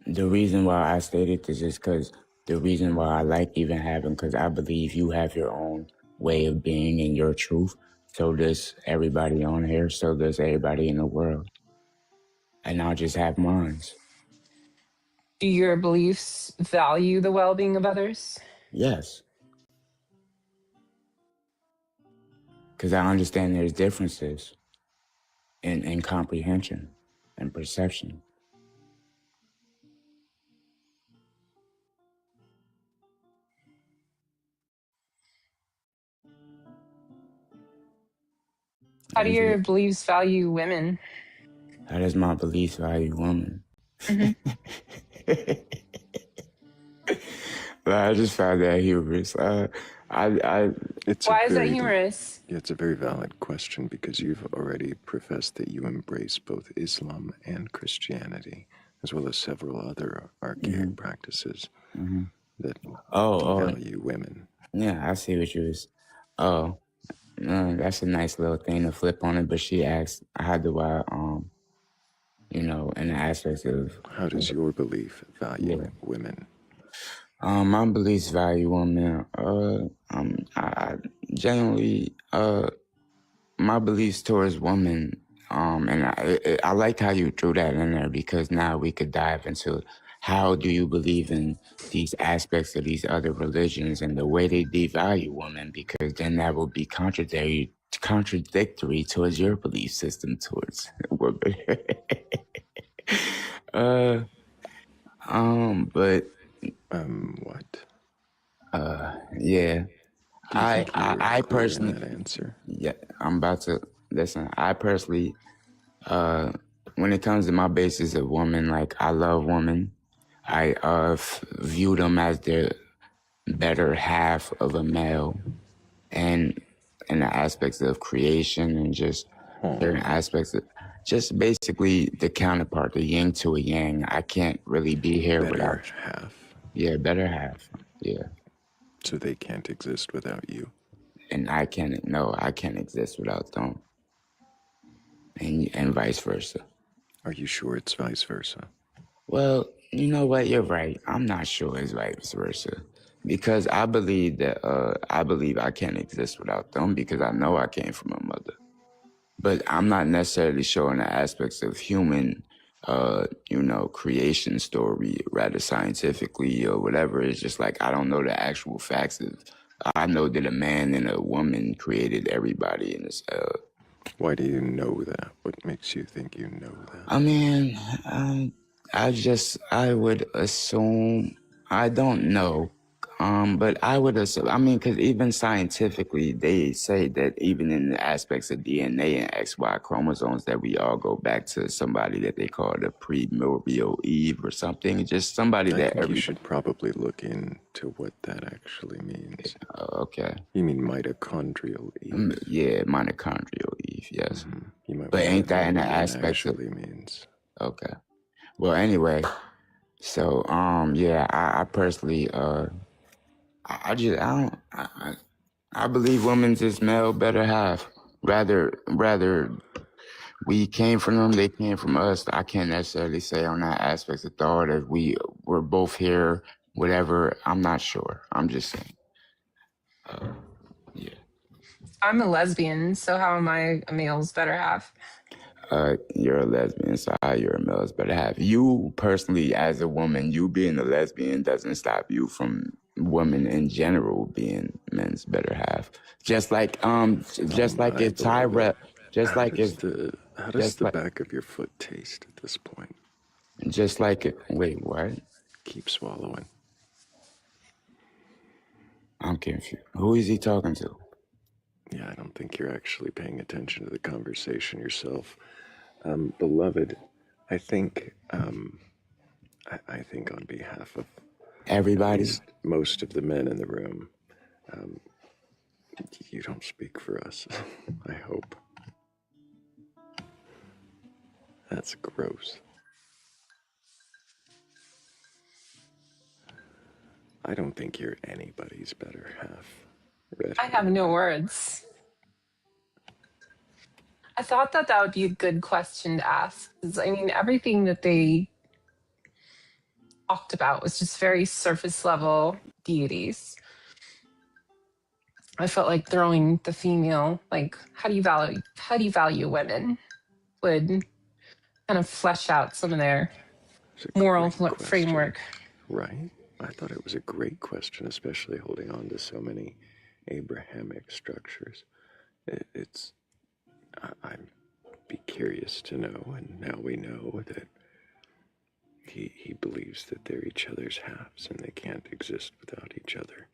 The reason why I stated this is because the reason why I like even having, because I believe you have your own way of being and your truth. So does everybody on here. So does everybody in the world. And I'll just have mine. Do your beliefs value the well-being of others? Yes. Because I understand there's differences in comprehension and perception. How do your beliefs value women? How does my beliefs value women? I just found that humorous. Why is that humorous? It's a very valid question because you've already professed that you embrace both Islam and Christianity, as well as several other archaic practices that value women. Yeah, I see what you was. Oh, that's a nice little thing to flip on it. But she asked, "How do I, in the aspects of how does your belief value women?" My beliefs value women. I generally, my beliefs towards women. And I like how you threw that in there because now we could dive into how do you believe in these aspects of these other religions and the way they devalue women, because then that will be contradictory towards your belief system towards women. But what? Yeah. I personally that answer. Yeah, I'm about to listen. I personally, when it comes to my basis of women, like I love women. I view them as the better half of a male, and in the aspects of creation and just certain aspects of just basically the counterpart, the yin to a yang. I can't really be here without half. Yeah, better half. Yeah. So they can't exist without you. And I can't exist without them. And vice versa. Are you sure it's vice versa? Well, you know what? You're right. I'm not sure it's vice versa. Because I believe that I can't exist without them because I know I came from a mother. But I'm not necessarily sure in the aspects of human, creation story, rather scientifically or whatever. It's just like I don't know the actual facts of. I know that a man and a woman created everybody in this. Why do you know that? What makes you think you know that? I mean, I would assume. I don't know. But I would assume, because even scientifically, they say that even in the aspects of DNA and XY chromosomes, that we all go back to somebody that they call the primordial Eve or something. Just somebody I think you should probably look into what that actually means. Okay. You mean mitochondrial Eve? Yeah, mitochondrial Eve, yes. You might But ain't that in the what aspects actually means? Okay. Well, anyway, So yeah, I personally I just I believe women's is male better half. Rather we came from them, they came from us. I can't necessarily say on that aspect of thought if we're both here, whatever. I'm not sure. I'm just saying. Yeah. I'm a lesbian, so how am I a male's better half? You're a lesbian, so you're a male's better half. You personally, as a woman, you being a lesbian doesn't stop you from women in general being men's better half. Just like just like My if beloved, Tyra, just like if how does just the like back of your foot taste at this point? just like it. Wait, what? Keep swallowing. I'm confused. Who is he talking to? Yeah, I don't think you're actually paying attention to the conversation yourself. Beloved, I think I think on behalf of at Everybody. least most of the men in the room, you don't speak for us. I hope. That's gross. I don't think you're anybody's better half. I have no words. I thought that that would be a good question to ask. 'Cause, I mean, everything that they talked about was just very surface level deities. I felt like throwing the female, like, how do you value women, would kind of flesh out some of their It's a moral great question, framework. right? I thought it was a great question, especially holding on to so many Abrahamic structures. It's I'd be curious to know, and now we know that he believes that they're each other's halves and they can't exist without each other.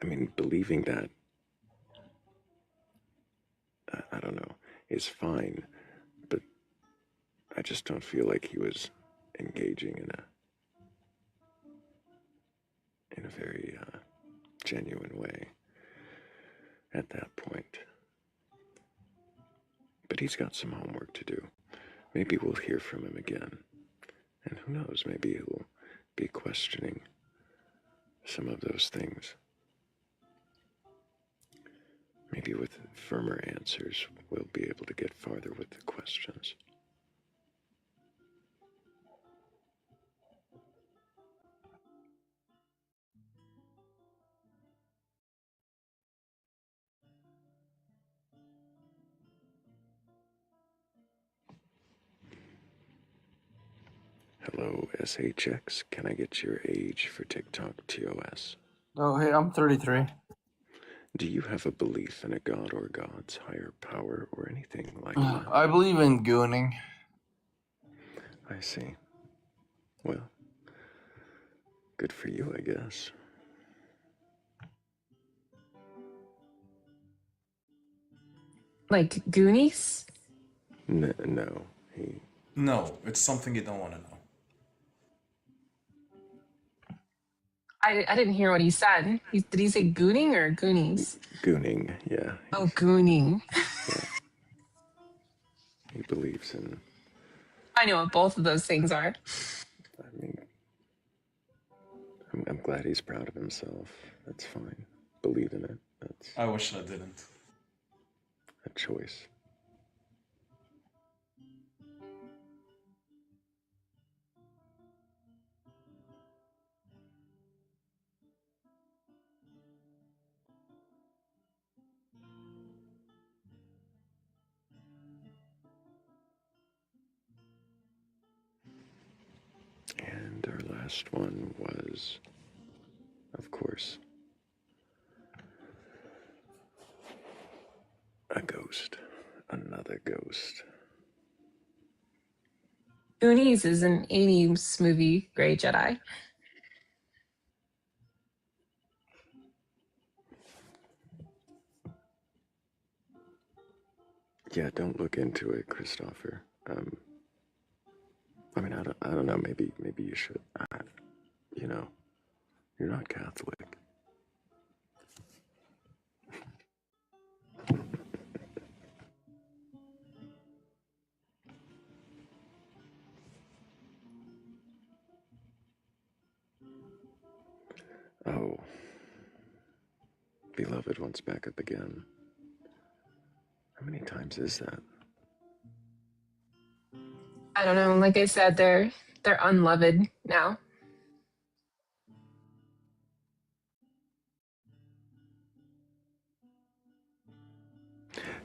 I mean, believing that, I don't know, is fine, but I just don't feel like he was engaging in a very genuine way at that point. But he's got some homework to do. Maybe we'll hear from him again. And who knows, maybe he'll be questioning some of those things. Maybe with firmer answers, we'll be able to get farther with the questions. Hello, SHX. Can I get your age for TikTok TOS? Oh, hey, I'm 33. Do you have a belief in a god or gods, higher power, or anything like that? I believe in gooning. I see. Well, good for you, I guess. Like Goonies? No, No, it's something you don't want to know. I didn't hear what he said. Did he say gooning or Goonies? Gooning, yeah. Oh, gooning. Yeah. He believes in, I know what both of those things are. I mean, I'm glad he's proud of himself. That's fine. Believe in it. That's I wish I didn't. a choice. And our last one was, of course, a ghost. Another ghost. Goonies is an 80s movie, Grey Jedi. Yeah, don't look into it, Christopher. I mean, I don't know. Maybe you should. You know, you're not Catholic. beloved wants back up again. How many times is that? I don't know. Like I said, they're unloved now.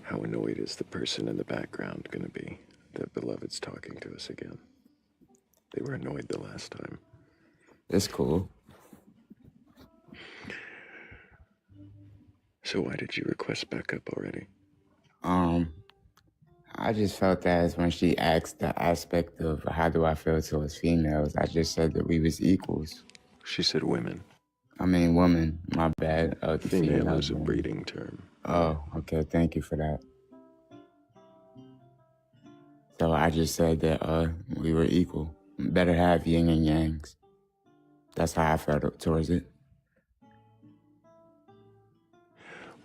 How annoyed is the person in the background going to be that beloved's talking to us again? They were annoyed the last time. It's cool. So why did you request backup already? I just felt that when she asked the aspect of how do I feel towards females, I just said that we was equals. She said women. I mean woman, my bad. Female is a breeding term. Oh, okay, thank you for that. So I just said that we were equal. Better have yin and yangs. That's how I felt towards it.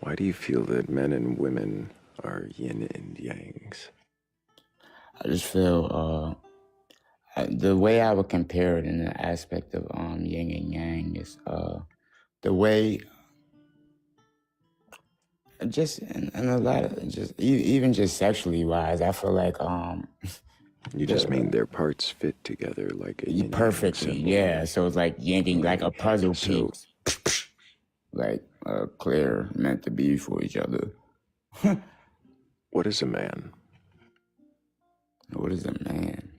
Why do you feel that men and women are yin and yangs? I just feel the way I would compare it in the aspect of yin and yang is the way just in a lot of just even just sexually wise, I feel like you just mean their parts fit together like a yin perfectly, yeah. So it's like yin like a puzzle piece, like clear meant to be for each other. What is a man? What is a man?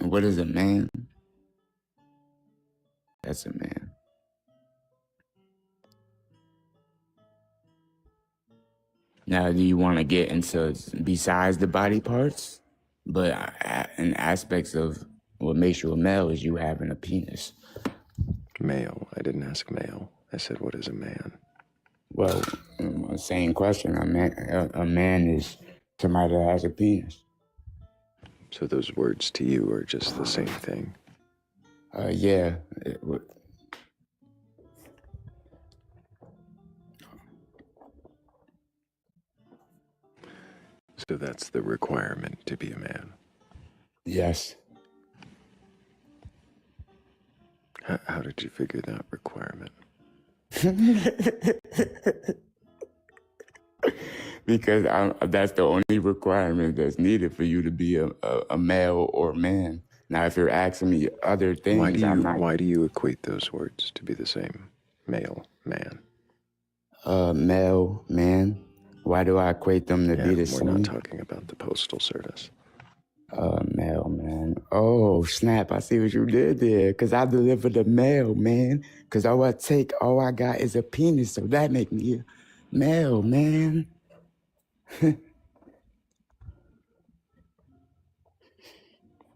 What is a man? That's a man. Now, do you want to get into besides the body parts? But in aspects of what makes you a male is you having a penis. Male. I didn't ask male. I said, what is a man? Well, same question. A man is somebody that has a penis. So those words to you are just the same thing? Yeah. So that's the requirement to be a man? Yes. How did you figure that requirement? Because that's the only requirement that's needed for you to be a male or man. Now, if you're asking me other things, why do you equate those words to be the same? Male, man. Male, man. Why do I equate them to be the same? We're not talking about the postal service. Mail, man. Oh, snap. I see what you did there. Because I deliver the mail, man. Because all I got is a penis. So that make me a male, man.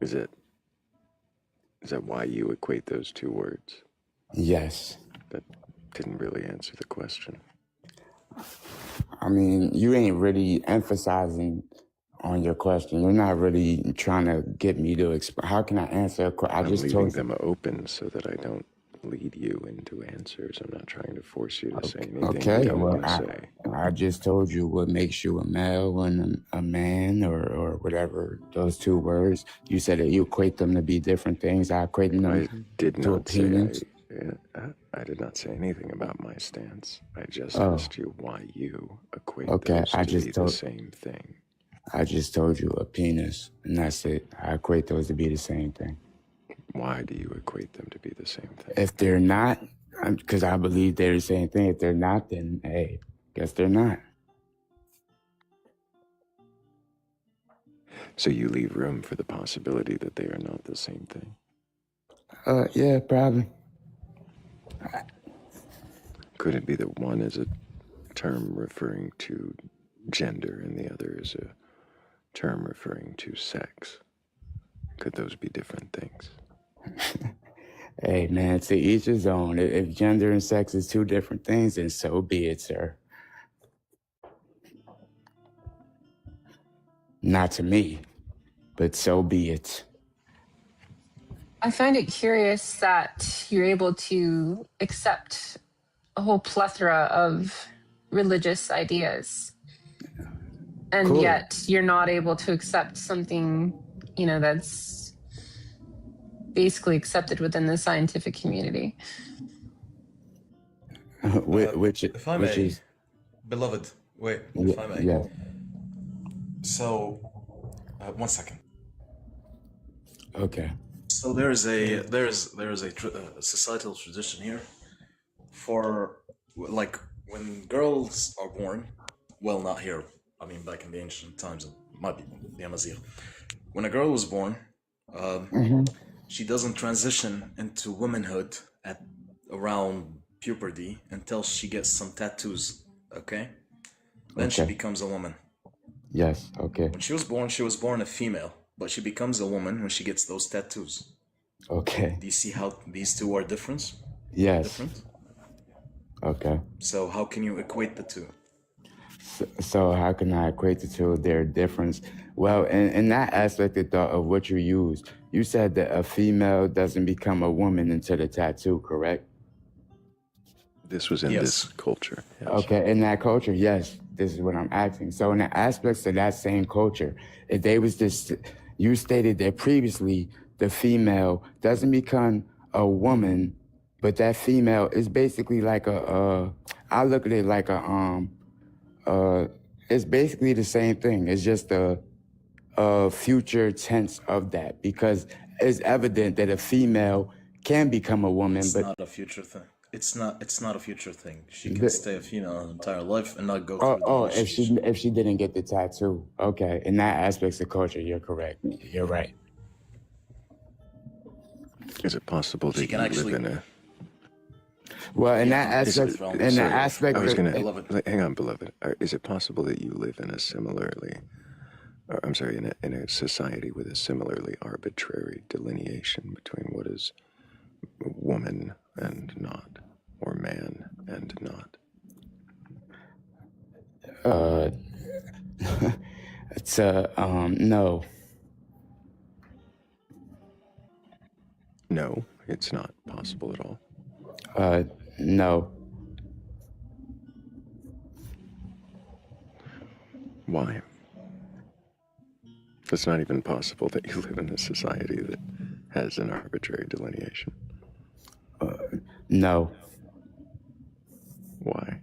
Is that why you equate those two words? Yes. That didn't really answer the question. I mean, you ain't really emphasizing on your question. You're not really trying to get me to explain. How can I answer a question? I'm leaving them open so that I don't lead you into answers. I'm not trying to force you to say anything you don't want to say. I just told you what makes you a male and a man or whatever, those two words. You said that you equate them to be different things. I equate them to a penis. I did not say anything about my stance. I just asked you why you equate those to be the same thing. I just told you a penis, and that's it. I equate those to be the same thing. Why do you equate them to be the same thing? If they're not, because I believe they're the same thing. If they're not, then, hey, guess they're not. So you leave room for the possibility that they are not the same thing? Yeah, probably. Could it be that one is a term referring to gender and the other is a term referring to sex? Could those be different things? Hey, man, to each his own. If gender and sex is two different things, then so be it, sir. Not to me, but so be it. I find it curious that you're able to accept a whole plethora of religious ideas, and Cool. yet you're not able to accept something, that's basically accepted within the scientific community. which If I which may, is beloved, wait, yeah, if I may. yeah. So, 1 second. Okay. So there's a societal tradition here for like when girls are born. Well, not here. I mean, back in the ancient times, it might be the Amazigh. When a girl was born, she doesn't transition into womanhood at around puberty until she gets some tattoos. Okay, then she Okay. becomes a woman. Yes. Okay. When she was born a female, but she becomes a woman when she gets those tattoos. Okay. Do you see how these two are different? Yes. Different? Okay. So how can you equate the two? So how can I equate the two? Their difference. Well, in that aspect of what you used, you said that a female doesn't become a woman until the tattoo, correct? This was in this culture. Yes. Okay, in that culture, yes. This is what I'm asking. So in the aspects of that same culture, if they was this, you stated that previously the female doesn't become a woman, but that female is basically like I look at it like it's basically the same thing. It's just a future tense of that, because it's evident that a female can become a woman, It's but not a future thing. It's not a future thing. She can stay a female her entire life and not go through the initiation. if she didn't get the tattoo, okay. In that aspects of culture, you're correct. You're right. Is it possible that you live in a? Well, in that aspect, I was gonna hang on, beloved. Is it possible that you live in a similarly, or, I'm sorry, in a society with a similarly arbitrary delineation between what is woman and not, or man and not? It's no. No, it's not possible at all. No. Why? It's not even possible that you live in a society that has an arbitrary delineation. No. Why?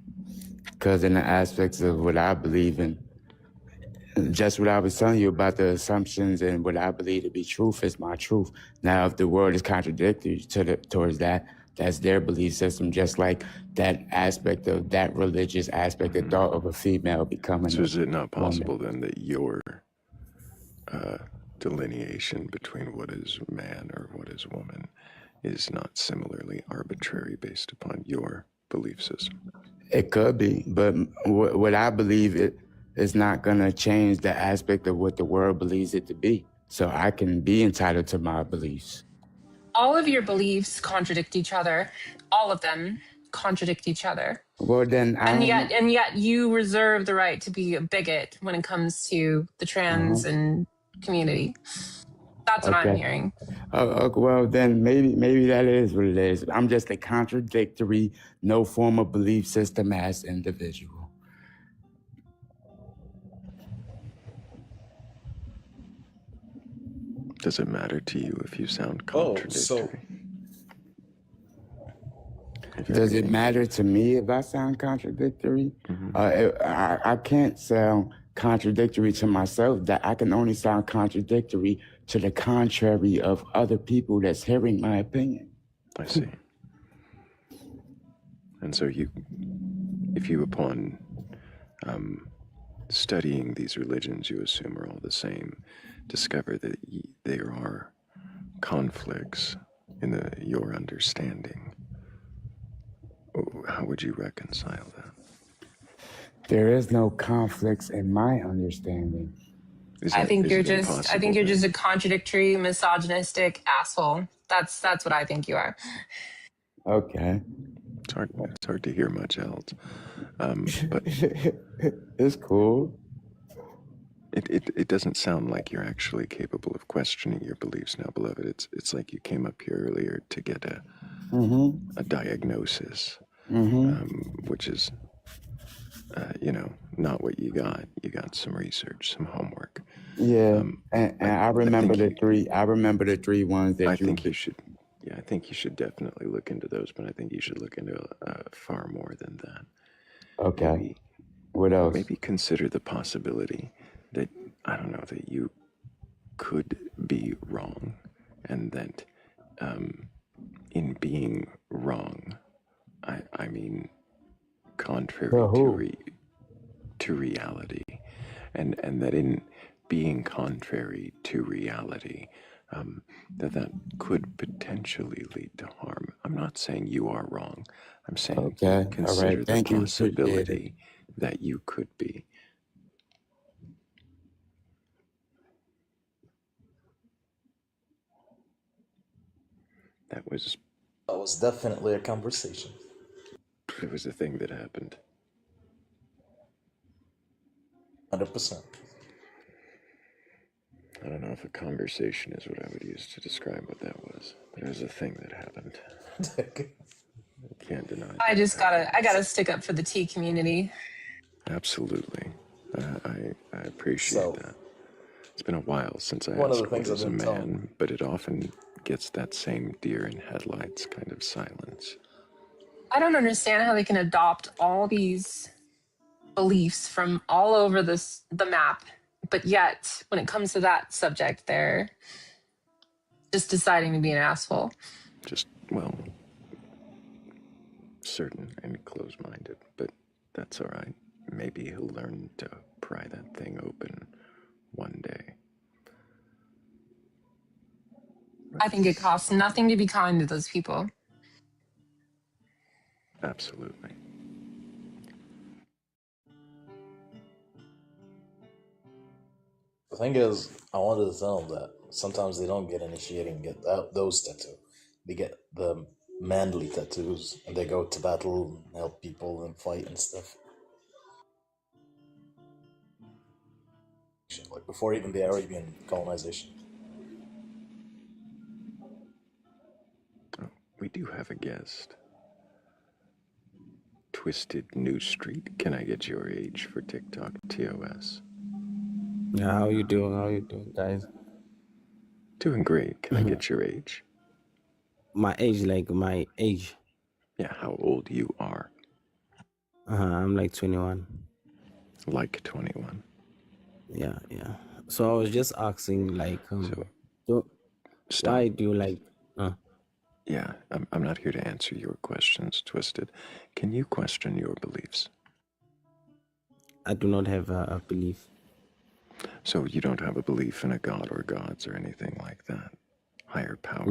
Because in the aspects of what I believe in, just what I was telling you about the assumptions and what I believe to be truth is my truth. Now, if the world is contradictory towards that, that's their belief system, just like that aspect of that religious aspect of thought of a female becoming So is it not possible woman. then that your delineation between what is man or what is woman is not similarly arbitrary based upon your belief system? It could be, but what I believe it is not going to change the aspect of what the world believes it to be. So I can be entitled to my beliefs. All of your beliefs contradict each other. All of them contradict each other. Well, then and yet you reserve the right to be a bigot when it comes to the trans and community. That's what I'm hearing. Well, then maybe that is what it is. I'm just a contradictory, no form of belief system as individual. Does it matter to you if you sound contradictory? Does it matter to me if I sound contradictory? I can't sound contradictory to myself. That I can only sound contradictory to the contrary of other people that's hearing my opinion. I see. And so if you upon studying these religions you assume are all the same, discover that there are conflicts in your understanding, how would you reconcile that? There is no conflicts in my understanding. I think you're just a contradictory, misogynistic asshole. That's what I think you are. Okay. It's hard to hear much else. But it's cool. It doesn't sound like you're actually capable of questioning your beliefs now, beloved. It's like you came up here earlier to get a diagnosis. which is, not what you got. You got some research, some homework. Yeah, and I remember the three. I remember the three ones that I think you should. Yeah, I think you should definitely look into those, but I think you should look into far more than that. Okay. What else? Maybe consider the possibility that, I don't know, that you could be wrong, and that in being wrong, I mean contrary to reality, and that in being contrary to reality, that could potentially lead to harm. I'm not saying you are wrong. I'm saying Okay. All consider right. the Thank you. Appreciate it. possibility that you could be. That was definitely a conversation. It was a thing that happened. 100%. I don't know if a conversation is what I would use to describe what that was, but it was a thing that happened. I can't deny that. I gotta stick up for the tea community. Absolutely. I appreciate that. It's been a while since I One of asked the things what is I a didn't tell man, but it often gets that same deer in headlights kind of silence. I don't understand how they can adopt all these beliefs from all over the map, but yet when it comes to that subject, they're just deciding to be an asshole. Just, well, certain and close-minded, but that's all right. Maybe he'll learn to pry that thing open one day. I think it costs nothing to be kind to those people. Absolutely. The thing is, I wanted to tell them that sometimes they don't get initiated and get those tattoos. They get the manly tattoos and they go to battle and help people and fight and stuff. Like before even the Arabian colonization. Oh, we do have a guest. Twisted New Street. Can I get your age for TikTok? TOS. Yeah, how you doing, guys? Doing great. Can I get your age? My age, like my age. Yeah, how old you are. I'm like 21. Like 21. Yeah. So I was just asking, like, Stop. why do you like? Yeah, I'm not here to answer your questions, Twisted. Can you question your beliefs? I do not have a belief. So you don't have a belief in a god or gods or anything like that? Higher power?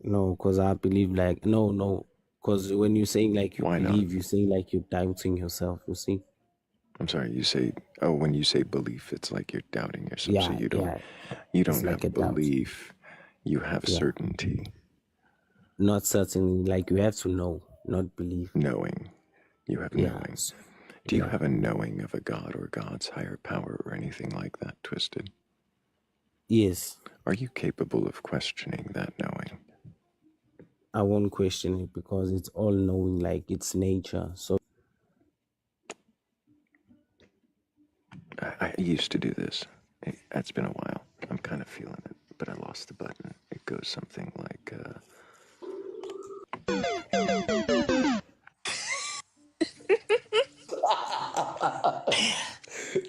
No, because I believe like no, because when you're saying like you believe, you're saying like you're doubting yourself. You see? I'm sorry. You say, when you say belief, it's like you're doubting yourself. Yeah, so you don't It's have like a doubt. belief. You have certainty. Not certainly. Like you have to know, not believe. Knowing. You have knowing. Do you have a knowing of a god or god's higher power or anything like that, Twisted? Yes. Are you capable of questioning that knowing? I won't question it because it's all knowing, like it's nature. So I used to do this. It's been a while. I'm kind of feeling it, but I lost the button. It goes something like,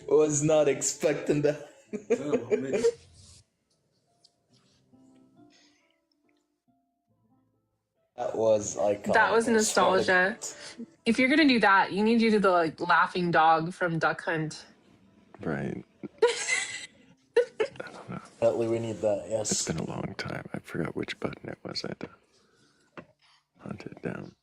Was not expecting that. That was iconic. That was nostalgia. If you're gonna do that, you need to do the like laughing dog from Duck Hunt. Right. Definitely we need that, yes. It's been a long time. I forgot which button it was. I had to hunt it down.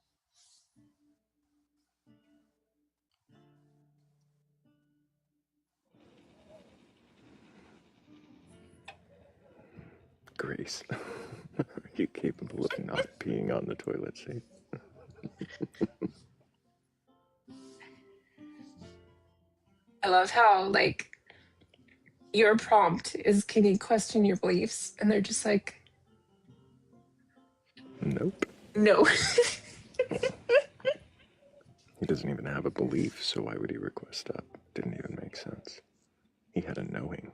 Grace, are you capable of not peeing on the toilet seat? I love how like your prompt is, can you question your beliefs? And they're just like, Nope. no. doesn't even have a belief, so why would he request that? Didn't even make sense. He had a knowing.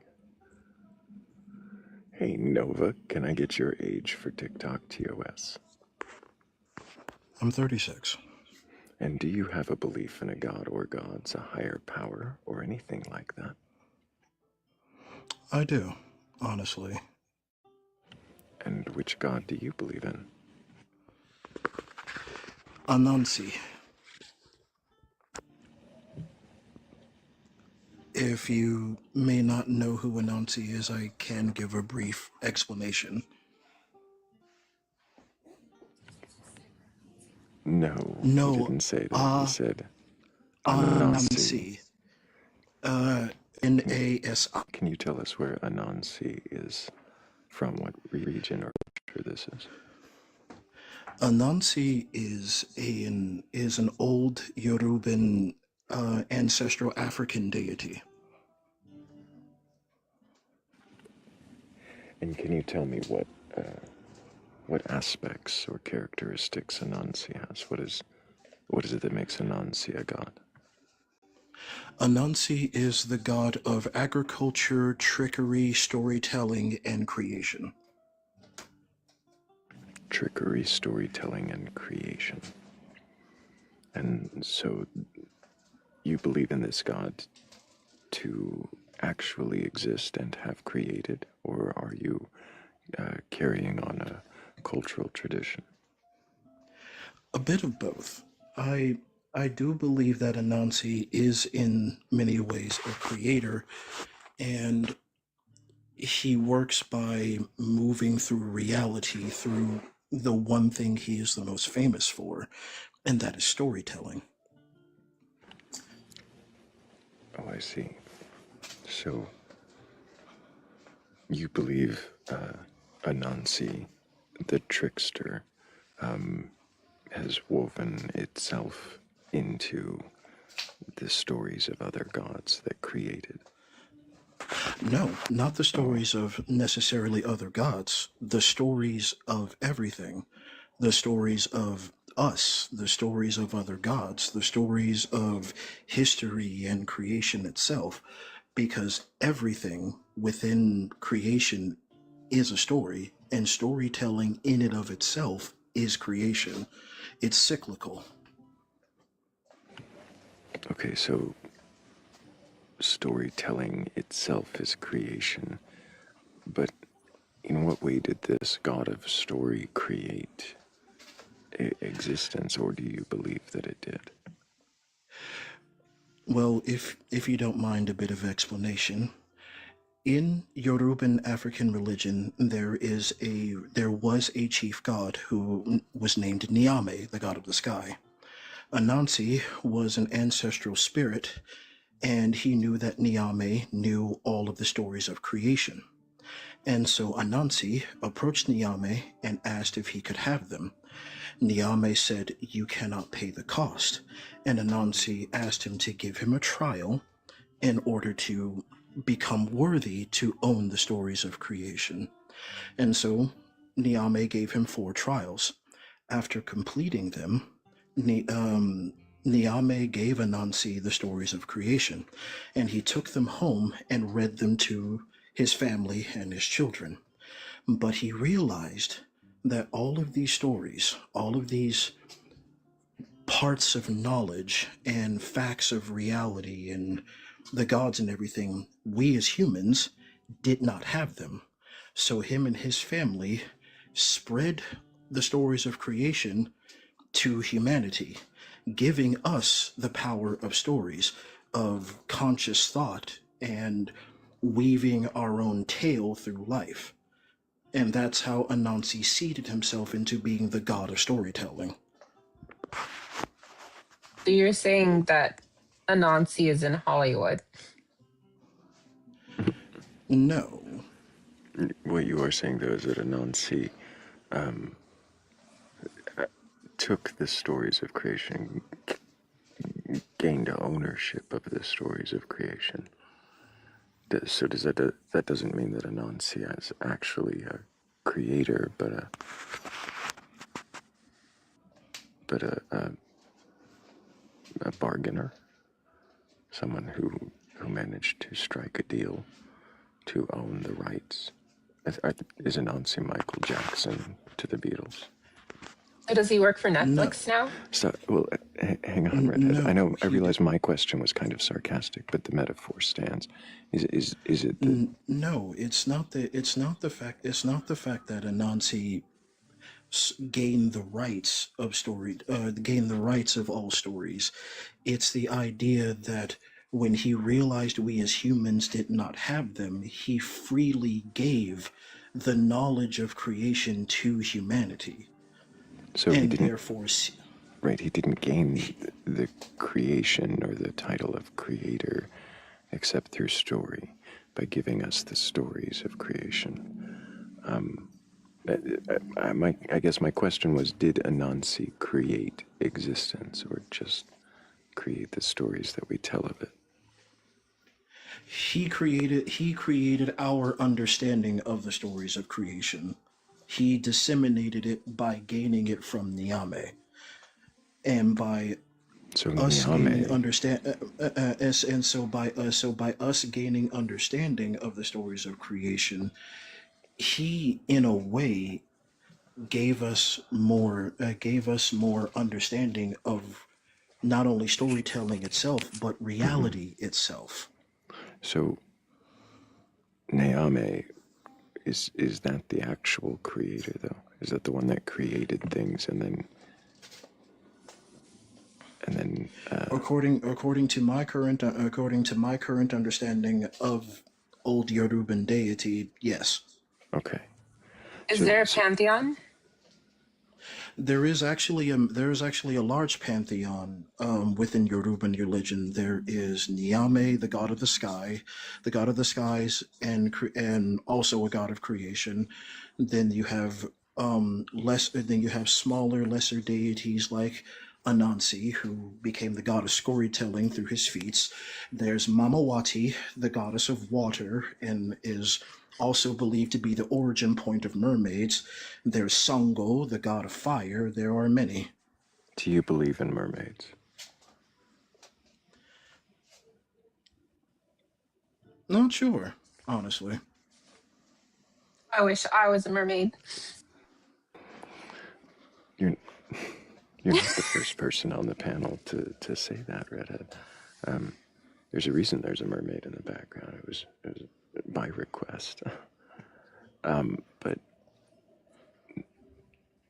Hey, Nova, can I get your age for TikTok TOS? I'm 36. And do you have a belief in a god or gods, a higher power, or anything like that? I do, honestly. And which god do you believe in? Anansi. If you may not know who Anansi is, I can give a brief explanation. No, No, you didn't say that. You said Anansi. Anansi. N-A-S-I. Can you tell us where Anansi is from, what region or culture this is? Anansi is an old Yoruban ancestral African deity. And can you tell me what aspects or characteristics Anansi has? What is it that makes Anansi a god? Anansi is the god of agriculture, trickery, storytelling, and creation. Trickery, storytelling, and creation. And so you believe in this god to actually exist and have created, or are you carrying on a cultural tradition? A bit of both. I do believe that Anansi is in many ways a creator, and he works by moving through reality through the one thing he is the most famous for, and that is storytelling. Oh, I see. So you believe Anansi, the trickster, has woven itself into the stories of other gods that created? No, not the stories of necessarily other gods, the stories of everything, the stories of us, the stories of other gods, the stories of history and creation itself, because everything within creation is a story, and storytelling in and of itself is creation. It's cyclical. Okay, so storytelling itself is creation, but in what way did this god of story create existence, or do you believe that it did? Well, if you don't mind a bit of explanation, in Yoruban African religion, there was a chief god who was named Niame, the god of the sky. Anansi was an ancestral spirit, and he knew that Niame knew all of the stories of creation. And so Anansi approached Niame and asked if he could have them. Niame said, "You cannot pay the cost." And Anansi asked him to give him a trial in order to become worthy to own the stories of creation. And so Niame gave him 4 trials. After completing them, Niame gave Anansi the stories of creation, and he took them home and read them to his family and his children. But he realized that all of these stories, all of these parts of knowledge and facts of reality and the gods and everything, we as humans did not have them. So him and his family spread the stories of creation to humanity, giving us the power of stories, of conscious thought, and weaving our own tale through life. And that's how Anansi seeded himself into being the god of storytelling. So you're saying that Anansi is in Hollywood? No. What you are saying, though, is that Anansi took the stories of creation, gained ownership of the stories of creation. So does that doesn't mean that Anansi is actually a creator, but a bargainer, someone who managed to strike a deal to own the rights. Is Anansi Michael Jackson to the Beatles? So does he work for No, Netflix now? So, well, hang on, Redhead. I know. I realize my question was kind of sarcastic, but the metaphor stands. Is it the no, it's not the fact. It's not the fact that Anansi gained the rights of gained the rights of all stories. It's the idea that when he realized we as humans did not have them, he freely gave the knowledge of creation to humanity. so and he didn't therefore right? He didn't gain the creation or the title of creator except through story by giving us the stories of creation. I guess my question was, did Anansi create existence or just create the stories that we tell of it? he created our understanding of the stories of creation. He disseminated it by gaining it from Niame, and by So us gaining Niame, by us gaining understanding of the stories of creation, he in a way gave us more understanding of not only storytelling itself but reality itself. so Niame, is that the actual creator though? Is that the one that created things and then According to my current understanding of old Yoruban deity, yes. Okay. Is there a pantheon? There is actually a large pantheon within Yoruban religion. There is Niame, the god of the sky, the god of the skies, and also a god of creation. Then you have smaller, lesser deities like Anansi, who became the god of storytelling through his feats. There's Mamawati, the goddess of water, and is also believed to be the origin point of mermaids. There's Sango, the god of fire. There are many. do you believe in mermaids? Not sure, honestly. I wish I was a mermaid. You're not the first person on the panel to say that, Redhead. There's a reason there's a mermaid in the background. It was by request. But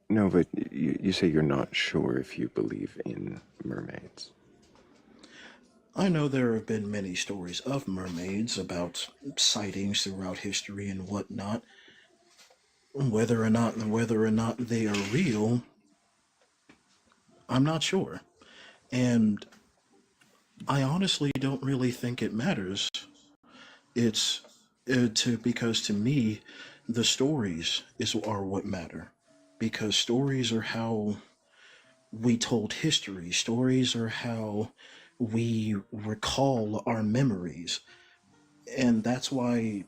no, but you say you're not sure if you believe in mermaids. I know there have been many stories of mermaids about sightings throughout history and whatnot. Whether or not they are real, I'm not sure. And I honestly don't really think it matters. It's because to me, the stories are what matter. Because stories are how we told history. Stories are how we recall our memories. And that's why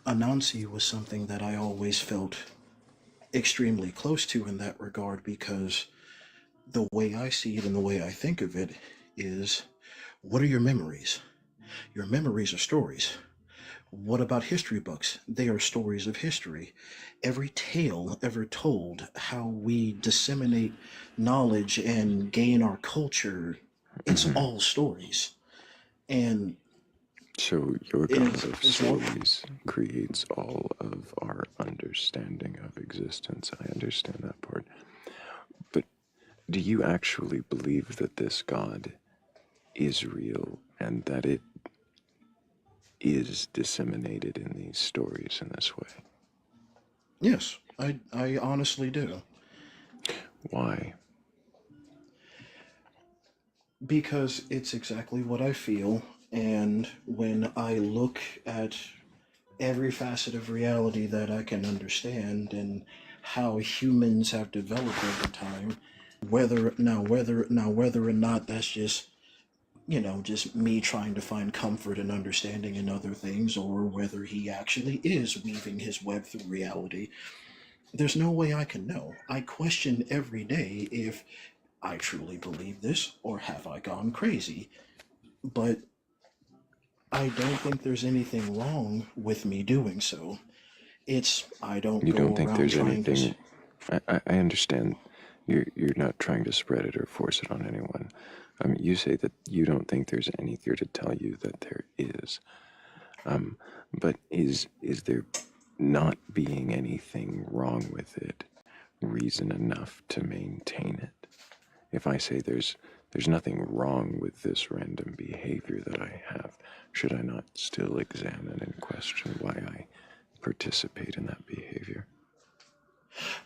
Anansi was something that I always felt extremely close to in that regard, because the way I see it and the way I think of it is, what are your memories? Your memories are stories. What about history books? They are stories of history. Every tale ever told, how we disseminate knowledge and gain our culture, it's all stories. And So your god of stories creates all of our understanding of existence. I understand that part. But do you actually believe that this god is real and that it is disseminated in these stories in this way? Yes, I honestly do. Why? Because it's exactly what I feel, and when I look at every facet of reality that I can understand and how humans have developed over time, whether or not that's just just me trying to find comfort and understanding in other things, or whether he actually is weaving his web through reality, there's no way I can know. I question every day if I truly believe this, or have I gone crazy? But I don't think there's anything wrong with me doing so. I don't You don't go think around there's trying to. anything? I understand. You're not trying to spread it or force it on anyone. I mean, you say that you don't think there's anything here to tell you that there is. But is there not being anything wrong with it reason enough to maintain it? If I say there's nothing wrong with this random behavior that I have, should I not still examine and question why I participate in that behavior?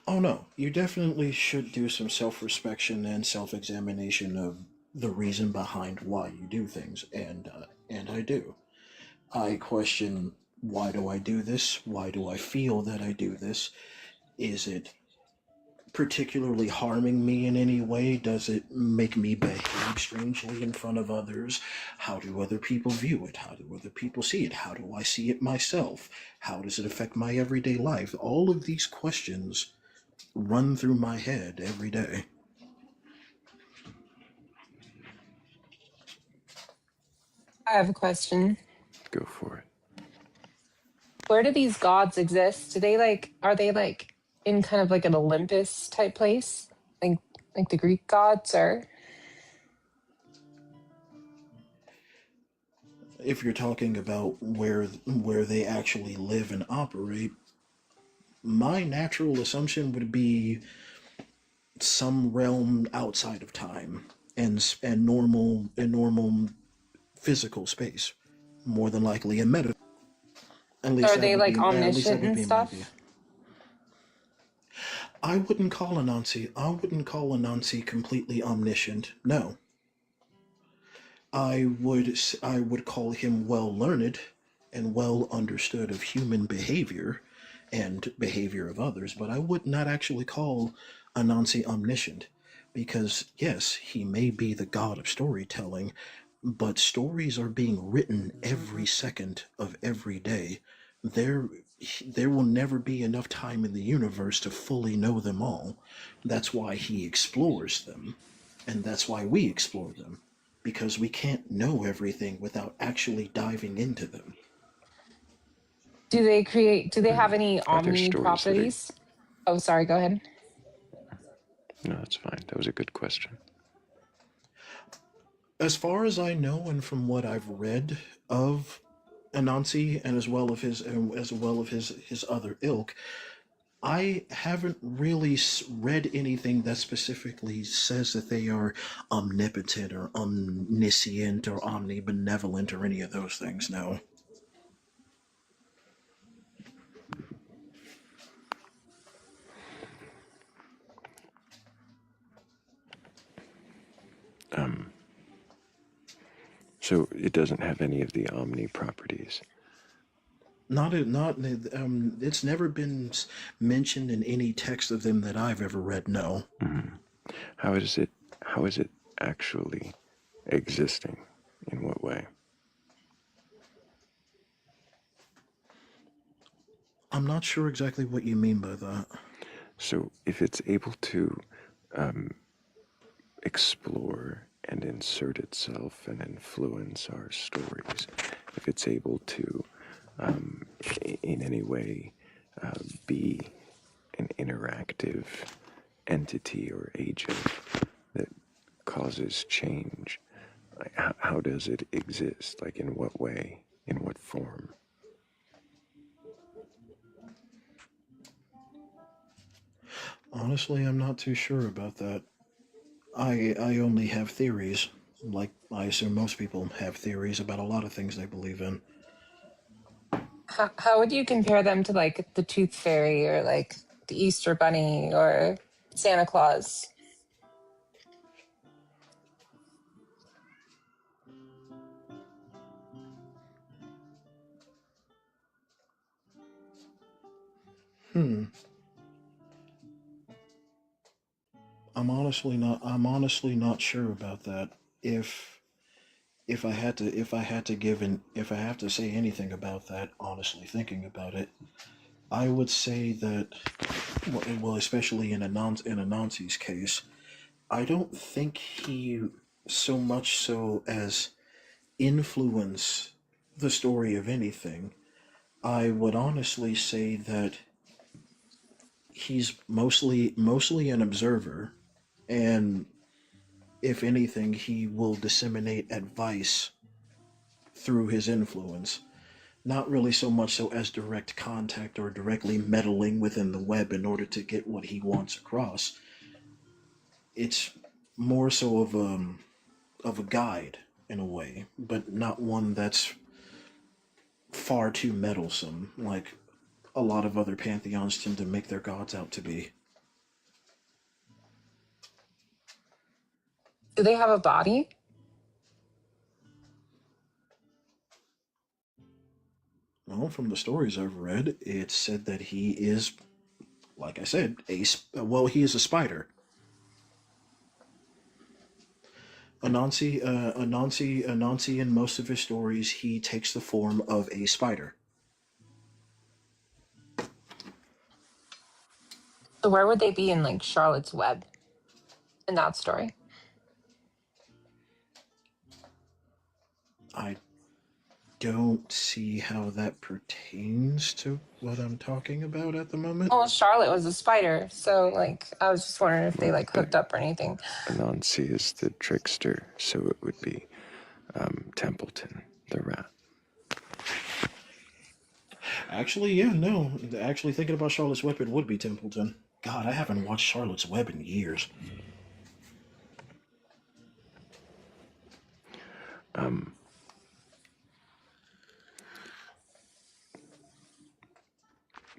Oh no, you definitely should do some self-respection and self-examination of the reason behind why you do things, and I do. I question, why do I do this? Why do I feel that I do this? Is it particularly harming me in any way? Does it make me behave strangely in front of others? How do other people view it? How do other people see it? How do I see it myself? How does it affect my everyday life? All of these questions run through my head every day. I have a question. Go for it. Where do these gods exist? Are they like in kind of like an Olympus type place? Like the Greek gods are? If you're talking about where they actually live and operate, my natural assumption would be some realm outside of time and normal physical space, more than likely a meta. At least Are that they would be like at least that omniscient would and be my view. stuff? I wouldn't call Anansi completely omniscient. No, I would call him well learned and well understood of human behavior and behavior of others, but I would not actually call Anansi omniscient, because yes, he may be the god of storytelling, but stories are being written every second of every day. There there will never be enough time in the universe to fully know them all. That's why he explores them, and that's why we explore them, because we can't know everything without actually diving into them. Do they have any Are there omni stories that are... properties? Oh, sorry, go ahead. No, that's fine. That was a good question. As far as I know, and from what I've read of Anansi, and as well of his other ilk, I haven't really read anything that specifically says that they are omnipotent or omniscient or omnibenevolent or any of those things. No. So it doesn't have any of the omni properties. It's never been mentioned in any text of them that I've ever read. No. Mm-hmm. How is it actually existing? In what way? I'm not sure exactly what you mean by that. So if it's able to explore and insert itself and influence our stories, if it's able to in any way be an interactive entity or agent that causes change, like, how does it exist? Like, in what way? In what form? Honestly, I'm not too sure about that. I only have theories. Like I assume most people have theories about a lot of things they believe in. How would you compare them to like the Tooth Fairy or like the Easter Bunny or Santa Claus? Hmm. I'm honestly not sure about that. If I have to say anything about that, honestly thinking about it, I would say that, well, especially in Anansi's case, I don't think he so much so as influence the story of anything. I would honestly say that he's mostly an observer, and if anything, he will disseminate advice through his influence. Not really so much so as direct contact or directly meddling within the web in order to get what he wants across. It's more so of a guide in a way, but not one that's far too meddlesome, like a lot of other pantheons tend to make their gods out to be. Do they have a body? Well, from the stories I've read, it's said that he is, like I said, he is a spider. Anansi, in most of his stories, he takes the form of a spider. So where would they be in like Charlotte's Web in that story? I don't see how that pertains to what I'm talking about at the moment. Well, Charlotte was a spider, so like I was just wondering if they like hooked up or anything. Anansi is the trickster, so it would be Templeton, the rat. Actually, yeah, no. Actually, thinking about Charlotte's Web, it would be Templeton. God, I haven't watched Charlotte's Web in years.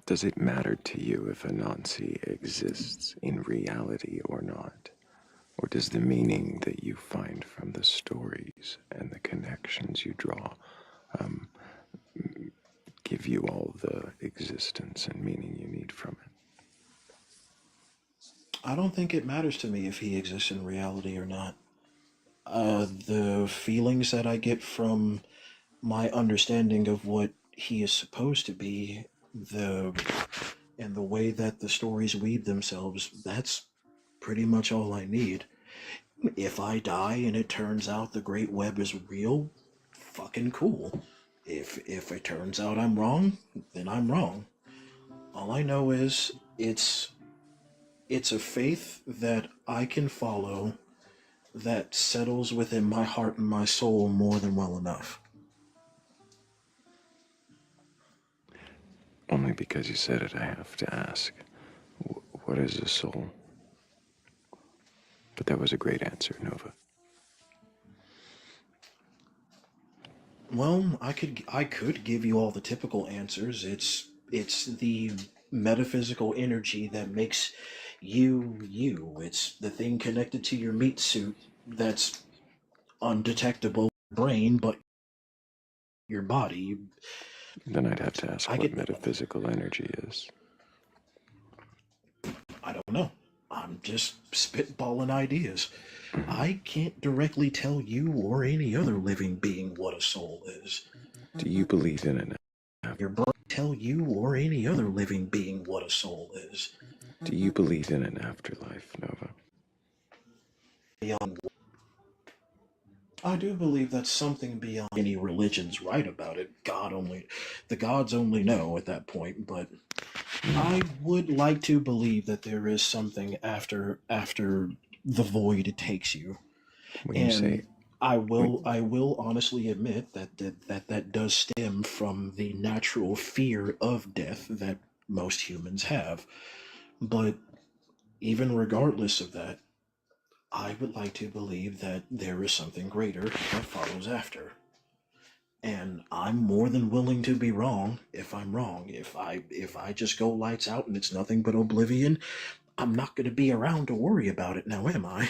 Does it matter to you if Anansi exists in reality or not? Or does the meaning that you find from the stories and the connections you draw give you all the existence and meaning you need from it? I don't think it matters to me if he exists in reality or not. The feelings that I get from my understanding of what he is supposed to be, and the way that the stories weave themselves, that's pretty much all I need. If I die and it turns out the Great Web is real, fucking cool. If it turns out I'm wrong, then I'm wrong. All I know is it's a faith that I can follow that settles within my heart and my soul more than well enough. Only because you said it, I have to ask, what is a soul? But that was a great answer, Nova. Well, I could give you all the typical answers. It's the metaphysical energy that makes you you. It's the thing connected to your meat suit that's undetectable brain, but your body. Then I'd have to ask what metaphysical energy is. I don't know. I'm just spitballing ideas. I can't directly tell you or any other living being what a soul is. Do you believe in an Your brain tell you or any other living being what a soul is. Do you believe in an afterlife, Nova? Beyond, I do believe that's something beyond any religion's right about it. The gods only know at that point, but I would like to believe that there is something after the void takes you. When you say I will honestly admit that does stem from the natural fear of death that most humans have. But even regardless of that, I would like to believe that there is something greater that follows after. And I'm more than willing to be wrong if I'm wrong. If I just go lights out and it's nothing but oblivion, I'm not going to be around to worry about it now, am I?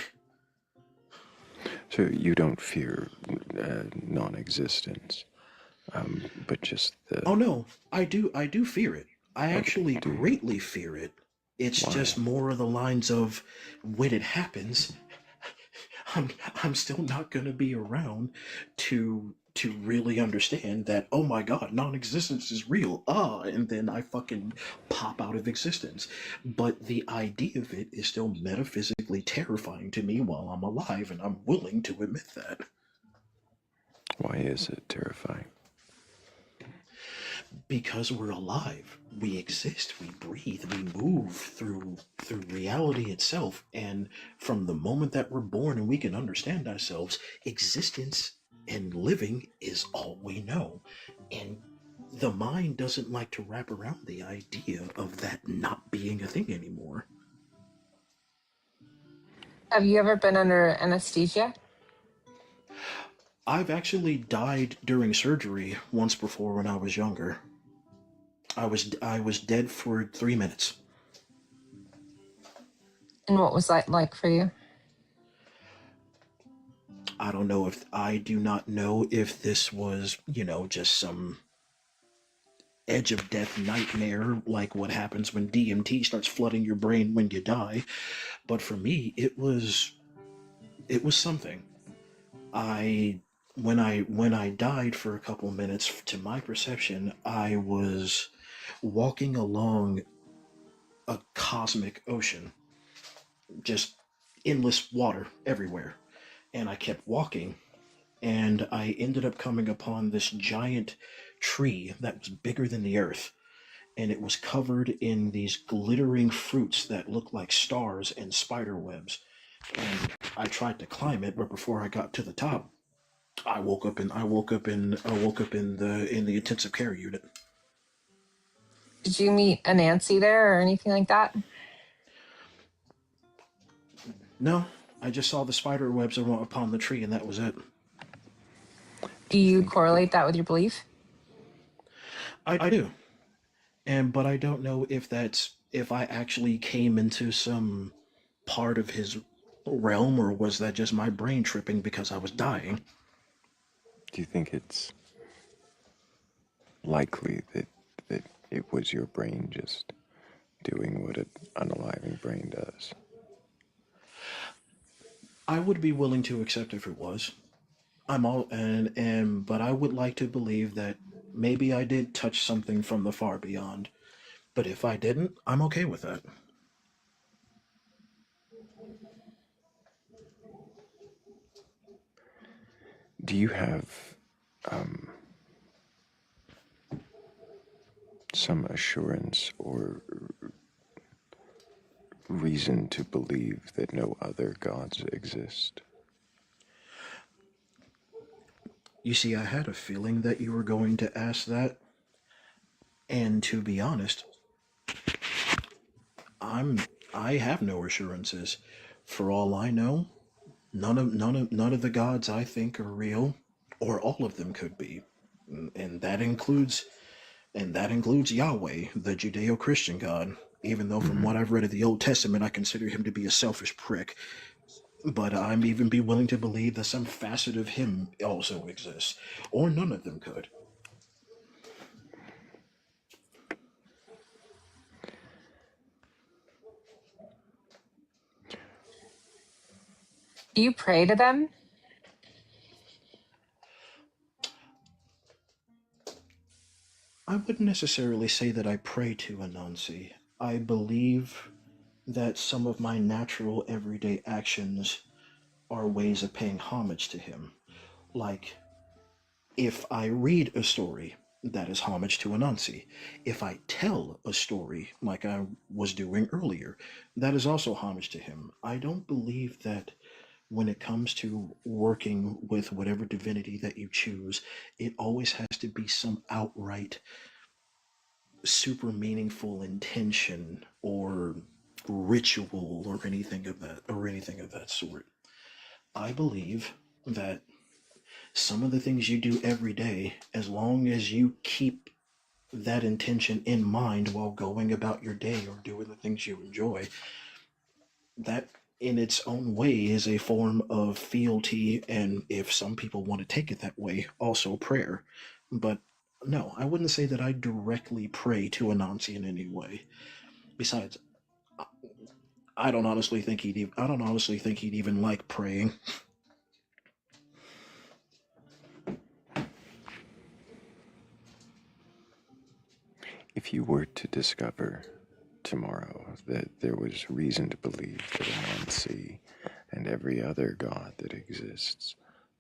So you don't fear non-existence, but just the... Oh no, I do fear it. I actually greatly fear it. It's just more of the lines of when it happens, I'm still not going to be around to to really understand that, oh my god, non-existence is real, and then I fucking pop out of existence. But the idea of it is still metaphysically terrifying to me while I'm alive, and I'm willing to admit that. Why is it terrifying? Because we're alive, we exist, we breathe, we move through reality itself, and from the moment that we're born and we can understand ourselves, existence and living is all we know. And the mind doesn't like to wrap around the idea of that not being a thing anymore. Have you ever been under anesthesia? I've actually died during surgery once before when I was younger. I was dead for 3 minutes. And what was that like for you? I do not know if this was, just some edge of death nightmare like what happens when DMT starts flooding your brain when you die, but for me it was something. I when I died for a couple minutes, to my perception, I was walking along a cosmic ocean, just endless water everywhere, and I kept walking, and I ended up coming upon this giant tree that was bigger than the earth, and it was covered in these glittering fruits that looked like stars and spider webs. And I tried to climb it, but before I got to the top, I woke up in the intensive care unit. Did you meet a Nancy there or anything like that? No, I just saw the spider webs upon the tree, and that was it. Do you correlate that with your belief? I do. But I don't know if I actually came into some part of his realm, or was that just my brain tripping because I was dying. Do you think it's likely that it was your brain just doing what an unaliving brain does? I would be willing to accept if it was. I'm all but I would like to believe that maybe I did touch something from the far beyond. But if I didn't, I'm okay with that. Do you have some assurance or reason to believe that no other gods exist? You see, I had a feeling that you were going to ask that, and to be honest, I have no assurances. For all I know, none of the gods I think are real, or all of them could be, and that includes Yahweh, the Judeo-Christian God. Even though, from what I've read of the Old Testament, I consider him to be a selfish prick. But I'm even be willing to believe that some facet of him also exists, or none of them could. Do you pray to them? I wouldn't necessarily say that I pray to Anansi. I believe that some of my natural everyday actions are ways of paying homage to him. Like, if I read a story, that is homage to Anansi. If I tell a story, like I was doing earlier, that is also homage to him. I don't believe that when it comes to working with whatever divinity that you choose, it always has to be some outright super meaningful intention or ritual or anything of that sort. I believe that some of the things you do every day, as long as you keep that intention in mind while going about your day or doing the things you enjoy, that in its own way is a form of fealty, and if some people want to take it that way, also prayer. But no, I wouldn't say that I directly pray to Anansi in any way. Besides, I don't honestly think he'd even like praying. if you were to discover tomorrow that there was reason to believe that Anansi and every other god that exists,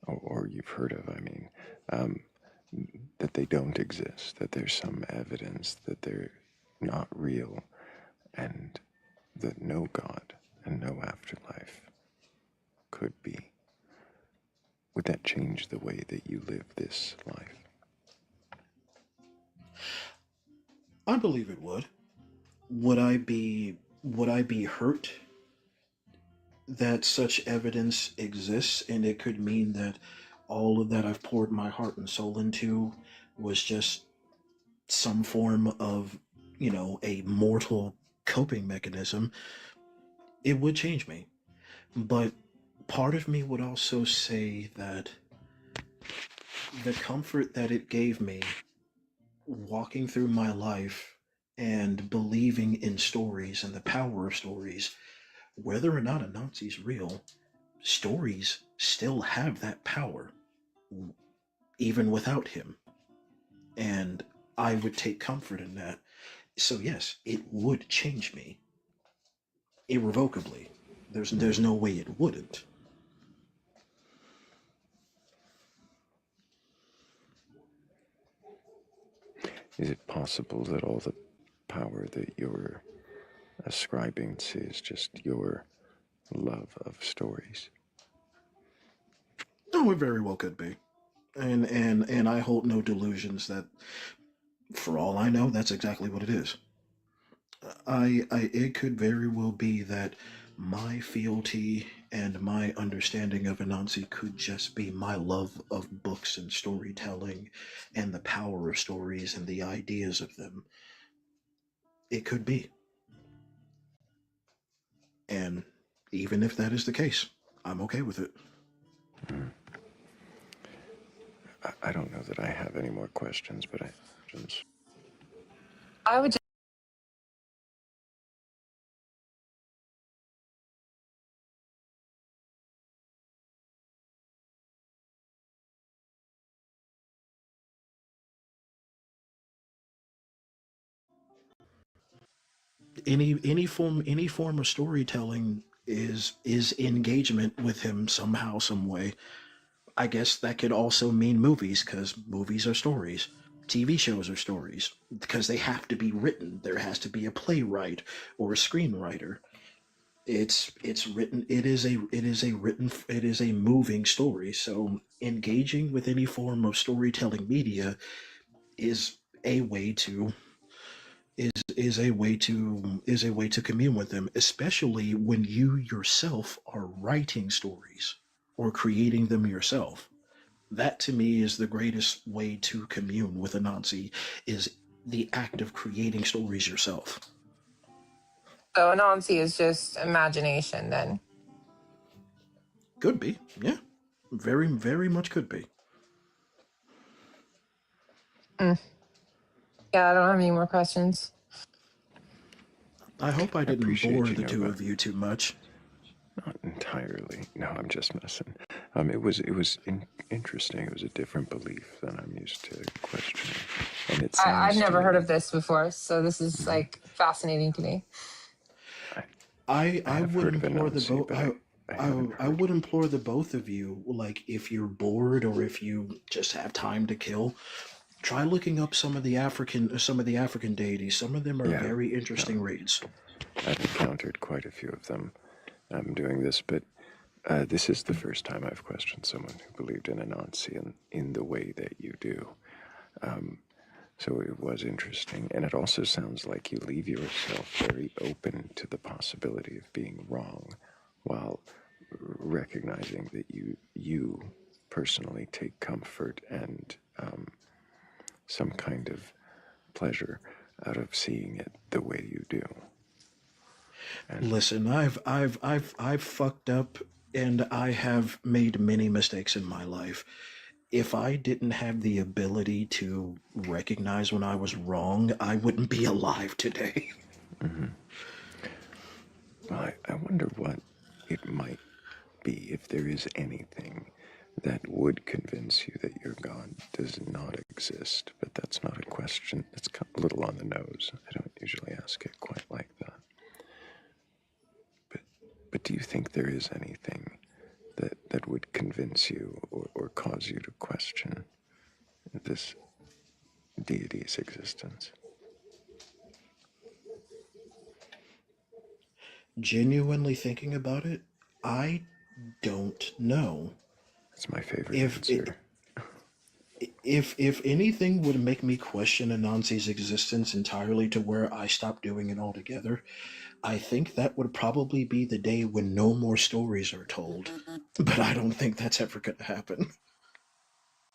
or you've heard of, I mean, that they don't exist, that there's some evidence that they're not real, and that no God and no afterlife could be, would that change the way that you live this life? I believe it would. Would I be hurt that such evidence exists, and it could mean that all of that I've poured my heart and soul into was just some form of, a mortal coping mechanism? It would change me. But part of me would also say that the comfort that it gave me walking through my life and believing in stories and the power of stories, whether or not a Nazi's real, stories still have that power, even without him. And I would take comfort in that. So yes, it would change me irrevocably. There's no way it wouldn't. Is it possible that all the power that you're ascribing to is just your love of stories? Oh, it very well could be. And I hold no delusions that, for all I know, that's exactly what it is. It could very well be that my fealty and my understanding of Anansi could just be my love of books and storytelling and the power of stories and the ideas of them. It could be. And even if that is the case, I'm okay with it. I don't know that I have any more questions, but I would just Any form of storytelling is engagement with him somehow, some way. I guess that could also mean movies, because movies are stories. TV shows are stories because they have to be written. There has to be a playwright or a screenwriter. It's written. It is a moving story. So engaging with any form of storytelling media is a way to is a way to commune with them, especially when you yourself are writing stories or creating them yourself. That to me is the greatest way to commune with a Nazi, is the act of creating stories yourself. so Anansi is just imagination then. Could be, yeah. Very, very much could be. Mm. Yeah, I don't have any more questions. I hope I didn't appreciate bore you, the two Nova. of you too much. Not entirely. No, I'm just messing. It was interesting. It was a different belief than I'm used to questioning, and it I've sounds to never heard me. of this before, so this is like fascinating to me. I I have would heard of implore the Anansi, both. but I I haven't I heard. would implore the both of you, like, if you're bored or if you just have time to kill, try looking up some of the African deities. Some of them are Yeah, very interesting reads. I've encountered quite a few of them. I'm doing this, but this is the first time I've questioned someone who believed in Anansi in the way that you do. So it was interesting, and it also sounds like you leave yourself very open to the possibility of being wrong, while recognizing that you personally take comfort and some kind of pleasure out of seeing it the way you do. Listen, I've fucked up, and I have made many mistakes in my life. If I didn't have the ability to recognize when I was wrong, I wouldn't be alive today. Well, I wonder what it might be, if there is anything that would convince you that your God does not exist, but but that's not a question. It's a little on the nose. I don't usually ask it quite like that. But do you think there is anything that would convince you or cause you to question this deity's existence? Genuinely thinking about it, I don't know. It's my favorite If answer. if anything would make me question Anansi's existence entirely to where I stop doing it altogether, I think that would probably be the day when no more stories are told. But I don't think that's ever going to happen.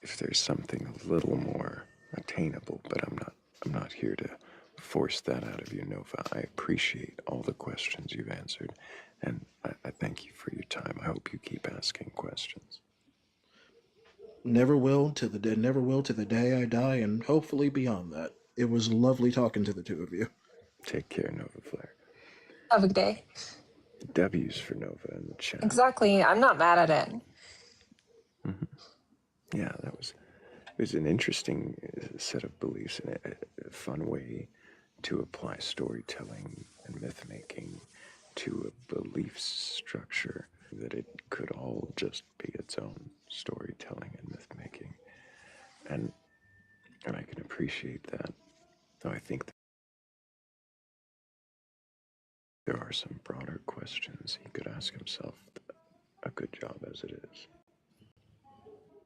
If there's something a little more attainable, but I'm not here to force that out of you, Nova. I appreciate all the questions you've answered, and I thank you for your time. I hope you keep asking questions. Never will to the day I die, and hopefully beyond that. It was lovely talking to the two of you. Take care, Nova Flare. Have a good day. W's for Nova in the chat. Exactly. I'm not mad at it. Yeah, it was an interesting set of beliefs and a fun way to apply storytelling and myth making to a belief structure, that it could all just be its own storytelling and myth making. And I can appreciate that. Though I think there are some broader questions he could ask himself. A good job as it is.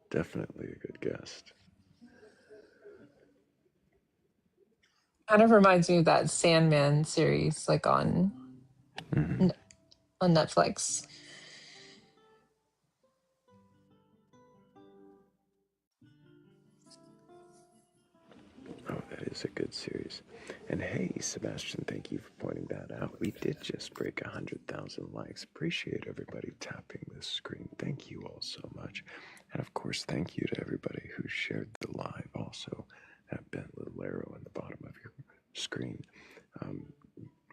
Definitely a good guest. Kind of reminds me of that Sandman series, like on Netflix. Oh, that is a good series. And hey, Sebastian, thank you for pointing that out. We did just break 100,000 likes. Appreciate everybody tapping this screen. Thank you all so much. And of course, thank you to everybody who shared the live. Also, that bent little arrow in the bottom of your screen.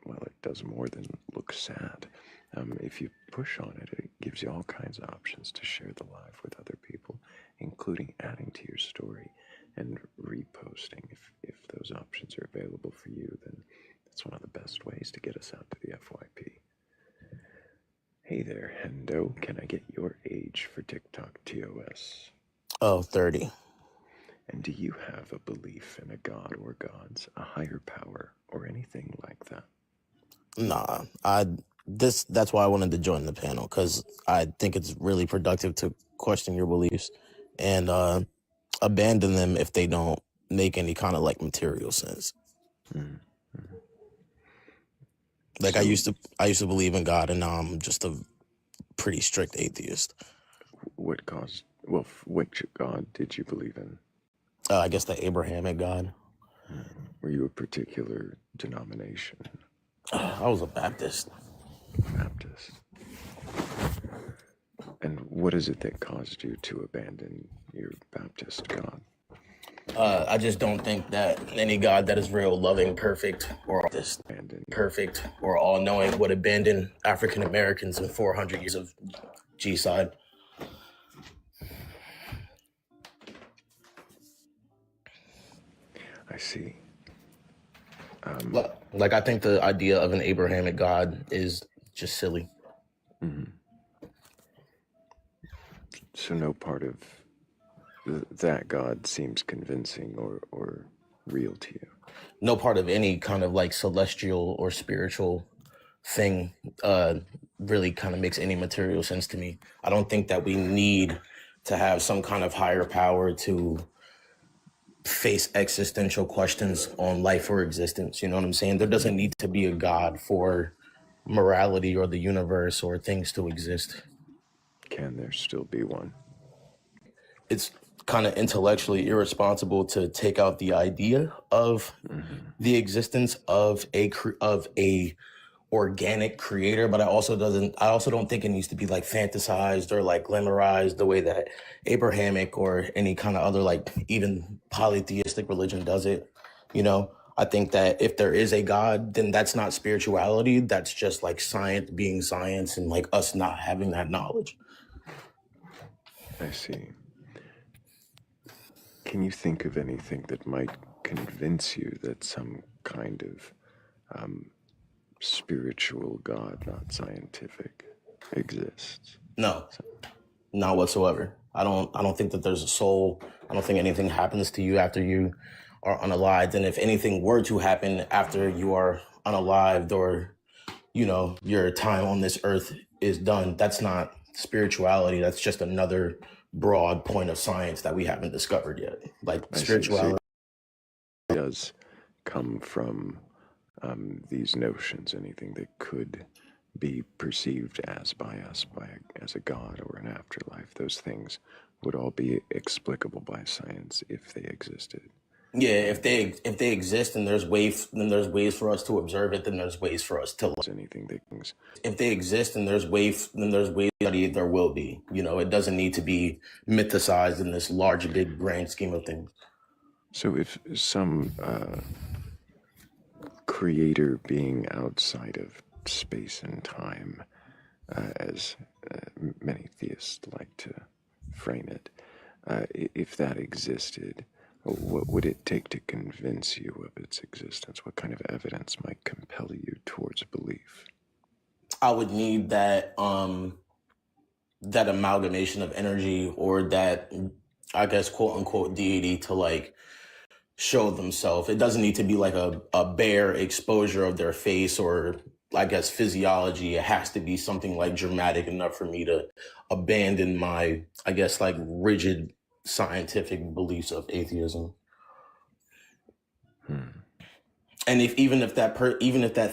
Well, it does more than look sad. If you push on it, it gives you all kinds of options to share the live with other people, including adding to your story and reposting. If those options are available for you, then that's one of the best ways to get us out to the FYP. Hey there, Hendo. Can I get your age for TikTok TOS? Oh, 30. And do you have a belief in a god or gods, a higher power, or anything like that? Nah, that's why I wanted to join the panel, because I think it's really productive to question your beliefs and abandon them if they don't make any kind of like material sense. Like I used to believe in God, and now I'm just a pretty strict atheist. What caused? Well, which god did you believe in? I guess the Abrahamic God. Were you a particular denomination? I was a Baptist. Baptist. And what is it that caused you to abandon your Baptist God? I just don't think that any God that is real, loving, perfect, or all-knowing would abandon African Americans in 400 years of G-side. I see. Like I think the idea of an Abrahamic God is just silly. So no part of that God seems convincing or real to you? No part of any kind of like celestial or spiritual thing really kind of makes any material sense to me. I don't think that we need to have some kind of higher power to face existential questions on life or existence. You know what I'm saying? There doesn't need to be a God for morality or the universe or things to exist. Can there still be one? It's kind of intellectually irresponsible to take out the idea of the existence of a organic creator, but I also don't think it needs to be like fantasized or like glamorized the way that Abrahamic or any kind of other like even polytheistic religion does it. You know, I think that if there is a God, then that's not spirituality. That's just like science being science and like us not having that knowledge. I see. Can you think of anything that might convince you that some kind of spiritual God, not scientific, exists? No, not whatsoever. I don't think that there's a soul. I don't think anything happens to you after you are unalived. And if anything were to happen after you are unalived, or, you know, your time on this earth is done, that's not spirituality. That's just another broad point of science that we haven't discovered yet. Like spirituality does come from these notions, anything that could be perceived as by us as a god or an afterlife. Those things would all be explicable by science if they existed. Yeah, if they exist and there's ways for us to observe it, then there's ways for us to anything that things. If they exist and there's ways there will be. You know, it doesn't need to be mythicized in this large, big, grand scheme of things. So if some creator being outside of space and time, as many theists like to frame it, if that existed, what would it take to convince you of its existence? What kind of evidence might compel you towards belief? I would need that that amalgamation of energy, or that, I guess, quote unquote deity to like show themselves. It doesn't need to be like a bare exposure of their face or, I guess, physiology. It has to be something like dramatic enough for me to abandon my, I guess, like rigid scientific beliefs of atheism. And even if that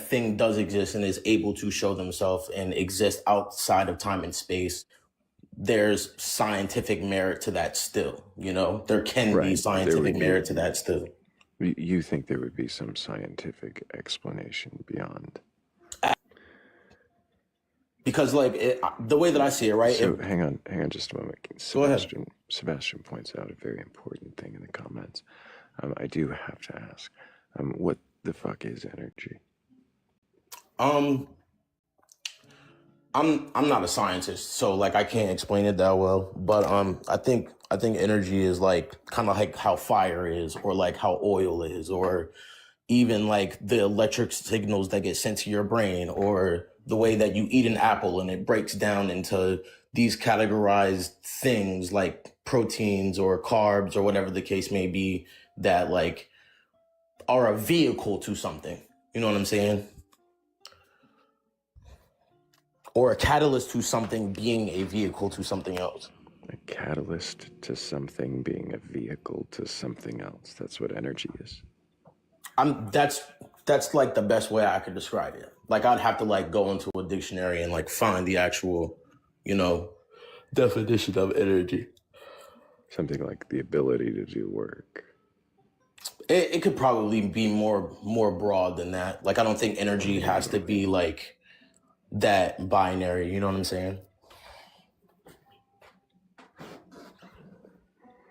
thing does exist and is able to show themselves and exist outside of time and space, there's scientific merit to that still. You know, there can be scientific merit to that still. You think there would be some scientific explanation beyond? Because like the way that I see it, right? So hang on just a moment. Go ahead. Sebastian points out a very important thing in the comments. I do have to ask, what the fuck is energy? I'm not a scientist, so like I can't explain it that well. But I think energy is like kind of like how fire is, or like how oil is, or even like the electric signals that get sent to your brain, or the way that you eat an apple and it breaks down into these categorized things like proteins or carbs or whatever the case may be, that like are a vehicle to something. You know what I'm saying? Or a catalyst to something being a vehicle to something else. A catalyst to something being a vehicle to something else. That's what energy is. That's like the best way I could describe it. Like I'd have to like go into a dictionary and like find the actual, you know, definition of energy. Something like the ability to do work. It could probably be more broad than that. Like I don't think energy has to be like that binary. You know what I'm saying?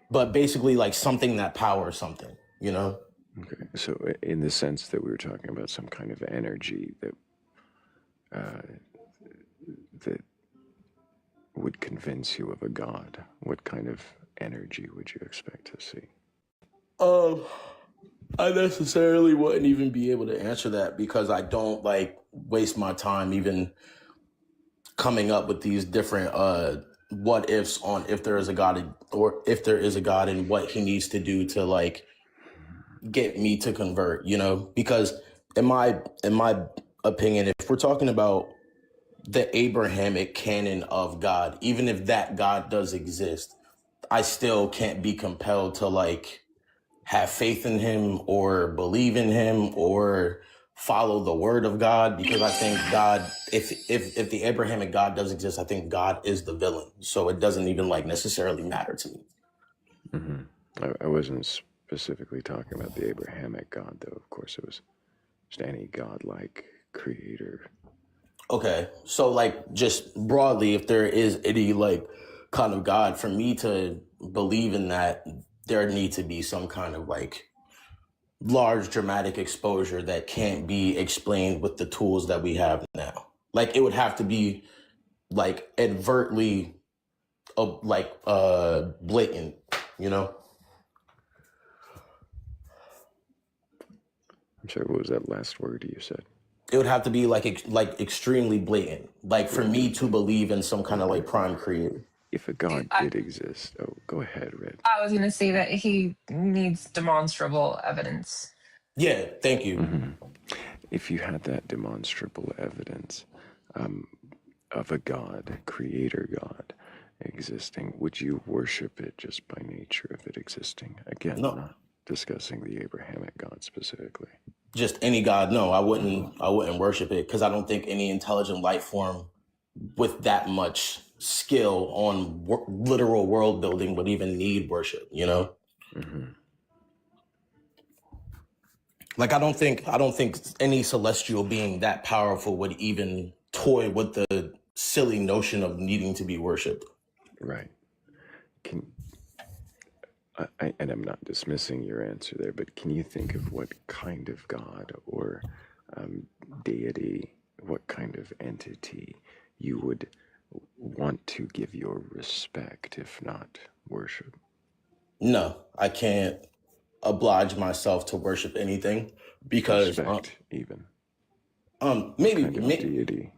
But basically like something that powers something, you know? Okay, so in the sense that we were talking about some kind of energy that that would convince you of a god, what kind of energy would you expect to see? I necessarily wouldn't even be able to answer that, because I don't like waste my time even coming up with these different what ifs on if there is a god, or if there is a god, and what he needs to do to like get me to convert, you know? Because in my opinion, if we're talking about the Abrahamic canon of God, even if that God does exist, I still can't be compelled to like have faith in him or believe in him or follow the word of God, because I think God, if the Abrahamic God does exist, I think God is the villain. So it doesn't even like necessarily matter to me. Mm-hmm. I wasn't specifically talking about the Abrahamic God, though. Of course, it was just any godlike creator. Okay, so like just broadly, if there is any like kind of God, for me to believe in that, there needs to be some kind of like large dramatic exposure that can't be explained with the tools that we have now. Like it would have to be like overtly blatant, you know? I'm sorry, what was that last word you said? It would have to be like extremely blatant, like for me to believe in some kind of like prime creator. If a God did exist, oh, go ahead, Red. I was going to say that he needs demonstrable evidence. Yeah, thank you. If you had that demonstrable evidence of a God, creator God, existing, would you worship it just by nature of it existing? Again, No. not discussing the Abrahamic God specifically. Just any God, no, I wouldn't worship it, because I don't think any intelligent life form with that much skill on literal world building would even need worship, you know? Like I don't think any celestial being that powerful would even toy with the silly notion of needing to be worshipped. Right. And I'm not dismissing your answer there, but can you think of what kind of God or deity, what kind of entity you would want to give your respect, if not worship? No, I can't oblige myself to worship anything because respect, even. Maybe kind of deity.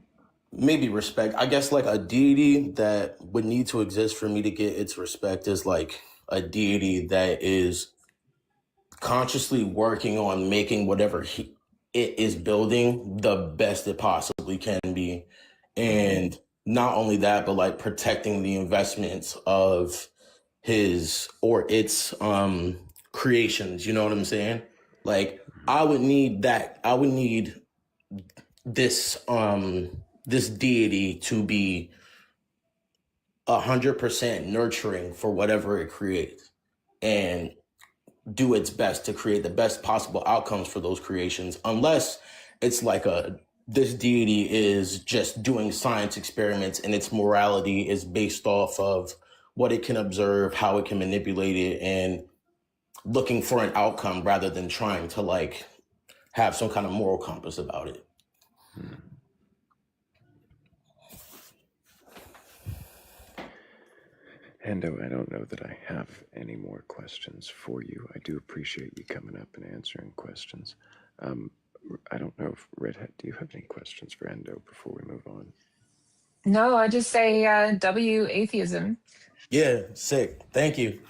Maybe respect. I guess like a deity that would need to exist for me to get its respect is like a deity that is consciously working on making whatever it is building the best it possibly can be. And not only that, but like protecting the investments of his or its creations. You know what I'm saying? Like I would need that. I would need this this deity to be 100% nurturing for whatever it creates and do its best to create the best possible outcomes for those creations, unless it's like this deity is just doing science experiments and its morality is based off of what it can observe, how it can manipulate it, and looking for an outcome rather than trying to like have some kind of moral compass about it. Hendo, I don't know that I have any more questions for you. I do appreciate you coming up and answering questions. I don't know if Redhead, do you have any questions for Endo before we move on? No, I just say W atheism. Yeah, sick. Thank you.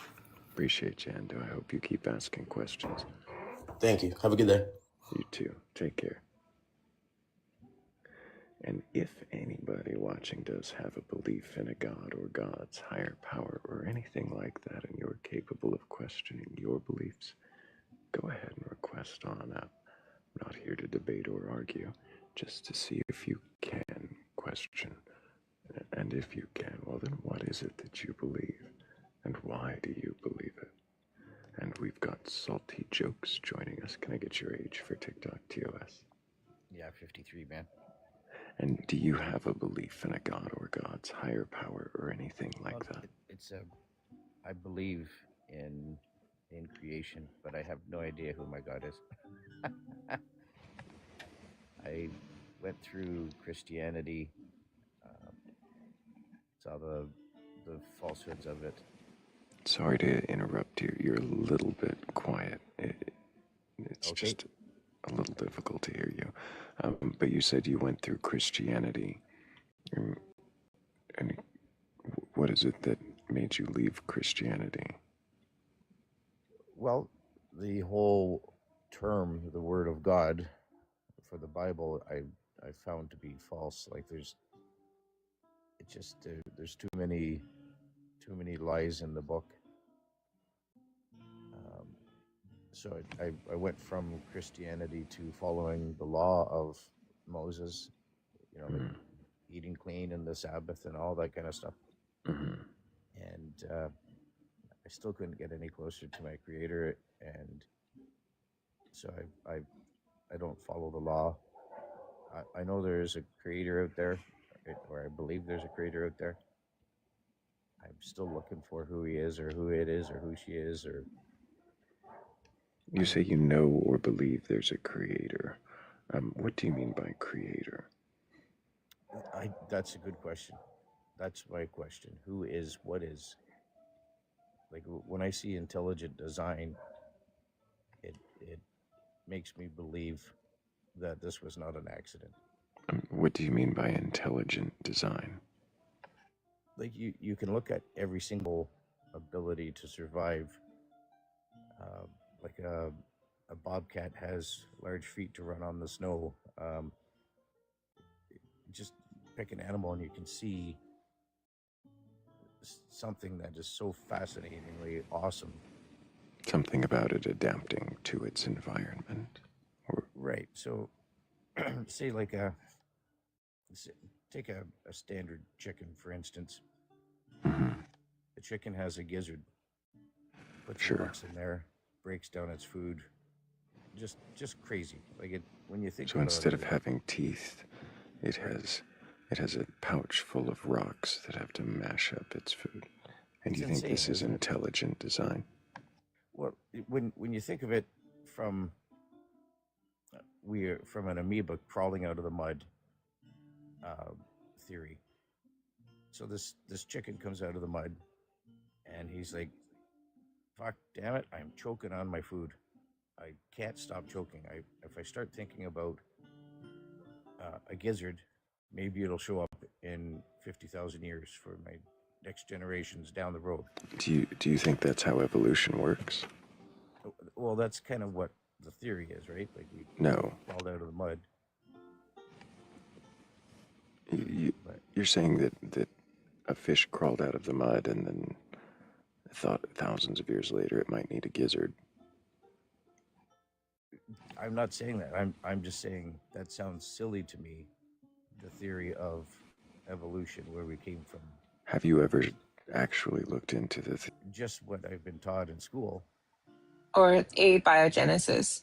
Appreciate you, Endo. I hope you keep asking questions. Thank you. Have a good day. You too. Take care. And if anybody watching does have a belief in a God or God's higher power or anything like that, and you're capable of questioning your beliefs, go ahead and request on up. I'm not here to debate or argue, just to see if you can question. And if you can, well then what is it that you believe? And why do you believe it? And we've got Salty Jokes joining us. Can I get your age for TikTok TOS? Yeah, 53, man. And do you have a belief in a God or God's higher power or anything like that? I believe in creation, but I have no idea who my God is. I went through Christianity, saw the falsehoods of it. Sorry to interrupt you. You're a little bit quiet. It's Okay. just a little difficult to hear you. But you said you went through Christianity. And what is it that made you leave Christianity? Well, the whole term, the Word of God, for the Bible, I found to be false. Like there's too many lies in the book. So I went from Christianity to following the law of Moses, like eating clean and the Sabbath and all that kind of stuff. And I still couldn't get any closer to my Creator, and so I don't follow the law. I know there is a Creator out there, or I believe there's a Creator out there. I'm still looking for who He is, or who it is, or who she is, or. You say you know or believe there's a creator. What do you mean by creator? That's a good question. That's my question. Who is, what is? Like when I see intelligent design, it makes me believe that this was not an accident. What do you mean by intelligent design? Like you can look at every single ability to survive. Like a bobcat has large feet to run on the snow. Just pick an animal and you can see something that is so fascinatingly awesome. Something about it adapting to its environment. Right. So, say like take a standard chicken, for instance. The chicken has a gizzard. Puts rocks in there, breaks down its food. Just crazy. Like it when you think So about instead it. of having teeth, it has a pouch full of rocks that have to mash up its food. And It's you think insane, this is isn't it? intelligent design? Well, when you think of it from from an amoeba crawling out of the mud theory. So this chicken comes out of the mud, and he's like, "Fuck, damn it! I'm choking on my food. I can't stop choking. If I start thinking about a gizzard, maybe it'll show up in 50,000 years for my next generations down the road." Do you think that's how evolution works? Well, that's kind of what the theory is, right? Like we No. crawled out of the mud. You're saying that a fish crawled out of the mud and then thought thousands of years later it might need a gizzard. I'm not saying that. I'm just saying that sounds silly to me. The theory of evolution, where we came from. Have you ever actually looked into this? Just what I've been taught in school. Or abiogenesis.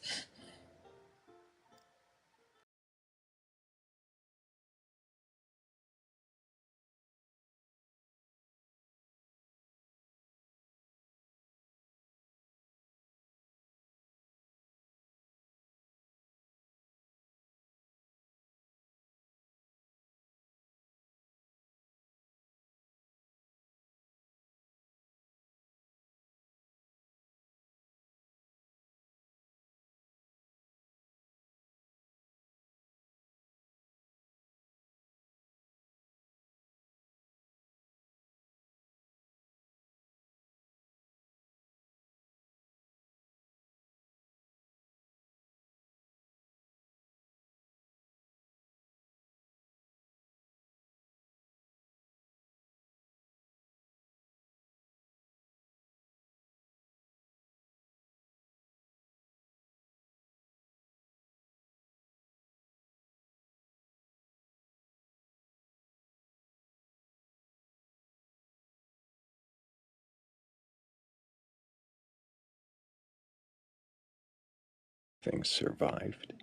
Things survived.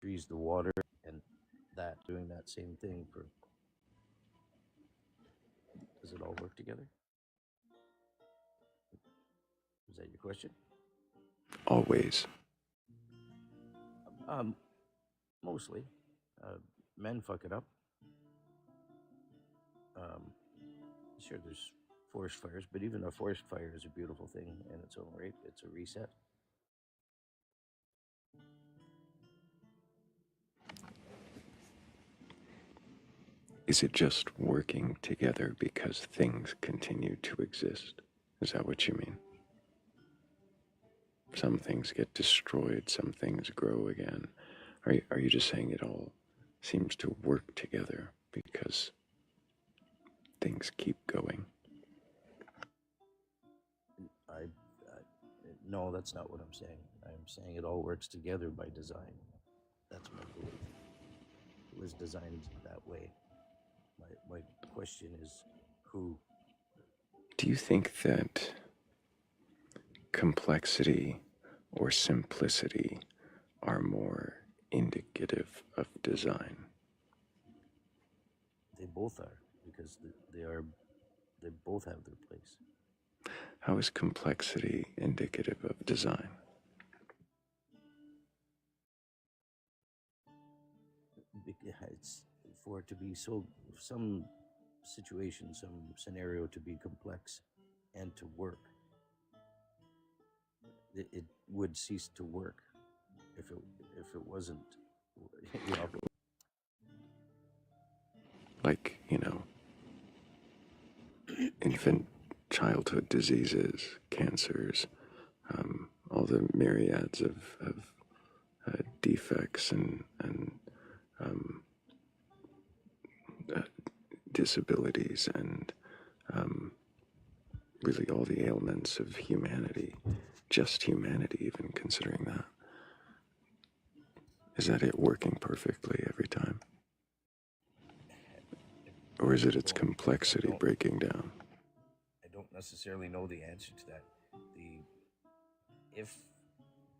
trees, the water, and that doing that same thing for. Does it all work together? Is that your question? Always. Mostly. Men fuck it up. Sure, there's forest fires, but even a forest fire is a beautiful thing in its own right. It's a reset. Is it just working together because things continue to exist? Is that what you mean? Some things get destroyed, some things grow again. Are you just saying it all seems to work together because things keep going? No, that's not what I'm saying. I'm saying it all works together by design. That's my belief. It was designed that way. My question is, who? Do you think that complexity or simplicity are more indicative of design? They both are, because they both have their place. How is complexity indicative of design? It's for it to be so, some situation, some scenario to be complex and to work. It would cease to work if it wasn't, you know. Like, infant childhood diseases, cancers, all the myriads of defects and disabilities and really all the ailments of humanity, just humanity even, considering that. Is that it working perfectly every time? Or is it its complexity breaking down? I don't necessarily know the answer to that. If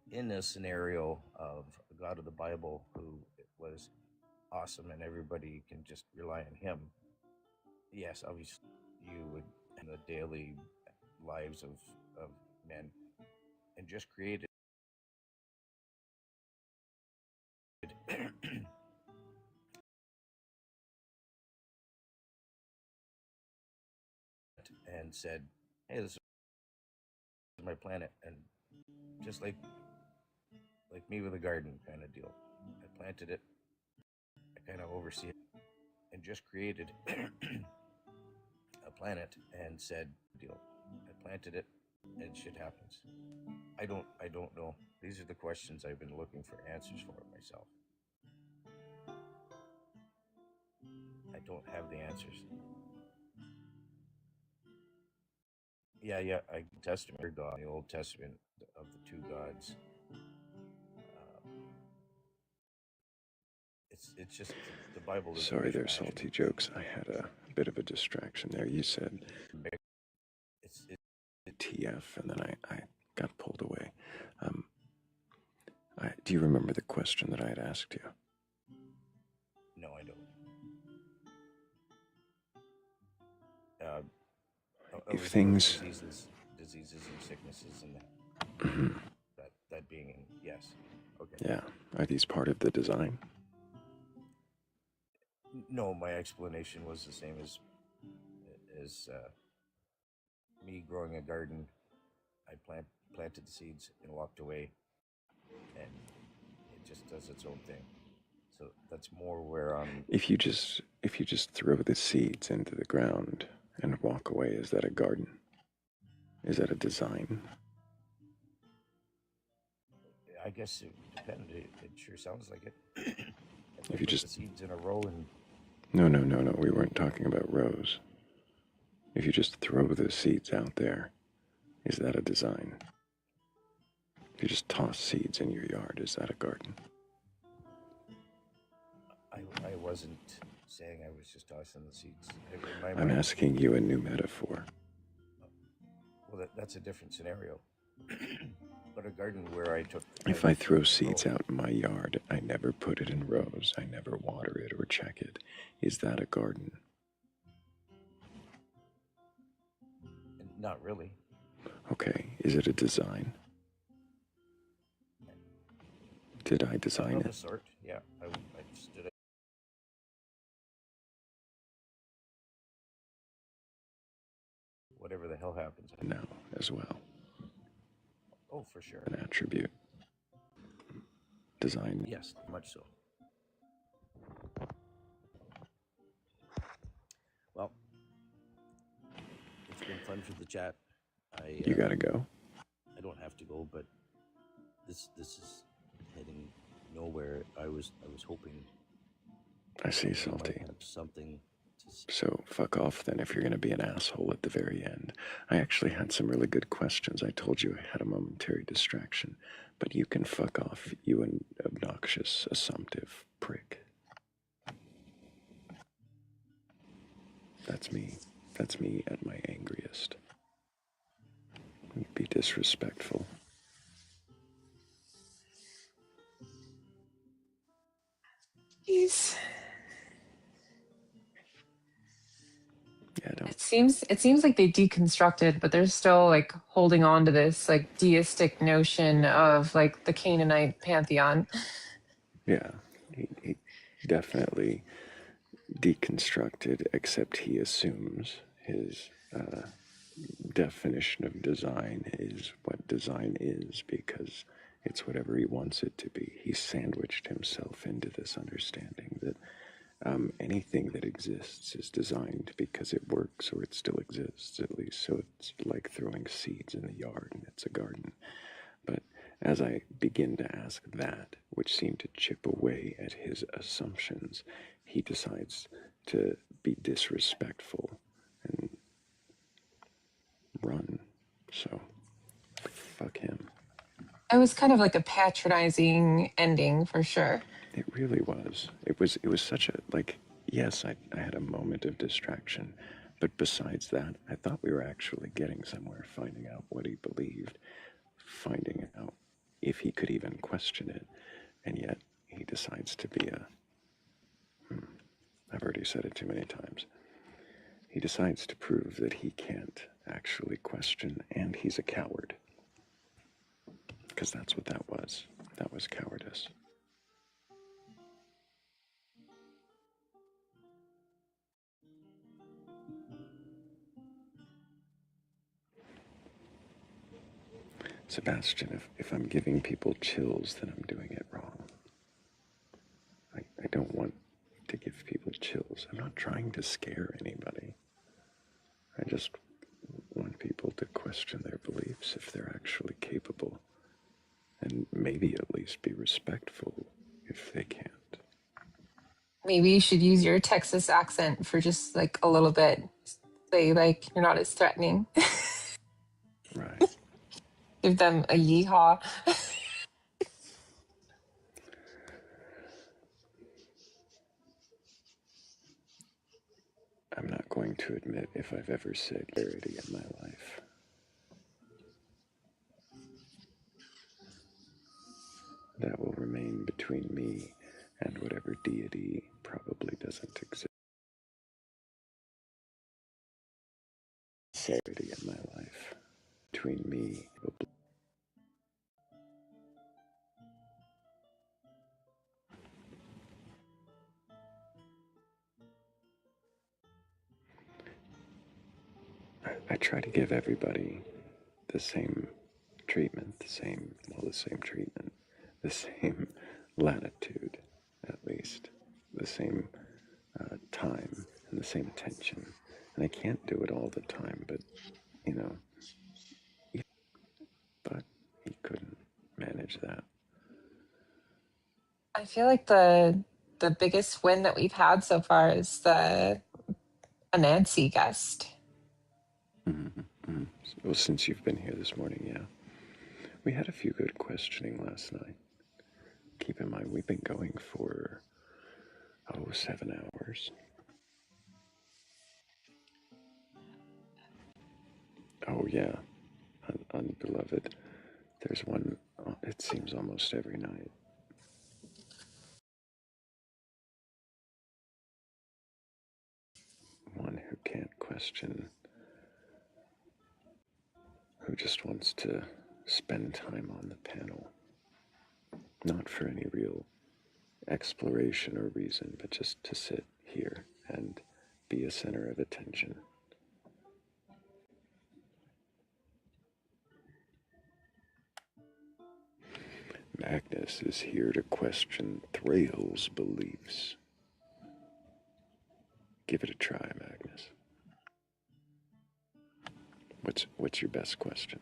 in a scenario of a God of the Bible who was awesome and everybody can just rely on him, yes, obviously you would in the daily lives of men and just created and said, hey, this is my planet, and just like me with a garden kind of deal. I planted it, I kind of oversee it, and just created a planet and said, deal. I planted it, and shit happens. I don't know. These are the questions I've been looking for answers for myself. I don't have the answers. Yeah, I Testament God, the Old Testament of the two gods. It's just the Bible is. Sorry, they're salty jokes. I had a bit of a distraction there. You said it's TF, and then I got pulled away. Do you remember the question that I had asked you? No, I don't. If things, diseases and sicknesses, and that being in, yes, okay. Yeah, are these part of the design? No, my explanation was the same as me growing a garden. I planted the seeds and walked away, and it just does its own thing. So that's more where If you just throw the seeds into the ground and walk away, is that a garden? Is that a design? I guess it depends. It sure sounds like it. If you just the seeds in a row and No, we weren't talking about rows. If you just throw the seeds out there, is that a design? If you just toss seeds in your yard, is that a garden? I wasn't saying I was just tossing the seeds. I'm asking you a new metaphor. Well, that's a different scenario. But a garden where I took. If I throw seeds out in my yard, I never put it in rows, I never water it or check it. Is that a garden? Not really. Okay, is it a design? Did I design Of a it? sort, yeah. I just did it. Whatever the hell happens. No, as well. Oh, for sure. An attribute. Design. Yes, much so. Well, it's been fun for the chat. You gotta go. I don't have to go, but this is heading nowhere. I was hoping. I see, Salty. Have something. So fuck off then if you're gonna be an asshole at the very end. I actually had some really good questions. I told you I had a momentary distraction, but you can fuck off, you an obnoxious, assumptive prick. That's me. That's me at my angriest. You'd be disrespectful. Jeez. Yeah, It seems like they deconstructed, but they're still like holding on to this like deistic notion of like the Canaanite pantheon. Yeah, he definitely deconstructed, except he assumes his definition of design is what design is because it's whatever he wants it to be. He sandwiched himself into this understanding that anything that exists is designed because it works or it still exists, at least. So it's like throwing seeds in the yard and it's a garden. But as I begin to ask that, which seemed to chip away at his assumptions, he decides to be disrespectful and run. So, fuck him. It was kind of like a patronizing ending for sure. It really was. It was such a, like, yes, I had a moment of distraction, but besides that, I thought we were actually getting somewhere, finding out what he believed, finding out if he could even question it, and yet he decides to be a, I've already said it too many times. He decides to prove that he can't actually question, and he's a coward. Because that's what that was. That was cowardice. Sebastian, if I'm giving people chills, then I'm doing it wrong. I don't want to give people chills. I'm not trying to scare anybody. I just want people to question their beliefs if they're actually capable. And maybe at least be respectful if they can't. Maybe you should use your Texas accent for just like a little bit. Say like you're not as threatening. Right. Give them a yeehaw. I'm not going to admit if I've ever said clarity in my life. That will remain between me and whatever deity probably doesn't exist. Clarity in my life. Between me. I try to give everybody the same treatment, the same treatment, the same latitude, at least, the same time and the same attention. And I can't do it all the time, but, you know, but he couldn't manage that. I feel like the biggest win that we've had so far is a Nancy guest. Mm-hmm, mm-hmm. Well, since you've been here this morning, yeah. We had a few good questioning last night. Keep in mind, we've been going for, 7 hours. Oh, yeah. Unbeloved. There's one, it seems almost every night. One who can't question, who just wants to spend time on the panel. Not for any real exploration or reason, but just to sit here and be a center of attention. Magnus is here to question Thrayle's beliefs. Give it a try, Magnus. What's your best question?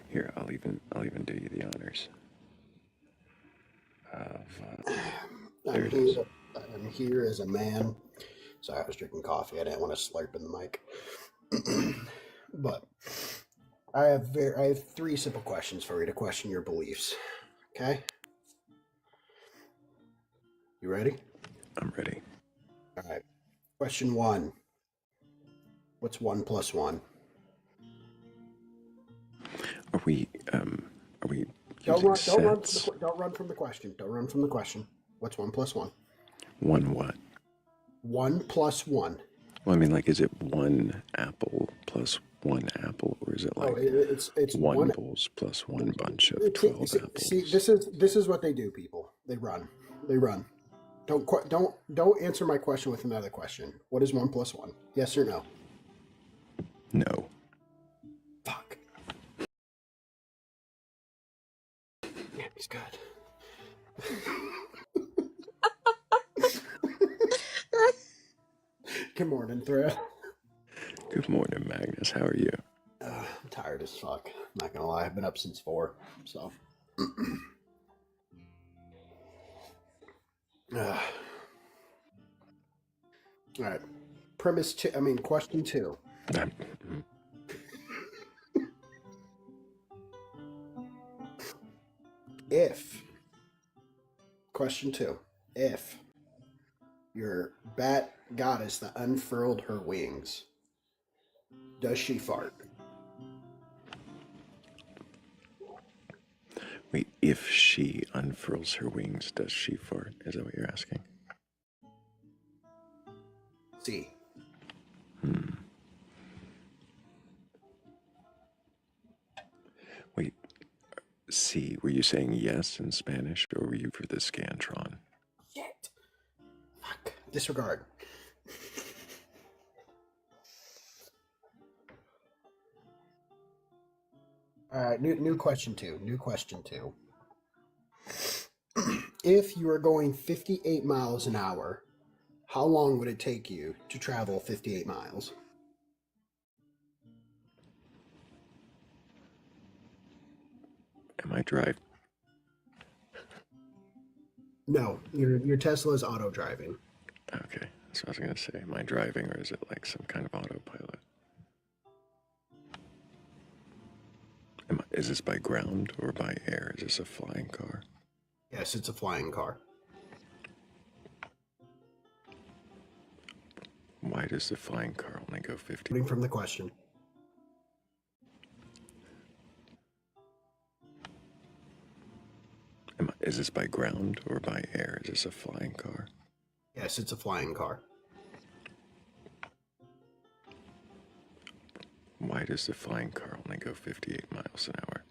Here, I'll even do you the honors. There it is. I'm here as a man. Sorry, I was drinking coffee. I didn't want to slurp in the mic. But I have three simple questions for you to question your beliefs. Okay? You ready? I'm ready. All right. Question 1. What's 1 plus 1? Are we Don't using run sets? don't run from the question. Don't run from the question. What's 1 plus 1? 1 what? 1 plus 1. Well, I mean, like, is it 1 apple plus 1 apple, or is it like it's 1 bulls plus 1 bunch of 12 apples? See, this is what they do, people. They run. They run. Don't answer my question with another question. What is 1 plus 1? Yes or no? No. Fuck. Yeah, he's good. Good morning, Thrayle. Good morning, Magnus. How are you? I'm tired as fuck. I'm not gonna lie. I've been up since 4. So. All right. Question 2. Question 2. If your bat goddess that unfurled her wings, does she fart? Wait, if she unfurls her wings, does she fart? Is that what you're asking? C. Wait, C, were you saying yes in Spanish, or were you for the Scantron? Shit. Fuck. Disregard. All right, new question 2. New question 2. If you are going 58 miles an hour, how long would it take you to travel 58 miles? Am I driving? No, your Tesla is auto driving. Okay, so I was going to say, am I driving, or is it like some kind of autopilot? Is this by ground or by air? Is this a flying car? Yes, it's a flying car. Why does the flying car only go 50? Moving from the question. Is this by ground or by air? Is this a flying car? Yes, it's a flying car. Why does the flying car only go 58 miles an hour?